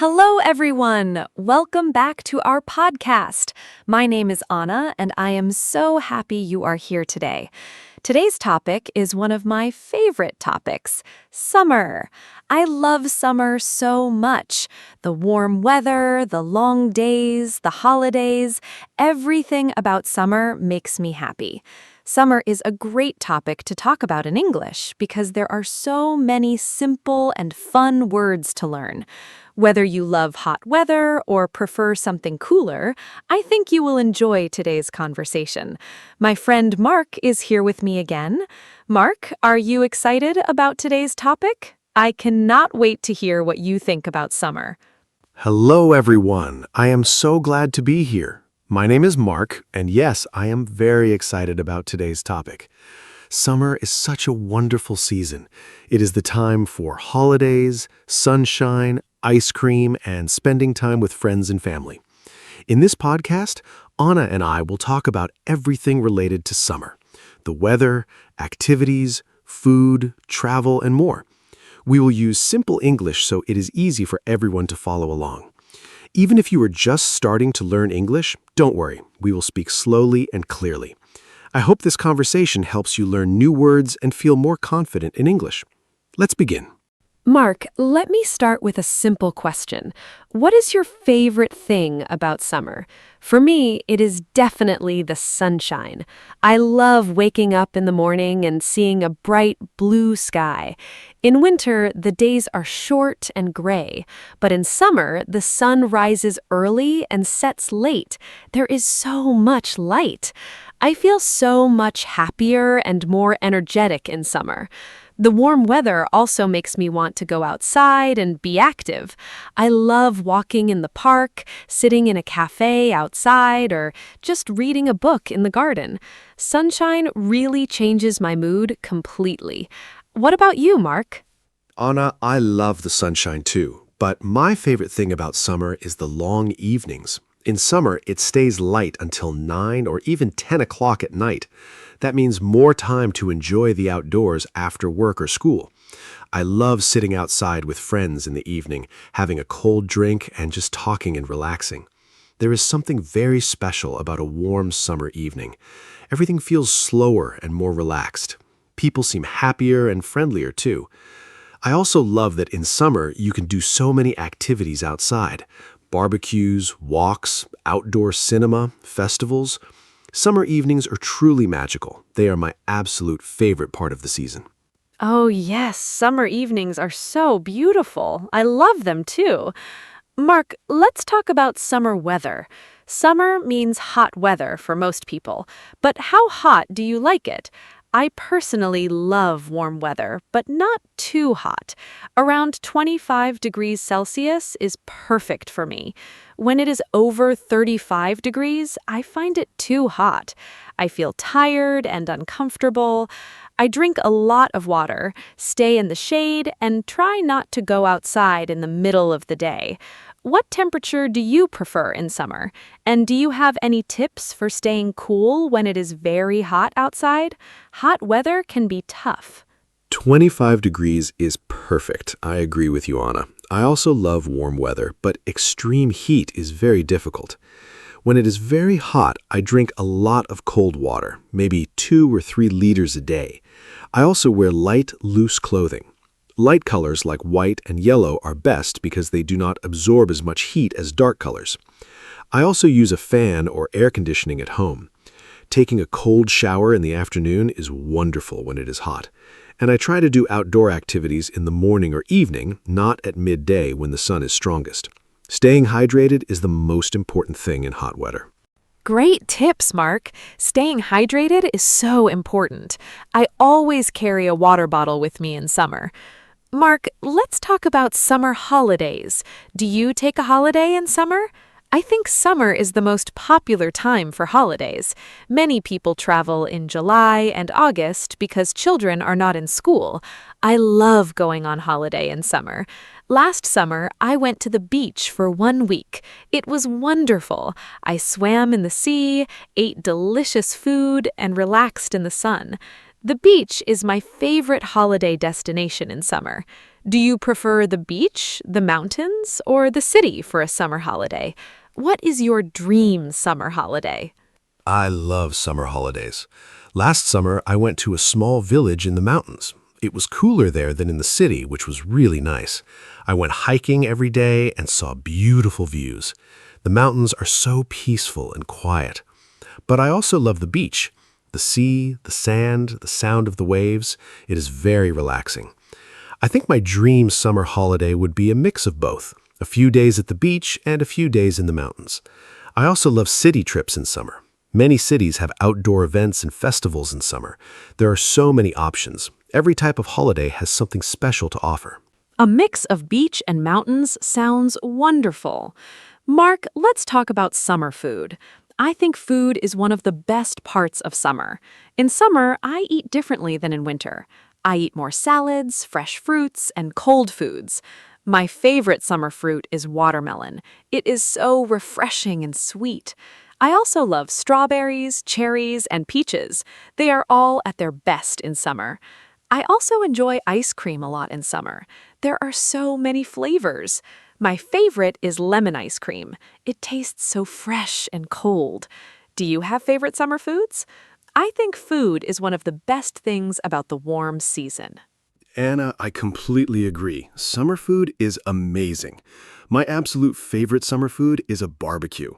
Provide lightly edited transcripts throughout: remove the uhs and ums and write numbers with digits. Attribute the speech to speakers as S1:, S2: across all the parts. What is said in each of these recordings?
S1: Hello, everyone. Welcome back to our podcast. My name is Anna, and I am so happy you are here today. Today's topic is one of my favorite topics, summer. I love summer so much. The warm weather, the long days, the holidays, everything about summer makes me happy. Summer is a great topic to talk about in English because there are so many simple and fun words to learn. Whether you love hot weather or prefer something cooler, I think you will enjoy today's conversation. My friend Mark is here with me again. Mark, are you excited about today's topic? I cannot wait to hear what you think about summer.
S2: Hello, everyone. I am so glad to be here. My name is Mark, and yes, I am very excited about today's topic. Summer is such a wonderful season. It is the time for holidays, sunshine, ice cream, and spending time with friends and family. In this podcast, Anna and I will talk about everything related to summer: the weather, activities, food, travel, and more. We will use simple English so it is easy for everyone to follow along. Even if you are just starting to learn English, don't worry, we will speak slowly and clearly. I hope this conversation helps you learn new words and feel more confident in English. Let's begin.
S1: Mark, let me start with a simple question. What is your favorite thing about summer? For me, it is definitely the sunshine. I love waking up in the morning and seeing a bright blue sky. In winter, the days are short and gray, but in summer, the sun rises early and sets late. There is so much light. I feel so much happier and more energetic in summer. The warm weather also makes me want to go outside and be active. I love walking in the park, sitting in a cafe outside, or just reading a book in the garden. Sunshine really changes my mood completely. What about you, Mark?
S2: Anna, I love the sunshine too, but my favorite thing about summer is the long evenings. In summer, it stays light until 9 or even 10 o'clock at night. That means more time to enjoy the outdoors after work or school. I love sitting outside with friends in the evening, having a cold drink and just talking and relaxing. There is something very special about a warm summer evening. Everything feels slower and more relaxed. People seem happier and friendlier too. I also love that in summer you can do so many activities outside. Barbecues, walks, outdoor cinema, festivals. Summer evenings are truly magical. They are my absolute favorite part of the season.
S1: Oh, yes, summer evenings are so beautiful. I love them too. Mark, let's talk about summer weather. Summer means hot weather for most people, but how hot do you like it? I personally love warm weather, but not too hot. Around 25 degrees Celsius is perfect for me. When it is over 35 degrees, I find it too hot. I feel tired and uncomfortable. I drink a lot of water, stay in the shade, and try not to go outside in the middle of the day. What temperature do you prefer in summer? And do you have any tips for staying cool when it is very hot outside? Hot weather can be tough.
S2: 25 degrees is perfect. I agree with you, Anna. I also love warm weather, but extreme heat is very difficult. When it is very hot, I drink a lot of cold water, maybe 2 or 3 liters a day. I also wear light, loose clothing. Light colors like white and yellow are best because they do not absorb as much heat as dark colors. I also use a fan or air conditioning at home. Taking a cold shower in the afternoon is wonderful when it is hot. And I try to do outdoor activities in the morning or evening, not at midday when the sun is strongest. Staying hydrated is the most important thing in hot weather.
S1: Great tips, Mark. Staying hydrated is so important. I always carry a water bottle with me in summer. Mark, let's talk about summer holidays. Do you take a holiday in summer? I think summer is the most popular time for holidays. Many people travel in July and August because children are not in school. I love going on holiday in summer. Last summer, I went to the beach for 1 week. It was wonderful. I swam in the sea, ate delicious food, and relaxed in the sun. The beach is my favorite holiday destination in summer. Do you prefer the beach, the mountains, or the city for a summer holiday? What is your dream summer holiday?
S2: I love summer holidays. Last summer, I went to a small village in the mountains. It was cooler there than in the city, which was really nice. I went hiking every day and saw beautiful views. The mountains are so peaceful and quiet. But I also love the beach. The sea, the sand, the sound of the waves. It is very relaxing. I think my dream summer holiday would be a mix of both, a few days at the beach and a few days in the mountains. I also love city trips in summer. Many cities have outdoor events and festivals in summer. There are so many options. Every type of holiday has something special to offer.
S1: A mix of beach and mountains sounds wonderful. Mark, let's talk about summer food. I think food is one of the best parts of summer. In summer, I eat differently than in winter. I eat more salads, fresh fruits, and cold foods. My favorite summer fruit is watermelon. It is so refreshing and sweet. I also love strawberries, cherries, and peaches. They are all at their best in summer. I also enjoy ice cream a lot in summer. There are so many flavors. My favorite is lemon ice cream. It tastes so fresh and cold. Do you have favorite summer foods? I think food is one of the best things about the warm season.
S3: Anna, I completely agree. Summer food is amazing. My absolute favorite summer food is a barbecue.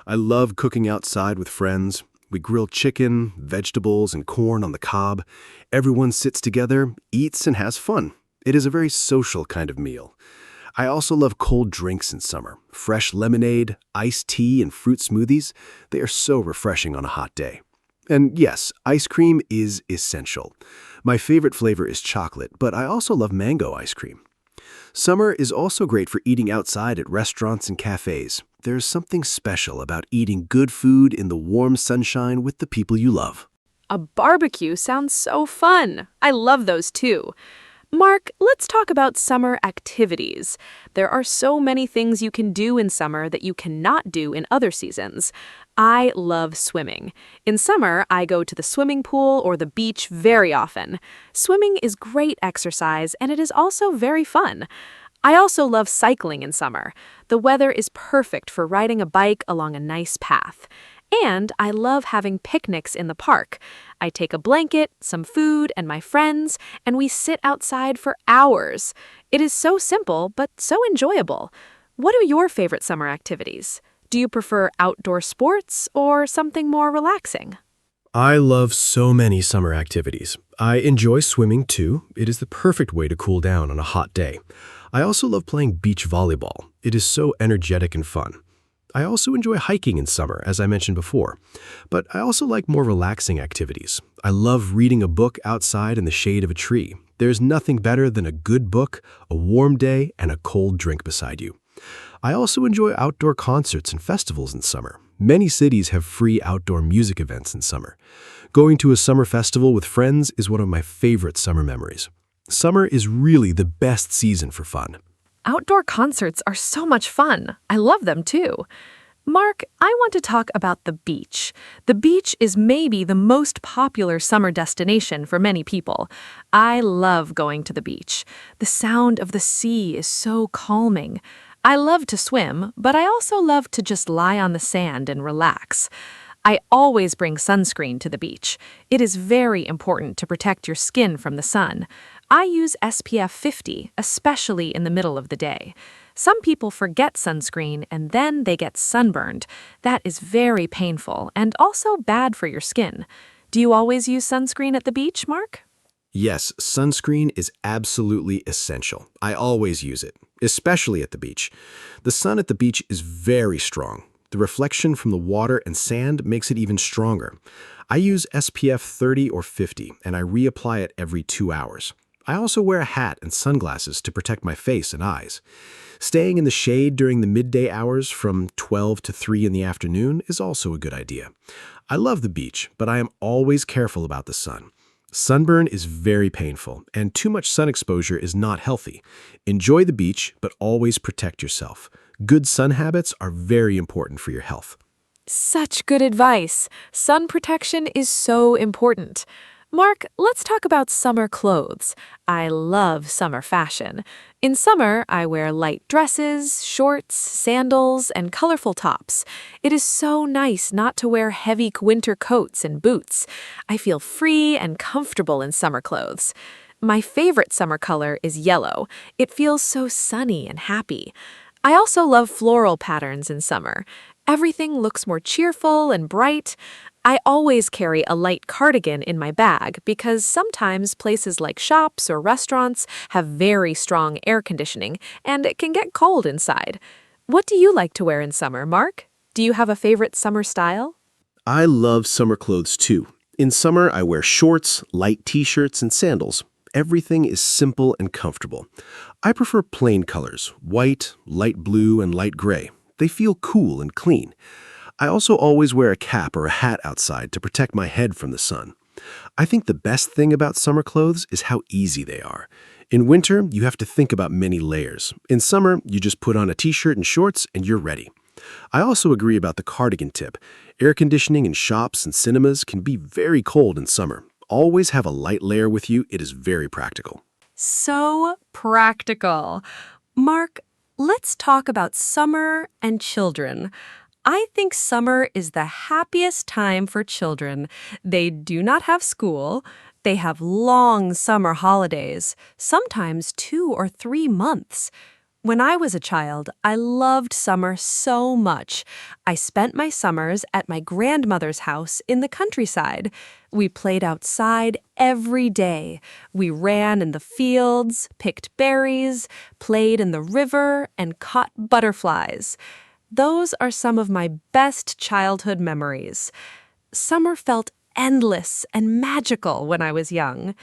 S3: I love cooking outside with friends. We grill chicken, vegetables, and corn on the cob. Everyone sits together, eats, and has fun. It is a very social kind of meal. I also love cold drinks in summer. Fresh lemonade, iced tea, and fruit smoothies. They are so refreshing on a hot day. And yes, ice cream is essential. My favorite flavor is chocolate, but I also love mango ice cream. Summer is also great for eating outside at restaurants and cafes. There's something special about eating good food in the warm sunshine with the people you love.
S1: A barbecue sounds so fun. I love those too. Mark, let's talk about summer activities. There are so many things you can do in summer that you cannot do in other seasons. I love swimming. In summer, I go to the swimming pool or the beach very often. Swimming is great exercise and it is also very fun. I also love cycling in summer. The weather is perfect for riding a bike along a nice path. And I love having picnics in the park. I take a blanket, some food, and my friends, and we sit outside for hours. It is so simple, but so enjoyable. What are your favorite summer activities? Do you prefer outdoor sports or something more relaxing?
S3: I love so many summer activities. I enjoy swimming too. It is the perfect way to cool down on a hot day. I also love playing beach volleyball. It is so energetic and fun. I also enjoy hiking in summer, as I mentioned before, but I also like more relaxing activities. I love reading a book outside in the shade of a tree. There's nothing better than a good book, a warm day, and a cold drink beside you. I also enjoy outdoor concerts and festivals in summer. Many cities have free outdoor music events in summer. Going to a summer festival with friends is one of my favorite summer memories. Summer is really the best season for fun.
S1: Outdoor concerts are so much fun. I love them too. Mark, I want to talk about the beach. The beach is maybe the most popular summer destination for many people. I love going to the beach. The sound of the sea is so calming. I love to swim, but I also love to just lie on the sand and relax. I always bring sunscreen to the beach. It is very important to protect your skin from the sun. I use SPF 50, especially in the middle of the day. Some people forget sunscreen and then they get sunburned. That is very painful and also bad for your skin. Do you always use sunscreen at the beach, Mark?
S3: Yes, sunscreen is absolutely essential. I always use it, especially at the beach. The sun at the beach is very strong. The reflection from the water and sand makes it even stronger. I use SPF 30 or 50, and I reapply it every 2 hours. I also wear a hat and sunglasses to protect my face and eyes. Staying in the shade during the midday hours from 12 to 3 in the afternoon is also a good idea. I love the beach, but I am always careful about the sun. Sunburn is very painful, and too much sun exposure is not healthy. Enjoy the beach, but always protect yourself. Good sun habits are very important for your health.
S1: Such good advice. Sun protection is so important. Mark, let's talk about summer clothes. I love summer fashion. In summer, I wear light dresses, shorts, sandals, and colorful tops. It is so nice not to wear heavy winter coats and boots. I feel free and comfortable in summer clothes. My favorite summer color is yellow. It feels so sunny and happy. I also love floral patterns in summer. Everything looks more cheerful and bright. I always carry a light cardigan in my bag because sometimes places like shops or restaurants have very strong air conditioning and it can get cold inside. What do you like to wear in summer, Mark? Do you have a favorite summer style?
S2: I love summer clothes too. In summer, I wear shorts, light t-shirts, and sandals. Everything is simple and comfortable. I prefer plain colors, white, light blue, and light gray. They feel cool and clean. I also always wear a cap or a hat outside to protect my head from the sun. I think the best thing about summer clothes is how easy they are. In winter, you have to think about many layers. In summer, you just put on a t-shirt and shorts and you're ready. I also agree about the cardigan tip. Air conditioning in shops and cinemas can be very cold in summer. Always have a light layer with you. It is very practical.
S1: So practical. Mark, let's talk about summer and children. I think summer is the happiest time for children. They do not have school. They have long summer holidays, sometimes 2 or 3 months. When I was a child, I loved summer so much. I spent my summers at my grandmother's house in the countryside. We played outside every day. We ran in the fields, picked berries, played in the river, and caught butterflies. Those are some of my best childhood memories. Summer felt endless and magical when I was young.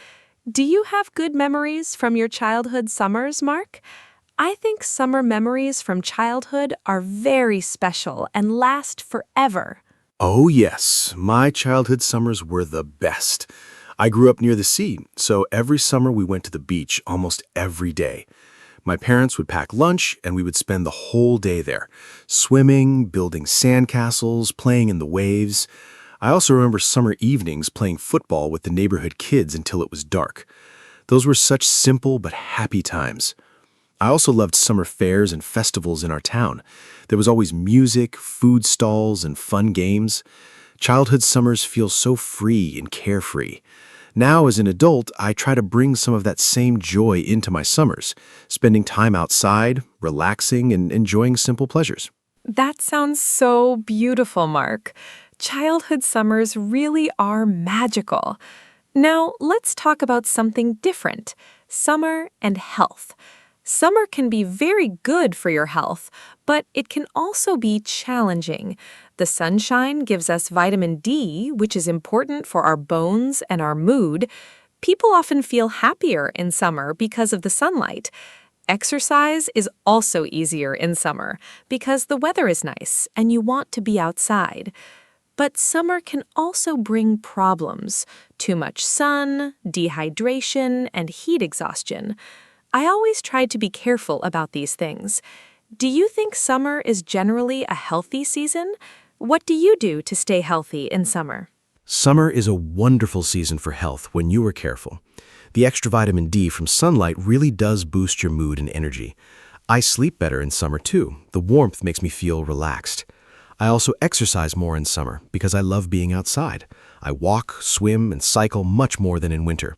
S1: Do you have good memories from your childhood summers, Mark? I think summer memories from childhood are very special and last forever.
S3: Oh yes, my childhood summers were the best. I grew up near the sea, so every summer we went to the beach almost every day. My parents would pack lunch and we would spend the whole day there, swimming, building sandcastles, playing in the waves. I also remember summer evenings playing football with the neighborhood kids until it was dark. Those were such simple but happy times. I also loved summer fairs and festivals in our town. There was always music, food stalls, and fun games. Childhood summers feel so free and carefree. Now, as an adult, I try to bring some of that same joy into my summers, spending time outside, relaxing, and enjoying simple pleasures.
S1: That sounds so beautiful, Mark. Childhood summers really are magical. Now, let's talk about something different: summer and health. Summer can be very good for your health, but it can also be challenging. The sunshine gives us vitamin D, which is important for our bones and our mood. People often feel happier in summer because of the sunlight. Exercise is also easier in summer because the weather is nice and you want to be outside. But summer can also bring problems: too much sun, dehydration, and heat exhaustion. I always try to be careful about these things. Do you think summer is generally a healthy season? What do you do to stay healthy in summer?
S2: Summer is a wonderful season for health when you are careful. The extra vitamin D from sunlight really does boost your mood and energy. I sleep better in summer too. The warmth makes me feel relaxed. I also exercise more in summer because I love being outside. I walk, swim, and cycle much more than in winter.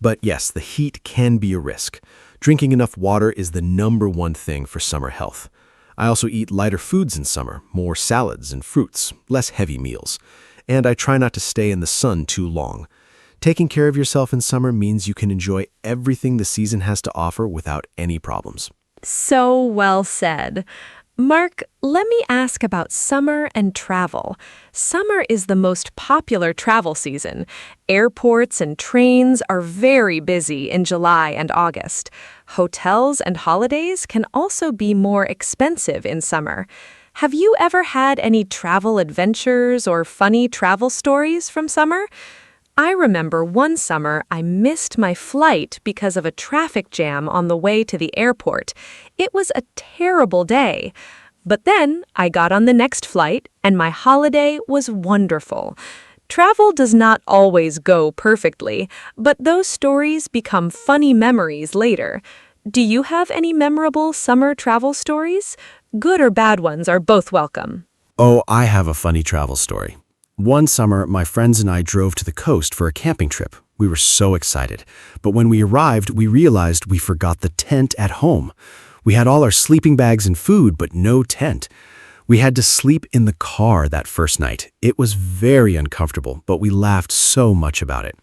S2: But yes, the heat can be a risk. Drinking enough water is the #1 thing for summer health. I also eat lighter foods in summer, more salads and fruits, less heavy meals. And I try not to stay in the sun too long. Taking care of yourself in summer means you can enjoy everything the season has to offer without any problems.
S1: So well said. Mark, let me ask about summer and travel. Summer is the most popular travel season. Airports and trains are very busy in July and August. Hotels and holidays can also be more expensive in summer. Have you ever had any travel adventures or funny travel stories from summer? I remember one summer I missed my flight because of a traffic jam on the way to the airport. It was a terrible day. But then I got on the next flight and my holiday was wonderful. Travel does not always go perfectly, but those stories become funny memories later. Do you have any memorable summer travel stories? Good or bad ones are both welcome.
S3: Oh, I have a funny travel story. One summer, my friends and I drove to the coast for a camping trip. We were so excited. But when we arrived, we realized we forgot the tent at home. We had all our sleeping bags and food, but no tent. We had to sleep in the car that first night. It was very uncomfortable, but we laughed so much about it.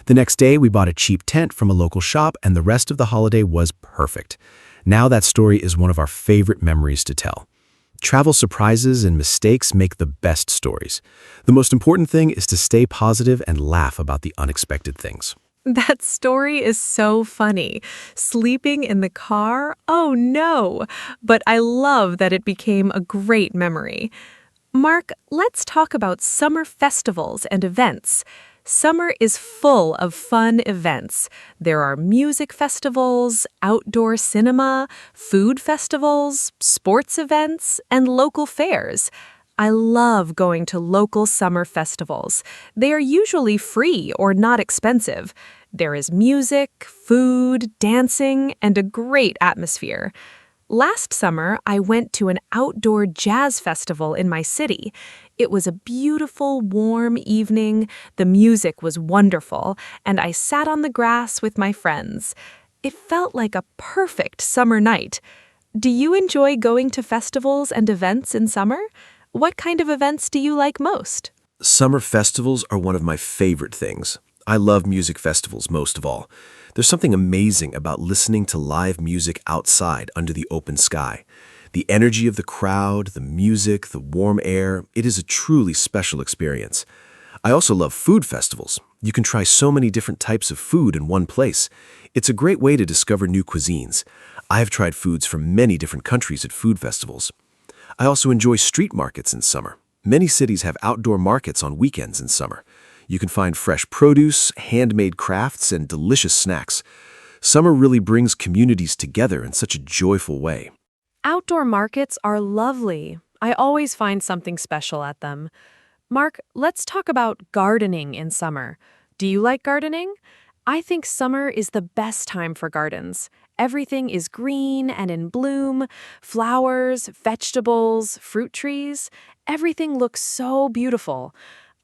S3: The next day, we bought a cheap tent from a local shop, and the rest of the holiday was perfect. Now that story is one of our favorite memories to tell. Travel surprises and mistakes make the best stories. The most important thing is to stay positive and laugh about the unexpected things.
S1: That story is so funny. Sleeping in the car? Oh no! But I love that it became a great memory. Mark, let's talk about summer festivals and events. Summer is full of fun events. There are music festivals, outdoor cinema, food festivals, sports events, and local fairs. I love going to local summer festivals. They are usually free or not expensive. There is music, food, dancing, and a great atmosphere. Last summer, I went to an outdoor jazz festival in my city. It was a beautiful, warm evening, the music was wonderful, and I sat on the grass with my friends. It felt like a perfect summer night. Do you enjoy going to festivals and events in summer? What kind of events do you like most?
S2: Summer festivals are one of my favorite things. I love music festivals most of all. There's something amazing about listening to live music outside under the open sky. The energy of the crowd, the music, the warm air, it is a truly special experience. I also love food festivals. You can try so many different types of food in one place. It's a great way to discover new cuisines. I have tried foods from many different countries at food festivals. I also enjoy street markets in summer. Many cities have outdoor markets on weekends in summer. You can find fresh produce, handmade crafts, and delicious snacks. Summer really brings communities together in such a joyful way.
S1: Outdoor markets are lovely. I always find something special at them. Mark, let's talk about gardening in summer. Do you like gardening? I think summer is the best time for gardens. Everything is green and in bloom, flowers, vegetables, fruit trees. Everything looks so beautiful.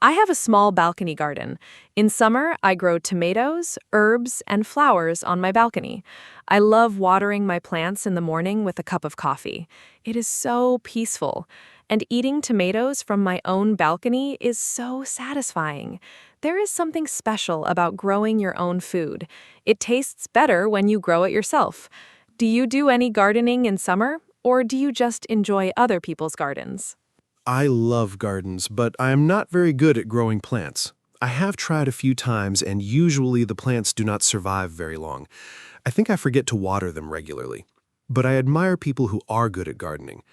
S1: I have a small balcony garden. In summer, I grow tomatoes, herbs, and flowers on my balcony. I love watering my plants in the morning with a cup of coffee. It is so peaceful. And eating tomatoes from my own balcony is so satisfying. There is something special about growing your own food. It tastes better when you grow it yourself. Do you do any gardening in summer, or do you just enjoy other people's gardens?
S3: I love gardens, but I am not very good at growing plants. I have tried a few times, and usually the plants do not survive very long. I think I forget to water them regularly. But I admire people who are good at gardening.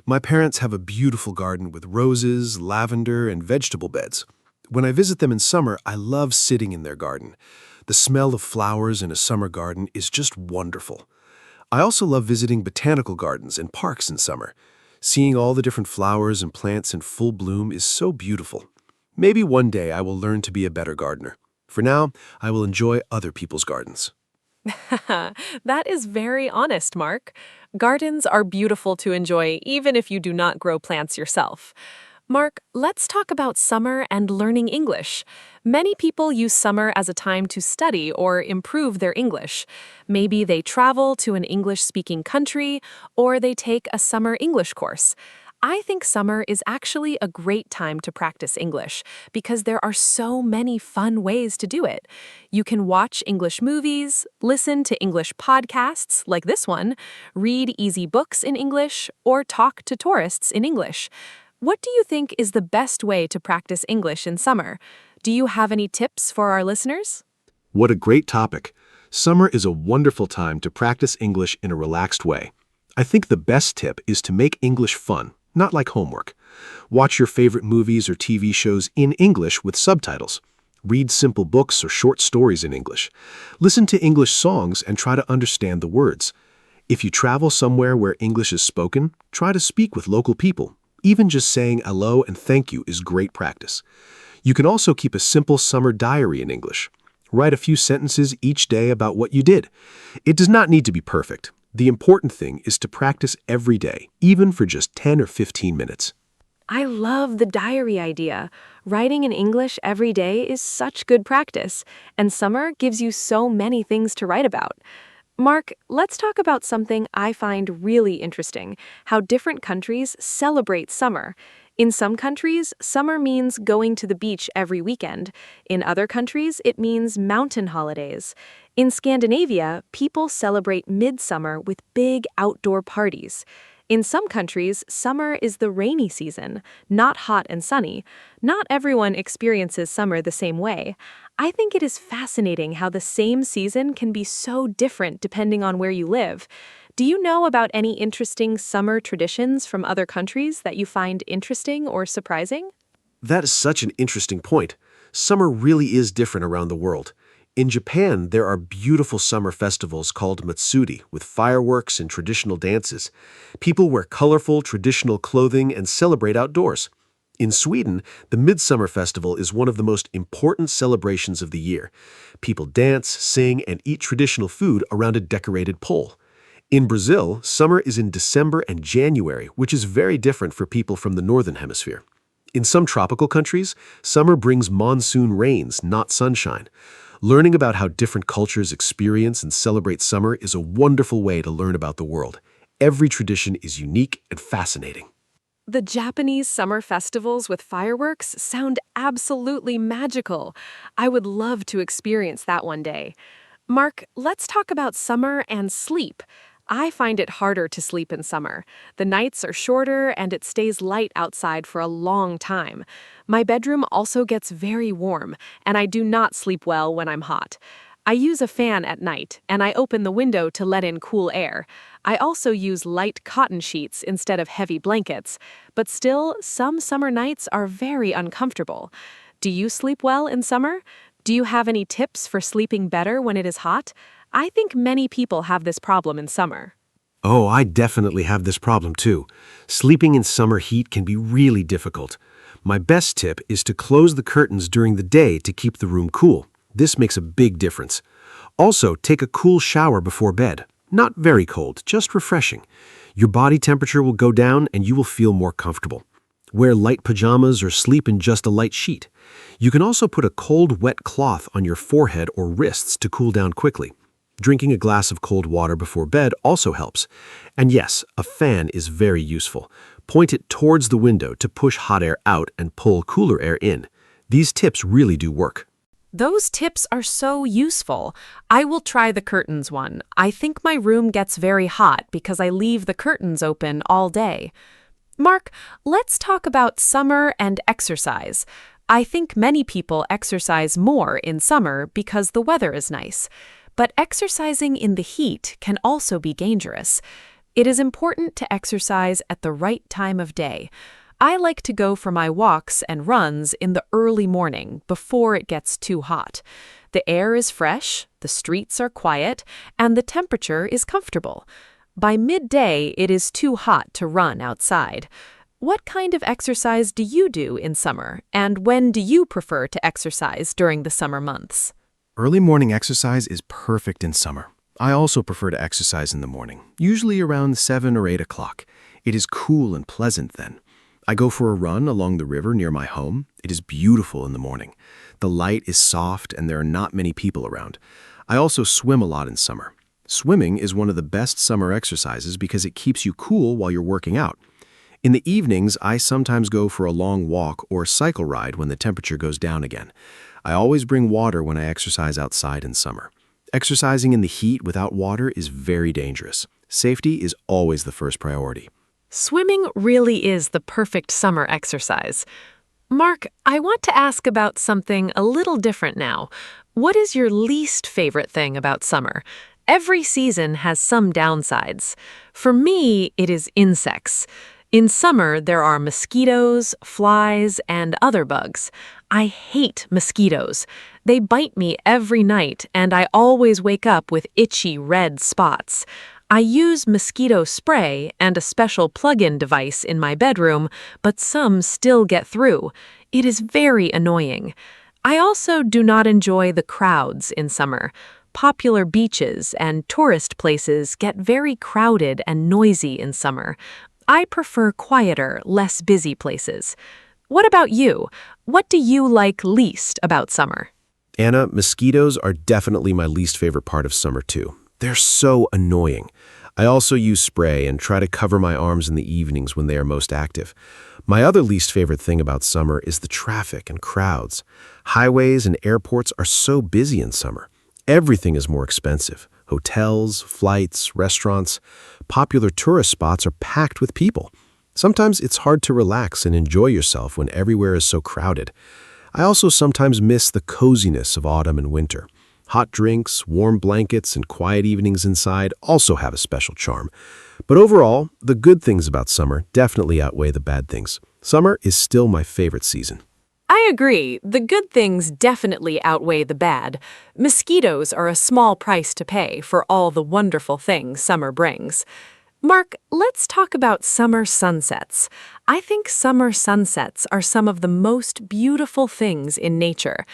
S3: My parents have a beautiful garden with roses, lavender, and vegetable beds. When I visit them in summer, I love sitting in their garden. The smell of flowers in a summer garden is just wonderful. I also love visiting botanical gardens and parks in summer. Seeing all the different flowers and plants in full bloom is so beautiful. Maybe one day I will learn to be a better gardener. For now, I will enjoy other people's gardens.
S1: That is very honest, Mark. Gardens are beautiful to enjoy even if you do not grow plants yourself. Mark, let's talk about summer and learning English. Many people use summer as a time to study or improve their English. Maybe they travel to an English-speaking country, or they take a summer English course. I think summer is actually a great time to practice English because there are so many fun ways to do it. You can watch English movies, listen to English podcasts like this one, read easy books in English, or talk to tourists in English. What do you think is the best way to practice English in summer? Do you have any tips for our listeners?
S2: What a great topic. Summer is a wonderful time to practice English in a relaxed way. I think the best tip is to make English fun, not like homework. Watch your favorite movies or TV shows in English with subtitles. Read simple books or short stories in English. Listen to English songs and try to understand the words. If you travel somewhere where English is spoken, try to speak with local people. Even just saying hello and thank you is great practice. You can also keep a simple summer diary in English. Write a few sentences each day about what you did. It does not need to be perfect. The important thing is to practice every day, even for just 10 or 15 minutes.
S1: I love the diary idea. Writing in English every day is such good practice, and summer gives you so many things to write about. Mark, let's talk about something I find really interesting, how different countries celebrate summer. In some countries, summer means going to the beach every weekend. In other countries, it means mountain holidays. In Scandinavia, people celebrate midsummer with big outdoor parties. In some countries, summer is the rainy season, not hot and sunny. Not everyone experiences summer the same way. I think it is fascinating how the same season can be so different depending on where you live. Do you know about any interesting summer traditions from other countries that you find interesting or surprising?
S2: That is such an interesting point. Summer really is different around the world. In Japan, there are beautiful summer festivals called matsuri with fireworks and traditional dances. People wear colorful, traditional clothing and celebrate outdoors. In Sweden, the Midsummer Festival is one of the most important celebrations of the year. People dance, sing, and eat traditional food around a decorated pole. In Brazil, summer is in December and January, which is very different for people from the Northern Hemisphere. In some tropical countries, summer brings monsoon rains, not sunshine. Learning about how different cultures experience and celebrate summer is a wonderful way to learn about the world. Every tradition is unique and fascinating.
S1: The Japanese summer festivals with fireworks sound absolutely magical. I would love to experience that one day. Mark, let's talk about summer and sleep. I find it harder to sleep in summer. The nights are shorter and it stays light outside for a long time. My bedroom also gets very warm, and I do not sleep well when I'm hot. I use a fan at night, and I open the window to let in cool air. I also use light cotton sheets instead of heavy blankets, but still, some summer nights are very uncomfortable. Do you sleep well in summer? Do you have any tips for sleeping better when it is hot? I think many people have this problem in summer.
S2: Oh, I definitely have this problem too. Sleeping in summer heat can be really difficult. My best tip is to close the curtains during the day to keep the room cool. This makes a big difference. Also, take a cool shower before bed. Not very cold, just refreshing. Your body temperature will go down and you will feel more comfortable. Wear light pajamas or sleep in just a light sheet. You can also put a cold, wet cloth on your forehead or wrists to cool down quickly. Drinking a glass of cold water before bed also helps. And yes, a fan is very useful. Point it towards the window to push hot air out and pull cooler air in. These tips really do work.
S1: Those tips are so useful. I will try the curtains one. I think my room gets very hot because I leave the curtains open all day. Mark, let's talk about summer and exercise. I think many people exercise more in summer because the weather is nice. But exercising in the heat can also be dangerous. It is important to exercise at the right time of day. I like to go for my walks and runs in the early morning before it gets too hot. The air is fresh, the streets are quiet, and the temperature is comfortable. By midday, it is too hot to run outside. What kind of exercise do you do in summer, and when do you prefer to exercise during the summer months?
S3: Early morning exercise is perfect in summer. I also prefer to exercise in the morning, usually around 7 or 8 o'clock. It is cool and pleasant then. I go for a run along the river near my home. It is beautiful in the morning. The light is soft and there are not many people around. I also swim a lot in summer. Swimming is one of the best summer exercises because it keeps you cool while you're working out. In the evenings, I sometimes go for a long walk or cycle ride when the temperature goes down again. I always bring water when I exercise outside in summer. Exercising in the heat without water is very dangerous. Safety is always the first priority.
S1: Swimming really is the perfect summer exercise. Mark, I want to ask about something a little different now. What is your least favorite thing about summer? Every season has some downsides. For me, it is insects. In summer, there are mosquitoes, flies, and other bugs. I hate mosquitoes. They bite me every night, and I always wake up with itchy red spots. I use mosquito spray and a special plug-in device in my bedroom, but some still get through. It is very annoying. I also do not enjoy the crowds in summer. Popular beaches and tourist places get very crowded and noisy in summer. I prefer quieter, less busy places. What about you? What do you like least about summer?
S2: Anna, mosquitoes are definitely my least favorite part of summer too. They're so annoying. I also use spray and try to cover my arms in the evenings when they are most active. My other least favorite thing about summer is the traffic and crowds. Highways and airports are so busy in summer. Everything is more expensive. Hotels, flights, restaurants, popular tourist spots are packed with people. Sometimes it's hard to relax and enjoy yourself when everywhere is so crowded. I also sometimes miss the coziness of autumn and winter. Hot drinks, warm blankets, and quiet evenings inside also have a special charm. But overall, the good things about summer definitely outweigh the bad things. Summer is still my favorite season.
S1: I agree. The good things definitely outweigh the bad. Mosquitoes are a small price to pay for all the wonderful things summer brings. Mark, let's talk about summer sunsets. I think summer sunsets are some of the most beautiful things in nature.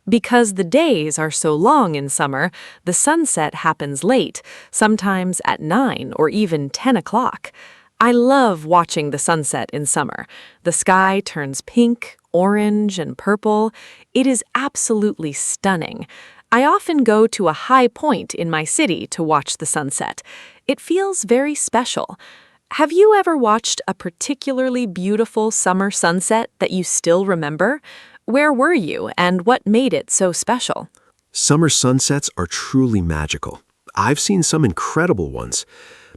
S1: Because the days are so long in summer, the sunset happens late, sometimes at 9 or even 10 o'clock. I love watching the sunset in summer. The sky turns pink, orange, and purple. It is absolutely stunning. I often go to a high point in my city to watch the sunset. It feels very special. Have you ever watched a particularly beautiful summer sunset that you still remember? Where were you and what made it so special?
S2: Summer sunsets are truly magical. I've seen some incredible ones.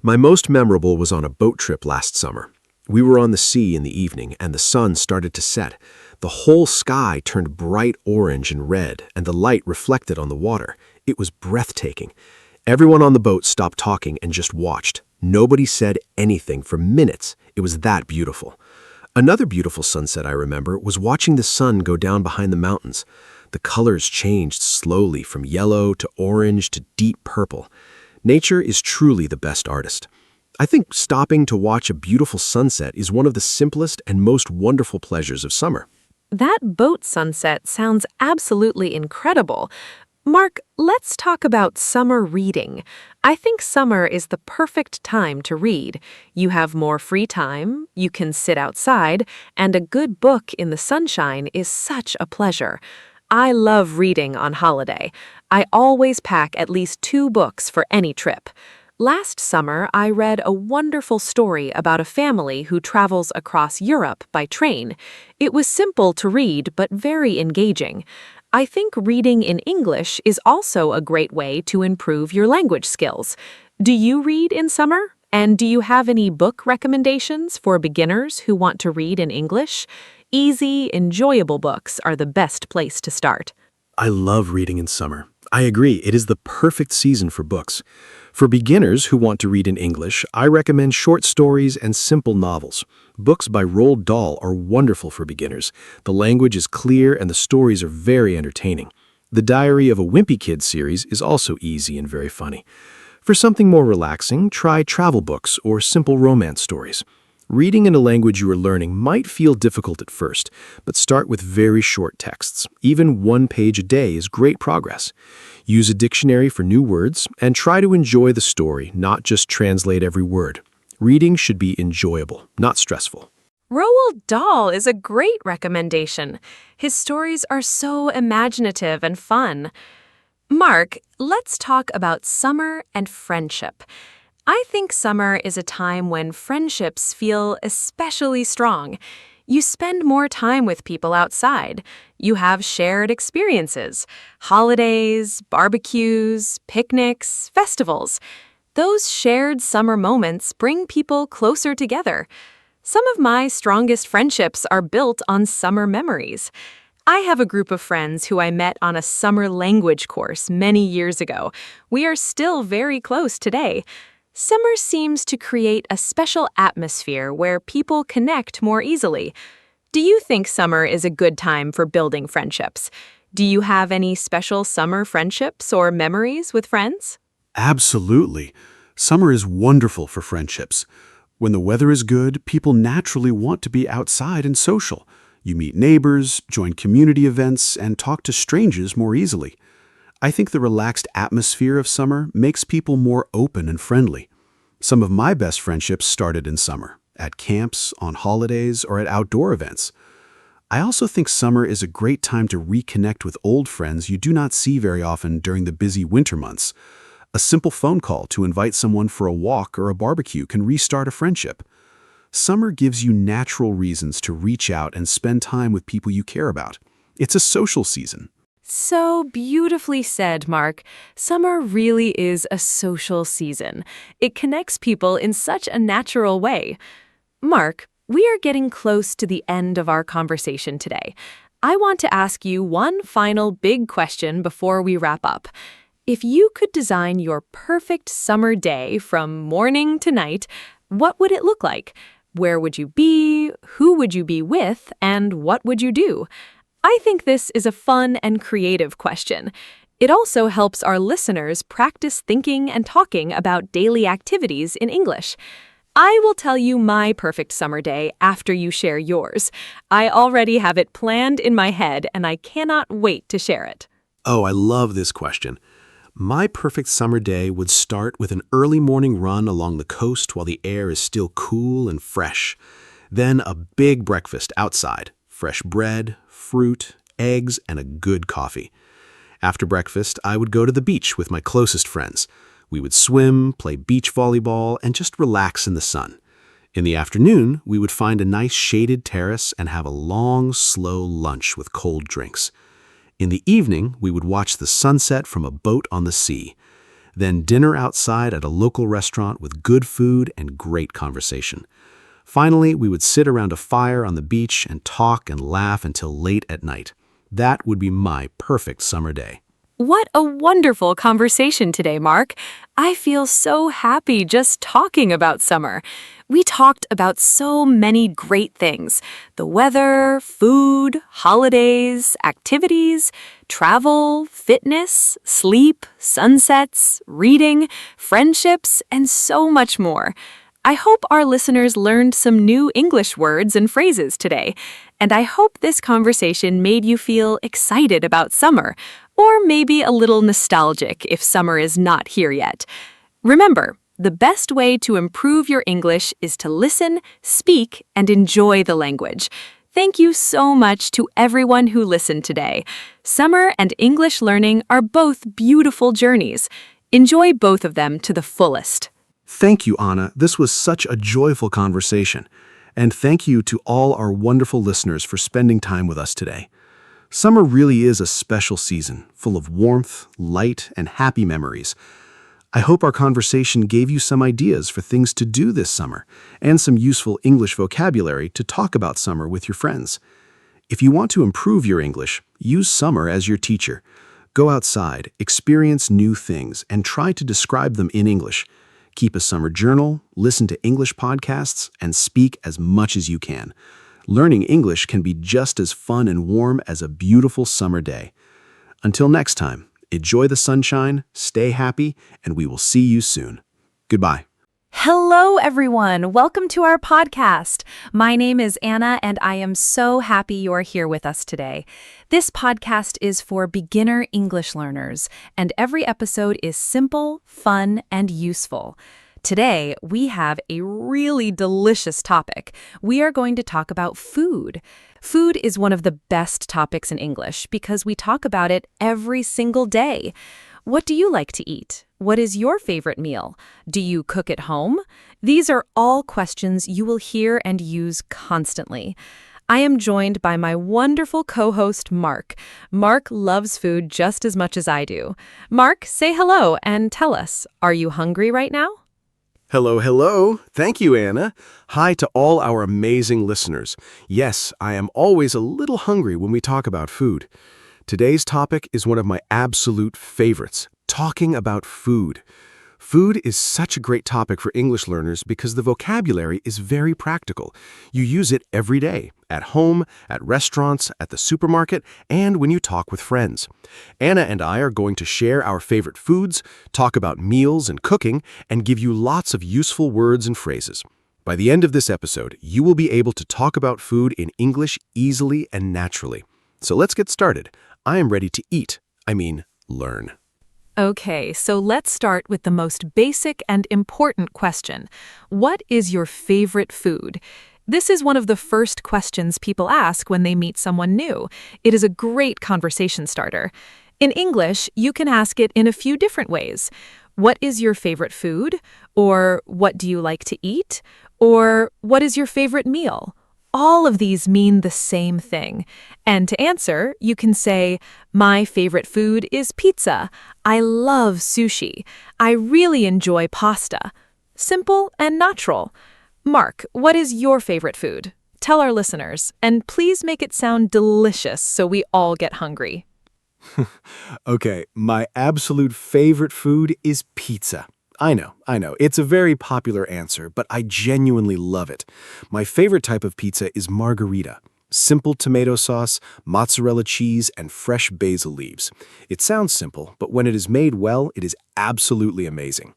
S2: My most memorable was on a boat trip last summer. We were on the sea in the evening and the sun started to set. The whole sky turned bright orange and red and the light reflected on the water. It was breathtaking. Everyone on the boat stopped talking and just watched. Nobody said anything for minutes. It was that beautiful. Another beautiful sunset I remember was watching the sun go down behind the mountains. The colors changed slowly from yellow to orange to deep purple. Nature is truly the best artist. I think stopping to watch a beautiful sunset is one of the simplest and most wonderful pleasures of summer.
S1: That boat sunset sounds absolutely incredible. Mark, let's talk about summer reading. I think summer is the perfect time to read. You have more free time, you can sit outside, and a good book in the sunshine is such a pleasure. I love reading on holiday. I always pack at least 2 books for any trip. Last summer, I read a wonderful story about a family who travels across Europe by train. It was simple to read, but very engaging. I think reading in English is also a great way to improve your language skills. Do you read in summer? And do you have any book recommendations for beginners who want to read in English? Easy, enjoyable books are the best place to start.
S3: I love reading in summer. I agree, it is the perfect season for books. For beginners who want to read in English, I recommend short stories and simple novels. Books by Roald Dahl are wonderful for beginners. The language is clear and the stories are very entertaining. The Diary of a Wimpy Kid series is also easy and very funny. For something more relaxing, try travel books or simple romance stories. Reading in a language you are learning might feel difficult at first, but start with very short texts. Even 1 page a day is great progress. Use a dictionary for new words and try to enjoy the story, not just translate every word. Reading should be enjoyable, not stressful.
S1: Roald Dahl is a great recommendation. His stories are so imaginative and fun. Mark, let's talk about summer and friendship. I think summer is a time when friendships feel especially strong. You spend more time with people outside. You have shared experiences, holidays, barbecues, picnics, festivals. Those shared summer moments bring people closer together. Some of my strongest friendships are built on summer memories. I have a group of friends who I met on a summer language course many years ago. We are still very close today. Summer seems to create a special atmosphere where people connect more easily. Do you think summer is a good time for building friendships? Do you have any special summer friendships or memories with friends?
S4: Absolutely. Summer is wonderful for friendships. When the weather is good, people naturally want to be outside and social. You meet neighbors, join community events, and talk to strangers more easily. I think the relaxed atmosphere of summer makes people more open and friendly. Some of my best friendships started in summer, at camps, on holidays, or at outdoor events. I also think summer is a great time to reconnect with old friends you do not see very often during the busy winter months. A simple phone call to invite someone for a walk or a barbecue can restart a friendship. Summer gives you natural reasons to reach out and spend time with people you care about. It's a social season.
S1: So beautifully said, Mark. Summer really is a social season. It connects people in such a natural way. Mark, we are getting close to the end of our conversation today. I want to ask you one final big question before we wrap up. If you could design your perfect summer day from morning to night, what would it look like? Where would you be? Who would you be with? And what would you do? I think this is a fun and creative question. It also helps our listeners practice thinking and talking about daily activities in English. I will tell you my perfect summer day after you share yours. I already have it planned in my head, and I cannot wait to share it.
S2: Oh, I love this question. My perfect summer day would start with an early morning run along the coast while the air is still cool and fresh. Then a big breakfast outside, fresh bread, fruit, eggs, and a good coffee. After breakfast, I would go to the beach with my closest friends. We would swim, play beach volleyball, and just relax in the sun. In the afternoon, we would find a nice shaded terrace and have a long, slow lunch with cold drinks. In the evening, we would watch the sunset from a boat on the sea. Then dinner outside at a local restaurant with good food and great conversation. Finally, we would sit around a fire on the beach and talk and laugh until late at night. That would be my perfect summer day.
S1: What a wonderful conversation today, Mark. I feel so happy just talking about summer. We talked about so many great things: the weather, food, holidays, activities, travel, fitness, sleep, sunsets, reading, friendships, and so much more. I hope our listeners learned some new English words and phrases today, and I hope this conversation made you feel excited about summer, or maybe a little nostalgic if summer is not here yet. Remember, the best way to improve your English is to listen, speak, and enjoy the language. Thank you so much to everyone who listened today. Summer and English learning are both beautiful journeys. Enjoy both of them to the fullest.
S3: Thank you, Anna. This was such a joyful conversation. And thank you to all our wonderful listeners for spending time with us today. Summer really is a special season, full of warmth, light, and happy memories. I hope our conversation gave you some ideas for things to do this summer and some useful English vocabulary to talk about summer with your friends. If you want to improve your English, use summer as your teacher. Go outside, experience new things, and try to describe them in English. Keep a summer journal, listen to English podcasts, and speak as much as you can. Learning English can be just as fun and warm as a beautiful summer day. Until next time, enjoy the sunshine, stay happy, and we will see you soon. Goodbye.
S5: Hello, everyone. Welcome to our podcast. My name is Anna, and I am so happy you're here with us today. This podcast is for beginner English learners, and every episode is simple, fun, and useful. Today, we have a really delicious topic. We are going to talk about food. Food is one of the best topics in English because we talk about it every single day. What do you like to eat? What is your favorite meal? Do you cook at home? These are all questions you will hear and use constantly. I am joined by my wonderful co-host, Mark. Mark loves food just as much as I do. Mark, say hello and tell us, are you hungry right now?
S3: Hello, hello. Thank you, Anna. Hi to all our amazing listeners. Yes, I am always a little hungry when we talk about food. Today's topic is one of my absolute favorites, talking about food. Food is such a great topic for English learners because the vocabulary is very practical. You use it every day, at home, at restaurants, at the supermarket, and when you talk with friends. Anna and I are going to share our favorite foods, talk about meals and cooking, and give you lots of useful words and phrases. By the end of this episode, you will be able to talk about food in English easily and naturally. So let's get started. I am ready to eat. I mean, learn.
S5: Okay, so let's start with the most basic and important question. What is your favorite food? This is one of the first questions people ask when they meet someone new. It is a great conversation starter. In English, you can ask it in a few different ways. What is your favorite food? Or what do you like to eat? Or what is your favorite meal? All of these mean the same thing. And to answer, you can say, my favorite food is pizza. I love sushi. I really enjoy pasta. Simple and natural. Mark, what is your favorite food? Tell our listeners, and please make it sound delicious so we all get hungry.
S3: Okay, my absolute favorite food is pizza. I know. It's a very popular answer, but I genuinely love it. My favorite type of pizza is margarita. Simple tomato sauce, mozzarella cheese, and fresh basil leaves. It sounds simple, but when it is made well, it is absolutely amazing.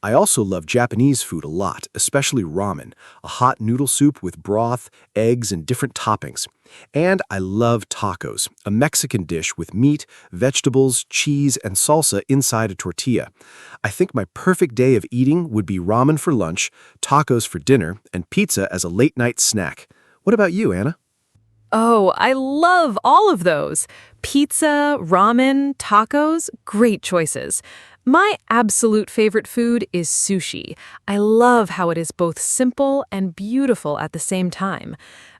S3: I also love Japanese food a lot, especially ramen, a hot noodle soup with broth, eggs, and different toppings. And I love tacos, a Mexican dish with meat, vegetables, cheese, and salsa inside a tortilla. I think my perfect day of eating would be ramen for lunch, tacos for dinner, and pizza as a late-night snack. What about you, Anna?
S5: Oh, I love all of those. Pizza, ramen, tacos, great choices. My absolute favorite food is sushi. I love how it is both simple and beautiful at the same time.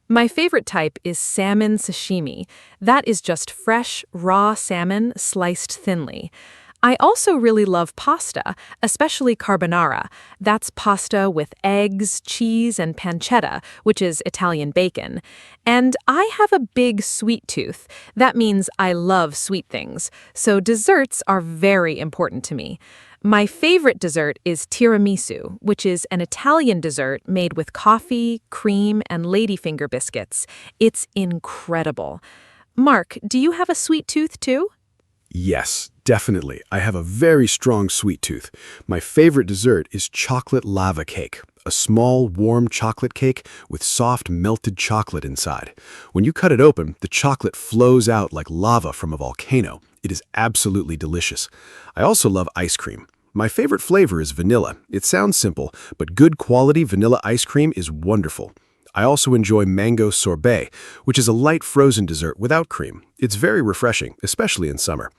S5: My favorite type is salmon sashimi. That is just fresh, raw salmon sliced thinly. I also really love pasta, especially carbonara. That's pasta with eggs, cheese, and pancetta, which is Italian bacon. And I have a big sweet tooth. That means I love sweet things. So desserts are very important to me. My favorite dessert is tiramisu, which is an Italian dessert made with coffee, cream, and ladyfinger biscuits. It's incredible. Mark, do you have a sweet tooth too?
S3: Yes, definitely. I have a very strong sweet tooth. My favorite dessert is chocolate lava cake, a small, warm chocolate cake with soft, melted chocolate inside. When you cut it open, the chocolate flows out like lava from a volcano. It is absolutely delicious. I also love ice cream. My favorite flavor is vanilla. It sounds simple, but good quality vanilla ice cream is wonderful. I also enjoy mango sorbet, which is a light frozen dessert without cream. It's very refreshing, especially in summer.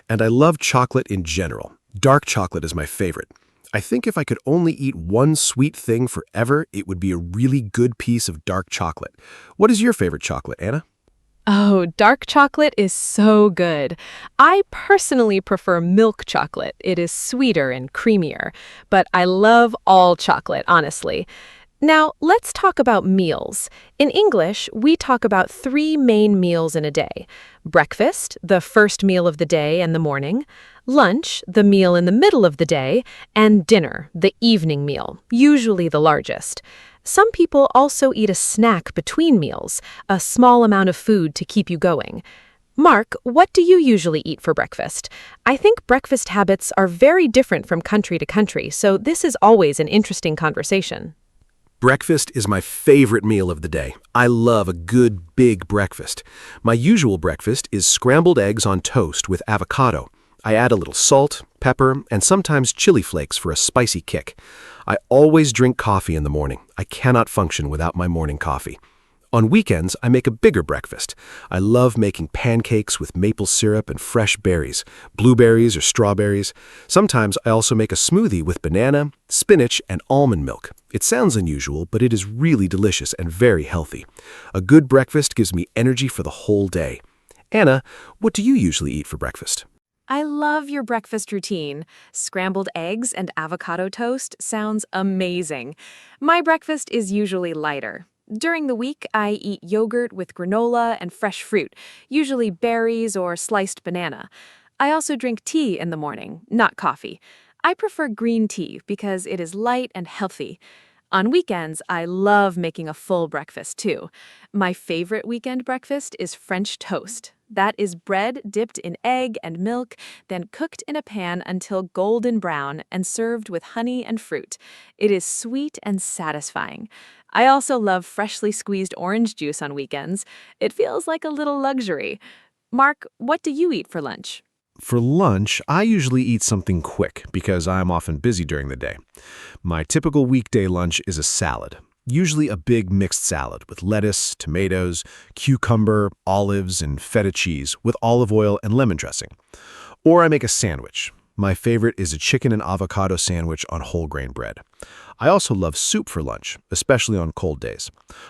S3: And I love chocolate in general. Dark chocolate is my favorite. I think if I could only eat one sweet thing forever, it would be a really good piece of dark chocolate. What is your favorite chocolate, Anna?
S1: Oh, dark chocolate is so good. I personally prefer milk chocolate. It is sweeter and creamier, but I love all chocolate, honestly. Now, let's talk about meals. In English, we talk about 3 main meals in a day. Breakfast, the first meal of the day and the morning. Lunch, the meal in the middle of the day. And dinner, the evening meal, usually the largest. Some people also eat a snack between meals, a small amount of food to keep you going. Mark, what do you usually eat for breakfast? I think breakfast habits are very different from country to country, so this is always an interesting conversation.
S3: Breakfast is my favorite meal of the day. I love a good, big breakfast. My usual breakfast is scrambled eggs on toast with avocado. I add a little salt, pepper, and sometimes chili flakes for a spicy kick. I always drink coffee in the morning. I cannot function without my morning coffee. On weekends, I make a bigger breakfast. I love making pancakes with maple syrup and fresh berries, blueberries or strawberries. Sometimes I also make a smoothie with banana, spinach, and almond milk. It sounds unusual, but it is really delicious and very healthy. A good breakfast gives me energy for the whole day. Anna, what do you usually eat for breakfast?
S5: I love your breakfast routine. Scrambled eggs and avocado toast sounds amazing. My breakfast is usually lighter. During the week, I eat yogurt with granola and fresh fruit, usually berries or sliced banana. I also drink tea in the morning, not coffee. I prefer green tea because it is light and healthy.
S1: On weekends, I love making a full breakfast too. My favorite weekend breakfast is French toast. That is bread dipped in egg and milk, then cooked in a pan until golden brown and served with honey and fruit. It is sweet and satisfying. I also love freshly squeezed orange juice on weekends. It feels like a little luxury. Mark, what do you eat for lunch?
S3: For lunch, I usually eat something quick because I'm often busy during the day. My typical weekday lunch is a salad, usually a big mixed salad with lettuce, tomatoes, cucumber, olives, and feta cheese with olive oil and lemon dressing. Or I make a sandwich. My favorite is a chicken and avocado sandwich on whole grain bread. I also love soup for lunch, especially on cold days.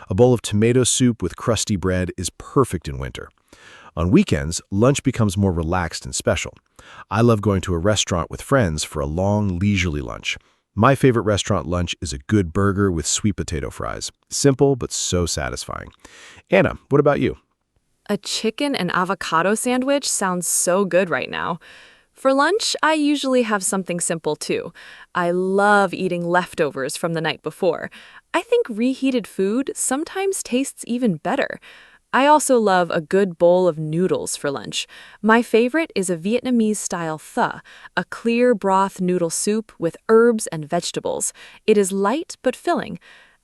S3: A bowl of tomato soup with crusty bread is perfect in winter. On weekends, lunch becomes more relaxed and special. I love going to a restaurant with friends for a long, leisurely lunch. My favorite restaurant lunch is a good burger with sweet potato fries. Simple, but so satisfying. Anna, what about you?
S1: A chicken and avocado sandwich sounds so good right now. For lunch, I usually have something simple too. I love eating leftovers from the night before. I think reheated food sometimes tastes even better. I also love a good bowl of noodles for lunch. My favorite is a Vietnamese-style pho, a clear broth noodle soup with herbs and vegetables. It is light but filling.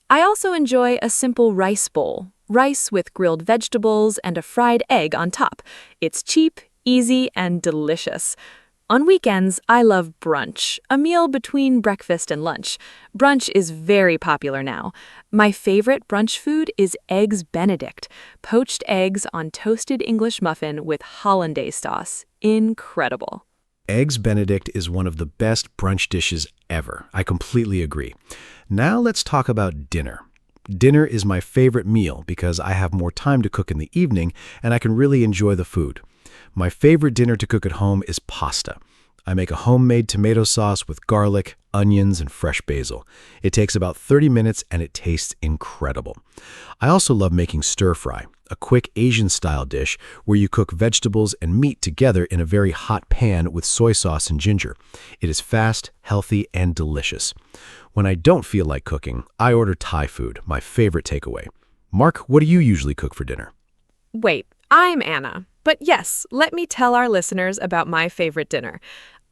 S1: I also enjoy a simple rice bowl, rice with grilled vegetables and a fried egg on top. It's cheap, easy, and delicious. On weekends, I love brunch, a meal between breakfast and lunch. Brunch is very popular now. My favorite brunch food is Eggs Benedict, poached eggs on toasted English muffin with hollandaise sauce. Incredible.
S3: Eggs Benedict is one of the best brunch dishes ever. I completely agree. Now let's talk about dinner. Dinner is my favorite meal because I have more time to cook in the evening and I can really enjoy the food. My favorite dinner to cook at home is pasta. I make a homemade tomato sauce with garlic, onions, and fresh basil. It takes about 30 minutes and it tastes incredible. I also love making stir-fry, a quick Asian-style dish where you cook vegetables and meat together in a very hot pan with soy sauce and ginger. It is fast, healthy, and delicious. When I don't feel like cooking, I order Thai food, my favorite takeaway. Mark, what do you usually cook for dinner?
S1: Wait, I'm Anna. But yes, let me tell our listeners about my favorite dinner.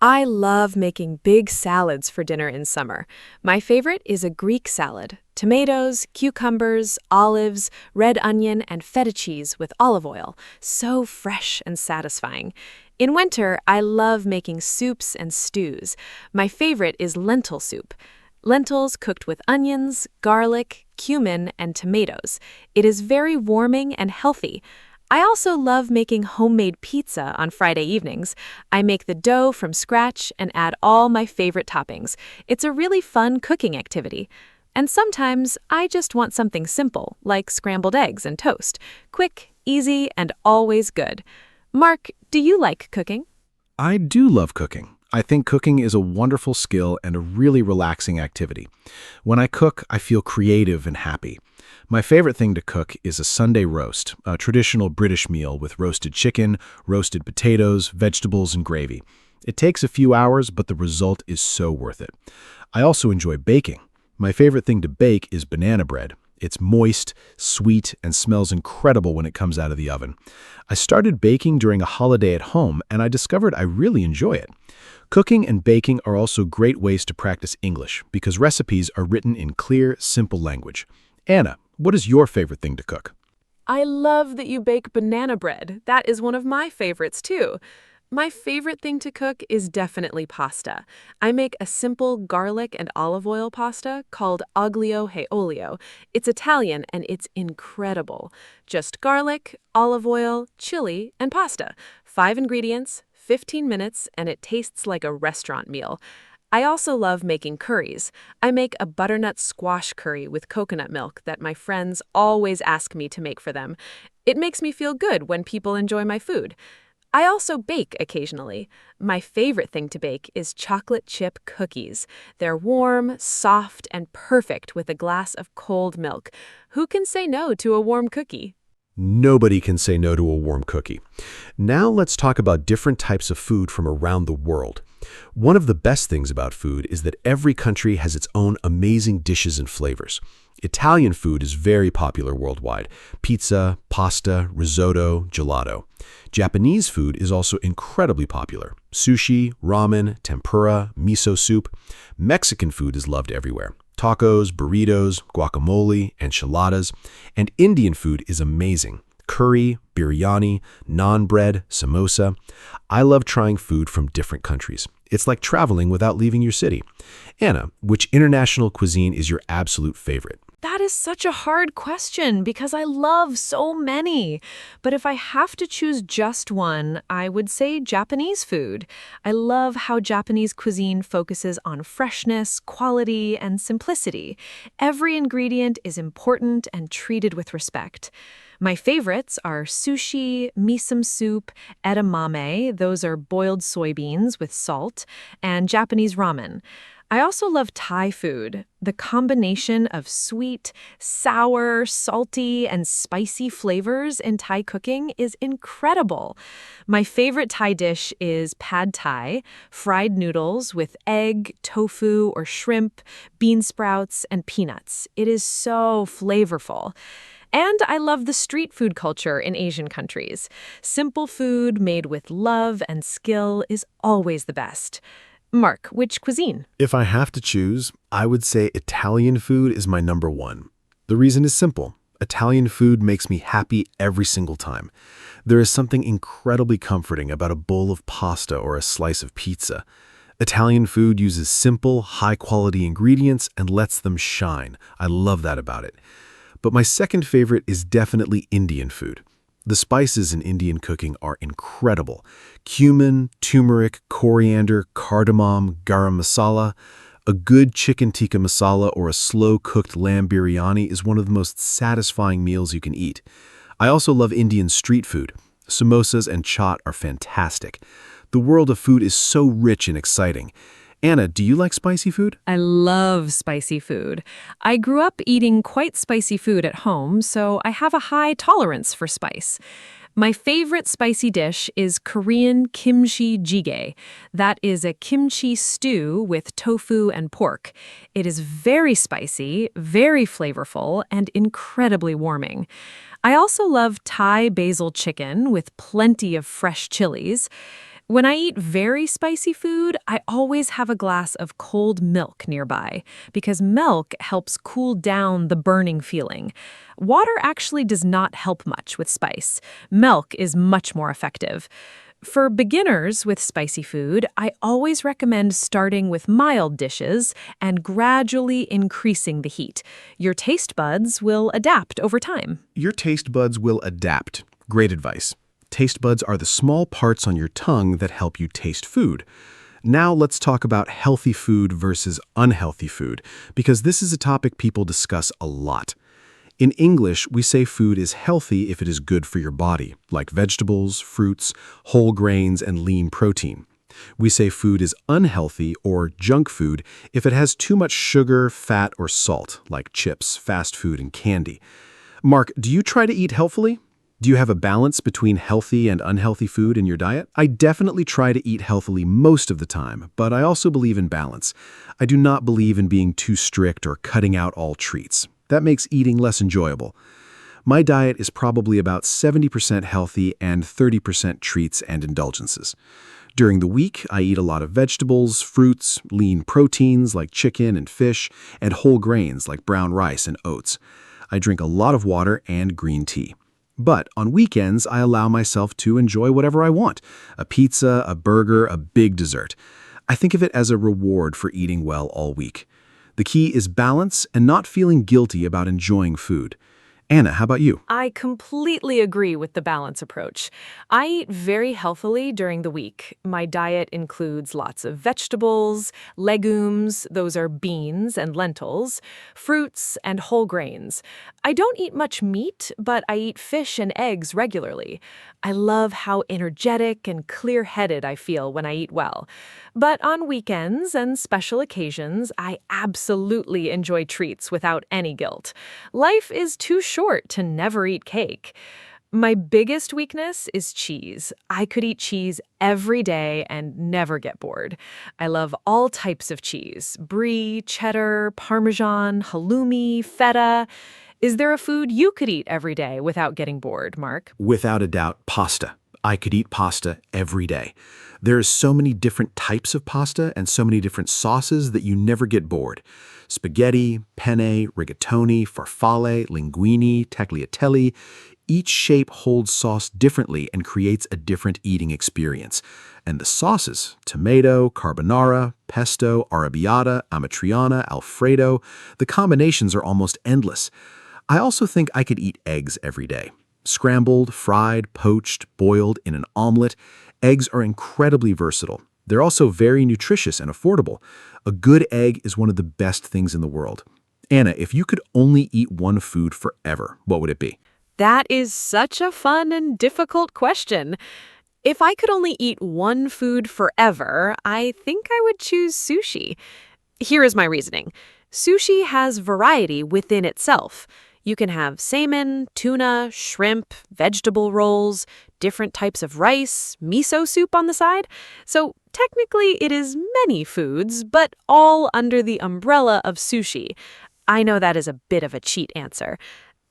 S1: I love making big salads for dinner in summer. My favorite is a Greek salad. Tomatoes, cucumbers, olives, red onion, and feta cheese with olive oil. So fresh and satisfying. In winter, I love making soups and stews. My favorite is lentil soup. Lentils cooked with onions, garlic, cumin, and tomatoes. It is very warming and healthy. I also love making homemade pizza on Friday evenings. I make the dough from scratch and add all my favorite toppings. It's a really fun cooking activity. And sometimes I just want something simple, like scrambled eggs and toast. Quick, easy, and always good. Mark, do you like cooking?
S3: I do love cooking. I think cooking is a wonderful skill and a really relaxing activity. When I cook, I feel creative and happy. My favorite thing to cook is a Sunday roast, a traditional British meal with roasted chicken, roasted potatoes, vegetables, and gravy. It takes a few hours, but the result is so worth it. I also enjoy baking. My favorite thing to bake is banana bread. It's moist, sweet, and smells incredible when it comes out of the oven. I started baking during a holiday at home, and I discovered I really enjoy it. Cooking and baking are also great ways to practice English because recipes are written in clear, simple language. Anna, what is your favorite thing to cook?
S1: I love that you bake banana bread. That is one of my favorites too. My favorite thing to cook is definitely pasta. I make a simple garlic and olive oil pasta called aglio e olio. It's Italian and it's incredible. Just garlic, olive oil, chili, and pasta. 5 ingredients, 15 minutes, and it tastes like a restaurant meal. I also love making curries. I make a butternut squash curry with coconut milk that my friends always ask me to make for them. It makes me feel good when people enjoy my food. I also bake occasionally. My favorite thing to bake is chocolate chip cookies. They're warm, soft, and perfect with a glass of cold milk. Who can say no to a warm cookie?
S2: Nobody can say no to a warm cookie. Now let's talk about different types of food from around the world.
S4: One of the best things about food is that every country has its own amazing dishes and flavors. Italian food is very popular worldwide. Pizza, pasta, risotto, gelato. Japanese food is also incredibly popular. Sushi, ramen, tempura, miso soup. Mexican food is loved everywhere. Tacos, burritos, guacamole, enchiladas. And Indian food is amazing. Curry, biryani, naan bread, samosa. I love trying food from different countries. It's like traveling without leaving your city. Anna, which international cuisine is your absolute favorite?
S5: That is such a hard question because I love so many. But if I have to choose just one, I would say Japanese food. I love how Japanese cuisine focuses on freshness, quality, and simplicity. Every ingredient is important and treated with respect. My favorites are sushi, miso soup, edamame, those are boiled soybeans with salt, and Japanese ramen. I also love Thai food. The combination of sweet, sour, salty, and spicy flavors in Thai cooking is incredible. My favorite Thai dish is pad Thai, fried noodles with egg, tofu, or shrimp, bean sprouts, and peanuts. It is so flavorful. And I love the street food culture in Asian countries. Simple food made with love and skill is always the best. Mark, which cuisine?
S3: If I have to choose, I would say Italian food is my number one. The reason is simple. Italian food makes me happy every single time. There is something incredibly comforting about a bowl of pasta or a slice of pizza. Italian food uses simple, high-quality ingredients and lets them shine. I love that about it. But my second favorite is definitely Indian food. The spices in Indian cooking are incredible. Cumin, turmeric, coriander, cardamom, garam masala. A good chicken tikka masala or a slow-cooked lamb biryani is one of the most satisfying meals you can eat. I also love Indian street food. Samosas and chaat are fantastic. The world of food is so rich and exciting. Anna, do you like spicy food?
S5: I love spicy food. I grew up eating quite spicy food at home, so I have a high tolerance for spice. My favorite spicy dish is Korean kimchi jjigae. That is a kimchi stew with tofu and pork. It is very spicy, very flavorful, and incredibly warming. I also love Thai basil chicken with plenty of fresh chilies. When I eat very spicy food, I always have a glass of cold milk nearby because milk helps cool down the burning feeling. Water actually does not help much with spice. Milk is much more effective. For beginners with spicy food, I always recommend starting with mild dishes and gradually increasing the heat. Your taste buds will adapt over time.
S3: Your taste buds will adapt. Great advice. Taste buds are the small parts on your tongue that help you taste food. Now let's talk about healthy food versus unhealthy food, because this is a topic people discuss a lot. In English, we say food is healthy if it is good for your body, like vegetables, fruits, whole grains, and lean protein. We say food is unhealthy or junk food if it has too much sugar, fat, or salt, like chips, fast food, and candy. Mark, do you try to eat healthfully? Do you have a balance between healthy and unhealthy food in your diet? I definitely try to eat healthily most of the time, but I also believe in balance. I do not believe in being too strict or cutting out all treats. That makes eating less enjoyable. My diet is probably about 70% healthy and 30% treats and indulgences. During the week, I eat a lot of vegetables, fruits, lean proteins like chicken and fish, and whole grains like brown rice and oats. I drink a lot of water and green tea. But on weekends, I allow myself to enjoy whatever I want. A pizza, a burger, a big dessert. I think of it as a reward for eating well all week. The key is balance and not feeling guilty about enjoying food. Anna, how about you?
S1: I completely agree with the balance approach. I eat very healthily during the week. My diet includes lots of vegetables, legumes, those are beans and lentils, fruits, and whole grains. I don't eat much meat, but I eat fish and eggs regularly. I love how energetic and clear-headed I feel when I eat well. But on weekends and special occasions, I absolutely enjoy treats without any guilt. Life is too short to never eat cake. My biggest weakness is cheese. I could eat cheese every day and never get bored. I love all types of cheese: brie, cheddar, parmesan, halloumi, feta. Is there a food you could eat every day without getting bored, Mark?
S4: Without a doubt, pasta. I could eat pasta every day. There are so many different types of pasta and so many different sauces that you never get bored. Spaghetti, penne, rigatoni, farfalle, linguine, tagliatelle. Each shape holds sauce differently and creates a different eating experience. And the sauces, tomato, carbonara, pesto, arrabbiata, amatriciana, alfredo, the combinations are almost endless. I also think I could eat eggs every day. Scrambled, fried, poached, boiled, in an omelet. Eggs are incredibly versatile. They're also very nutritious and affordable. A good egg is one of the best things in the world. Anna, if you could only eat one food forever, what would it be?
S1: That is such a fun and difficult question. If I could only eat one food forever, I think I would choose sushi. Here is my reasoning. Sushi has variety within itself. You can have salmon, tuna, shrimp, vegetable rolls, different types of rice, miso soup on the side. So technically it is many foods, but all under the umbrella of sushi. I know that is a bit of a cheat answer.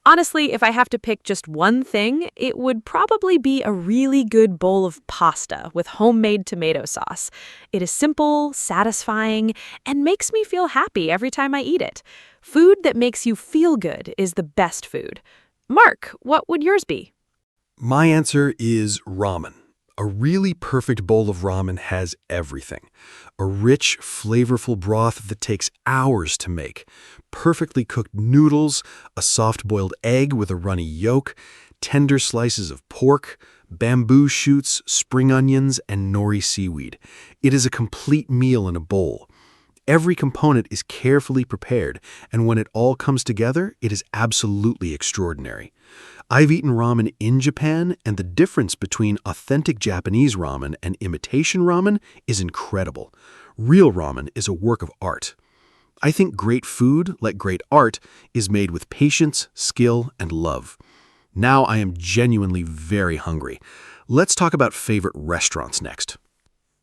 S1: Honestly, if I have to pick just one thing, it would probably be a really good bowl of pasta with homemade tomato sauce. It is simple, satisfying, and makes me feel happy every time I eat it. Food that makes you feel good is the best food. Mark, what would yours be?
S3: My answer is ramen. A really perfect bowl of ramen has everything. A rich, flavorful broth that takes hours to make, perfectly cooked noodles, a soft-boiled egg with a runny yolk, tender slices of pork, bamboo shoots, spring onions, and nori seaweed. It is a complete meal in a bowl. Every component is carefully prepared, and when it all comes together, it is absolutely extraordinary. I've eaten ramen in Japan, and the difference between authentic Japanese ramen and imitation ramen is incredible. Real ramen is a work of art. I think great food, like great art, is made with patience, skill, and love. Now I am genuinely very hungry. Let's talk about favorite restaurants next.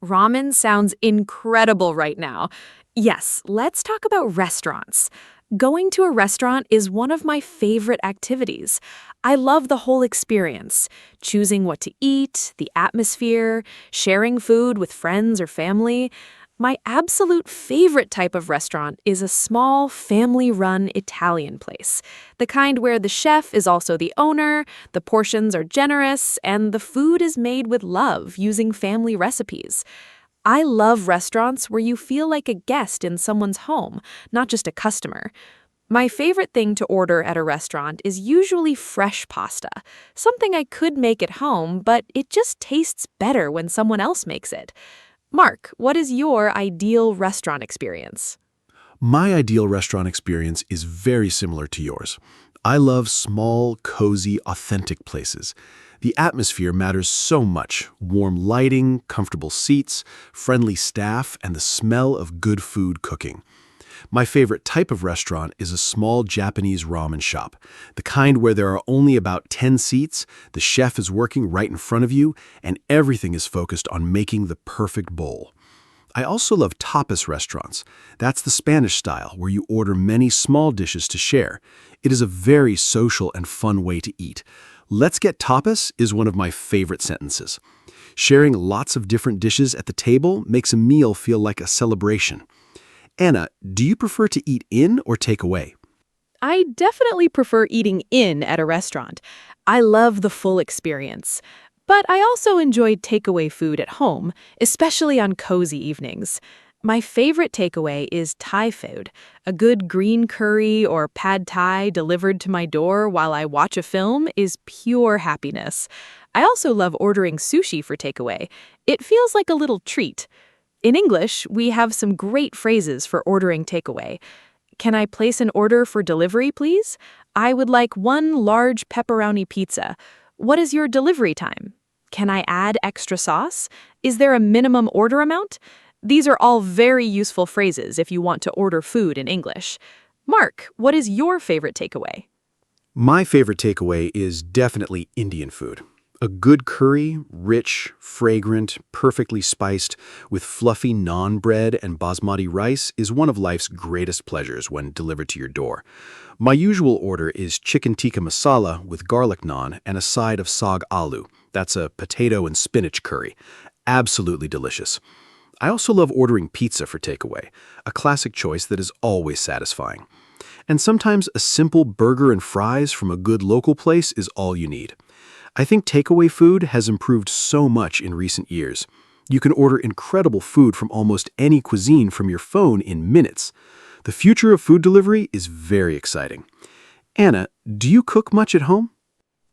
S1: Ramen sounds incredible right now. Yes, let's talk about restaurants. Going to a restaurant is one of my favorite activities. I love the whole experience, choosing what to eat, the atmosphere, sharing food with friends or family. My absolute favorite type of restaurant is a small, family-run Italian place. The kind where the chef is also the owner, the portions are generous, and the food is made with love using family recipes. I love restaurants where you feel like a guest in someone's home, not just a customer. My favorite thing to order at a restaurant is usually fresh pasta, something I could make at home, but it just tastes better when someone else makes it. Mark, what is your ideal restaurant experience?
S3: My ideal restaurant experience is very similar to yours. I love small, cozy, authentic places. The atmosphere matters so much. Warm lighting, comfortable seats, friendly staff, and the smell of good food cooking. My favorite type of restaurant is a small Japanese ramen shop, the kind where there are only about 10 seats, the chef is working right in front of you, and everything is focused on making the perfect bowl. I also love tapas restaurants. That's the Spanish style, where you order many small dishes to share. It is a very social and fun way to eat. "Let's get tapas" is one of my favorite sentences. Sharing lots of different dishes at the table makes a meal feel like a celebration. Anna, do you prefer to eat in or take away?
S1: I definitely prefer eating in at a restaurant. I love the full experience. But I also enjoy takeaway food at home, especially on cozy evenings. My favorite takeaway is Thai food. A good green curry or pad Thai delivered to my door while I watch a film is pure happiness. I also love ordering sushi for takeaway. It feels like a little treat. In English, we have some great phrases for ordering takeaway. Can I place an order for delivery, please? I would like one large pepperoni pizza. What is your delivery time? Can I add extra sauce? Is there a minimum order amount? These are all very useful phrases if you want to order food in English. Mark, what is your favorite takeaway?
S3: My favorite takeaway is definitely Indian food. A good curry, rich, fragrant, perfectly spiced, with fluffy naan bread and basmati rice is one of life's greatest pleasures when delivered to your door. My usual order is chicken tikka masala with garlic naan and a side of saag aloo. That's a potato and spinach curry. Absolutely delicious. I also love ordering pizza for takeaway, a classic choice that is always satisfying. And sometimes a simple burger and fries from a good local place is all you need. I think takeaway food has improved so much in recent years. You can order incredible food from almost any cuisine from your phone in minutes. The future of food delivery is very exciting. Anna, do you cook much at home?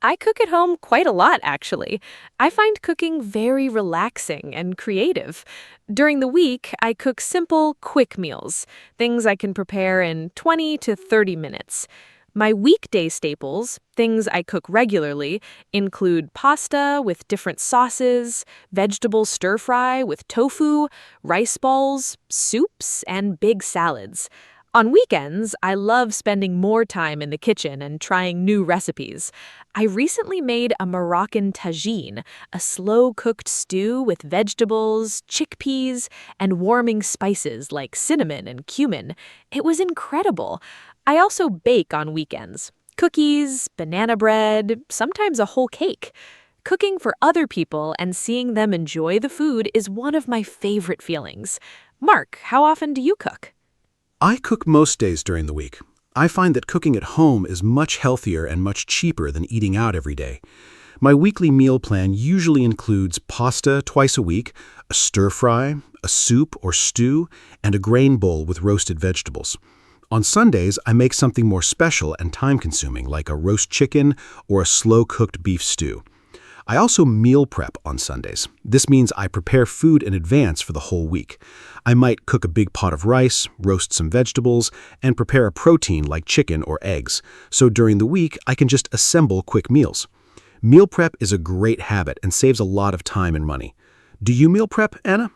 S1: I cook at home quite a lot, actually. I find cooking very relaxing and creative. During the week, I cook simple, quick meals, things I can prepare in 20 to 30 minutes. My weekday staples, things I cook regularly, include pasta with different sauces, vegetable stir-fry with tofu, rice balls, soups, and big salads. On weekends, I love spending more time in the kitchen and trying new recipes. I recently made a Moroccan tagine, a slow-cooked stew with vegetables, chickpeas, and warming spices like cinnamon and cumin. It was incredible. I also bake on weekends. Cookies, banana bread, sometimes a whole cake. Cooking for other people and seeing them enjoy the food is one of my favorite feelings. Mark, how often do you cook?
S4: I cook most days during the week. I find that cooking at home is much healthier and much cheaper than eating out every day. My weekly meal plan usually includes pasta twice a week, a stir-fry, a soup or stew, and a grain bowl with roasted vegetables. On Sundays, I make something more special and time-consuming, like a roast chicken or a slow-cooked beef stew. I also meal prep on Sundays. This means I prepare food in advance for the whole week. I might cook a big pot of rice, roast some vegetables, and prepare a protein like chicken or eggs. So during the week, I can just assemble quick meals. Meal prep is a great habit and saves a lot of time and money. Do you meal prep, Anna?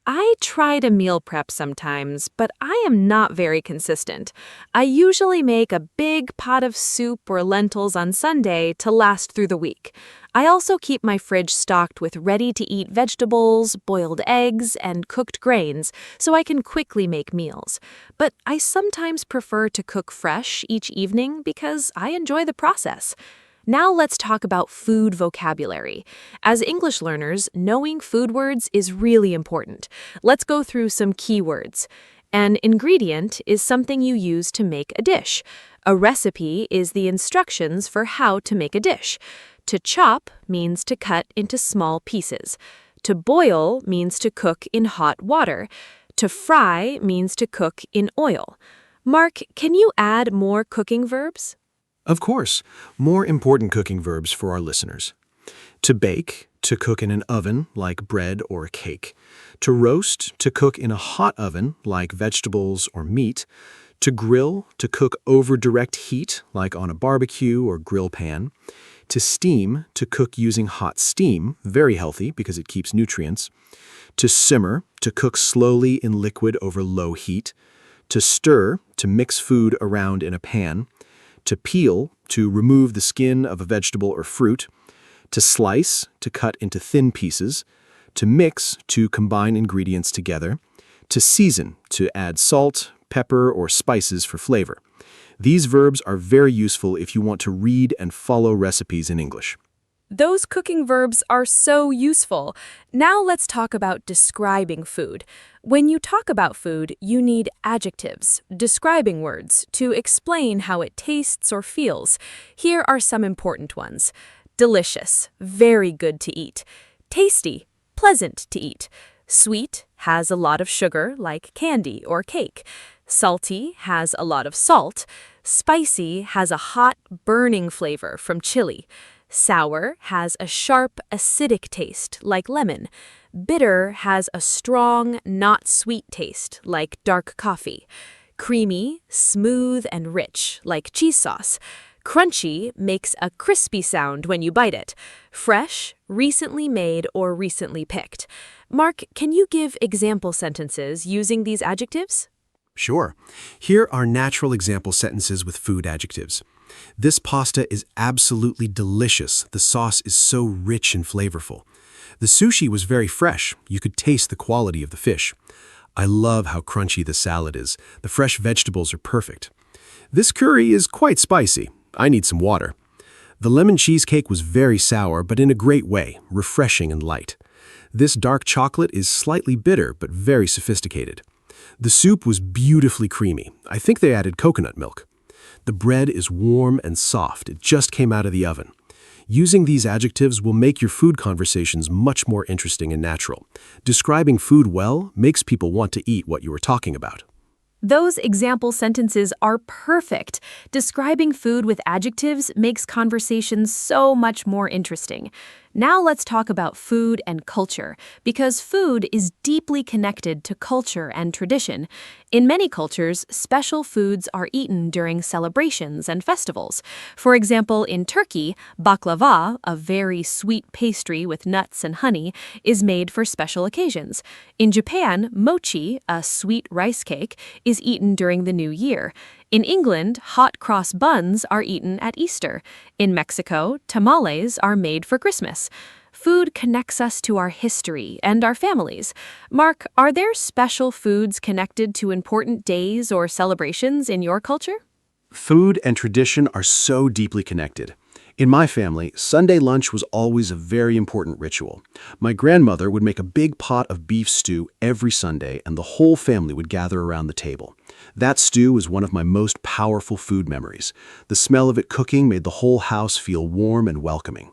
S1: I try to meal prep sometimes, but I am not very consistent. I usually make a big pot of soup or lentils on Sunday to last through the week. I also keep my fridge stocked with ready-to-eat vegetables, boiled eggs, and cooked grains so I can quickly make meals. But I sometimes prefer to cook fresh each evening because I enjoy the process. Now let's talk about food vocabulary. As English learners, knowing food words is really important. Let's go through some keywords. An ingredient is something you use to make a dish. A recipe is the instructions for how to make a dish. To chop means to cut into small pieces. To boil means to cook in hot water. To fry means to cook in oil. Mark, can you add more cooking verbs?
S3: Of course, more important cooking verbs for our listeners. To bake, to cook in an oven like bread or a cake. To roast, to cook in a hot oven like vegetables or meat. To grill, to cook over direct heat like on a barbecue or grill pan. To steam, to cook using hot steam, very healthy because it keeps nutrients. To simmer, to cook slowly in liquid over low heat. To stir, to mix food around in a pan. To peel, to remove the skin of a vegetable or fruit. To slice, to cut into thin pieces. To mix, to combine ingredients together. To season, to add salt, pepper, or spices for flavor. These verbs are very useful if you want to read and follow recipes in English.
S5: Those cooking verbs are so useful. Now let's talk about describing food. When you talk about food, you need adjectives, describing words, to explain how it tastes or feels. Here are some important ones. Delicious, very good to eat. Tasty, pleasant to eat. Sweet, has a lot of sugar like candy or cake. Salty, has a lot of salt. Spicy, has a hot, burning flavor from chili. Sour has a sharp, acidic taste, like lemon. Bitter has a strong, not sweet taste, like dark coffee. Creamy, smooth, and rich, like cheese sauce. Crunchy makes a crispy sound when you bite it. Fresh, recently made, or recently picked. Mark, can you give example sentences using these adjectives?
S3: Sure. Here are natural example sentences with food adjectives.
S4: This pasta is absolutely delicious. The sauce is so rich and flavorful. The sushi was very fresh. You could taste the quality of the fish. I love how crunchy the salad is. The fresh vegetables are perfect. This curry is quite spicy. I need some water. The lemon cheesecake was very sour, but in a great way, refreshing and light. This dark chocolate is slightly bitter, but very sophisticated. The soup was beautifully creamy. I think they added coconut milk. The bread is warm and soft. It just came out of the oven. Using these adjectives will make your food conversations much more interesting and natural. Describing food well makes people want to eat what you were talking about.
S5: Those example sentences are perfect. Describing food with adjectives makes conversations so much more interesting. Now let's talk about food and culture, because food is deeply connected to culture and tradition. In many cultures, special foods are eaten during celebrations and festivals. For example, in Turkey, baklava, a very sweet pastry with nuts and honey, is made for special occasions. In Japan, mochi, a sweet rice cake, is eaten during the New Year. In England, hot cross buns are eaten at Easter. In Mexico, tamales are made for Christmas. Food connects us to our history and our families. Mark, are there special foods connected to important days or celebrations in your culture?
S4: Food and tradition are so deeply connected. In my family, Sunday lunch was always a very important ritual. My grandmother would make a big pot of beef stew every Sunday, and the whole family would gather around the table. That stew was one of my most powerful food memories. The smell of it cooking made the whole house feel warm and welcoming.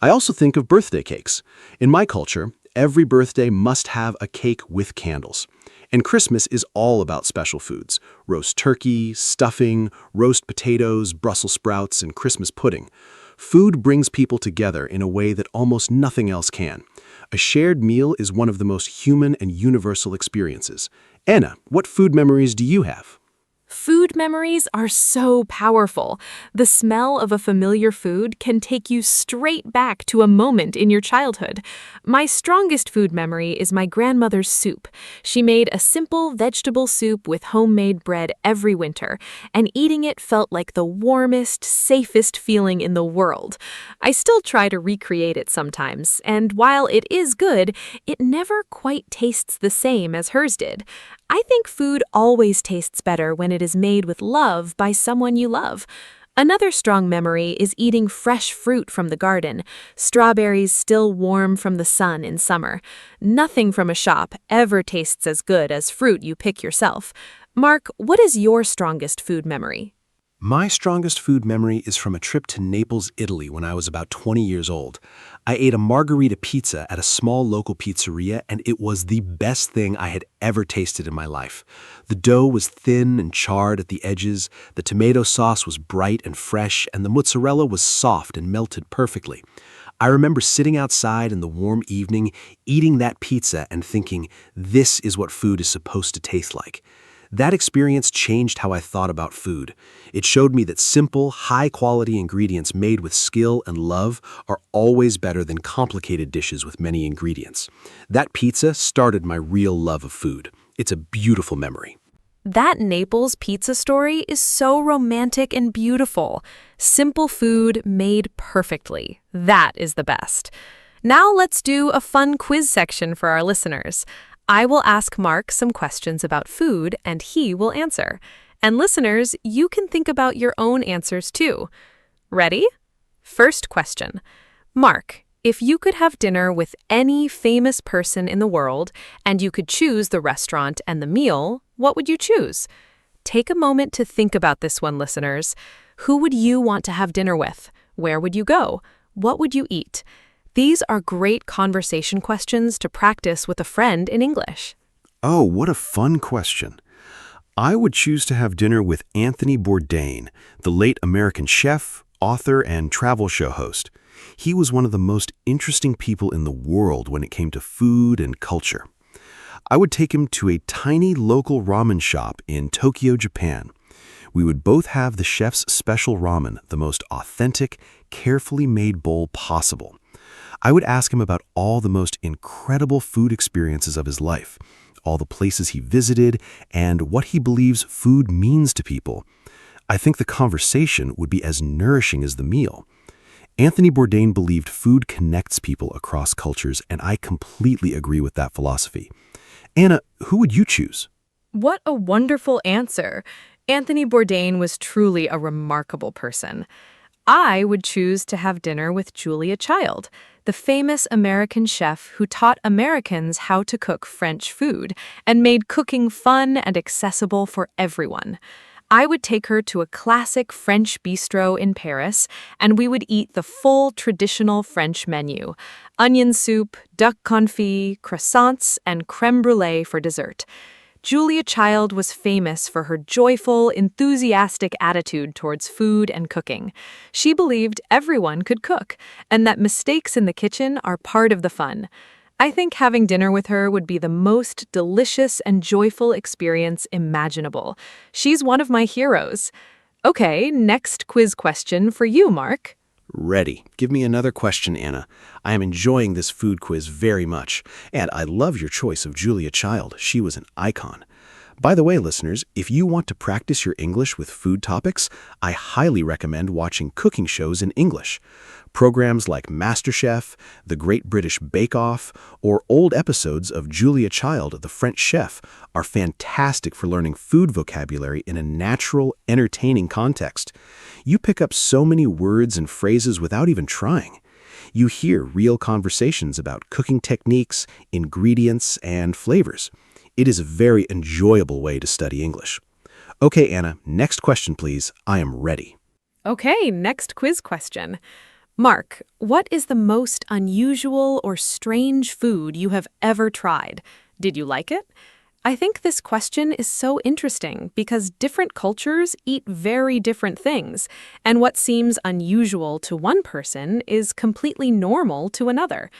S4: I also think of birthday cakes. In my culture, every birthday must have a cake with candles. And Christmas is all about special foods: roast turkey, stuffing, roast potatoes, Brussels sprouts, and Christmas pudding. Food brings people together in a way that almost nothing else can. A shared meal is one of the most human and universal experiences. Anna, what food memories do you have?
S5: Food memories are so powerful. The smell of a familiar food can take you straight back to a moment in your childhood. My strongest food memory is my grandmother's soup. She made a simple vegetable soup with homemade bread every winter, and eating it felt like the warmest, safest feeling in the world. I still try to recreate it sometimes, and while it is good, it never quite tastes the same as hers did. I think food always tastes better when it is made with love by someone you love. Another strong memory is eating fresh fruit from the garden, strawberries still warm from the sun in summer. Nothing from a shop ever tastes as good as fruit you pick yourself. Mark, what is your strongest food memory?
S4: My strongest food memory is from a trip to Naples, Italy when I was about 20 years old. I ate a margarita pizza at a small local pizzeria, and it was the best thing I had ever tasted in my life. The dough was thin and charred at the edges, the tomato sauce was bright and fresh, and the mozzarella was soft and melted perfectly. I remember sitting outside in the warm evening, eating that pizza and thinking, this is what food is supposed to taste like. That experience changed how I thought about food. It showed me that simple, high-quality ingredients made with skill and love are always better than complicated dishes with many ingredients. That pizza started my real love of food. It's a beautiful memory.
S5: That Naples pizza story is so romantic and beautiful. Simple food made perfectly. That is the best. Now let's do a fun quiz section for our listeners. I will ask Mark some questions about food, and he will answer. And listeners, you can think about your own answers too. Ready? First question. Mark, if you could have dinner with any famous person in the world, and you could choose the restaurant and the meal, what would you choose? Take a moment to think about this one, listeners. Who would you want to have dinner with? Where would you go? What would you eat? These are great conversation questions to practice with a friend in English.
S4: Oh, what a fun question. I would choose to have dinner with Anthony Bourdain, the late American chef, author, and travel show host. He was one of the most interesting people in the world when it came to food and culture. I would take him to a tiny local ramen shop in Tokyo, Japan. We would both have the chef's special ramen, the most authentic, carefully made bowl possible. I would ask him about all the most incredible food experiences of his life, all the places he visited, and what he believes food means to people. I think the conversation would be as nourishing as the meal. Anthony Bourdain believed food connects people across cultures, and I completely agree with that philosophy. Anna, who would you choose?
S1: What a wonderful answer. Anthony Bourdain was truly a remarkable person. I would choose to have dinner with Julia Child, the famous American chef who taught Americans how to cook French food and made cooking fun and accessible for everyone. I would take her to a classic French bistro in Paris, and we would eat the full traditional French menu: onion soup, duck confit, croissants, and crème brûlée for dessert. Julia Child was famous for her joyful, enthusiastic attitude towards food and cooking. She believed everyone could cook, and that mistakes in the kitchen are part of the fun. I think having dinner with her would be the most delicious and joyful experience imaginable. She's one of my heroes. Okay, next quiz question for you, Mark.
S3: Ready. Give me another question, Anna. I am enjoying this food quiz very much, and I love your choice of Julia Child. She was an icon. By the way, listeners, if you want to practice your English with food topics, I highly recommend watching cooking shows in English. Programs like MasterChef, The Great British Bake Off, or old episodes of Julia Child, the French chef, are fantastic for learning food vocabulary in a natural, entertaining context. You pick up so many words and phrases without even trying. You hear real conversations about cooking techniques, ingredients, and flavors. It is a very enjoyable way to study English. Okay, Anna, next question, please. I am ready.
S1: Okay, next quiz question. Mark, what is the most unusual or strange food you have ever tried? Did you like it? I think this question is so interesting because different cultures eat very different things, and what seems unusual to one person is completely normal to another.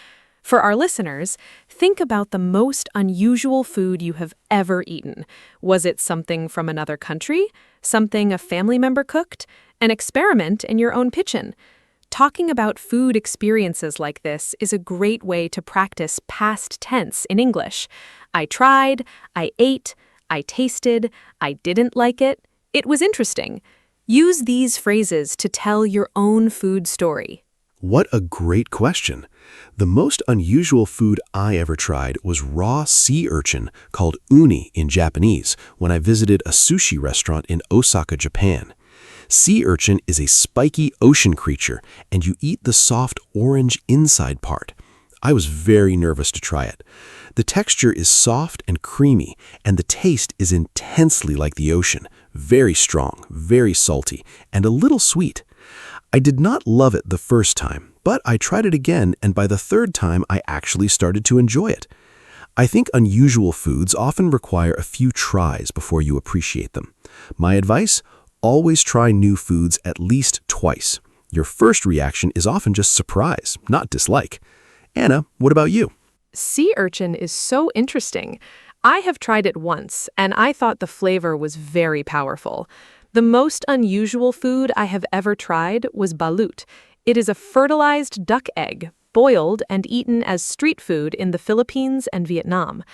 S1: For our listeners, think about the most unusual food you have ever eaten. Was it something from another country? Something a family member cooked? An experiment in your own kitchen? Talking about food experiences like this is a great way to practice past tense in English. I tried, I ate, I tasted, I didn't like it. It was interesting. Use these phrases to tell your own food story.
S4: What a great question. The most unusual food I ever tried was raw sea urchin called uni in Japanese when I visited a sushi restaurant in Osaka, Japan. Sea urchin is a spiky ocean creature, and you eat the soft orange inside part. I was very nervous to try it. The texture is soft and creamy, and the taste is intensely like the ocean, very strong, very salty, and a little sweet. I did not love it the first time, but I tried it again, and by the third time I actually started to enjoy it. I think unusual foods often require a few tries before you appreciate them. My advice? Always try new foods at least twice. Your first reaction is often just surprise, not dislike. Anna, what about you?
S1: Sea urchin is so interesting. I have tried it once, and I thought the flavor was very powerful. The most unusual food I have ever tried was balut. It is a fertilized duck egg, boiled and eaten as street food in the Philippines and Vietnam.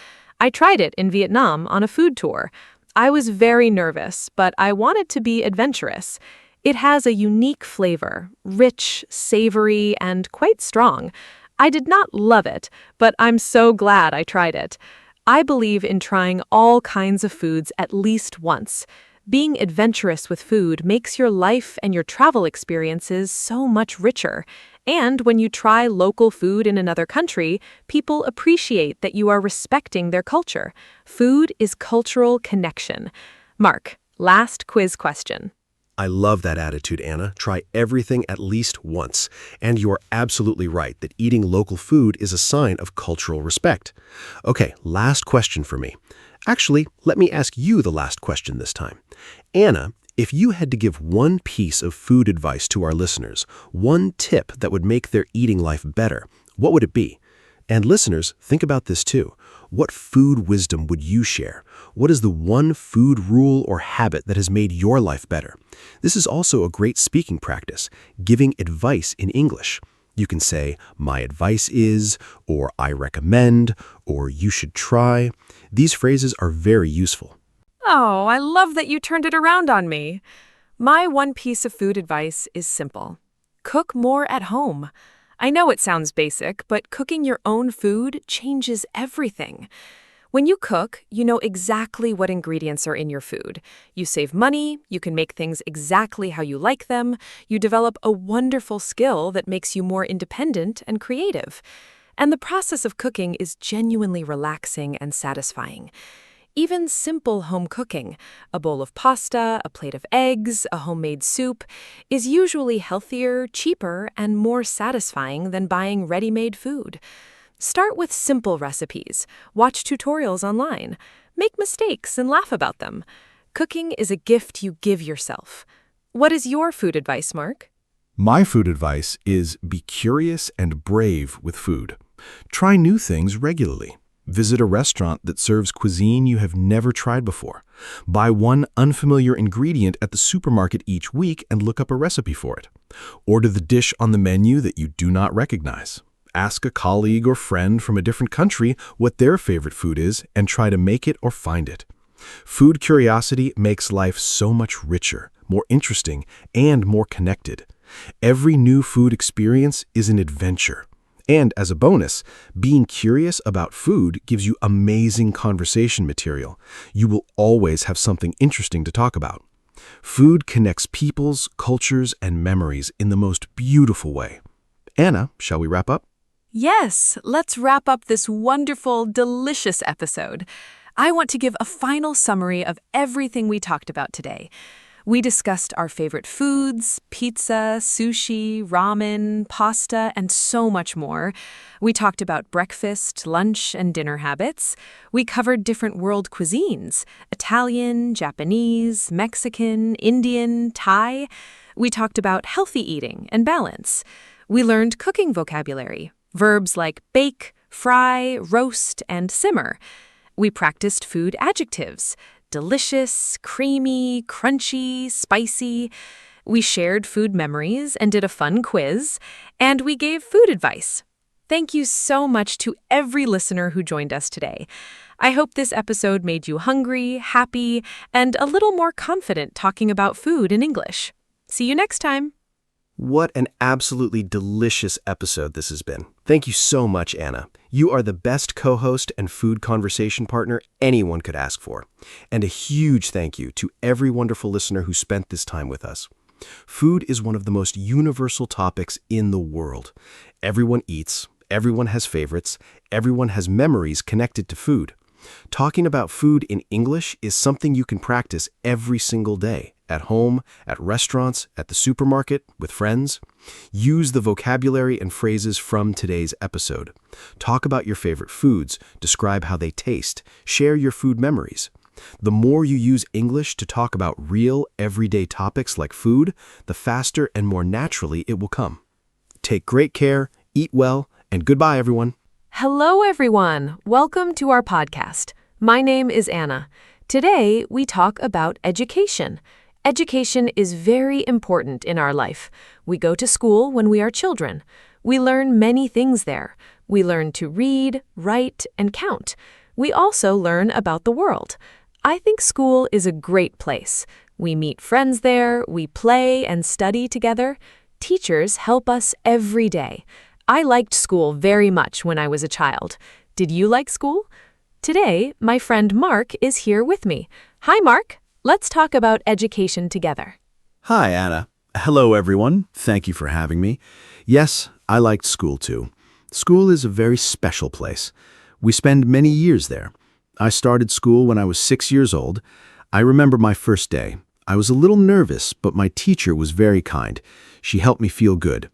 S1: I tried it in Vietnam on a food tour. I was very nervous, but I wanted to be adventurous. It has a unique flavor, rich, savory, and quite strong. I did not love it, but I'm so glad I tried it. I believe in trying all kinds of foods at least once. Being adventurous with food makes your life and your travel experiences so much richer. And when you try local food in another country, people appreciate that you are respecting their culture. Food is cultural connection. Mark, last quiz question.
S2: I love that attitude, Anna. Try everything at least once. And you're absolutely right that eating local food is a sign of cultural respect. Okay, last question for me. Actually, let me ask you the last question this time. Anna, if you had to give one piece of food advice to our listeners, one tip that would make their eating life better, what would it be? And listeners, think about this too. What food wisdom would you share? What is the one food rule or habit that has made your life better? This is also a great speaking practice, giving advice in English. You can say, my advice is, or I recommend, or you should try. These phrases are very useful.
S1: Oh, I love that you turned it around on me.
S5: My one piece of food advice is simple. Cook more at home. I know it sounds basic, but cooking your own food changes everything. When you cook, you know exactly what ingredients are in your food. You save money, you can make things exactly how you like them, you develop a wonderful skill that makes you more independent and creative. And the process of cooking is genuinely relaxing and satisfying. Even simple home cooking, a bowl of pasta, a plate of eggs, a homemade soup, is usually healthier, cheaper, and more satisfying than buying ready-made food. Start with simple recipes, watch tutorials online, make mistakes and laugh about them. Cooking is a gift you give yourself. What is your food advice, Mark?
S3: My food advice is be curious and brave with food. Try new things regularly. Visit a restaurant that serves cuisine you have never tried before. Buy one unfamiliar ingredient at the supermarket each week and look up a recipe for it. Order the dish on the menu that you do not recognize. Ask a colleague or friend from a different country what their favorite food is and try to make it or find it. Food curiosity makes life so much richer, more interesting, and more connected. Every new food experience is an adventure. And as a bonus, being curious about food gives you amazing conversation material. You will always have something interesting to talk about. Food connects peoples, cultures, and memories in the most beautiful way. Anna, shall we wrap up?
S5: Yes, let's wrap up this wonderful, delicious episode. I want to give a final summary of everything we talked about today. We discussed our favorite foods, pizza, sushi, ramen, pasta, and so much more. We talked about breakfast, lunch, and dinner habits. We covered different world cuisines: Italian, Japanese, Mexican, Indian, Thai. We talked about healthy eating and balance. We learned cooking vocabulary, verbs like bake, fry, roast, and simmer. We practiced food adjectives: delicious, creamy, crunchy, spicy. We shared food memories and did a fun quiz, and we gave food advice. Thank you so much to every listener who joined us today. I hope this episode made you hungry, happy, and a little more confident talking about food in English. See you next time.
S3: What an absolutely delicious episode this has been. Thank you so much, Anna. You are the best co-host and food conversation partner anyone could ask for. And a huge thank you to every wonderful listener who spent this time with us. Food is one of the most universal topics in the world. Everyone eats, everyone has favorites, everyone has memories connected to food. Talking about food in English is something you can practice every single day. At home, at restaurants, at the supermarket, with friends. Use the vocabulary and phrases from today's episode. Talk about your favorite foods, describe how they taste, share your food memories. The more you use English to talk about real, everyday topics like food, the faster and more naturally it will come. Take great care, eat well, and goodbye, everyone.
S5: Hello, everyone. Welcome to our podcast. My name is Anna. Today, we talk about education. Education is very important in our life. We go to school when we are children. We learn many things there. We learn to read, write, and count. We also learn about the world. I think school is a great place. We meet friends there, we play and study together. Teachers help us every day. I liked school very much when I was a child. Did you like school? Today, my friend Mark is here with me. Hi, Mark. Let's talk about education together.
S4: Hi, Anna. Hello, everyone. Thank you for having me. Yes, I liked school too. School is a very special place. We spend many years there. I started school when I was 6 years old. I remember my first day. I was a little nervous, but my teacher was very kind. She helped me feel good.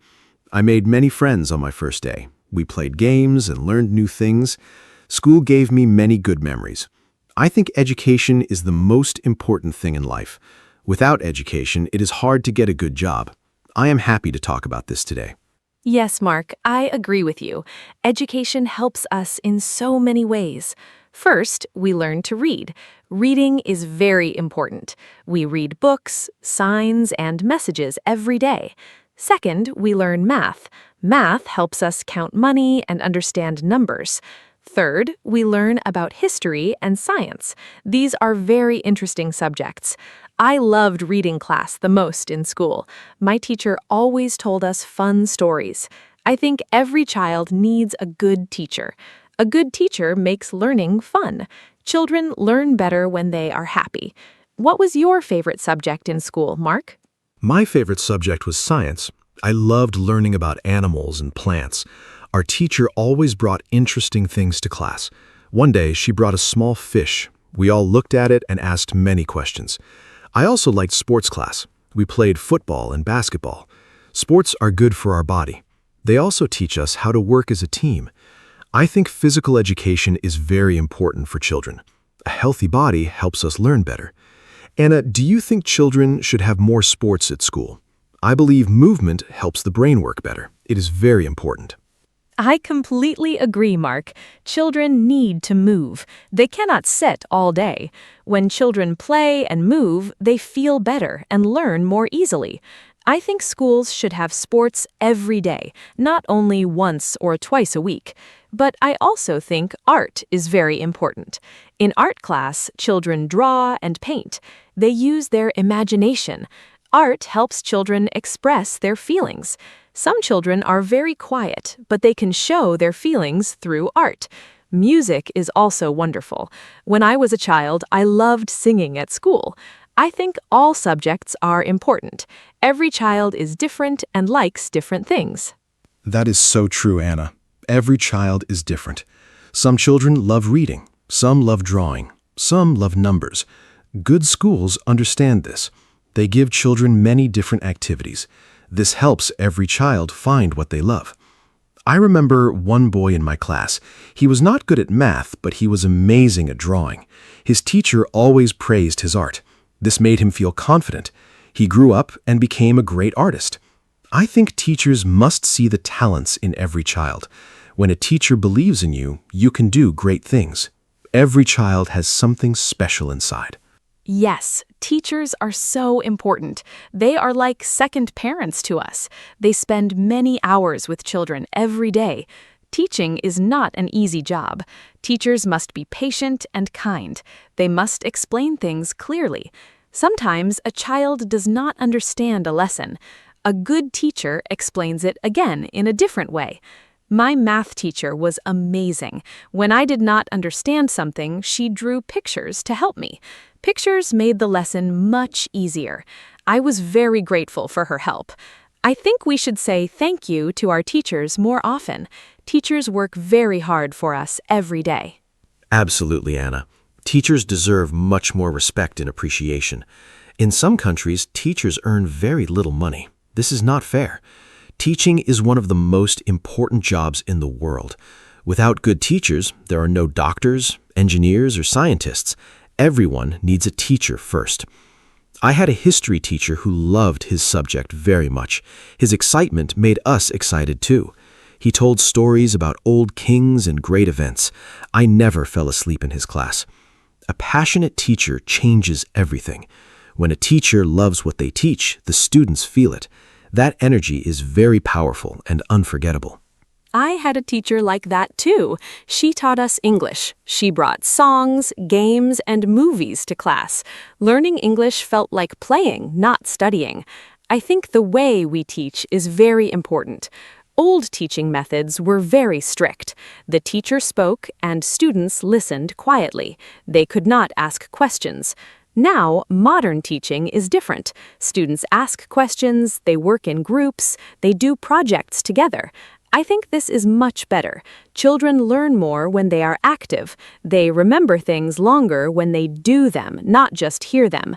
S4: I made many friends on my first day. We played games and learned new things. School gave me many good memories. I think education is the most important thing in life. Without education, it is hard to get a good job. I am happy to talk about this today.
S5: Yes, Mark, I agree with you. Education helps us in so many ways. First, we learn to read. Reading is very important. We read books, signs, and messages every day. Second, we learn math. Math helps us count money and understand numbers. Third, we learn about history and science. These are very interesting subjects. I loved reading class the most in school. My teacher always told us fun stories. I think every child needs a good teacher. A good teacher makes learning fun. Children learn better when they are happy. What was your favorite subject in school, Mark?
S3: My favorite subject was science. I loved learning about animals and plants. Our teacher always brought interesting things to class. One day, she brought a small fish. We all looked at it and asked many questions. I also liked sports class. We played football and basketball. Sports are good for our body. They also teach us how to work as a team. I think physical education is very important for children. A healthy body helps us learn better. Anna, do you think children should have more sports at school? I believe movement helps the brain work better. It is very important.
S5: I completely agree, Mark. Children need to move. They cannot sit all day. When children play and move, they feel better and learn more easily. I think schools should have sports every day, not only once or twice a week. But I also think art is very important. In art class, children draw and paint. They use their imagination. Art helps children express their feelings. Some children are very quiet, but they can show their feelings through art. Music is also wonderful. When I was a child, I loved singing at school. I think all subjects are important. Every child is different and likes different things.
S3: That is so true, Anna. Every child is different. Some children love reading. Some love drawing. Some love numbers. Good schools understand this. They give children many different activities. This helps every child find what they love. I remember one boy in my class. He was not good at math, but he was amazing at drawing. His teacher always praised his art. This made him feel confident. He grew up and became a great artist. I think teachers must see the talents in every child. When a teacher believes in you, you can do great things. Every child has something special inside.
S5: Yes, teachers are so important. They are like second parents to us. They spend many hours with children every day. Teaching is not an easy job. Teachers must be patient and kind. They must explain things clearly. Sometimes a child does not understand a lesson. A good teacher explains it again in a different way. My math teacher was amazing. When I did not understand something, she drew pictures to help me. Pictures made the lesson much easier. I was very grateful for her help. I think we should say thank you to our teachers more often. Teachers work very hard for us every day.
S2: Absolutely, Anna. Teachers deserve much more respect and appreciation. In some countries, teachers earn very little money. This is not fair. Teaching is one of the most important jobs in the world. Without good teachers, there are no doctors, engineers, or scientists. Everyone needs a teacher first. I had a history teacher who loved his subject very much. His excitement made us excited too. He told stories about old kings and great events. I never fell asleep in his class. A passionate teacher changes everything. When a teacher loves what they teach, the students feel it. That energy is very powerful and unforgettable.
S5: I had a teacher like that too. She taught us English. She brought songs, games, and movies to class. Learning English felt like playing, not studying. I think the way we teach is very important. Old teaching methods were very strict. The teacher spoke and students listened quietly. They could not ask questions. Now, modern teaching is different. Students ask questions, they work in groups, they do projects together. I think this is much better. Children learn more when they are active. They remember things longer when they do them, not just hear them.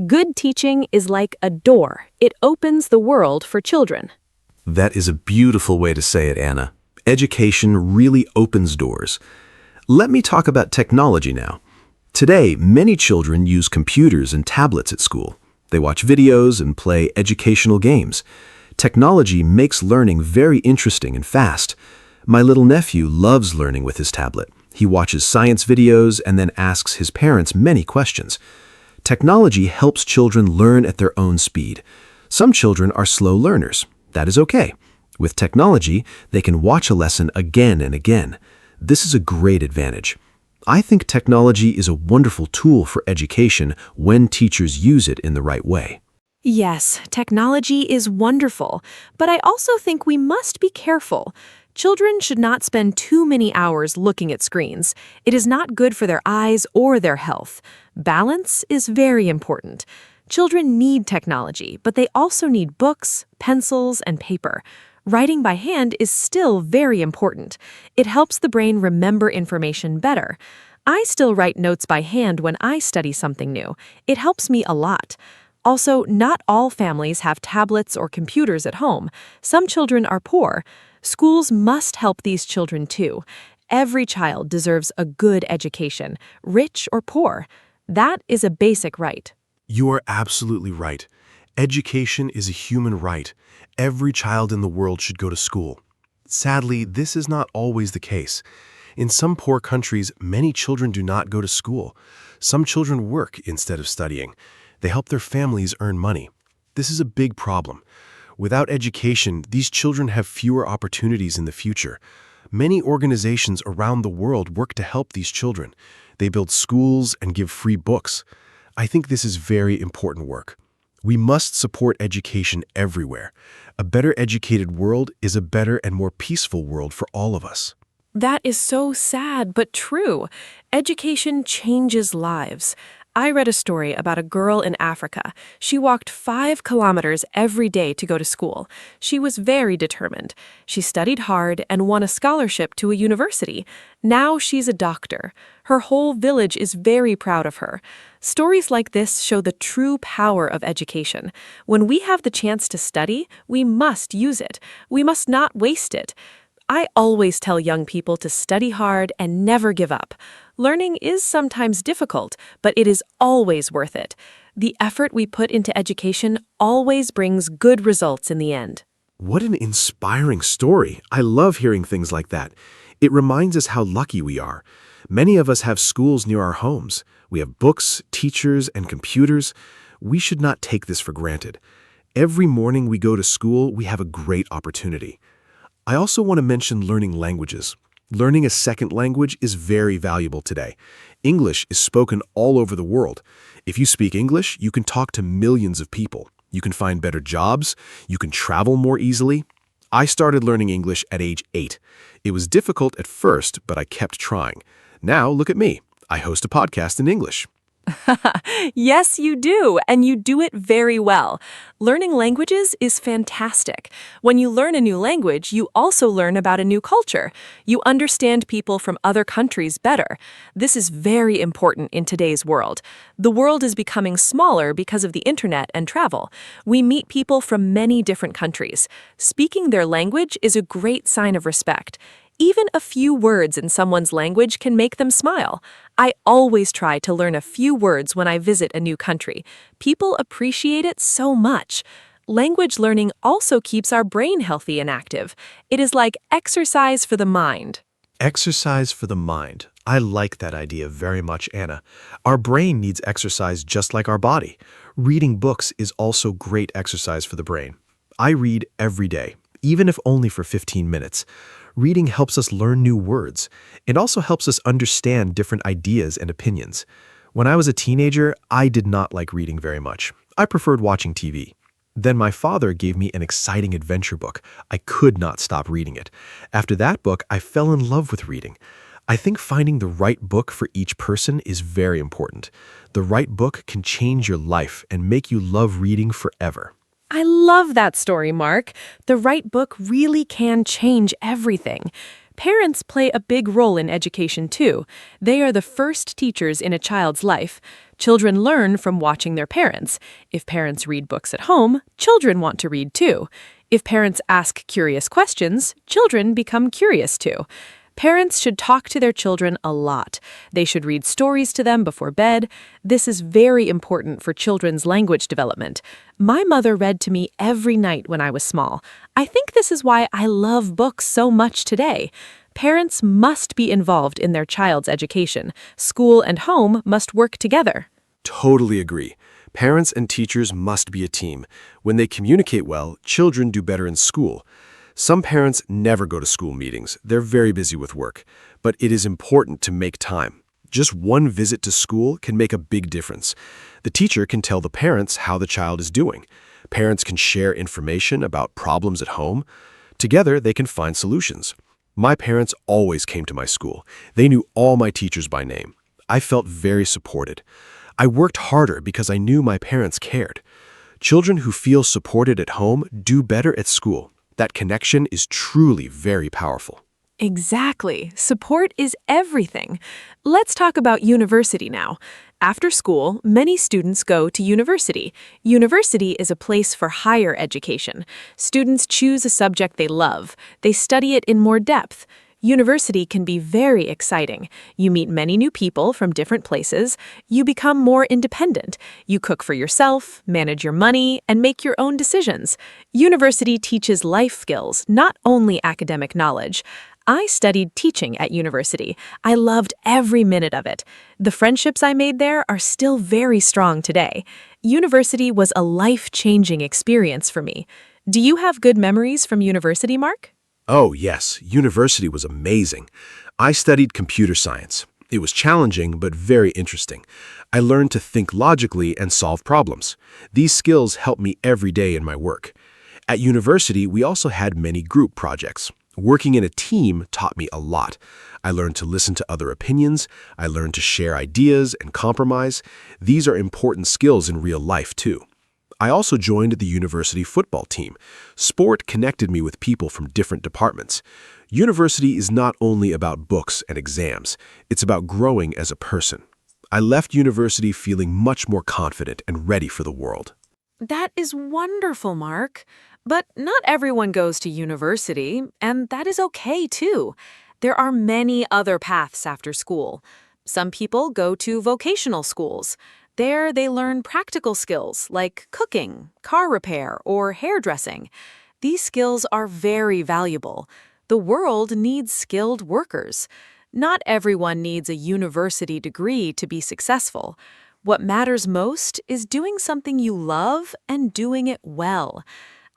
S5: Good teaching is like a door. It opens the world for children.
S3: That is a beautiful way to say it, Anna. Education really opens doors. Let me talk about technology now. Today, many children use computers and tablets at school. They watch videos and play educational games. Technology makes learning very interesting and fast. My little nephew loves learning with his tablet. He watches science videos and then asks his parents many questions. Technology helps children learn at their own speed. Some children are slow learners. That is okay. With technology, they can watch a lesson again and again.
S2: This is a great advantage. I think technology is a wonderful tool for education when teachers use it in the right way.
S1: Yes, technology is wonderful, but I also think we must be careful. Children should not spend too many hours looking at screens. It is not good for their eyes or their health. Balance is very important. Children need technology, but they also need books, pencils, and paper. Writing by hand is still very important. It helps the brain remember information better. I still write notes by hand when I study something new. It helps me a lot. Also, not all families have tablets or computers at home. Some children are poor. Schools must help these children too. Every child deserves a good education, rich or poor. That is a basic right.
S3: You are absolutely right. Education is a human right. Every child in the world should go to school. Sadly, this is not always the case. In some poor countries, many children do not go to school. Some children work instead of studying. They help their families earn money. This is a big problem. Without education, these children have fewer opportunities in the future. Many organizations around the world work to help these children. They build schools and give free books. I think this is very important work. We must support education everywhere. A better educated world is a better and more peaceful world for all of us.
S1: That is so sad, but true. Education changes lives. I read a story about a girl in Africa. She walked 5 kilometers every day to go to school. She was very determined. She studied hard and won a scholarship to a university. Now she's a doctor. Her whole village is very proud of her. Stories like this show the true power of education. When we have the chance to study, we must use it. We must not waste it. I always tell young people to study hard and never give up. Learning is sometimes difficult, but it is always worth it. The effort we put into education always brings good results in the end.
S3: What an inspiring story. I love hearing things like that. It reminds us how lucky we are. Many of us have schools near our homes. We have books, teachers, and computers. We should not take this for granted. Every morning we go to school, we have a great opportunity. I also want to mention learning languages. Learning a second language is very valuable today. English is spoken all over the world. If you speak English, you can talk to millions of people. You can find better jobs. You can travel more easily. I started learning English at age 8. It was difficult at first, but I kept trying. Now, look at me. I host a podcast in English.
S1: Yes, you do, and you do it very well. Learning languages is fantastic. When you learn a new language, you also learn about a new culture. You understand people from other countries better. This is very important in today's world. The world is becoming smaller because of the internet and travel. We meet people from many different countries. Speaking their language is a great sign of respect. Even a few words in someone's language can make them smile. I always try to learn a few words when I visit a new country. People appreciate it so much. Language learning also keeps our brain healthy and active. It is like exercise for the mind.
S3: Exercise for the mind. I like that idea very much, Anna. Our brain needs exercise just like our body. Reading books is also great exercise for the brain. I read every day, even if only for 15 minutes. Reading helps us learn new words. It also helps us understand different ideas and opinions. When I was a teenager, I did not like reading very much. I preferred watching TV. Then my father gave me an exciting adventure book. I could not stop reading it. After that book, I fell in love with reading. I think finding the right book for each person is very important. The right book can change your life and make you love reading forever.
S1: I love that story, Mark. The right book really can change everything. Parents play a big role in education, too. They are the first teachers in a child's life. Children learn from watching their parents. If parents read books at home, children want to read, too. If parents ask curious questions, children become curious, too. Parents should talk to their children a lot. They should read stories to them before bed. This is very important for children's language development. My mother read to me every night when I was small. I think this is why I love books so much today. Parents must be involved in their child's education. School and home must work together.
S3: Totally agree. Parents and teachers must be a team. When they communicate well, children do better in school. Some parents never go to school meetings. They're very busy with work. But it is important to make time. Just one visit to school can make a big difference. The teacher can tell the parents how the child is doing. Parents can share information about problems at home. Together, they can find solutions. My parents always came to my school. They knew all my teachers by name. I felt very supported. I worked harder because I knew my parents cared. Children who feel supported at home do better at school. That connection is truly very powerful.
S1: Exactly. Support is everything. Let's talk about university now. After school, many students go to university. University is a place for higher education. Students choose a subject they love. They study it in more depth. University can be very exciting. You meet many new people from different places. You become more independent. You cook for yourself, manage your money, and make your own decisions. University teaches life skills, not only academic knowledge. I studied teaching at university. I loved every minute of it. The friendships I made there are still very strong today. University was a life-changing experience for me. Do you have good memories from university, Mark?
S3: Oh, yes, university was amazing. I studied computer science. It was challenging, but very interesting. I learned to think logically and solve problems. These skills help me every day in my work. At university, we also had many group projects. Working in a team taught me a lot. I learned to listen to other opinions. I learned to share ideas and compromise. These are important skills in real life, too. I also joined the university football team. Sport connected me with people from different departments. University is not only about books and exams. It's about growing as a person. I left university feeling much more confident and ready for the world.
S1: That is wonderful, Mark. But not everyone goes to university, and that is okay too. There are many other paths after school. Some people go to vocational schools. There they learn practical skills like cooking, car repair, or hairdressing. These skills are very valuable. The world needs skilled workers. Not everyone needs a university degree to be successful. What matters most is doing something you love and doing it well.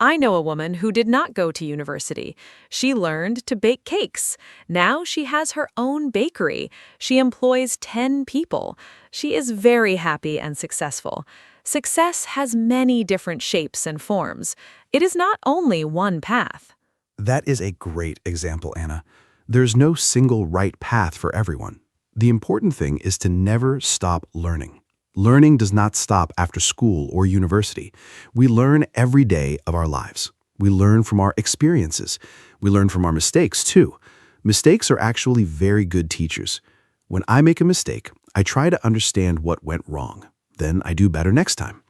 S1: I know a woman who did not go to university. She learned to bake cakes. Now she has her own bakery. She employs 10 people. She is very happy and successful. Success has many different shapes and forms. It is not only one path.
S4: That is a great example, Anna. There's no single right path for everyone. The important thing is to never stop learning. Learning does not stop after school or university. We learn every day of our lives. We learn from our experiences. We learn from our mistakes, too. Mistakes are actually very good teachers. When I make a mistake, I try to understand what went wrong. Then I do better next time.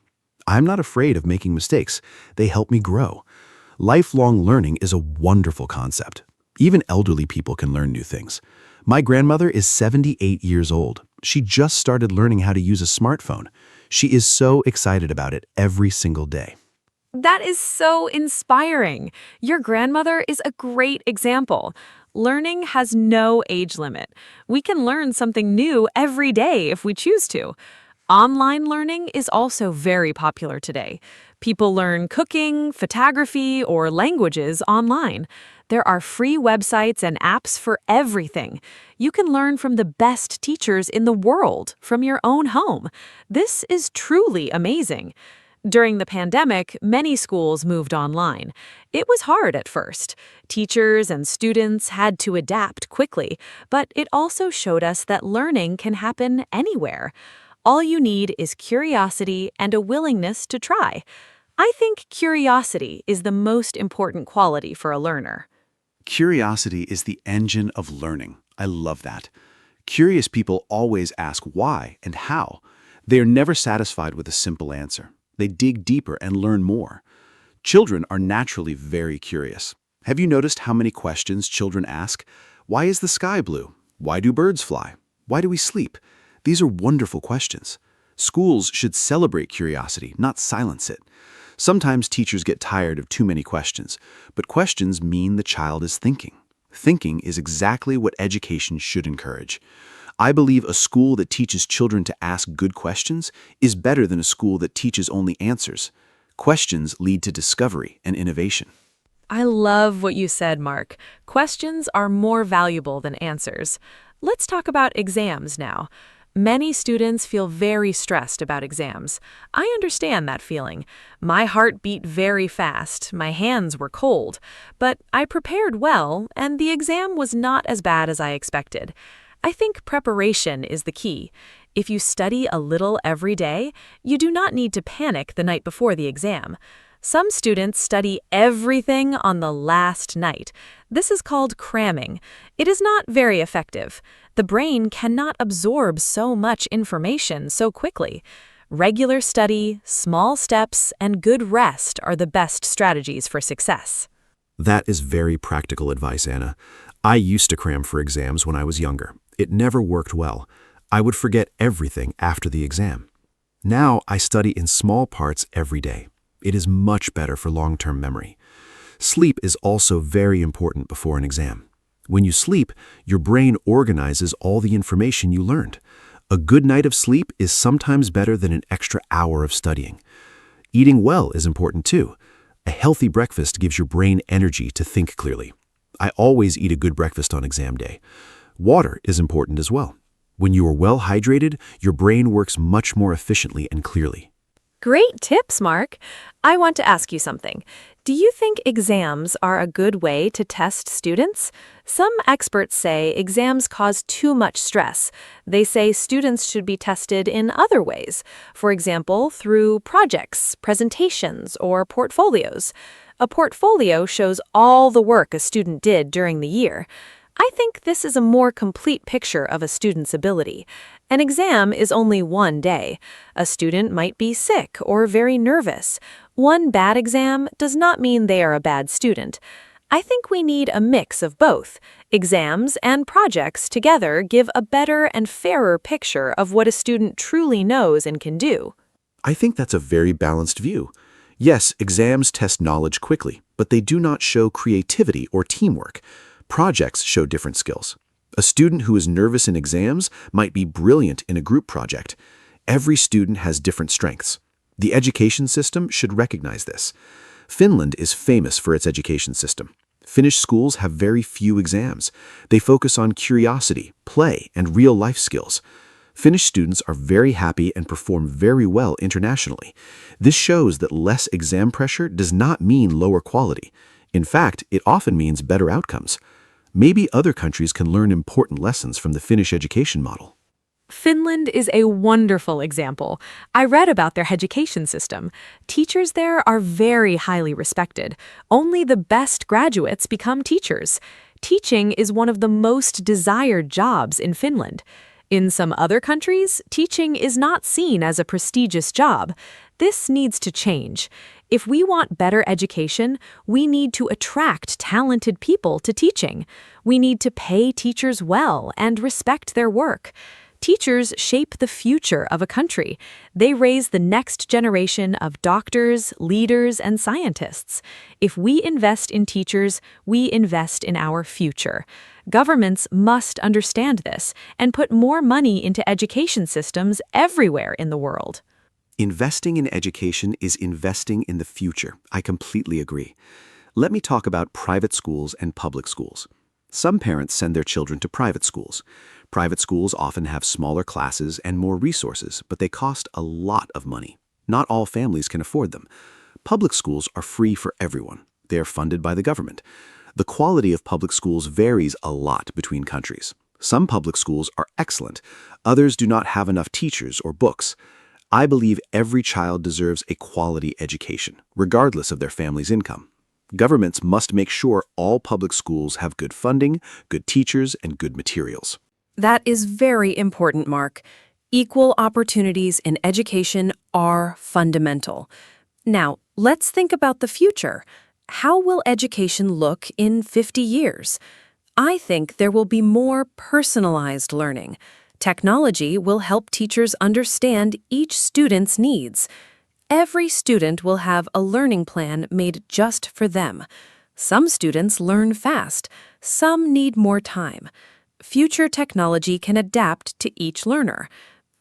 S4: I'm not afraid of making mistakes. They help me grow. Lifelong learning is a wonderful concept. Even elderly people can learn new things. My grandmother is 78 years old. She just started learning how to use a smartphone. She is so excited about it every single day.
S1: That is so inspiring. Your grandmother is a great example. Learning has no age limit. We can learn something new every day if we choose to. Online learning is also very popular today. People learn cooking, photography, or languages online. There are free websites and apps for everything. You can learn from the best teachers in the world from your own home. This is truly amazing. During the pandemic, many schools moved online. It was hard at first. Teachers and students had to adapt quickly, but it also showed us that learning can happen anywhere. All you need is curiosity and a willingness to try. I think curiosity is the most important quality for a learner.
S4: Curiosity is the engine of learning. I love that. Curious people always ask why and how. They are never satisfied with a simple answer. They dig deeper and learn more. Children are naturally very curious. Have you noticed how many questions children ask? Why is the sky blue? Why do birds fly? Why do we sleep? These are wonderful questions. Schools should celebrate curiosity, not silence it. Sometimes teachers get tired of too many questions, but questions mean the child is thinking. Thinking is exactly what education should encourage. I believe a school that teaches children to ask good questions is better than a school that teaches only answers. Questions lead to discovery and innovation.
S1: I love what you said, Mark. Questions are more valuable than answers. Let's talk about exams now. Many students feel very stressed about exams. I understand that feeling. My heart beat very fast, my hands were cold, but I prepared well, and the exam was not as bad as I expected. I think preparation is the key. If you study a little every day, you do not need to panic the night before the exam. Some students study everything on the last night. This is called cramming. It is not very effective. The brain cannot absorb so much information so quickly. Regular study, small steps, and good rest are the best strategies for success.
S3: That is very practical advice, Anna. I used to cram for exams when I was younger. It never worked well. I would forget everything after the exam. Now I study in small parts every day. It is much better for long-term memory. Sleep is also very important before an exam. When you sleep, your brain organizes all the information you learned. A good night of sleep is sometimes better than an extra hour of studying. Eating well is important too. A healthy breakfast gives your brain energy to think clearly. I always eat a good breakfast on exam day. Water is important as well. When you are well hydrated, your brain works much more efficiently and clearly.
S1: Great tips, Mark. I want to ask you something. Do you think exams are a good way to test students? Some experts say exams cause too much stress. They say students should be tested in other ways, for example, through projects, presentations, or portfolios. A portfolio shows all the work a student did during the year. I think this is a more complete picture of a student's ability. An exam is only one day. A student might be sick or very nervous. One bad exam does not mean they are a bad student. I think we need a mix of both. Exams and projects together give a better and fairer picture of what a student truly knows and can do.
S3: I think that's a very balanced view. Yes, exams test knowledge quickly, but they do not show creativity or teamwork. Projects show different skills. A student who is nervous in exams might be brilliant in a group project. Every student has different strengths. The education system should recognize this. Finland is famous for its education system. Finnish schools have very few exams. They focus on curiosity, play, and real-life skills. Finnish students are very happy and perform very well internationally. This shows that less exam pressure does not mean lower quality. In fact, it often means better outcomes. Maybe other countries can learn important lessons from the Finnish education model.
S1: Finland is a wonderful example. I read about their education system. Teachers there are very highly respected. Only the best graduates become teachers. Teaching is one of the most desired jobs in Finland. In some other countries, teaching is not seen as a prestigious job. This needs to change. If we want better education, we need to attract talented people to teaching. We need to pay teachers well and respect their work. Teachers shape the future of a country. They raise the next generation of doctors, leaders, and scientists. If we invest in teachers, we invest in our future. Governments must understand this and put more money into education systems everywhere in the world.
S3: Investing in education is investing in the future. I completely agree. Let me talk about private schools and public schools. Some parents send their children to private schools. Private schools often have smaller classes and more resources, but they cost a lot of money. Not all families can afford them. Public schools are free for everyone. They are funded by the government. The quality of public schools varies a lot between countries. Some public schools are excellent. Others do not have enough teachers or books. I believe every child deserves a quality education, regardless of their family's income. Governments must make sure all public schools have good funding, good teachers, and good materials.
S5: That is very important, Mark. Equal opportunities in education are fundamental. Now, let's think about the future. How will education look in 50 years? I think there will be more personalized learning. Technology will help teachers understand each student's needs. Every student will have a learning plan made just for them. Some students learn fast, some need more time. Future technology can adapt to each learner.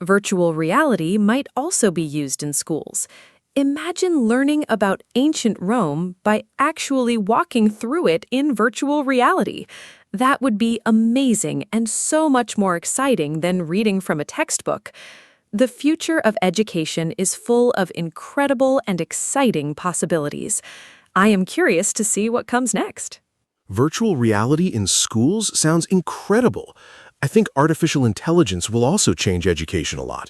S5: Virtual reality might also be used in schools.
S1: Imagine learning about ancient Rome by actually walking through it in virtual reality. That would be amazing and so much more exciting than reading from a textbook. The future of education is full of incredible and exciting possibilities. I am curious to see what comes next.
S3: Virtual reality in schools sounds incredible. I think artificial intelligence will also change education a lot.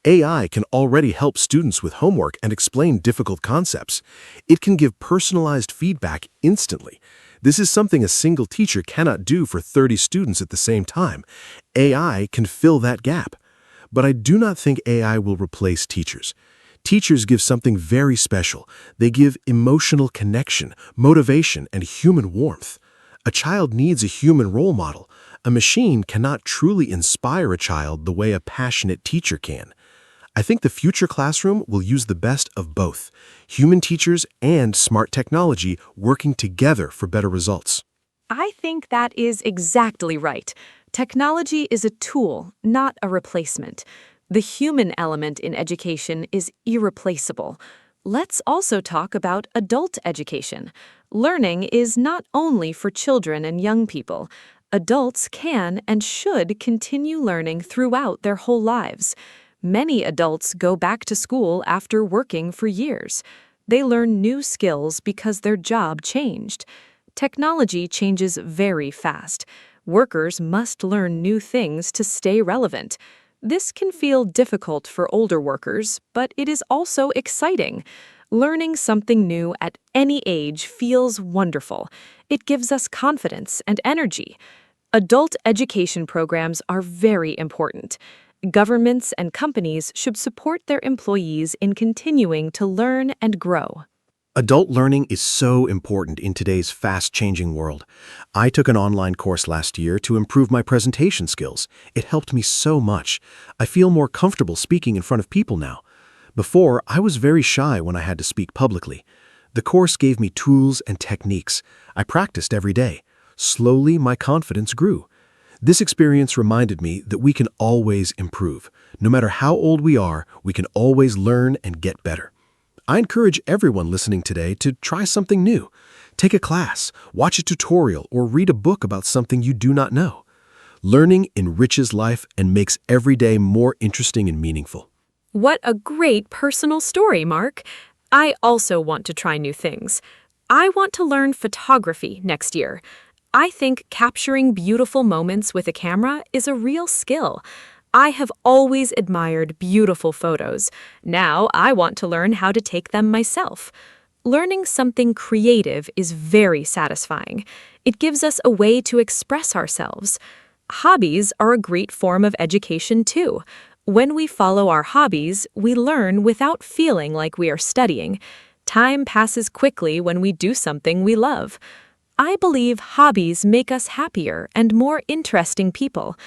S3: AI can already help students with homework and explain difficult concepts. It can give personalized feedback instantly. This is something a single teacher cannot do for 30 students at the same time. AI can fill that gap. But I do not think AI will replace teachers. Teachers give something very special. They give emotional connection, motivation, and human warmth. A child needs a human role model. A machine cannot truly inspire a child the way a passionate teacher can. I think the future classroom will use the best of both, human teachers and smart technology working together for better results.
S1: I think that is exactly right. Technology is a tool, not a replacement. The human element in education is irreplaceable. Let's also talk about adult education. Learning is not only for children and young people. Adults can and should continue learning throughout their whole lives. Many adults go back to school after working for years. They learn new skills because their job changed. Technology changes very fast. Workers must learn new things to stay relevant. This can feel difficult for older workers, but it is also exciting. Learning something new at any age feels wonderful. It gives us confidence and energy. Adult education programs are very important. Governments and companies should support their employees in continuing to learn and grow.
S3: Adult learning is so important in today's fast-changing world. I took an online course last year to improve my presentation skills. It helped me so much. I feel more comfortable speaking in front of people now. Before, I was very shy when I had to speak publicly. The course gave me tools and techniques. I practiced every day. Slowly, my confidence grew. This experience reminded me that we can always improve. No matter how old we are, we can always learn and get better. I encourage everyone listening today to try something new. Take a class, watch a tutorial, or read a book about something you do not know. Learning enriches life and makes every day more interesting and meaningful.
S1: What a great personal story, Mark. I also want to try new things. I want to learn photography next year. I think capturing beautiful moments with a camera is a real skill. I have always admired beautiful photos. Now I want to learn how to take them myself. Learning something creative is very satisfying. It gives us a way to express ourselves. Hobbies are a great form of education too. When we follow our hobbies, we learn without feeling like we are studying. Time passes quickly when we do something we love. I believe hobbies make us happier and more interesting people.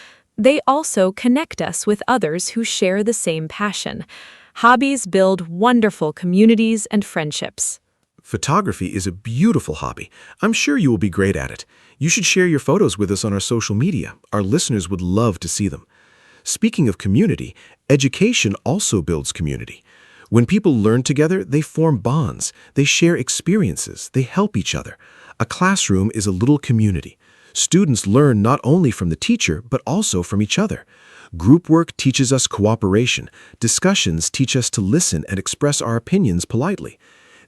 S1: They also connect us with others who share the same passion. Hobbies build wonderful communities and friendships.
S3: Photography is a beautiful hobby. I'm sure you will be great at it. You should share your photos with us on our social media. Our listeners would love to see them. Speaking of community, education also builds community. When people learn together, they form bonds. They share experiences. They help each other. A classroom is a little community. Students learn not only from the teacher, but also from each other. Group work teaches us cooperation. Discussions teach us to listen and express our opinions politely.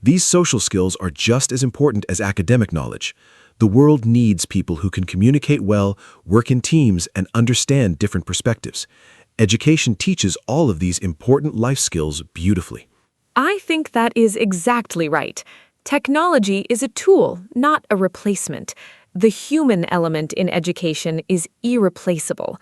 S3: These social skills are just as important as academic knowledge. The world needs people who can communicate well, work in teams, and understand different perspectives. Education teaches all of these important life skills beautifully.
S1: I think that is exactly right. Technology is a tool, not a replacement. The human element in education is irreplaceable.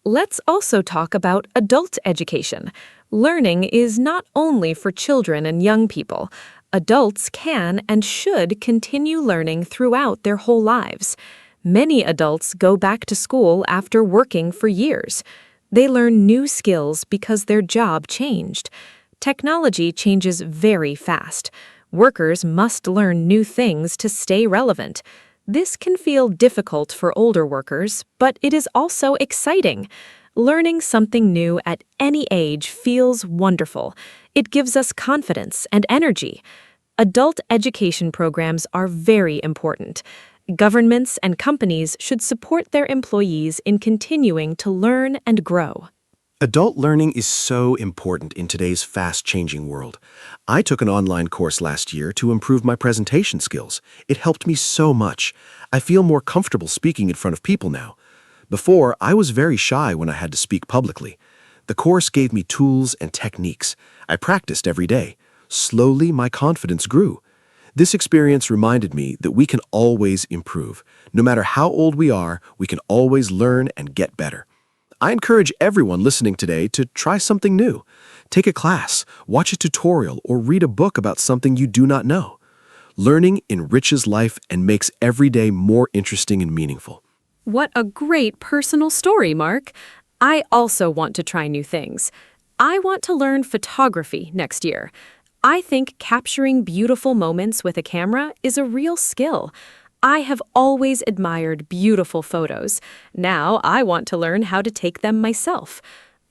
S1: Let's also talk about adult education. Learning is not only for children and young people. Adults can and should continue learning throughout their whole lives. Many adults go back to school after working for years. They learn new skills because their job changed. Technology changes very fast. Workers must learn new things to stay relevant. This can feel difficult for older workers, but it is also exciting. Learning something new at any age feels wonderful. It gives us confidence and energy. Adult education programs are very important. Governments and companies should support their employees in continuing to learn and grow.
S3: Adult learning is so important in today's fast-changing world. I took an online course last year to improve my presentation skills. It helped me so much. I feel more comfortable speaking in front of people now. Before, I was very shy when I had to speak publicly. The course gave me tools and techniques. I practiced every day. Slowly, my confidence grew. This experience reminded me that we can always improve. No matter how old we are, we can always learn and get better. I encourage everyone listening today to try something new. Take a class, watch a tutorial, or read a book about something you do not know. Learning enriches life and makes every day more interesting and meaningful.
S1: What a great personal story, Mark. I also want to try new things. I want to learn photography next year. I think capturing beautiful moments with a camera is a real skill. I have always admired beautiful photos. Now I want to learn how to take them myself.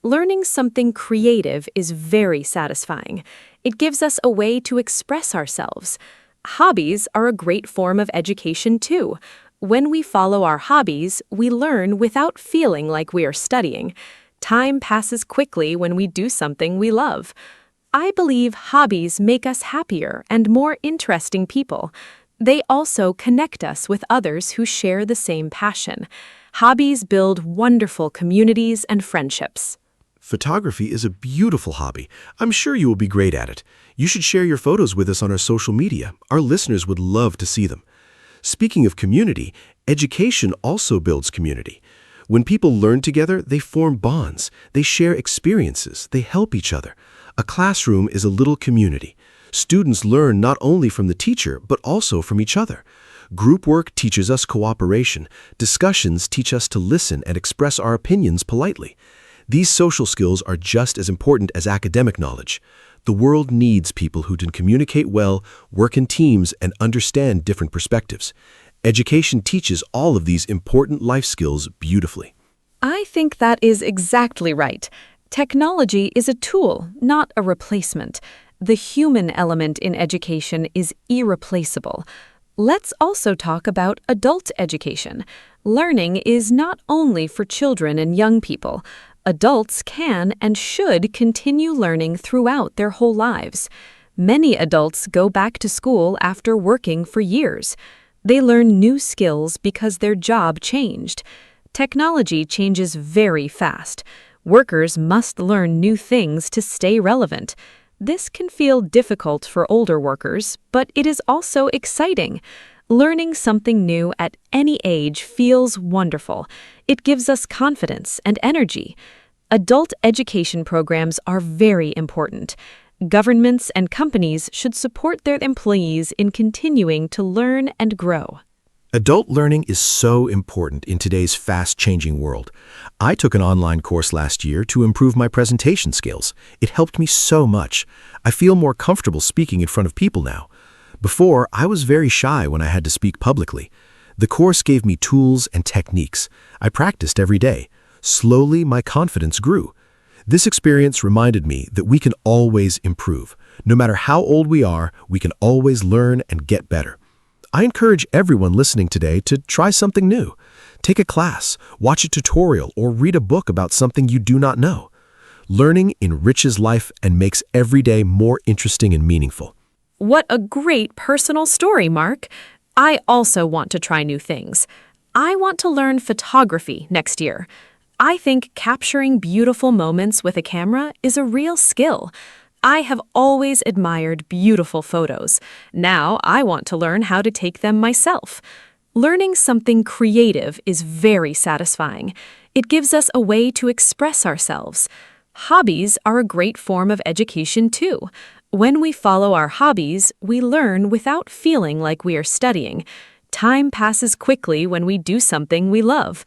S1: Learning something creative is very satisfying. It gives us a way to express ourselves. Hobbies are a great form of education too. When we follow our hobbies, we learn without feeling like we are studying. Time passes quickly when we do something we love. I believe hobbies make us happier and more interesting people. They also connect us with others who share the same passion. Hobbies build wonderful communities and friendships.
S3: Photography is a beautiful hobby. I'm sure you will be great at it. You should share your photos with us on our social media. Our listeners would love to see them. Speaking of community, education also builds community. When people learn together, they form bonds. They share experiences. They help each other. A classroom is a little community. Students learn not only from the teacher, but also from each other. Group work teaches us cooperation. Discussions teach us to listen and express our opinions politely. These social skills are just as important as academic knowledge. The world needs people who can communicate well, work in teams, and understand different perspectives. Education teaches all of these important life skills beautifully.
S5: I think that is exactly right. Technology is a tool, not a replacement. The human element in education is irreplaceable. Let's also talk about adult education. Learning is not only for children and young people. Adults can and should continue learning throughout their whole lives. Many adults go back to school after working for years. They learn new skills because their job changed. Technology changes very fast. Workers must learn new things to stay relevant. This can feel difficult for older workers, but it is also exciting. Learning something new at any age feels wonderful. It gives us confidence and energy. Adult education programs are very important. Governments and companies should support their employees in continuing to learn and grow.
S3: Adult learning is so important in today's fast-changing world. I took an online course last year to improve my presentation skills. It helped me so much. I feel more comfortable speaking in front of people now. Before, I was very shy when I had to speak publicly. The course gave me tools and techniques. I practiced every day. Slowly, my confidence grew. This experience reminded me that we can always improve. No matter how old we are, we can always learn and get better. I encourage everyone listening today to try something new. Take a class, watch a tutorial, or read a book about something you do not know. Learning enriches life and makes every day more interesting and meaningful.
S1: What a great personal story, Mark. I also want to try new things. I want to learn photography next year. I think capturing beautiful moments with a camera is a real skill. I have always admired beautiful photos. Now I want to learn how to take them myself. Learning something creative is very satisfying. It gives us a way to express ourselves. Hobbies are a great form of education too. When we follow our hobbies, we learn without feeling like we are studying. Time passes quickly when we do something we love.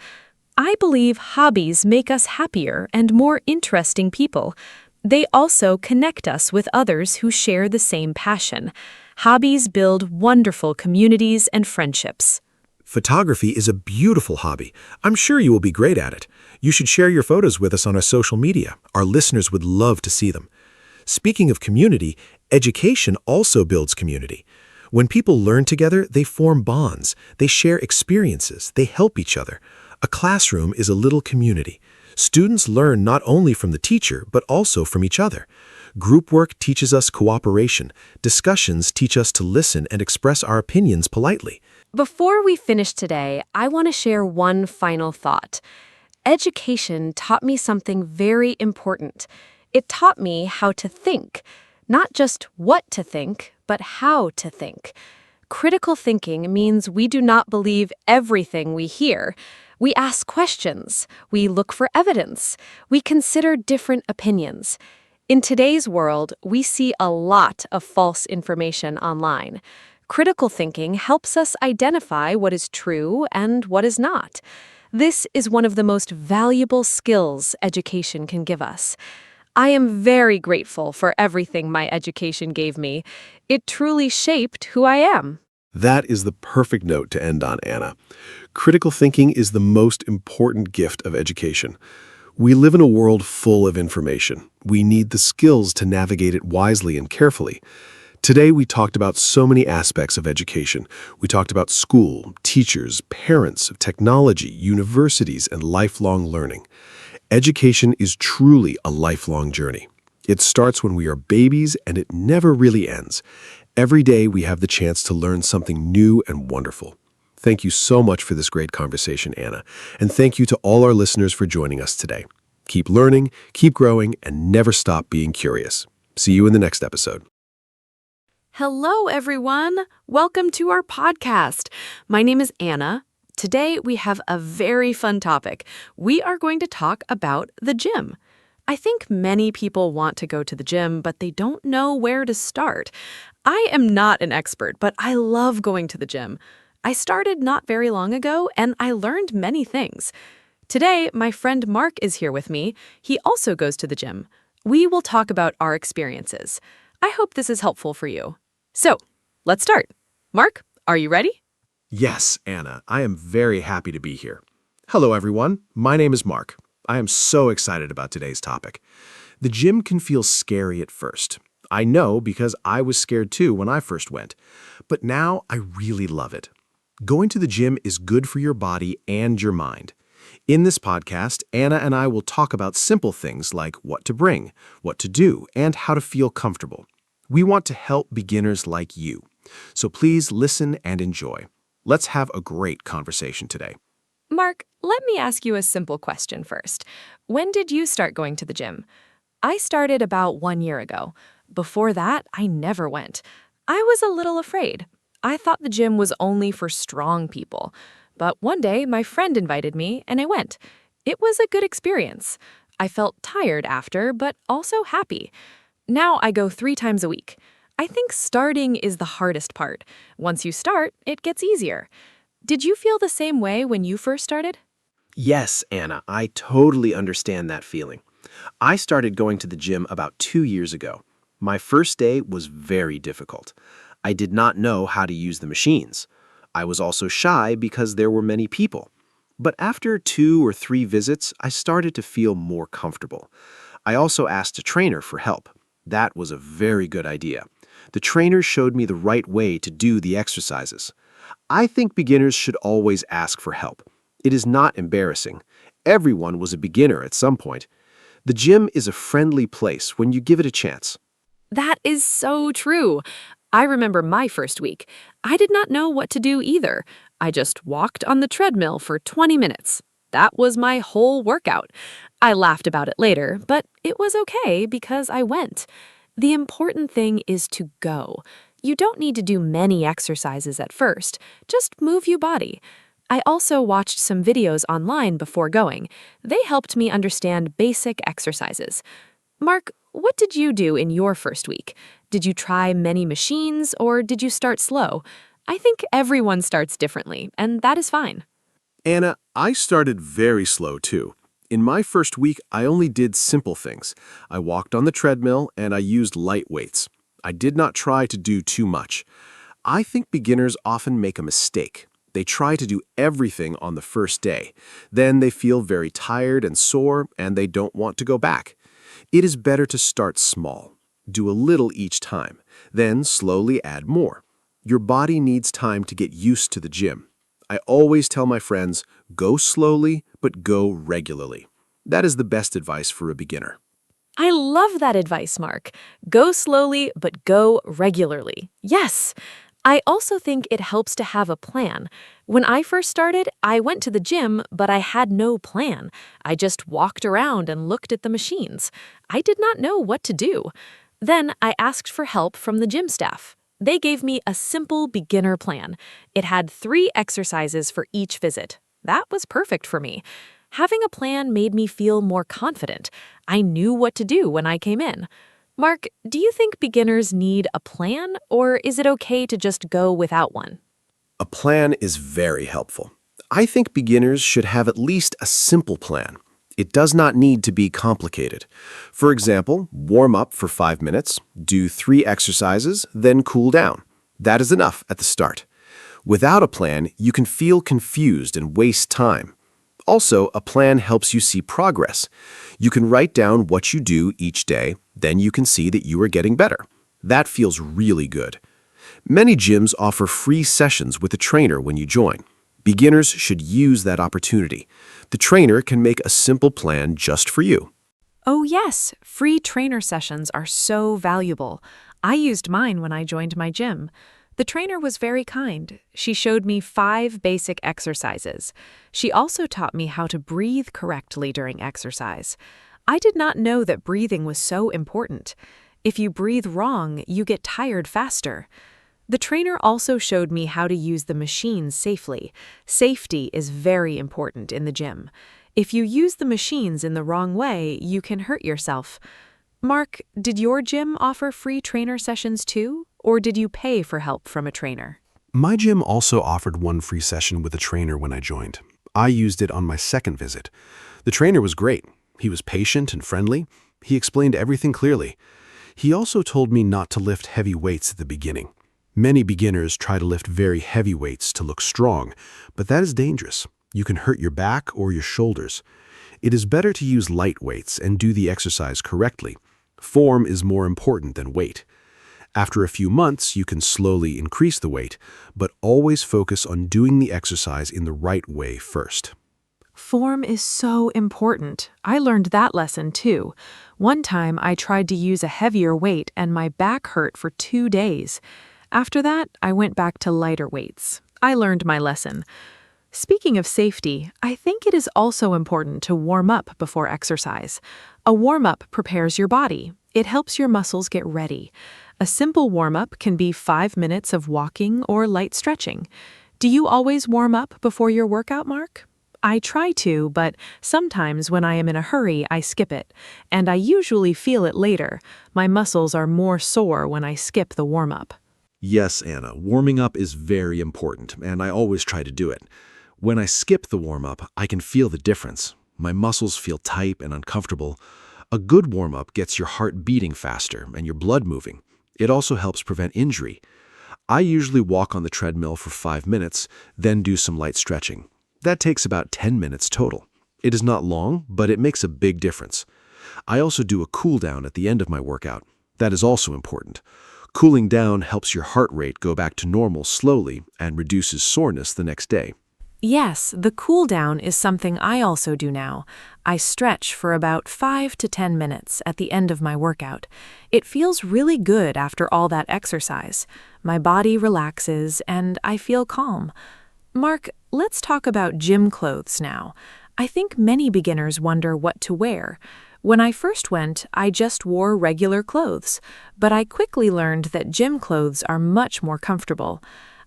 S1: I believe hobbies make us happier and more interesting people. They also connect us with others who share the same passion. Hobbies build wonderful communities and friendships.
S3: Photography is a beautiful hobby. I'm sure you will be great at it. You should share your photos with us on our social media. Our listeners would love to see them.
S2: Speaking of community, education also builds community. When people learn together, they form bonds, they share experiences, they help each other. A classroom is a little community. Students learn not only from the teacher, but also from each other. Group work teaches us cooperation. Discussions teach us to listen and express our opinions politely.
S1: Before we finish today, I want to share one final thought. Education taught me something very important. It taught me how to think, not just what to think, but how to think. Critical thinking means we do not believe everything we hear. We ask questions, we look for evidence, we consider different opinions. In today's world, we see a lot of false information online. Critical thinking helps us identify what is true and what is not. This is one of the most valuable skills education can give us. I am very grateful for everything my education gave me. It truly shaped who I am.
S3: That is the perfect note to end on, Anna. Critical thinking is the most important gift of education. We live in a world full of information. We need the skills to navigate it wisely and carefully. Today, we talked about so many aspects of education. We talked about school, teachers, parents, technology, universities, and lifelong learning. Education is truly a lifelong journey. It starts when we are babies, and it never really ends. Every day, we have the chance to learn something new and wonderful. Thank you so much for this great conversation, Anna. And thank you to all our listeners for joining us today. Keep learning, keep growing, and never stop being curious. See you in the next episode.
S1: Hello, everyone. Welcome to our podcast. My name is Anna. Today, we have a very fun topic. We are going to talk about the gym. I think many people want to go to the gym, but they don't know where to start. I am not an expert, but I love going to the gym. I started not very long ago, and I learned many things. Today, my friend Mark is here with me. He also goes to the gym. We will talk about our experiences. I hope this is helpful for you. So, let's start. Mark, are you ready?
S2: Yes, Anna, I am very happy to be here. Hello, everyone. My name is Mark. I am so excited about today's topic. The gym can feel scary at first. I know because I was scared too when I first went. But now I really love it. Going to the gym is good for your body and your mind. In this podcast, Anna and I will talk about simple things like what to bring, what to do, and how to feel comfortable. We want to help beginners like you. So please listen and enjoy. Let's have a great conversation today.
S5: Mark, let me ask you a simple question first. When did you start going to the gym? I started about 1 year ago. Before that, I never went. I was a little afraid. I thought the gym was only for strong people. But one day, my friend invited me, and I went. It was a good experience. I felt tired after, but also happy. Now I go 3 times a week. I think starting is the hardest part. Once you start, it gets easier. Did you feel the same way when you first started?
S2: Yes, Anna, I totally understand that feeling. I started going to the gym about 2 years ago. My first day was very difficult. I did not know how to use the machines. I was also shy because there were many people. But after 2 or 3 visits, I started to feel more comfortable. I also asked a trainer for help. That was a very good idea. The trainer showed me the right way to do the exercises. I think beginners should always ask for help. It is not embarrassing. Everyone was a beginner at some point. The gym is a friendly place when you give it a chance.
S1: That is so true. I remember my first week. I did not know what to do either. I just walked on the treadmill for 20 minutes. That was my whole workout. I laughed about it later, but it was okay because I went. The important thing is to go. You don't need to do many exercises at first. Just move your body. I also watched some videos online before going. They helped me understand basic exercises. Mark, what did you do in your first week? Did you try many machines or did you start slow? I think everyone starts differently, and that is fine.
S3: Anna, I started very slow too. In my first week, I only did simple things. I walked on the treadmill and I used light weights. I did not try to do too much. I think beginners often make a mistake. They try to do everything on the first day. Then they feel very tired and sore and they don't want to go back. It is better to start small. Do a little each time, then slowly add more. Your body needs time to get used to the gym. I always tell my friends, go slowly, but go regularly. That is the best advice for a beginner.
S1: I love that advice, Mark. Go slowly, but go regularly. Yes. I also think it helps to have a plan. When I first started, I went to the gym, but I had no plan. I just walked around and looked at the machines. I did not know what to do. Then I asked for help from the gym staff. They gave me a simple beginner plan. It had 3 exercises for each visit. That was perfect for me. Having a plan made me feel more confident. I knew what to do when I came in. Mark, do you think beginners need a plan, or is it okay to just go without one?
S3: A plan is very helpful. I think beginners should have at least a simple plan. It does not need to be complicated. For example, warm up for 5 minutes, do 3 exercises, then cool down. That is enough at the start. Without a plan, you can feel confused and waste time. Also, a plan helps you see progress. You can write down what you do each day, then you can see that you are getting better. That feels really good. Many gyms offer free sessions with a trainer when you join. Beginners should use that opportunity. The trainer can make a simple plan just for you.
S5: Oh yes, free trainer sessions are so valuable. I used mine when I joined my gym. The trainer was very kind. She showed me 5 basic exercises. She also taught me how to breathe correctly during exercise. I did not know that breathing was so important. If you breathe wrong, you get tired faster. The trainer also showed me how to use the machines safely. Safety is very important in the gym. If you use the machines in the wrong way, you can hurt yourself. Mark, did your gym offer free trainer sessions too, or did you pay for help from a trainer?
S4: My gym also offered one free session with a trainer when I joined. I used it on my second visit. The trainer was great. He was patient and friendly. He explained everything clearly. He also told me not to lift heavy weights at the beginning. Many beginners try to lift very heavy weights to look strong, but that is dangerous. You can hurt your back or your shoulders. It is better to use light weights and do the exercise correctly. Form is more important than weight. After a few months, you can slowly increase the weight, but always focus on doing the exercise in the right way first.
S5: Form is so important. I learned that lesson too. One time I tried to use a heavier weight and my back hurt for 2 days. After that, I went back to lighter weights. I learned my lesson. Speaking of safety, I think it is also important to warm up before exercise. A warm-up prepares your body. It helps your muscles get ready. A simple warm-up can be 5 minutes of walking or light stretching. Do you always warm up before your workout, Mark? I try to, but sometimes when I am in a hurry, I skip it. And I usually feel it later. My muscles are more sore when I skip the warm-up.
S3: Yes, Anna, warming up is very important, and I always try to do it. When I skip the warm-up, I can feel the difference. My muscles feel tight and uncomfortable. A good warm-up gets your heart beating faster and your blood moving. It also helps prevent injury. I usually walk on the treadmill for 5 minutes, then do some light stretching. That takes about 10 minutes total. It is not long, but it makes a big difference. I also do a cool down at the end of my workout. That is also important. Cooling down helps your heart rate go back to normal slowly and reduces soreness the next day.
S5: Yes, the cool down is something I also do now. I stretch for about 5 to 10 minutes at the end of my workout. It feels really good after all that exercise. My body relaxes and I feel calm. Mark, let's talk about gym clothes now. I think many beginners wonder what to wear. When I first went, I just wore regular clothes, but I quickly learned that gym clothes are much more comfortable.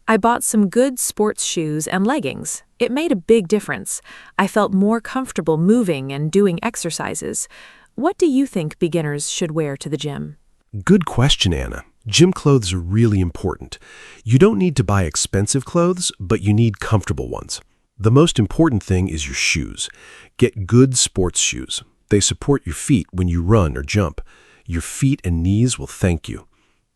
S5: I bought some good sports shoes and leggings. It made a big difference. I felt more comfortable moving and doing exercises. What do you think beginners should wear to the gym?
S2: Good question, Anna. Gym clothes are really important. You don't need to buy expensive clothes, but you need comfortable ones. The most important thing is your shoes. Get good sports shoes. They support your feet when you run or jump. Your feet and knees will thank you.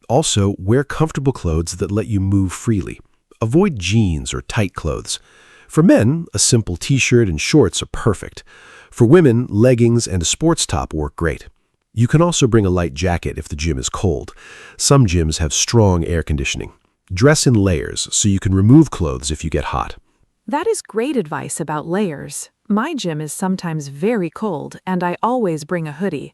S2: Also, wear comfortable clothes that let you move freely. Avoid jeans or tight clothes. For men, a simple t-shirt and shorts are perfect. For women, leggings and a sports top work great. You can also bring a light jacket if the gym is cold. Some gyms have strong air conditioning. Dress in layers so you can remove clothes if you get hot.
S1: That is great advice about layers. My gym is sometimes very cold, and I always bring a hoodie.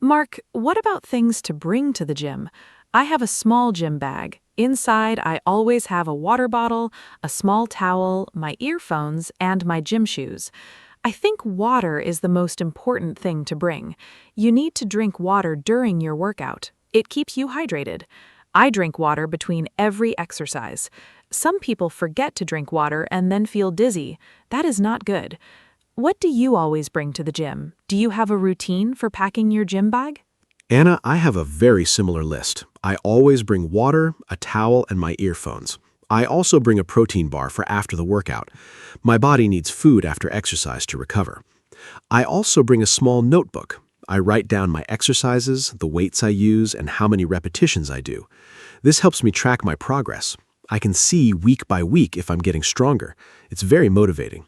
S1: Mark, what about things to bring to the gym? I have a small gym bag. Inside, I always have a water bottle, a small towel, my earphones, and my gym shoes. I think water is the most important thing to bring. You need to drink water during your workout. It keeps you hydrated. I drink water between every exercise. Some people forget to drink water and then feel dizzy. That is not good. What do you always bring to the gym? Do you have a routine for packing your gym bag?
S2: Anna, I have a very similar list. I always bring water, a towel, and my earphones. I also bring a protein bar for after the workout. My body needs food after exercise to recover. I also bring a small notebook. I write down my exercises, the weights I use, and how many repetitions I do. This helps me track my progress. I can see week by week if I'm getting stronger. It's very motivating.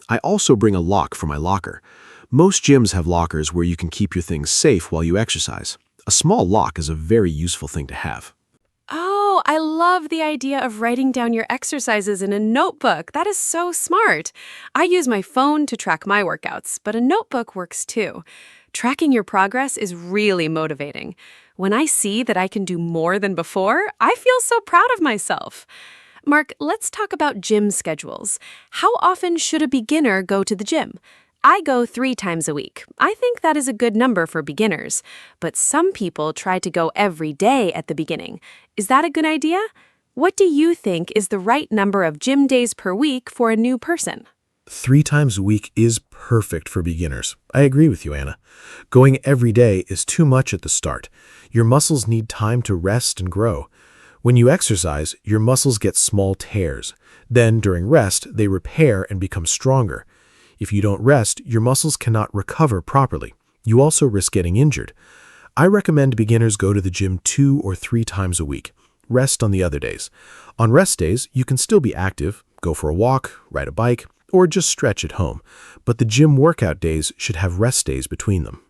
S2: I also bring a lock for my locker. Most gyms have lockers where you can keep your things safe while you exercise. A small lock is a very useful thing to have.
S5: Oh, I love the idea of writing down your exercises in a notebook. That is so smart. I use my phone to track my workouts, but a notebook works too. Tracking your progress is really motivating. When I see that I can do more than before, I feel so proud of myself. Mark, let's talk about gym schedules. How often should a beginner go to the gym? I go 3 times a week. I think that is a good number for beginners, but some people try to go every day at the beginning. Is that a good idea? What do you think is the right number of gym days per week for a new person?
S3: 3 times a week is perfect for beginners. I agree with you, Anna. Going every day is too much at the start. Your muscles need time to rest and grow. When you exercise, your muscles get small tears. Then, during rest, they repair and become stronger. If you don't rest, your muscles cannot recover properly. You also risk getting injured. I recommend beginners go to the gym 2 or 3 times a week. Rest on the other days. On rest days, you can still be active, go for a walk, ride a bike, or just stretch at home. But the gym workout days should have rest days between them.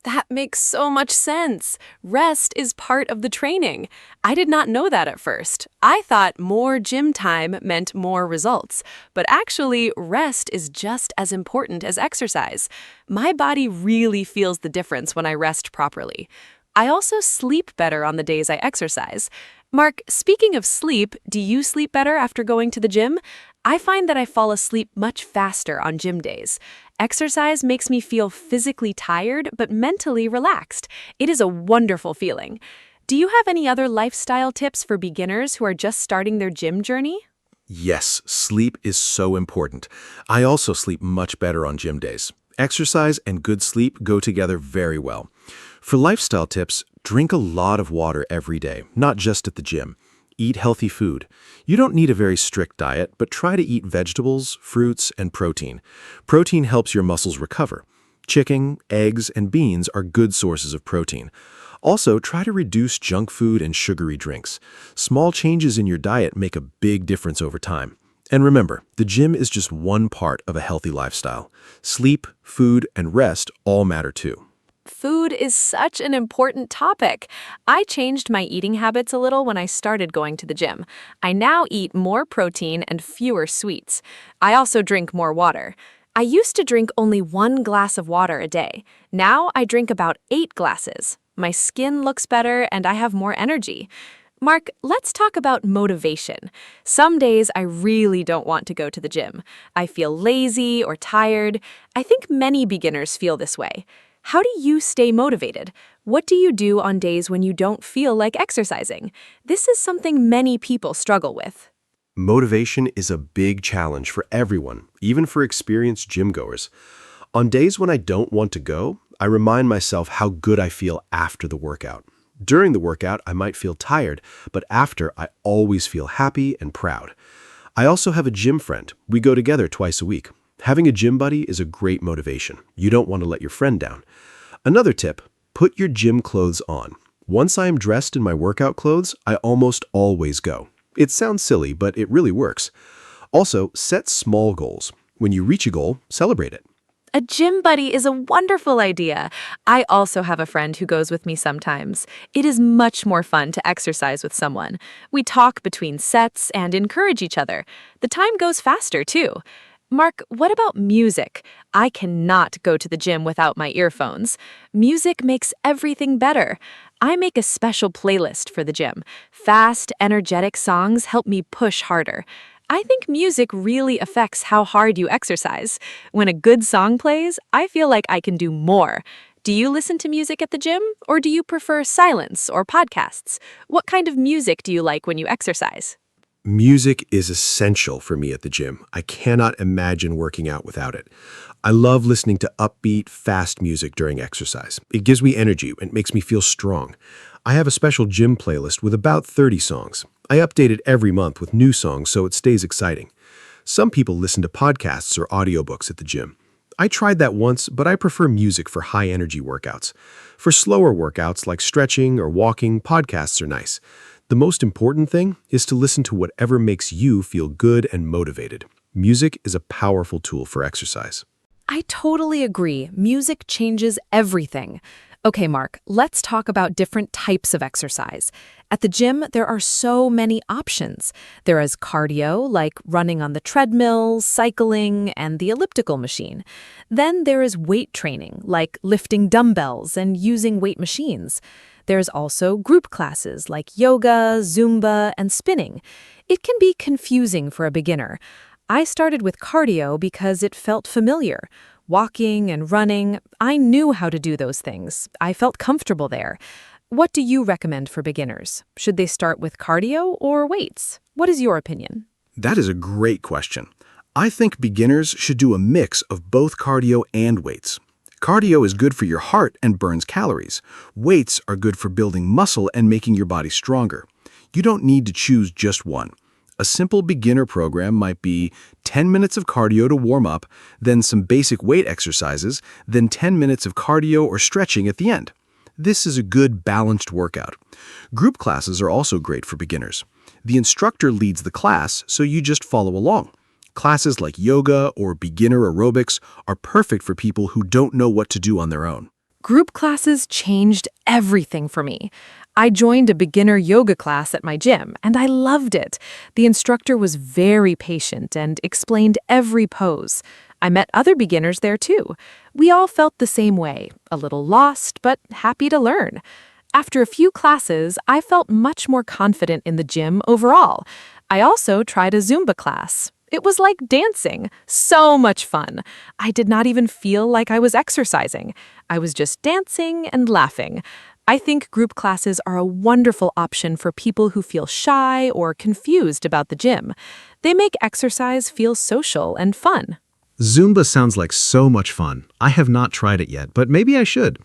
S5: That makes so much sense. Rest is part of the training. I did not know that at first. I thought more gym time meant more results, but actually rest is just as important as exercise. My body really feels the difference when I rest properly. I also sleep better on the days I exercise. Mark, speaking of sleep, do you sleep better after going to the gym? I find that I fall asleep much faster on gym days. Exercise makes me feel physically tired but mentally relaxed. It is a wonderful feeling. Do you have any other lifestyle tips for beginners who are just starting their gym journey?
S3: Yes, sleep is so important. I also sleep much better on gym days. Exercise and good sleep go together very well. For lifestyle tips, drink a lot of water every day, not just at the gym. Eat healthy food. You don't need a very strict diet, but try to eat vegetables, fruits, and protein. Protein helps your muscles recover. Chicken, eggs, and beans are good sources of protein. Also, try to reduce junk food and sugary drinks. Small changes in your diet make a big difference over time. And remember, the gym is just one part of a healthy lifestyle. Sleep, food, and rest all matter too.
S5: Food is such an important topic. I changed my eating habits a little when I started going to the gym. I now eat more protein and fewer sweets. I also drink more water. I used to drink only 1 glass of water a day. Now I drink about 8 glasses. My skin looks better and I have more energy. Mark, let's talk about motivation. Some days I really don't want to go to the gym. I feel lazy or tired. I think many beginners feel this way. How do you stay motivated? What do you do on days when you don't feel like exercising? This is something many people struggle with.
S2: Motivation is a big challenge for everyone, even for experienced gym goers. On days when I don't want to go, I remind myself how good I feel after the workout. During the workout, I might feel tired, but after, I always feel happy and proud. I also have a gym friend. We go together twice a week. Having a gym buddy is a great motivation. You don't want to let your friend down. Another tip, put your gym clothes on. Once I am dressed in my workout clothes, I almost always go. It sounds silly, but it really works. Also, set small goals. When you reach a goal, celebrate it.
S1: A gym buddy is a wonderful idea. I also have a friend who goes with me sometimes. It is much more fun to exercise with someone. We talk between sets and encourage each other. The time goes faster, too. Mark, what about music? I cannot go to the gym without my earphones. Music makes everything better. I make a special playlist for the gym. Fast, energetic songs help me push harder. I think music really affects how hard you exercise. When a good song plays, I feel like I can do more. Do you listen to music at the gym, or do you prefer silence or podcasts? What kind of music do you like when you exercise?
S2: Music is essential for me at the gym. I cannot imagine working out without it. I love listening to upbeat, fast music during exercise. It gives me energy and makes me feel strong. I have a special gym playlist with about 30 songs. I update it every month with new songs so it stays exciting. Some people listen to podcasts or audiobooks at the gym. I tried that once, but I prefer music for high-energy workouts. For slower workouts like stretching or walking, podcasts are nice. The most important thing is to listen to whatever makes you feel good and motivated. Music is a powerful tool for exercise.
S5: I totally agree. Music changes everything. Okay, Mark, let's talk about different types of exercise. At the gym, there are so many options. There is cardio, like running on the treadmill, cycling, and the elliptical machine. Then there is weight training, like lifting dumbbells and using weight machines. There's also group classes like yoga, Zumba, and spinning. It can be confusing for a beginner. I started with cardio because it felt familiar. Walking and running, I knew how to do those things. I felt comfortable there. What do you recommend for beginners? Should they start with cardio or weights? What is your opinion?
S3: That is a great question. I think beginners should do a mix of both cardio and weights. Cardio is good for your heart and burns calories. Weights are good for building muscle and making your body stronger. You don't need to choose just one. A simple beginner program might be 10 minutes of cardio to warm up, then some basic weight exercises, then 10 minutes of cardio or stretching at the end. This is a good balanced workout. Group classes are also great for beginners. The instructor leads the class, so you just follow along. Classes like yoga or beginner aerobics are perfect for people who don't know what to do on their own.
S5: Group classes changed everything for me. I joined a beginner yoga class at my gym, and I loved it. The instructor was very patient and explained every pose. I met other beginners there too. We all felt the same way, a little lost, but happy to learn. After a few classes, I felt much more confident in the gym overall. I also tried a Zumba class. It was like dancing. So much fun. I did not even feel like I was exercising. I was just dancing and laughing. I think group classes are a wonderful option for people who feel shy or confused about the gym. They make exercise feel social and fun.
S2: Zumba sounds like so much fun. I have not tried it yet, but maybe I should.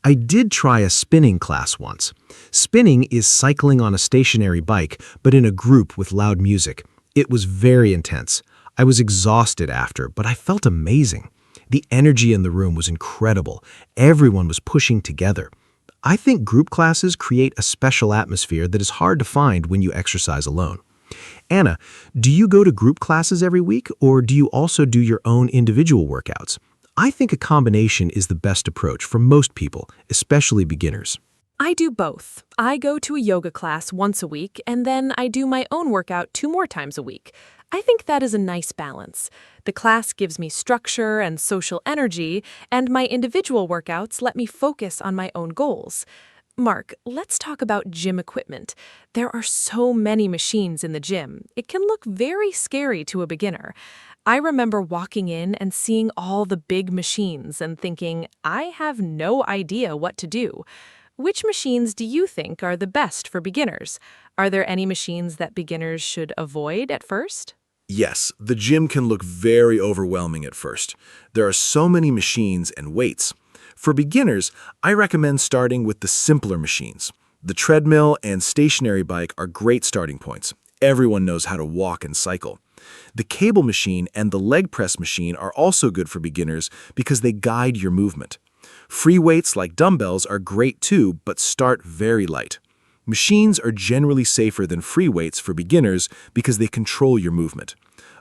S2: I did try a spinning class once. Spinning is cycling on a stationary bike, but in a group with loud music. It was very intense. I was exhausted after, but I felt amazing. The energy in the room was incredible. Everyone was pushing together. I think group classes create a special atmosphere that is hard to find when you exercise alone. Anna, do you go to group classes every week, or do you also do your own individual workouts? I think a combination is the best approach for most people, especially beginners.
S1: I do both. I go to a yoga class once a week, and then I do my own workout 2 more times a week. I think that is a nice balance. The class gives me structure and social energy, and my individual workouts let me focus on my own goals. Mark, let's talk about gym equipment. There are so many machines in the gym. It can look very scary to a beginner. I remember walking in and seeing all the big machines and thinking, I have no idea what to do. Which machines do you think are the best for beginners? Are there any machines that beginners should avoid at first?
S3: Yes, the gym can look very overwhelming at first. There are so many machines and weights. For beginners, I recommend starting with the simpler machines. The treadmill and stationary bike are great starting points. Everyone knows how to walk and cycle. The cable machine and the leg press machine are also good for beginners because they guide your movement. Free weights like dumbbells are great too, but start very light. Machines are generally safer than free weights for beginners because they control your movement.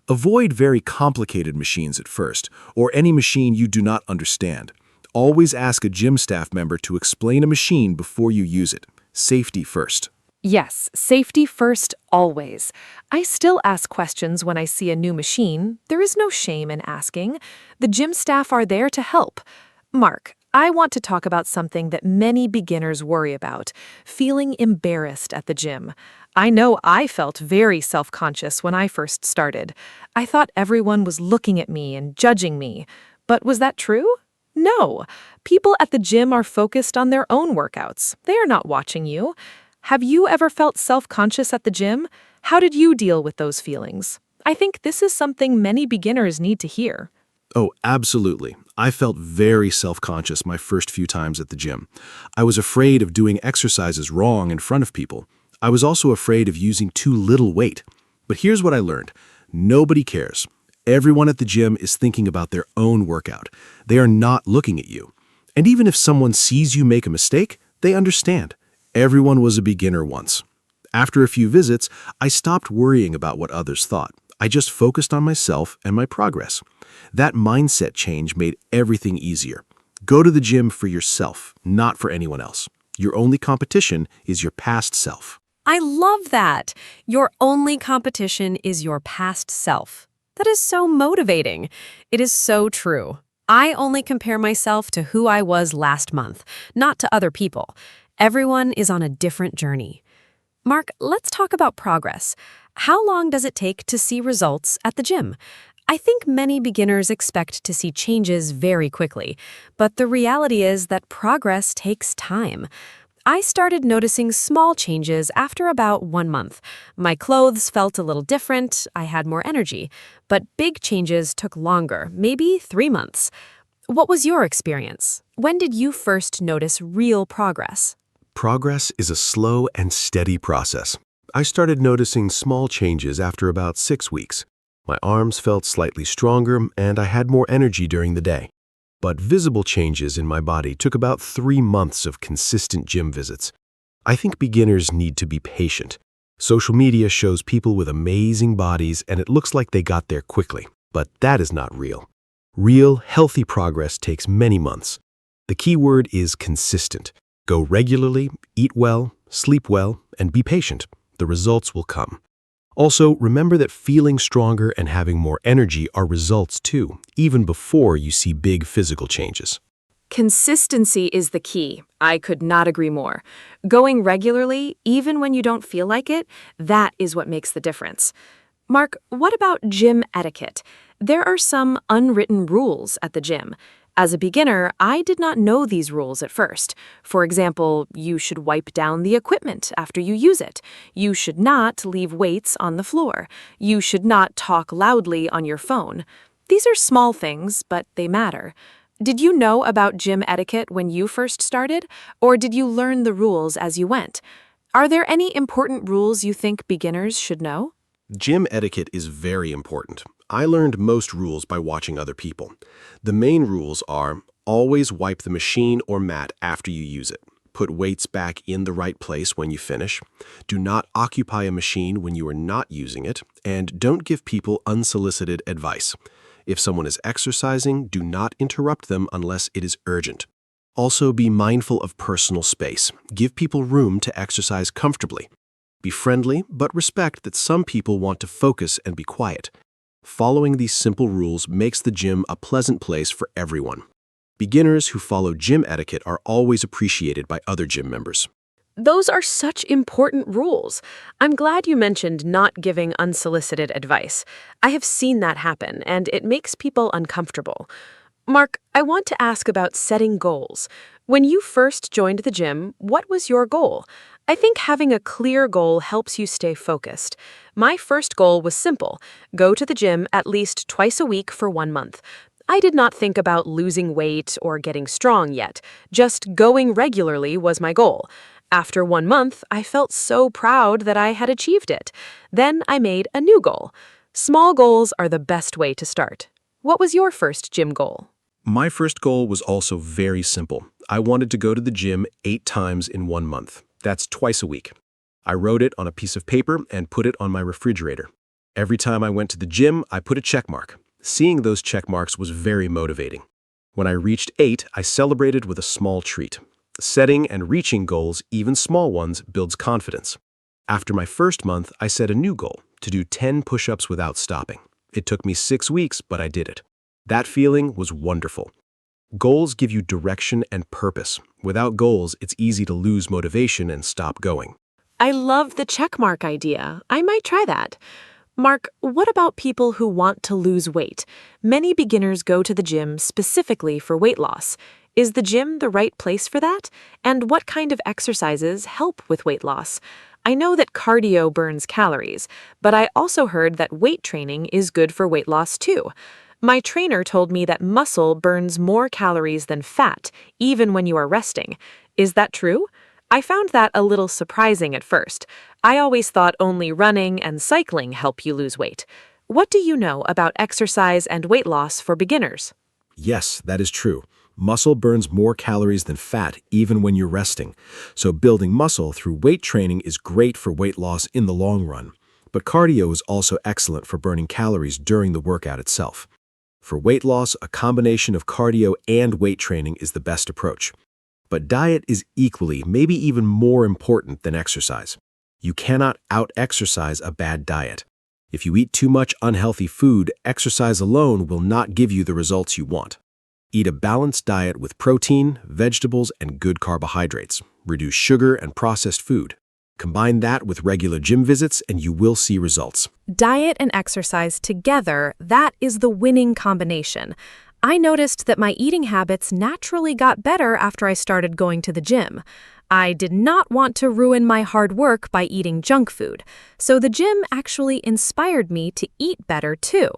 S3: Avoid very complicated machines at first, or any machine you do not understand. Always ask a gym staff member to explain a machine before you use it. Safety first.
S1: Yes, safety first always. I still ask questions when I see a new machine. There is no shame in asking. The gym staff are there to help. Mark, I want to talk about something that many beginners worry about, feeling embarrassed at the gym. I know I felt very self-conscious when I first started. I thought everyone was looking at me and judging me. But was that true? No. People at the gym are focused on their own workouts. They are not watching you. Have you ever felt self-conscious at the gym? How did you deal with those feelings? I think this is something many beginners need to hear.
S3: Oh, absolutely. I felt very self-conscious my first few times at the gym. I was afraid of doing exercises wrong in front of people. I was also afraid of using too little weight. But here's what I learned. Nobody cares. Everyone at the gym is thinking about their own workout. They are not looking at you. And even if someone sees you make a mistake, they understand. Everyone was a beginner once. After a few visits, I stopped worrying about what others thought. I just focused on myself and my progress. That mindset change made everything easier. Go to the gym for yourself, not for anyone else. Your only competition is your past self.
S5: I love that. Your only competition is your past self. That is so motivating. It is so true. I only compare myself to who I was last month, not to other people. Everyone is on a different journey. Mark, let's talk about progress. How long does it take to see results at the gym? I think many beginners expect to see changes very quickly, but the reality is that progress takes time. I started noticing small changes after about 1 month. My clothes felt a little different, I had more energy, but big changes took longer, maybe 3 months. What was your experience? When did you first notice real progress?
S2: Progress is a slow and steady process. I started noticing small changes after about 6 weeks. My arms felt slightly stronger and I had more energy during the day. But visible changes in my body took about 3 months of consistent gym visits. I think beginners need to be patient. Social media shows people with amazing bodies and it looks like they got there quickly, but that is not real. Real, healthy progress takes many months. The key word is consistent. Go regularly, eat well, sleep well, and be patient. The results will come. Also, remember that feeling stronger and having more energy are results too, even before you see big physical changes.
S1: Consistency is the key. I could not agree more. Going regularly, even when you don't feel like it, that is what makes the difference. Mark, what about gym etiquette? There are some unwritten rules at the gym. As a beginner, I did not know these rules at first. For example, you should wipe down the equipment after you use it. You should not leave weights on the floor. You should not talk loudly on your phone. These are small things, but they matter. Did you know about gym etiquette when you first started, or did you learn the rules as you went? Are there any important rules you think beginners should know?
S3: Gym etiquette is very important. I learned most rules by watching other people. The main rules are always wipe the machine or mat after you use it. Put weights back in the right place when you finish. Do not occupy a machine when you are not using it. And don't give people unsolicited advice. If someone is exercising, do not interrupt them unless it is urgent. Also, be mindful of personal space. Give people room to exercise comfortably. Be friendly, but respect that some people want to focus and be quiet. Following these simple rules makes the gym a pleasant place for everyone. Beginners who follow gym etiquette are always appreciated by other gym members.
S1: Those are such important rules. I'm glad you mentioned not giving unsolicited advice. I have seen that happen, and it makes people uncomfortable. Mark, I want to ask about setting goals. When you first joined the gym, what was your goal? I think having a clear goal helps you stay focused. My first goal was simple: go to the gym at least twice a week for 1 month. I did not think about losing weight or getting strong yet. Just going regularly was my goal. After 1 month, I felt so proud that I had achieved it. Then I made a new goal. Small goals are the best way to start. What was your first gym goal?
S3: My first goal was also very simple. I wanted to go to the gym 8 times in 1 month. That's twice a week. I wrote it on a piece of paper and put it on my refrigerator. Every time I went to the gym, I put a check mark. Seeing those check marks was very motivating. When I reached 8, I celebrated with a small treat. Setting and reaching goals, even small ones, builds confidence. After my first month, I set a new goal, to do 10 push-ups without stopping. It took me 6 weeks, but I did it. That feeling was wonderful. Goals give you direction and purpose. Without goals, it's easy to lose motivation and stop going.
S1: I love the checkmark idea. I might try that. Mark, what about people who want to lose weight? Many beginners go to the gym specifically for weight loss. Is the gym the right place for that? And what kind of exercises help with weight loss? I know that cardio burns calories, but I also heard that weight training is good for weight loss too. My trainer told me that muscle burns more calories than fat, even when you are resting. Is that true? I found that a little surprising at first. I always thought only running and cycling help you lose weight. What do you know about exercise and weight loss for beginners?
S3: Yes, that is true. Muscle burns more calories than fat even when you're resting. So building muscle through weight training is great for weight loss in the long run. But cardio is also excellent for burning calories during the workout itself. For weight loss, a combination of cardio and weight training is the best approach. But diet is equally, maybe even more important than exercise. You cannot out-exercise a bad diet. If you eat too much unhealthy food, exercise alone will not give you the results you want. Eat a balanced diet with protein, vegetables, and good carbohydrates. Reduce sugar and processed food. Combine that with regular gym visits and you will see results.
S5: Diet and exercise together, that is the winning combination. I noticed that my eating habits naturally got better after I started going to the gym. I did not want to ruin my hard work by eating junk food, so the gym actually inspired me to eat better too.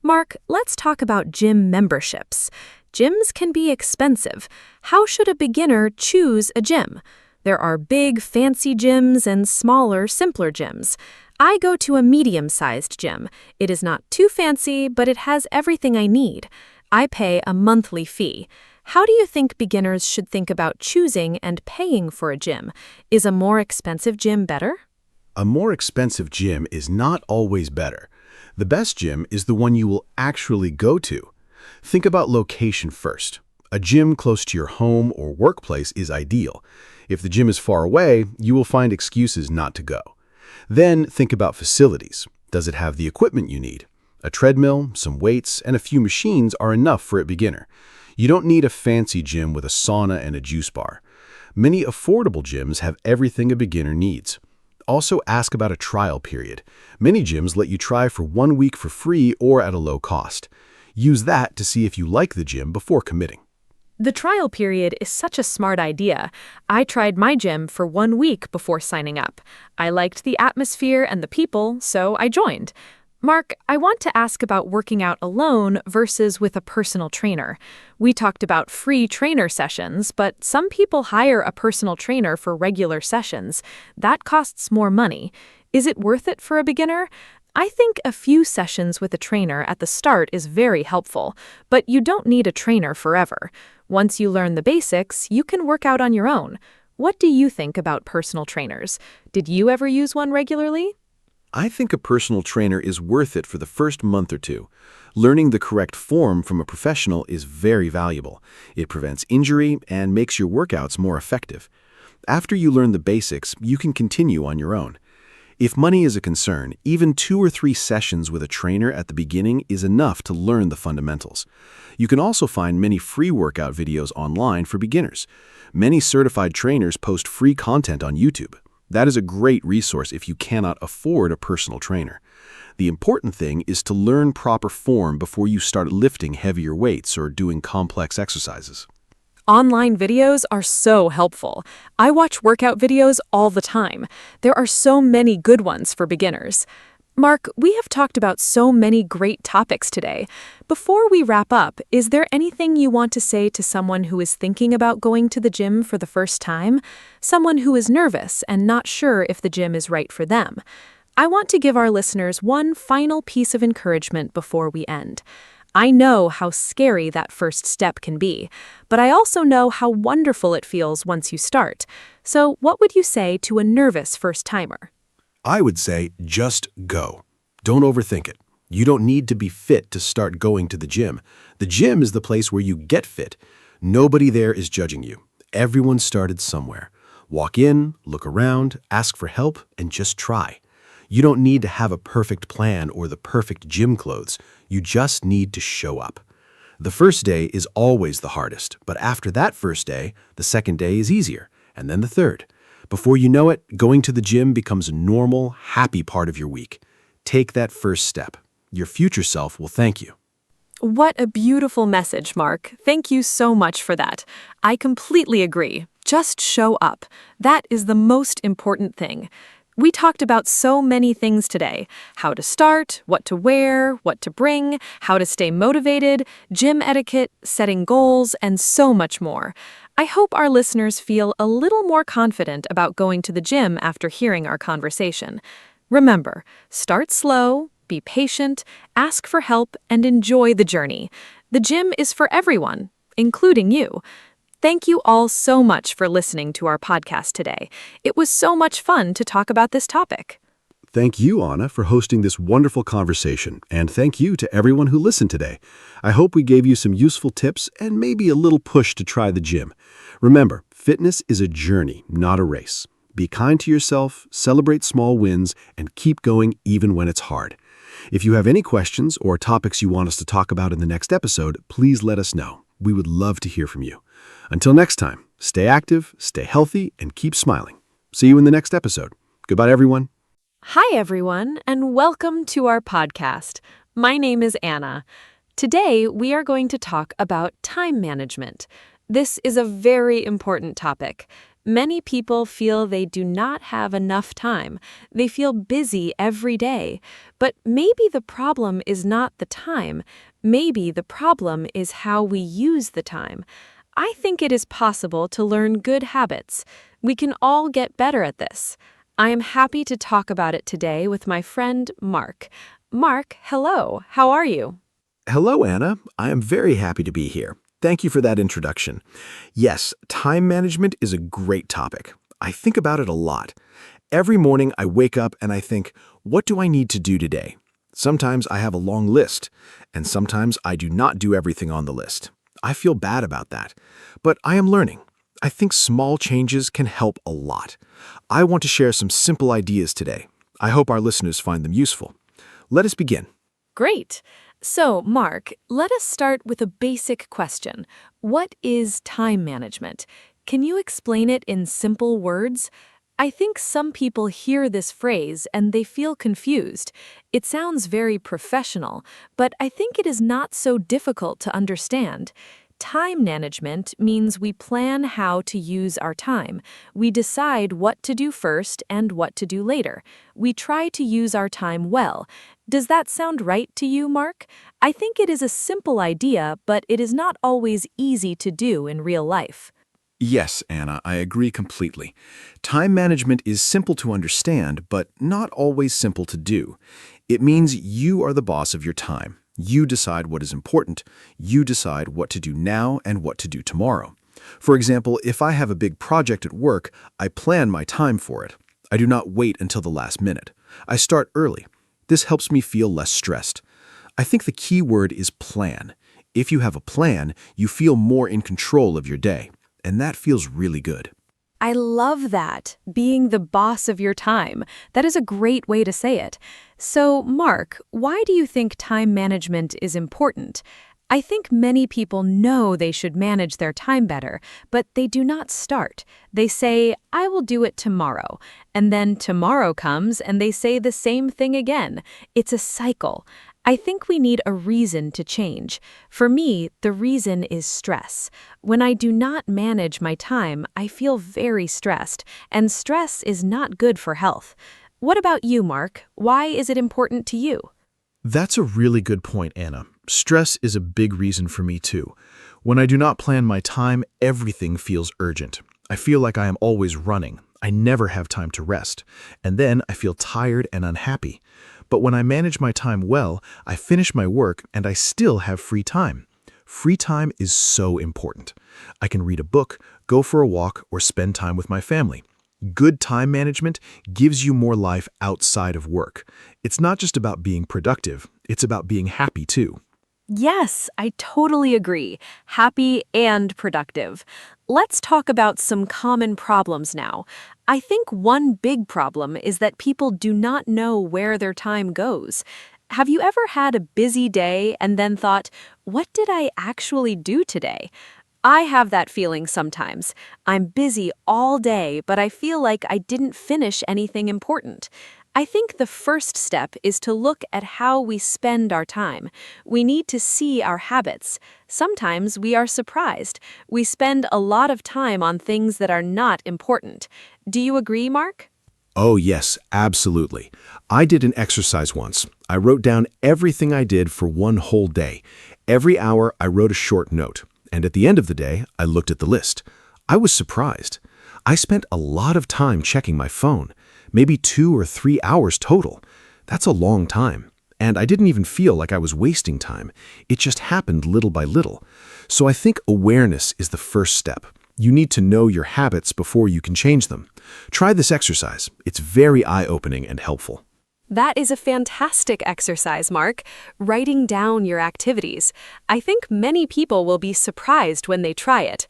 S5: Mark, let's talk about gym memberships. Gyms can be expensive. How should a beginner choose a gym? There are big, fancy gyms and smaller, simpler gyms. I go to a medium-sized gym. It is not too fancy, but it has everything I need. I pay a monthly fee. How do you think beginners should think about choosing and paying for a gym? Is a more expensive gym better?
S4: A more expensive gym is not always better. The best gym is the one you will actually go to. Think about location first. A gym close to your home or workplace is ideal. If the gym is far away, you will find excuses not to go. Then think about facilities. Does it have the equipment you need? A treadmill, some weights, and a few machines are enough for a beginner. You don't need a fancy gym with a sauna and a juice bar. Many affordable gyms have everything a beginner needs. Also ask about a trial period. Many gyms let you try for 1 week for free or at a low cost. Use that to see if you like the gym before committing.
S5: The trial period is such a smart idea. I tried my gym for 1 week before signing up. I liked the atmosphere and the people, so I joined. Mark, I want to ask about working out alone versus with a personal trainer. We talked about free trainer sessions, but some people hire a personal trainer for regular sessions. That costs more money. Is it worth it for a beginner? I think a few sessions with a trainer at the start is very helpful, but you don't need a trainer forever. Once you learn the basics, you can work out on your own. What do you think about personal trainers? Did you ever use one regularly?
S3: I think a personal trainer is worth it for the first month or two. Learning the correct form from a professional is very valuable. It prevents injury and makes your workouts more effective. After you learn the basics, you can continue on your own. If money is a concern, even 2 or 3 sessions with a trainer at the beginning is enough to learn the fundamentals. You can also find many free workout videos online for beginners. Many certified trainers post free content on YouTube. That is a great resource if you cannot afford a personal trainer. The important thing is to learn proper form before you start lifting heavier weights or doing complex exercises.
S5: Online videos are so helpful. I watch workout videos all the time. There are so many good ones for beginners. Mark, we have talked about so many great topics today. Before we wrap up, is there anything you want to say to someone who is thinking about going to the gym for the first time? Someone who is nervous and not sure if the gym is right for them. I want to give our listeners one final piece of encouragement before we end. I know how scary that first step can be, but I also know how wonderful it feels once you start. So what would you say to a nervous first-timer?
S4: I would say just go.
S3: Don't overthink it. You don't need to be fit to start going to the gym. The gym is the place where you get fit. Nobody there is judging you. Everyone started somewhere. Walk in, look around, ask for help, and just try. You don't need to have a perfect plan or the perfect gym clothes. You just need to show up. The first day is always the hardest, but after that first day, the second day is easier, and then the third. Before you know it, going to the gym becomes a normal, happy part of your week. Take that first step. Your future self will thank you.
S1: What a beautiful message, Mark. Thank you so much for that. I completely agree. Just show up. That is the most important thing. We talked about so many things today: how to start, what to wear, what to bring, how to stay motivated, gym etiquette, setting goals, and so much more. I hope our listeners feel a little more confident about going to the gym after hearing our conversation. Remember, start slow, be patient, ask for help, and enjoy the journey. The gym is for everyone, including you. Thank you all so much for listening to our podcast today. It was so much fun to talk about this topic.
S3: Thank you, Anna, for hosting this wonderful conversation, and thank you to everyone who listened today. I hope we gave you some useful tips and maybe a little push to try the gym. Remember, fitness is a journey, not a race. Be kind to yourself, celebrate small wins, and keep going even when it's hard. If you have any questions or topics you want us to talk about in the next episode, please let us know. We would love to hear from you. Until next time, stay active, stay healthy, and keep smiling. See you in the next episode. Goodbye, everyone.
S1: Hi, everyone, and welcome to our podcast. My name is Anna. Today, we are going to talk about time management. This is a very important topic. Many people feel they do not have enough time. They feel busy every day. But maybe the problem is not the time. Maybe the problem is how we use the time. I think it is possible to learn good habits. We can all get better at this. I am happy to talk about it today with my friend Mark. Mark, hello. How are you?
S3: Hello, Anna. I am very happy to be here. Thank you for that introduction. Yes, time management is a great topic. I think about it a lot. Every morning I wake up and I think, what do I need to do today? Sometimes I have a long list, and sometimes I do not do everything on the list. I feel bad about that, but I am learning. I think small changes can help a lot. I want to share some simple ideas today. I hope our listeners find them useful. Let us begin.
S1: Great. So, Mark, let us start with a basic question. What is time management? Can you explain it in simple words? I think some people hear this phrase and they feel confused. It sounds very professional, but I think it is not so difficult to understand. Time management means we plan how to use our time. We decide what to do first and what to do later. We try to use our time well. Does that sound right to you, Mark? I think it is a simple idea, but it is not always easy to do in real life.
S3: Yes, Anna, I agree completely. Time management is simple to understand, but not always simple to do. It means you are the boss of your time. You decide what is important. You decide what to do now and what to do tomorrow. For example, if I have a big project at work, I plan my time for it. I do not wait until the last minute. I start early. This helps me feel less stressed. I think the key word is plan. If you have a plan, you feel more in control of your day. And that feels really good.
S1: I love that, being the boss of your time. That is a great way to say it. So, Mark, why do you think time management is important? I think many people know they should manage their time better, but they do not start. They say, I will do it tomorrow. And then tomorrow comes and they say the same thing again. It's a cycle. I think we need a reason to change. For me, the reason is stress. When I do not manage my time, I feel very stressed, and stress is not good for health. What about you, Mark? Why is it important to you?
S6: That's a really good point, Anna. Stress is a big reason for me too. When I do not plan my time, everything feels urgent. I feel like I am always running. I never have time to rest. And then I feel tired and unhappy. But when I manage my time well, I finish my work and I still have free time. Free time is so important. I can read a book, go for a walk, or spend time with my family. Good time management gives you more life outside of work. It's not just about being productive, it's about being happy too.
S1: Yes, I totally agree. Happy and productive. Let's talk about some common problems now. I think one big problem is that people do not know where their time goes. Have you ever had a busy day and then thought, what did I actually do today? I have that feeling sometimes. I'm busy all day, but I feel like I didn't finish anything important. I think the first step is to look at how we spend our time. We need to see our habits. Sometimes we are surprised. We spend a lot of time on things that are not important. Do you agree, Mark?
S3: Oh, yes, absolutely. I did an exercise once. I wrote down everything I did for one whole day. Every hour, I wrote a short note. And at the end of the day, I looked at the list. I was surprised. I spent a lot of time checking my phone, maybe 2 or 3 hours total. That's a long time. And I didn't even feel like I was wasting time. It just happened little by little. So I think awareness is the first step. You need to know your habits before you can change them. Try this exercise. It's very eye-opening and helpful.
S1: That is a fantastic exercise, Mark. Writing down your activities. I think many people will be surprised when they try it.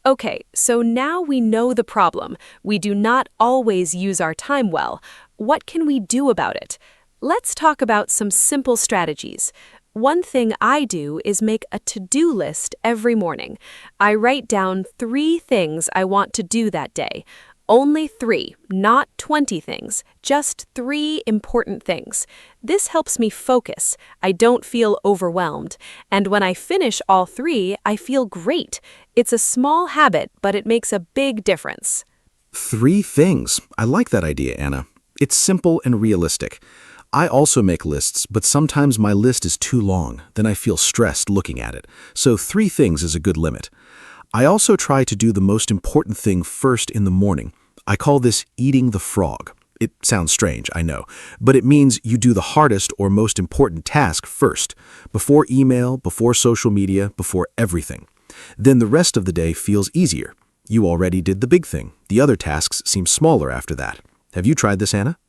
S1: Okay, so now we know the problem. We do not always use our time well. What can we do about it? Let's talk about some simple strategies. One thing I do is make a to-do list every morning. I write down 3 things I want to do that day. Only 3, not 20 things, just 3 important things. This helps me focus. I don't feel overwhelmed. And when I finish all 3, I feel great. It's a small habit, but it makes a big difference.
S3: 3 things. I like that idea, Anna. It's simple and realistic. I also make lists, but sometimes my list is too long. Then I feel stressed looking at it. So 3 things is a good limit. I also try to do the most important thing first in the morning. I call this eating the frog. It sounds strange, I know, but it means you do the hardest or most important task first, before email, before social media, before everything. Then the rest of the day feels easier. You already did the big thing. The other tasks seem smaller after that. Have you tried this, Anna?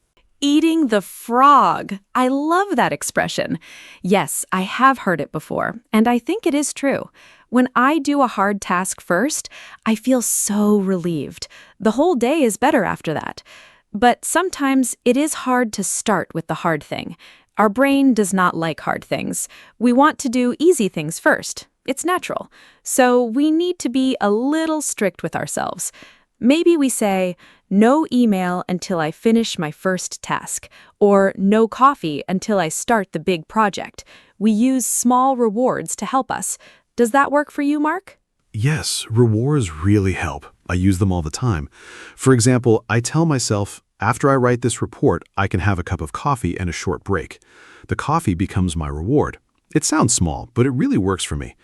S5: Eating the frog. I love that expression. Yes, I have heard it before, and I think it is true. When I do a hard task first, I feel so relieved. The whole day is better after that. But sometimes it is hard to start with the hard thing. Our brain does not like hard things. We want to do easy things first. It's natural. So we need to be a little strict with ourselves. Maybe we say, no email until I finish my first task, or no coffee until I start the big project. We use small rewards to help us. Does that work for you, Mark?
S4: Yes, rewards really help. I use them all the time. For example, I tell myself, after I write this report, I can have a cup of coffee and a short break. The coffee becomes my reward. It sounds small, but it really works for me.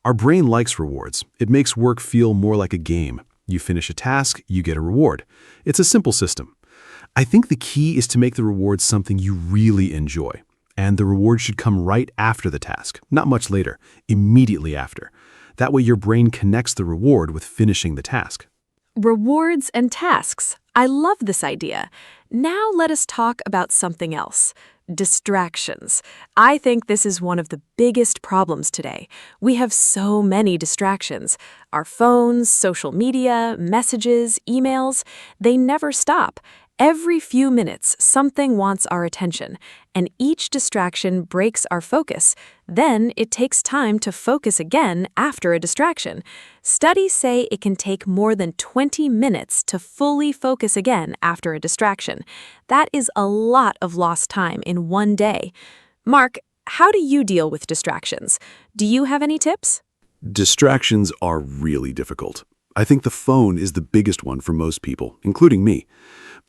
S4: Our brain likes rewards. It makes work feel more like a game. You finish a task, you get a reward. It's a simple system. I think the key is to make the reward something you really enjoy. And the reward should come right after the task, not much later, immediately after. That way your brain connects the reward with finishing the task.
S1: Rewards and tasks. I love this idea. Now let us talk about something else. Distractions. I think this is one of the biggest problems today. We have so many distractions. Our phones, social media, messages, emails, they never stop. Every few minutes, something wants our attention, and each distraction breaks our focus. Then it takes time to focus again after a distraction. Studies say it can take more than 20 minutes to fully focus again after a distraction. That is a lot of lost time in one day. Mark, how do you deal with distractions? Do you have any tips?
S4: Distractions are really difficult. I think the phone is the biggest one for most people, including me.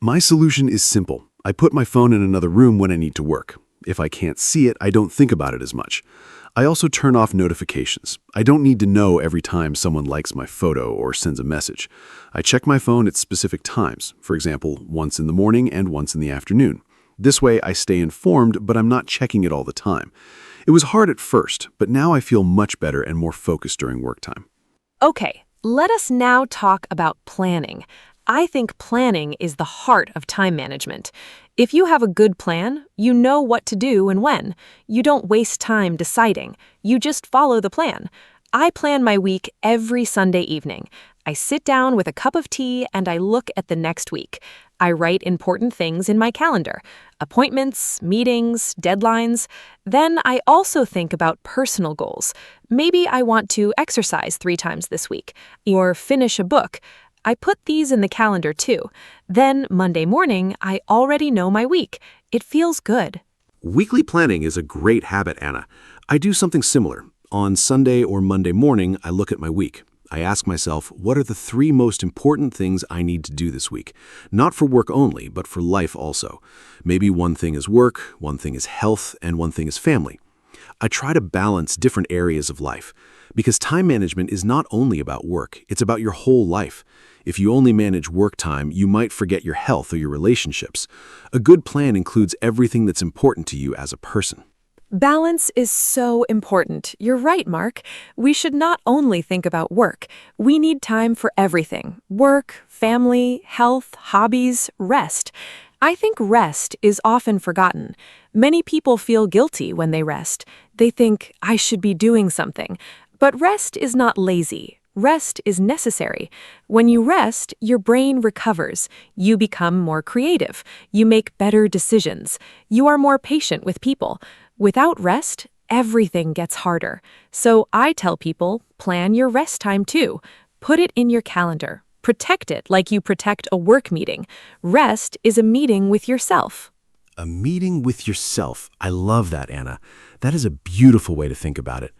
S4: My solution is simple. I put my phone in another room when I need to work. If I can't see it, I don't think about it as much. I also turn off notifications. I don't need to know every time someone likes my photo or sends a message. I check my phone at specific times, for example, once in the morning and once in the afternoon. This way I stay informed, but I'm not checking it all the time. It was hard at first, but now I feel much better and more focused during work time.
S1: Okay, let us now talk about planning. I think planning is the heart of time management. If you have a good plan, you know what to do and when. You don't waste time deciding. You just follow the plan. I plan my week every Sunday evening. I sit down with a cup of tea and I look at the next week. I write important things in my calendar, appointments, meetings, deadlines. Then I also think about personal goals. Maybe I want to exercise 3 times this week or finish a book. I put these in the calendar too. Then Monday morning, I already know my week. It feels good.
S2: Weekly planning is a great habit, Anna. I do something similar. On Sunday or Monday morning, I look at my week. I ask myself, what are the 3 most important things I need to do this week? Not for work only, but for life also. Maybe one thing is work, one thing is health, and one thing is family. I try to balance different areas of life, because time management is not only about work, it's about your whole life. If you only manage work time, you might forget your health or your relationships. A good plan includes everything that's important to you as a person.
S1: Balance is so important. You're right, Mark. We should not only think about work. We need time for everything: work, family, health, hobbies, rest. I think rest is often forgotten. Many people feel guilty when they rest. They think, I should be doing something. But rest is not lazy. Rest is necessary. When you rest, your brain recovers. You become more creative. You make better decisions. You are more patient with people. Without rest, everything gets harder. So I tell people, plan your rest time too. Put it in your calendar. Protect it like you protect a work meeting. Rest is a meeting with yourself.
S2: A meeting with yourself. I love that, Anna. That is a beautiful way to think about it.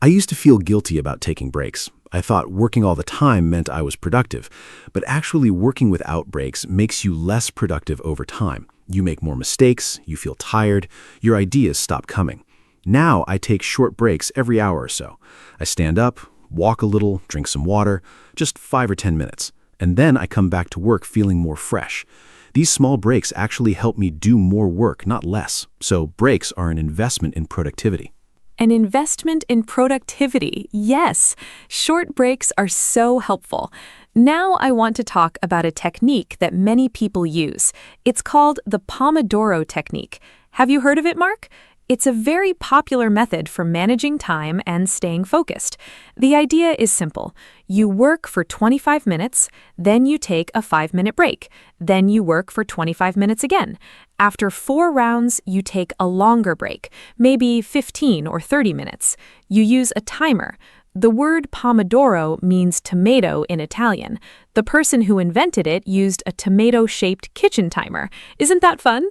S2: I used to feel guilty about taking breaks. I thought working all the time meant I was productive, but actually working without breaks makes you less productive over time. You make more mistakes, you feel tired, your ideas stop coming. Now I take short breaks every hour or so. I stand up, walk a little, drink some water, just 5 or 10 minutes, and then I come back to work feeling more fresh. These small breaks actually help me do more work, not less. So breaks are an investment in productivity.
S5: An investment in productivity, yes. Short breaks are so helpful. Now I want to talk about a technique that many people use. It's called the Pomodoro technique. Have you heard of it, Mark? It's a very popular method for managing time and staying focused. The idea is simple. You work for 25 minutes, then you take a 5-minute break. Then you work for 25 minutes again. After 4 rounds, you take a longer break, maybe 15 or 30 minutes. You use a timer. The word Pomodoro means tomato in Italian. The person who invented it used a tomato-shaped kitchen timer. Isn't that fun?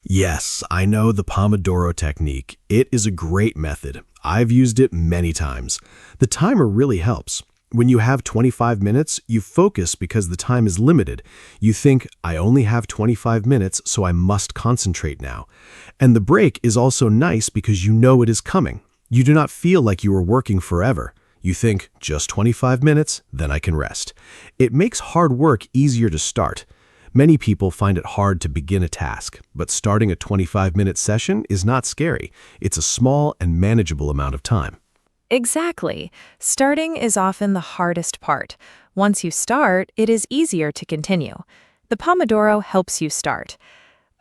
S3: Yes, I know the Pomodoro technique. It is a great method. I've used it many times. The timer really helps. When you have 25 minutes, you focus because the time is limited. You think, I only have 25 minutes, so I must concentrate now. And the break is also nice because you know it is coming. You do not feel like you are working forever. You think, just 25 minutes, then I can rest. It makes hard work easier to start. Many people find it hard to begin a task, but starting a 25-minute session is not scary. It's a small and manageable amount of time.
S5: Exactly. Starting is often the hardest part. Once you start, it is easier to continue. The Pomodoro helps you start.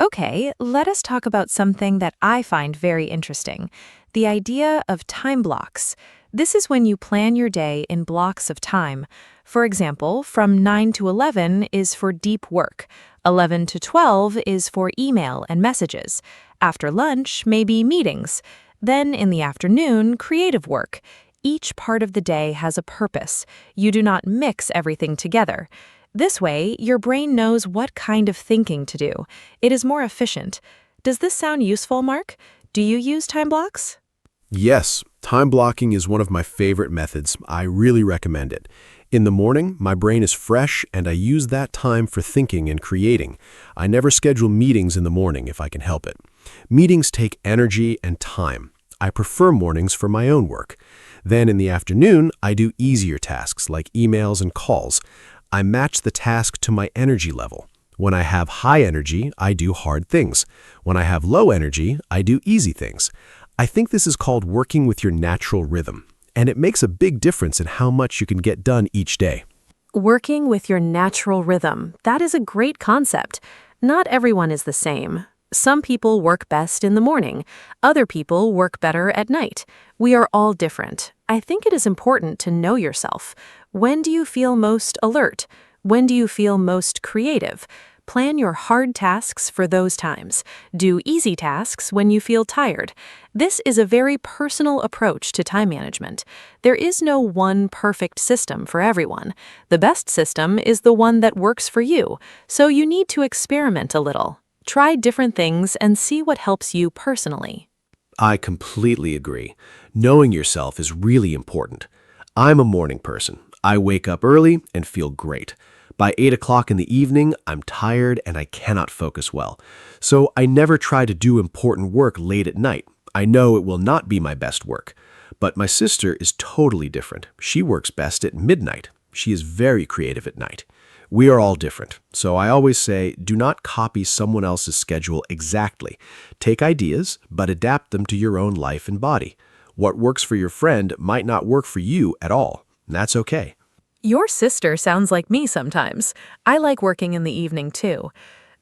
S5: Okay, let us talk about something that I find very interesting: the idea of time blocks. This is when you plan your day in blocks of time. For example, from 9 to 11 is for deep work. 11 to 12 is for email and messages. After lunch, maybe meetings. Then in the afternoon, creative work. Each part of the day has a purpose. You do not mix everything together. This way, your brain knows what kind of thinking to do. It is more efficient. Does this sound useful, Mark? Do you use time blocks?
S3: Yes, time blocking is one of my favorite methods. I really recommend it. In the morning, my brain is fresh and I use that time for thinking and creating. I never schedule meetings in the morning if I can help it. Meetings take energy and time. I prefer mornings for my own work. Then in the afternoon, I do easier tasks like emails and calls. I match the task to my energy level. When I have high energy, I do hard things. When I have low energy, I do easy things. I think this is called working with your natural rhythm, and it makes a big difference in how much you can get done each day.
S1: Working with your natural rhythm, that is a great concept. Not everyone is the same. Some people work best in the morning. Other people work better at night. We are all different. I think it is important to know yourself. When do you feel most alert? When do you feel most creative? Plan your hard tasks for those times. Do easy tasks when you feel tired. This is a very personal approach to time management. There is no one perfect system for everyone. The best system is the one that works for you, so you need to experiment a little. Try different things and see what helps you personally.
S2: I completely agree. Knowing yourself is really important. I'm a morning person. I wake up early and feel great. By 8 o'clock in the evening, I'm tired and I cannot focus well. So I never try to do important work late at night. I know it will not be my best work. But my sister is totally different. She works best at midnight. She is very creative at night. We are all different. So I always say, do not copy someone else's schedule exactly. Take ideas, but adapt them to your own life and body. What works for your friend might not work for you at all. And that's okay.
S5: Your sister sounds like me sometimes. I like working in the evening too.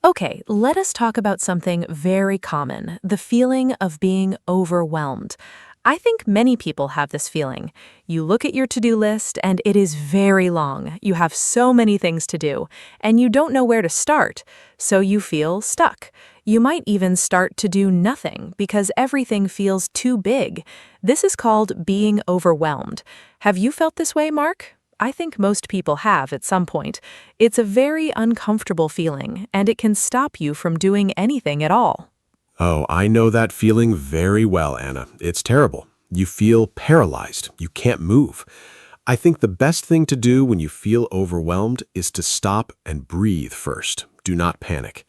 S5: Okay, let us talk about something very common, the feeling of being overwhelmed. I think many people have this feeling. You look at your to-do list and it is very long. You have so many things to do, and you don't know where to start, so you feel stuck. You might even start to do nothing because everything feels too big. This is called being overwhelmed. Have you felt this way, Mark? I think most people have at some point. It's a very uncomfortable feeling, and it can stop you from doing anything at all.
S2: Oh, I know that feeling very well, Anna. It's terrible. You feel paralyzed. You can't move. I think the best thing to do when you feel overwhelmed is to stop and breathe first. Do not panic.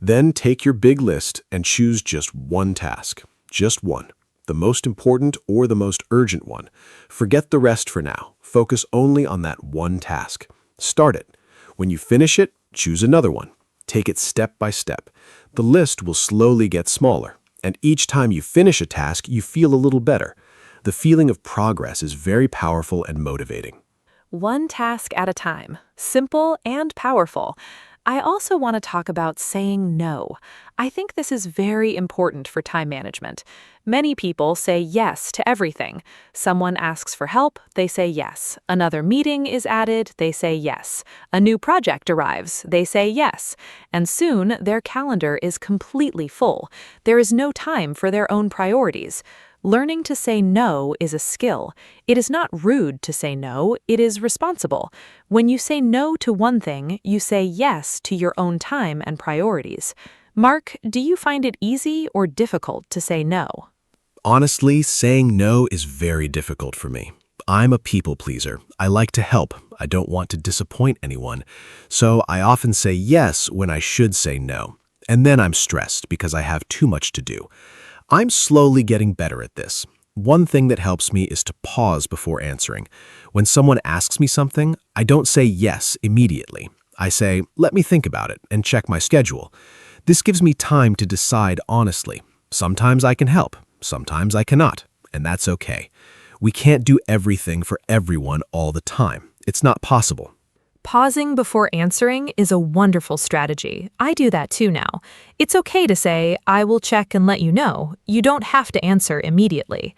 S2: Then take your big list and choose just one task. Just one. The most important or the most urgent one. Forget the rest for now. Focus only on that one task. Start it. When you finish it, choose another one. Take it step by step. The list will slowly get smaller, and each time you finish a task, you feel a little better. The feeling of progress is very powerful and motivating.
S5: One task at a time. Simple and powerful. I also want to talk about saying no. I think this is very important for time management. Many people say yes to everything. Someone asks for help, they say yes. Another meeting is added, they say yes. A new project arrives, they say yes. And soon, their calendar is completely full. There is no time for their own priorities. Learning to say no is a skill. It is not rude to say no, it is responsible. When you say no to one thing, you say yes to your own time and priorities. Mark, do you find it easy or difficult to say no?
S2: Honestly, saying no is very difficult for me. I'm a people pleaser. I like to help. I don't want to disappoint anyone. So I often say yes when I should say no. And then I'm stressed because I have too much to do. I'm slowly getting better at this. One thing that helps me is to pause before answering. When someone asks me something, I don't say yes immediately. I say, let me think about it and check my schedule. This gives me time to decide honestly. Sometimes I can help, sometimes I cannot, and that's okay. We can't do everything for everyone all the time. It's not possible.
S5: Pausing before answering is a wonderful strategy. I do that too now. It's okay to say, I will check and let you know. You don't have to answer immediately.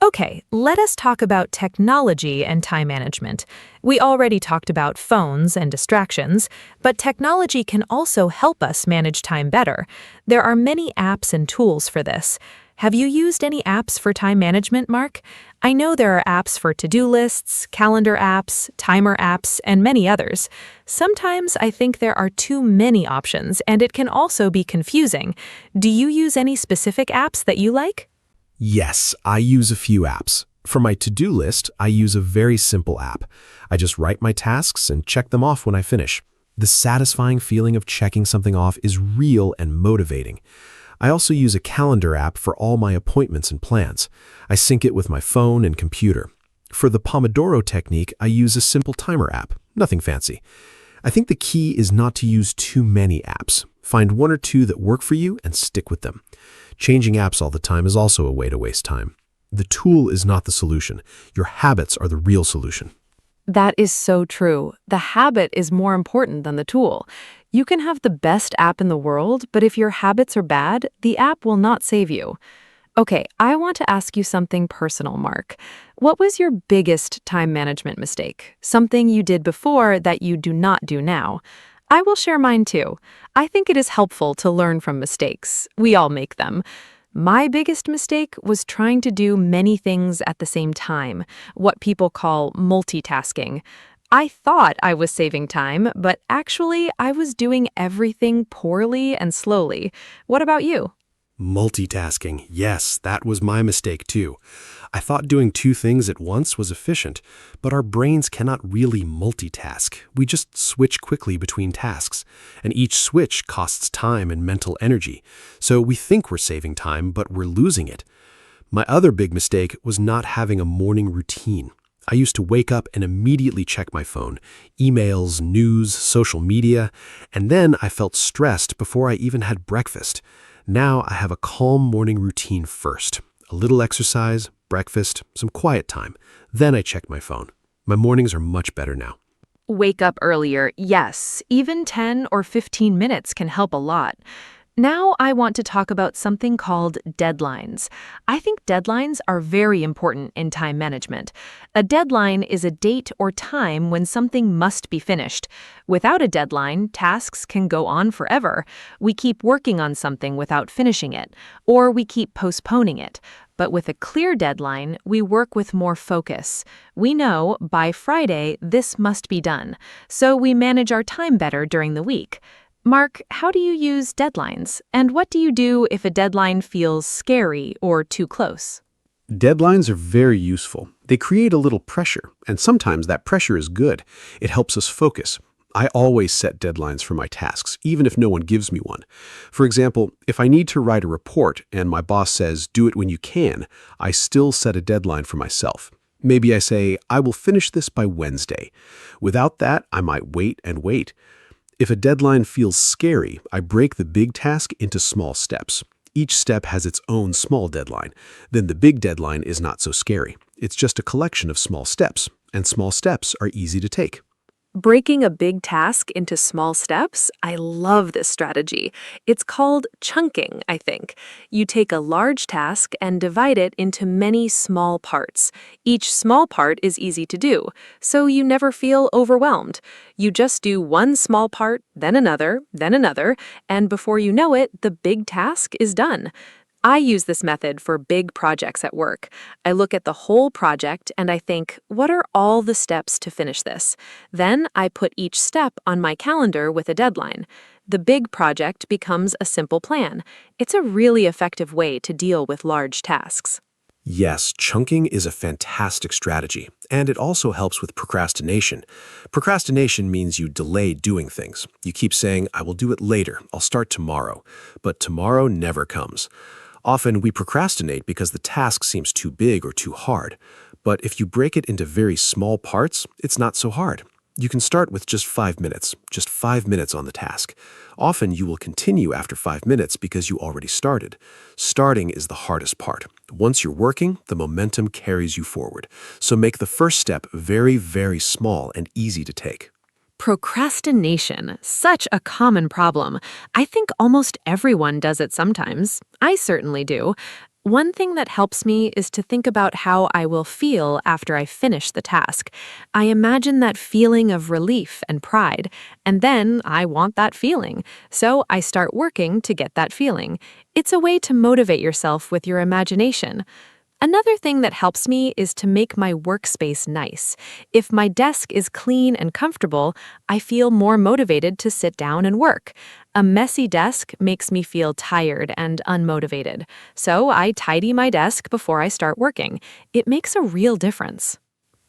S5: Okay, let us talk about technology and time management. We already talked about phones and distractions, but technology can also help us manage time better. There are many apps and tools for this. Have you used any apps for time management, Mark? I know there are apps for to-do lists, calendar apps, timer apps, and many others. Sometimes I think there are too many options, and it can also be confusing. Do you use any specific apps that you like?
S3: Yes, I use a few apps. For my to-do list, I use a very simple app. I just write my tasks and check them off when I finish. The satisfying feeling of checking something off is real and motivating. I also use a calendar app for all my appointments and plans. I sync it with my phone and computer. For the Pomodoro technique, I use a simple timer app, nothing fancy. I think the key is not to use too many apps. Find one or two that work for you and stick with them. Changing apps all the time is also a way to waste time. The tool is not the solution. Your habits are the real solution.
S5: That is so true. The habit is more important than the tool. You can have the best app in the world, but if your habits are bad, the app will not save you. Okay, I want to ask you something personal, Mark. What was your biggest time management mistake? Something you did before that you do not do now? I will share mine too. I think it is helpful to learn from mistakes. We all make them. My biggest mistake was trying to do many things at the same time, what people call multitasking. I thought I was saving time, but actually I was doing everything poorly and slowly. What about you?
S2: Multitasking. Yes, that was my mistake too. I thought doing two things at once was efficient, but our brains cannot really multitask. We just switch quickly between tasks, and each switch costs time and mental energy. So we think we're saving time, but we're losing it. My other big mistake was not having a morning routine. I used to wake up and immediately check my phone, emails, news, social media, and then I felt stressed before I even had breakfast. Now I have a calm morning routine first. A little exercise, breakfast, some quiet time. Then I check my phone. My mornings are much better now.
S5: Wake up earlier, yes. Even 10 or 15 minutes can help a lot. Now I want to talk about something called deadlines. I think deadlines are very important in time management. A deadline is a date or time when something must be finished. Without a deadline, tasks can go on forever. We keep working on something without finishing it, or we keep postponing it. But with a clear deadline, we work with more focus. We know by Friday this must be done, so we manage our time better during the week. Mark, how do you use deadlines? And what do you do if a deadline feels scary or too close?
S4: Deadlines are very useful. They create a little pressure, and sometimes that pressure is good. It helps us focus. I always set deadlines for my tasks, even if no one gives me one. For example, if I need to write a report and my boss says, do it when you can, I still set a deadline for myself. Maybe I say, I will finish this by Wednesday. Without that, I might wait and wait. If a deadline feels scary, I break the big task into small steps. Each step has its own small deadline. Then the big deadline is not so scary. It's just a collection of small steps, and small steps are easy to take.
S5: Breaking a big task into small steps, I love this strategy. It's called chunking, I think. You take a large task and divide it into many small parts. Each small part is easy to do, so you never feel overwhelmed. You just do one small part, then another, and before you know it, the big task is done. I use this method for big projects at work. I look at the whole project and I think, what are all the steps to finish this? Then I put each step on my calendar with a deadline. The big project becomes a simple plan. It's a really effective way to deal with large tasks.
S2: Yes, chunking is a fantastic strategy, and it also helps with procrastination. Procrastination means you delay doing things. You keep saying, I will do it later, I'll start tomorrow. But tomorrow never comes. Often we procrastinate because the task seems too big or too hard. But if you break it into very small parts, it's not so hard. You can start with just 5 minutes on the task. Often you will continue after 5 minutes because you already started. Starting is the hardest part. Once you're working, the momentum carries you forward. So make the first step very, very small and easy to take.
S1: Procrastination, such a common problem. I think almost everyone does it sometimes. I certainly do. One thing that helps me is to think about how I will feel after I finish the task. I imagine that feeling of relief and pride, and then I want that feeling. So I start working to get that feeling. It's a way to motivate yourself with your imagination. Another thing that helps me is to make my workspace nice. If my desk is clean and comfortable, I feel more motivated to sit down and work. A messy desk makes me feel tired and unmotivated. So I tidy my desk before I start working. It makes a real difference.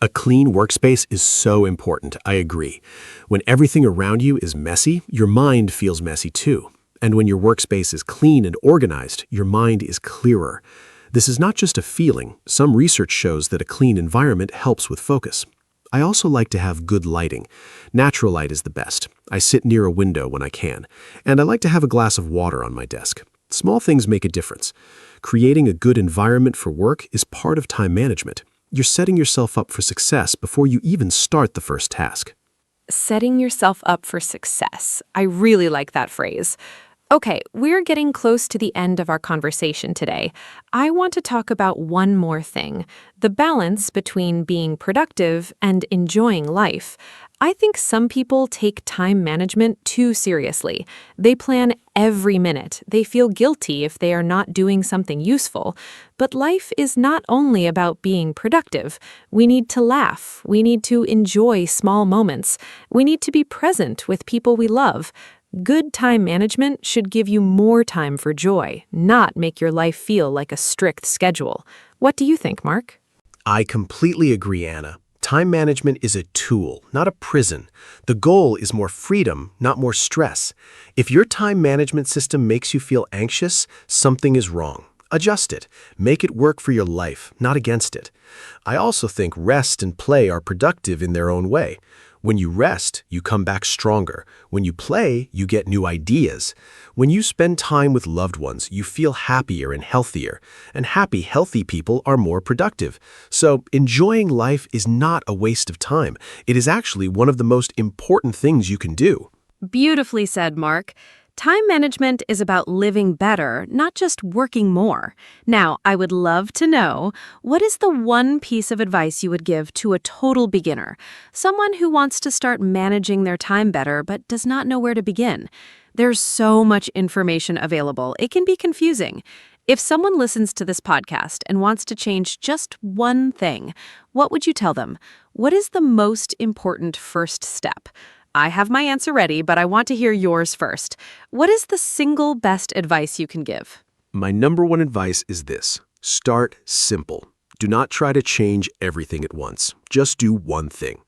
S2: A clean workspace is so important, I agree. When everything around you is messy, your mind feels messy too. And when your workspace is clean and organized, your mind is clearer. This is not just a feeling. Some research shows that a clean environment helps with focus. I also like to have good lighting. Natural light is the best. I sit near a window when I can. And I like to have a glass of water on my desk. Small things make a difference. Creating a good environment for work is part of time management. You're setting yourself up for success before you even start the first task.
S1: Setting yourself up for success. I really like that phrase. Okay, we're getting close to the end of our conversation today. I want to talk about one more thing, the balance between being productive and enjoying life. I think some people take time management too seriously. They plan every minute. They feel guilty if they are not doing something useful. But life is not only about being productive. We need to laugh. We need to enjoy small moments. We need to be present with people we love. Good time management should give you more time for joy, not make your life feel like a strict schedule. What do you think, Mark?
S2: I completely agree, Anna. Time management is a tool, not a prison. The goal is more freedom, not more stress. If your time management system makes you feel anxious, something is wrong. Adjust it. Make it work for your life, not against it. I also think rest and play are productive in their own way. When you rest, you come back stronger. When you play, you get new ideas. When you spend time with loved ones, you feel happier and healthier. And happy, healthy people are more productive. So enjoying life is not a waste of time. It is actually one of the most important things you can do.
S1: Beautifully said, Mark. Time management is about living better, not just working more. Now, I would love to know, what is the one piece of advice you would give to a total beginner? Someone who wants to start managing their time better but does not know where to begin. There's so much information available, it can be confusing. If someone listens to this podcast and wants to change just one thing, what would you tell them? What is the most important first step? I have my answer ready, but I want to hear yours first. What is the single best advice you can give?
S2: My number one advice is this: start simple. Do not try to change everything at once. Just do one thing.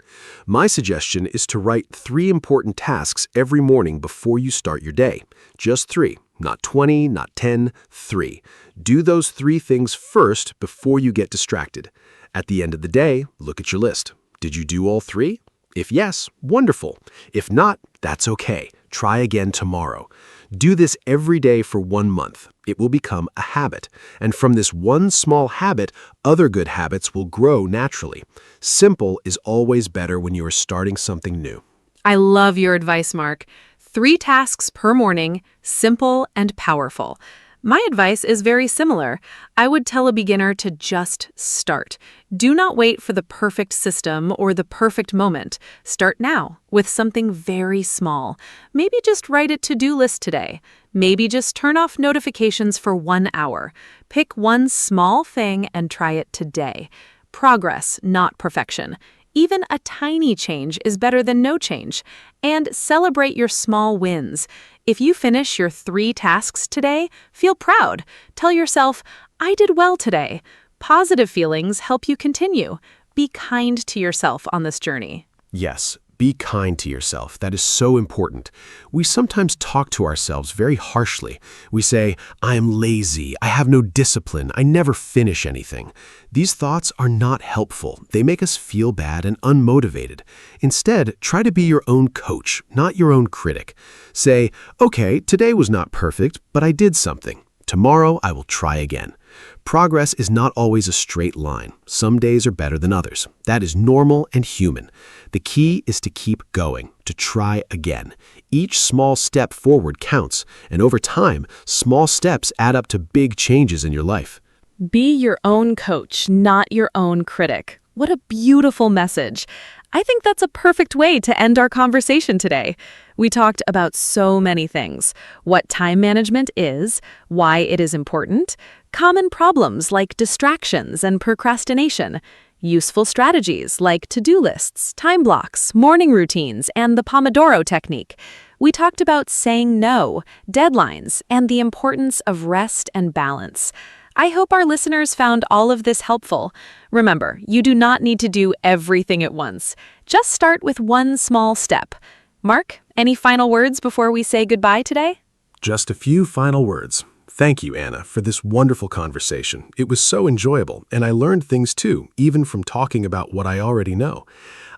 S2: My suggestion is to write 3 important tasks every morning before you start your day. Just 3, not 20, not 10, 3. Do those 3 things first before you get distracted. At the end of the day, look at your list. Did you do all 3? If yes, wonderful. If not, that's okay. Try again tomorrow. Do this every day for 1 month. It will become a habit. And from this one small habit, other good habits will grow naturally. Simple is always better when you are starting something new.
S1: I love your advice, Mark. 3 tasks per morning, simple and powerful. My advice is very similar. I would tell a beginner to just start. Do not wait for the perfect system or the perfect moment. Start now with something very small. Maybe just write a to-do list today. Maybe just turn off notifications for 1 hour. Pick one small thing and try it today. Progress, not perfection. Even a tiny change is better than no change. And celebrate your small wins. If you finish your 3 tasks today, feel proud. Tell yourself, I did well today. Positive feelings help you continue. Be kind to yourself on this journey.
S2: Yes, be kind to yourself. That is so important. We sometimes talk to ourselves very harshly. We say, I am lazy, I have no discipline, I never finish anything. These thoughts are not helpful. They make us feel bad and unmotivated. Instead, try to be your own coach, not your own critic. Say, okay, today was not perfect, but I did something. Tomorrow I will try again. Progress is not always a straight line. Some days are better than others. That is normal and human. The key is to keep going, to try again. Each small step forward counts, and over time, small steps add up to big changes in your life.
S1: Be your own coach, not your own critic. What a beautiful message. I think that's a perfect way to end our conversation today. We talked about so many things: what time management is, why it is important, common problems like distractions and procrastination, useful strategies like to-do lists, time blocks, morning routines, and the Pomodoro technique. We talked about saying no, deadlines, and the importance of rest and balance. I hope our listeners found all of this helpful. Remember, you do not need to do everything at once. Just start with one small step. Mark, any final words before we say goodbye today?
S2: Just a few final words. Thank you, Anna, for this wonderful conversation. It was so enjoyable, and I learned things too, even from talking about what I already know.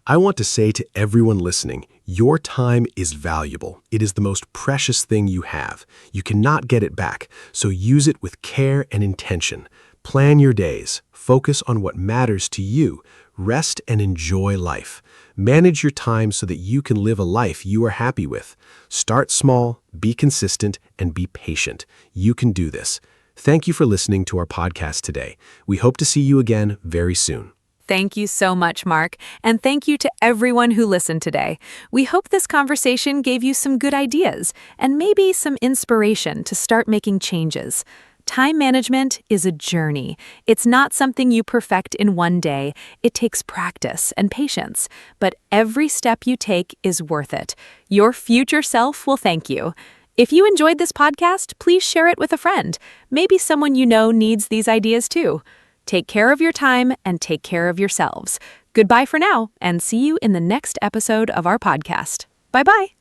S2: I want to say to everyone listening, your time is valuable. It is the most precious thing you have. You cannot get it back, so use it with care and intention. Plan your days. Focus on what matters to you. Rest and enjoy life. Manage your time so that you can live a life you are happy with. Start small, be consistent, and be patient. You can do this. Thank you for listening to our podcast today. We hope to see you again very soon.
S5: Thank you so much, Mark, and thank you to everyone who listened today. We hope this conversation gave you some good ideas and maybe some inspiration to start making changes. Time management is a journey. It's not something you perfect in one day. It takes practice and patience, but every step you take is worth it. Your future self will thank you. If you enjoyed this podcast, please share it with a friend. Maybe someone you know needs these ideas too. Take care of your time and take care of yourselves. Goodbye for now, and see you in the next episode of our podcast. Bye-bye.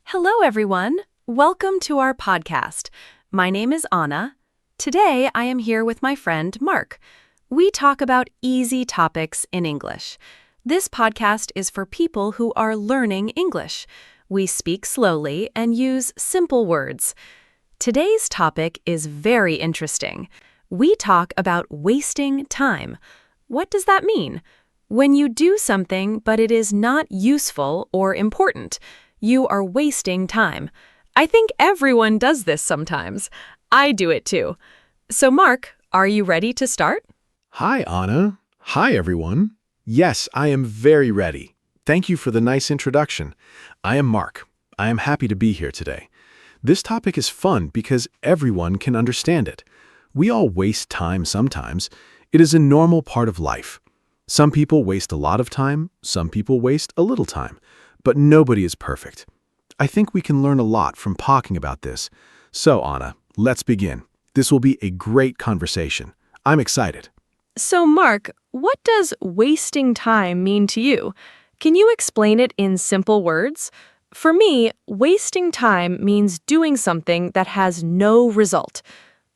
S5: Hello, everyone. Welcome to our podcast. My name is Anna. Today, I am here with my friend, Mark. We talk about easy topics in English. This podcast is for people who are learning English. We speak slowly and use simple words. Today's topic is very interesting. We talk about wasting time. What does that mean? When you do something but it is not useful or important, you are wasting time. I think everyone does this sometimes. I do it too. So Mark, are you ready to start?
S3: Hi, Anna. Hi, everyone. Yes, I am very ready. Thank you for the nice introduction. I am Mark. I am happy to be here today. This topic is fun because everyone can understand it. We all waste time sometimes. It is a normal part of life. Some people waste a lot of time, some people waste a little time, but nobody is perfect. I think we can learn a lot from talking about this. So, Anna, let's begin. This will be a great conversation. I'm excited.
S1: So, Mark, what does wasting time mean to you? Can you explain it in simple words? For me, wasting time means doing something that has no result.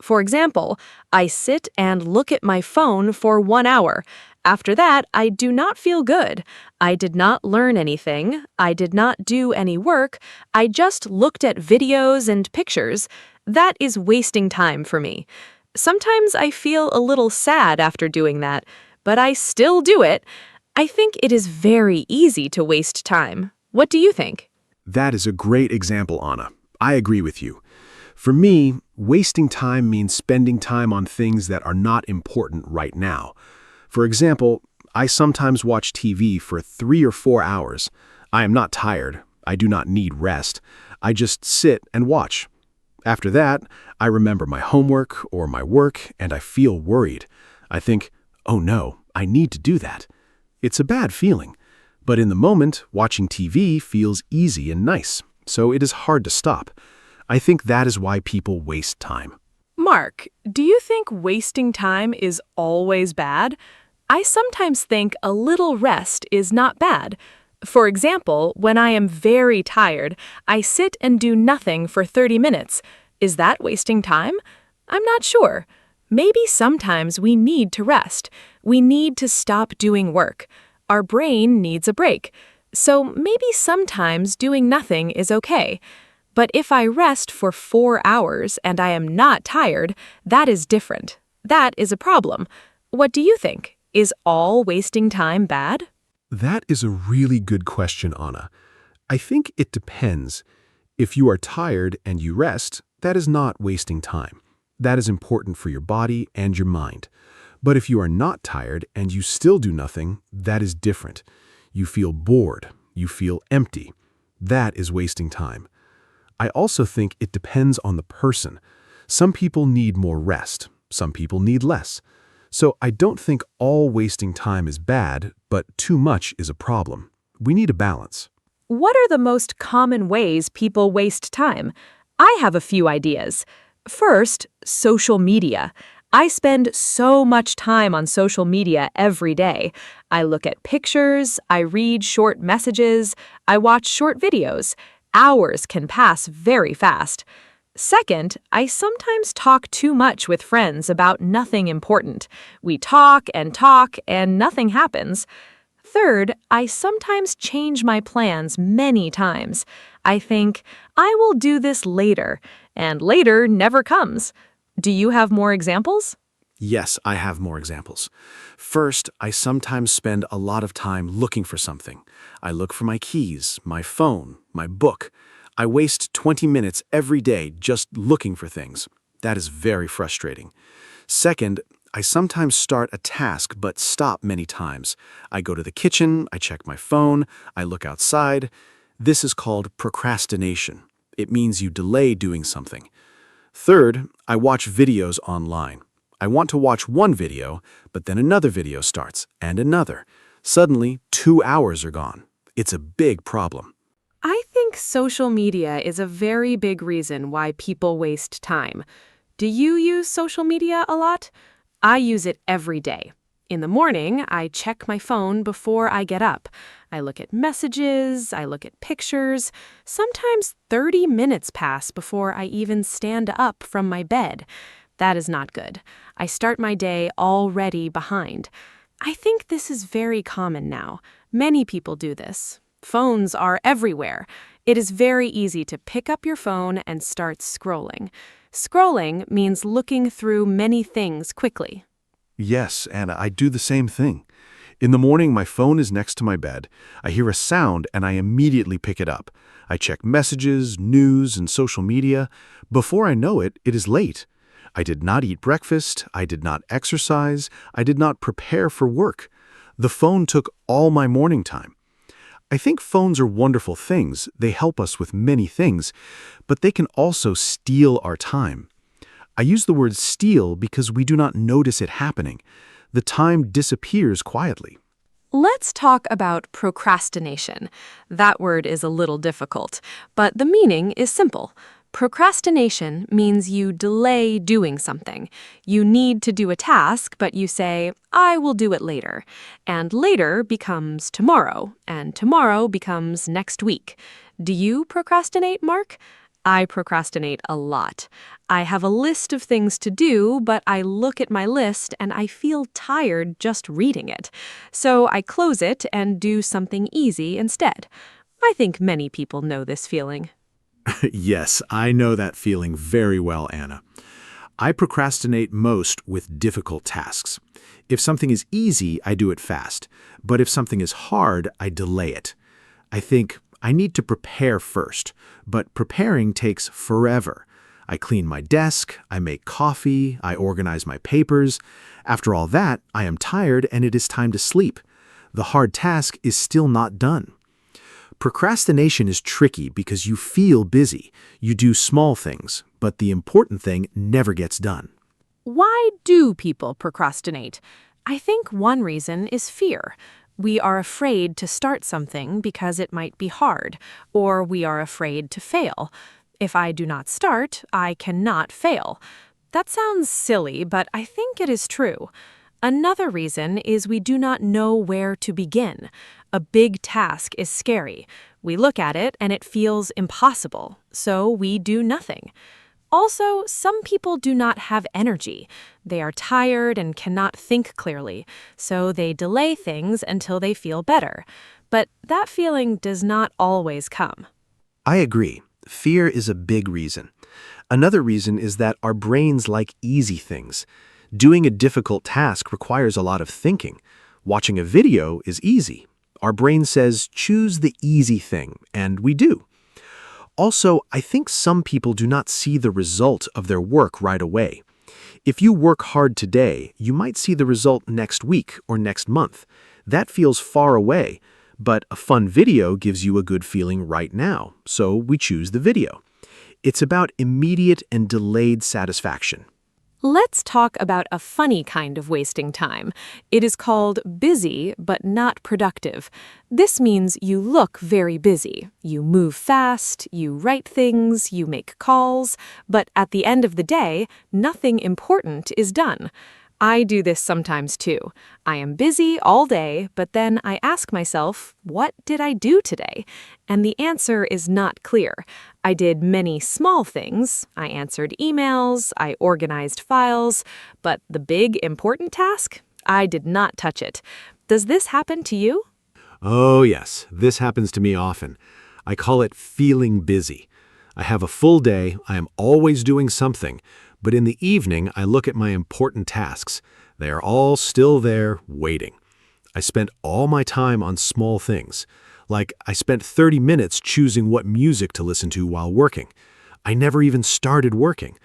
S1: For example, I sit and look at my phone for 1 hour. After that, I do not feel good. I did not learn anything. I did not do any work. I just looked at videos and pictures. That is wasting time for me. Sometimes I feel a little sad after doing that, but I still do it. I think it is very easy to waste time. What do you think?
S3: That is a great example, Anna. I agree with you. For me, wasting time means spending time on things that are not important right now. For example, I sometimes watch TV for 3 or 4 hours. I am not tired. I do not need rest. I just sit and watch. After that, I remember my homework or my work, and I feel worried. I think, oh no, I need to do that. It's a bad feeling. But in the moment, watching TV feels easy and nice, so it is hard to stop. I think that is why people waste time.
S1: Mark, do you think wasting time is always bad? I sometimes think a little rest is not bad. For example, when I am very tired, I sit and do nothing for 30 minutes. Is that wasting time? I'm not sure. Maybe sometimes we need to rest. We need to stop doing work. Our brain needs a break. So maybe sometimes doing nothing is okay. But if I rest for 4 hours and I am not tired, that is different. That is a problem. What do you think? Is all wasting time bad?
S3: That is a really good question, Anna. I think it depends. If you are tired and you rest, that is not wasting time. That is important for your body and your mind. But if you are not tired and you still do nothing, that is different. You feel bored. You feel empty. That is wasting time. I also think it depends on the person. Some people need more rest. Some people need less. So I don't think all wasting time is bad, but too much is a problem. We need a balance.
S1: What are the most common ways people waste time? I have a few ideas. First, social media. I spend so much time on social media every day. I look at pictures, I read short messages, I watch short videos. Hours can pass very fast. Second, I sometimes talk too much with friends about nothing important. We talk and nothing happens. Third, I sometimes change my plans many times. I think, I will do this later, and later never comes. Do you have more examples?
S3: Yes, I have more examples. First, I sometimes spend a lot of time looking for something. I look for my keys, my phone, my book. I waste 20 minutes every day just looking for things. That is very frustrating. Second, I sometimes start a task but stop many times. I go to the kitchen, I check my phone, I look outside. This is called procrastination. It means you delay doing something. Third, I watch videos online. I want to watch one video, but then another video starts, and another. Suddenly, 2 hours are gone. It's a big problem.
S1: I think social media is a very big reason why people waste time. Do you use social media a lot? I use it every day. In the morning, I check my phone before I get up. I look at messages, I look at pictures. Sometimes 30 minutes pass before I even stand up from my bed. That is not good. I start my day already behind. I think this is very common now. Many people do this. Phones are everywhere. It is very easy to pick up your phone and start scrolling. Scrolling means looking through many things quickly.
S3: Yes, Anna, I do the same thing. In the morning, my phone is next to my bed. I hear a sound and I immediately pick it up. I check messages, news, and social media. Before I know it, it is late. I did not eat breakfast. I did not exercise. I did not prepare for work. The phone took all my morning time. I think phones are wonderful things. They help us with many things, but they can also steal our time. I use the word steal because we do not notice it happening. The time disappears quietly.
S1: Let's talk about procrastination. That word is a little difficult, but the meaning is simple. Procrastination means you delay doing something. You need to do a task, but you say, I will do it later. And later becomes tomorrow, and tomorrow becomes next week. Do you procrastinate, Mark? I procrastinate a lot. I have a list of things to do, but I look at my list and I feel tired just reading it. So I close it and do something easy instead. I think many people know this feeling.
S3: Yes, I know that feeling very well, Anna. I procrastinate most with difficult tasks. If something is easy, I do it fast. But if something is hard, I delay it. I think I need to prepare first, but preparing takes forever. I clean my desk, I make coffee, I organize my papers. After all that, I am tired and it is time to sleep. The hard task is still not done. Procrastination is tricky because you feel busy. You do small things, but the important thing never gets done.
S1: Why do people procrastinate? I think one reason is fear. We are afraid to start something because it might be hard, or we are afraid to fail. If I do not start, I cannot fail. That sounds silly, but I think it is true. Another reason is we do not know where to begin. A big task is scary. We look at it and it feels impossible, so we do nothing. Also, some people do not have energy. They are tired and cannot think clearly, so they delay things until they feel better. But that feeling does not always come.
S2: I agree. Fear is a big reason. Another reason is that our brains like easy things. Doing a difficult task requires a lot of thinking. Watching a video is easy. Our brain says, choose the easy thing, and we do. Also, I think some people do not see the result of their work right away. If you work hard today, you might see the result next week or next month. That feels far away, but a fun video gives you a good feeling right now, so we choose the video. It's about immediate and delayed satisfaction.
S1: Let's talk about a funny kind of wasting time. It is called busy but not productive. This means you look very busy. You move fast, you write things, you make calls, but at the end of the day, nothing important is done. I do this sometimes too. I am busy all day, but then I ask myself, what did I do today? And the answer is not clear. I did many small things. I answered emails, I organized files, but the big important task? I did not touch it. Does this happen to you?
S2: Oh yes, this happens to me often. I call it feeling busy. I have a full day, I am always doing something, But in the evening, I look at my important tasks. They are all still there, waiting. I spent all my time on small things. Like, I spent 30 minutes choosing what music to listen to while working. I never even started working.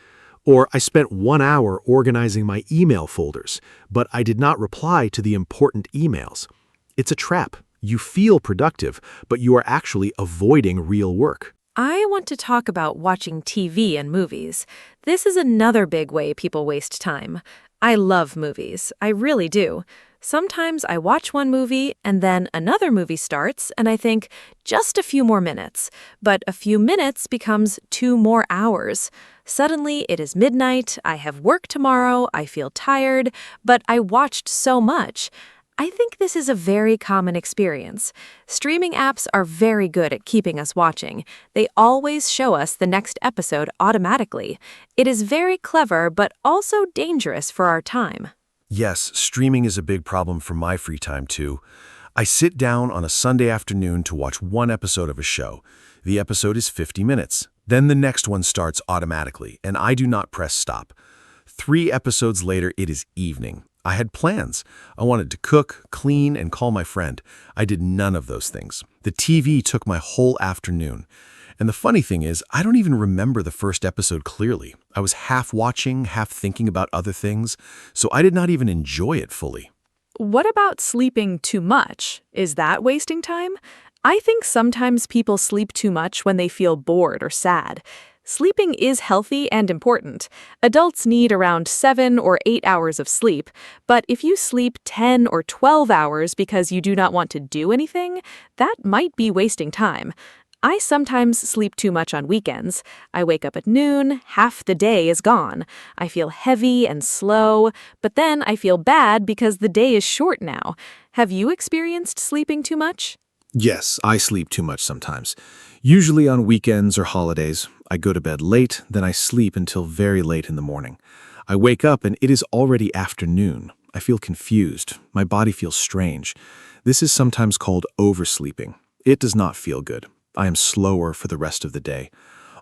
S2: Or I spent 1 hour organizing my email folders, but I did not reply to the important emails. It's a trap. You feel productive, but you are actually avoiding real work.
S5: I want to talk about watching TV and movies. This is another big way people waste time. I love movies. I really do. Sometimes I watch one movie and then another movie starts and I think, just a few more minutes. But a few minutes becomes 2 more hours. Suddenly it is midnight, I have work tomorrow, I feel tired, but I watched so much. I think this is a very common experience. Streaming apps are very good at keeping us watching. They always show us the next episode automatically. It is very clever, but also dangerous for our time.
S3: Yes, streaming is a big problem for my free time too. I sit down on a Sunday afternoon to watch one episode of a show. The episode is 50 minutes. Then the next one starts automatically, and I do not press stop. 3 episodes later, it is evening. I had plans. I wanted to cook, clean, and call my friend. I did none of those things. The TV took my whole afternoon. And the funny thing is, I don't even remember the first episode clearly. I was half watching, half thinking about other things, so I did not even enjoy it fully.
S1: What about sleeping too much? Is that wasting time? I think sometimes people sleep too much when they feel bored or sad. Sleeping is healthy and important. Adults need around 7 or 8 hours of sleep, but if you sleep 10 or 12 hours because you do not want to do anything, that might be wasting time. I sometimes sleep too much on weekends. I wake up at noon, half the day is gone. I feel heavy and slow, but then I feel bad because the day is short now. Have you experienced sleeping too much?
S6: Yes, I sleep too much sometimes. Usually on weekends or holidays, I go to bed late, then I sleep until very late in the morning. I wake up and it is already afternoon. I feel confused. My body feels strange. This is sometimes called oversleeping. It does not feel good. I am slower for the rest of the day.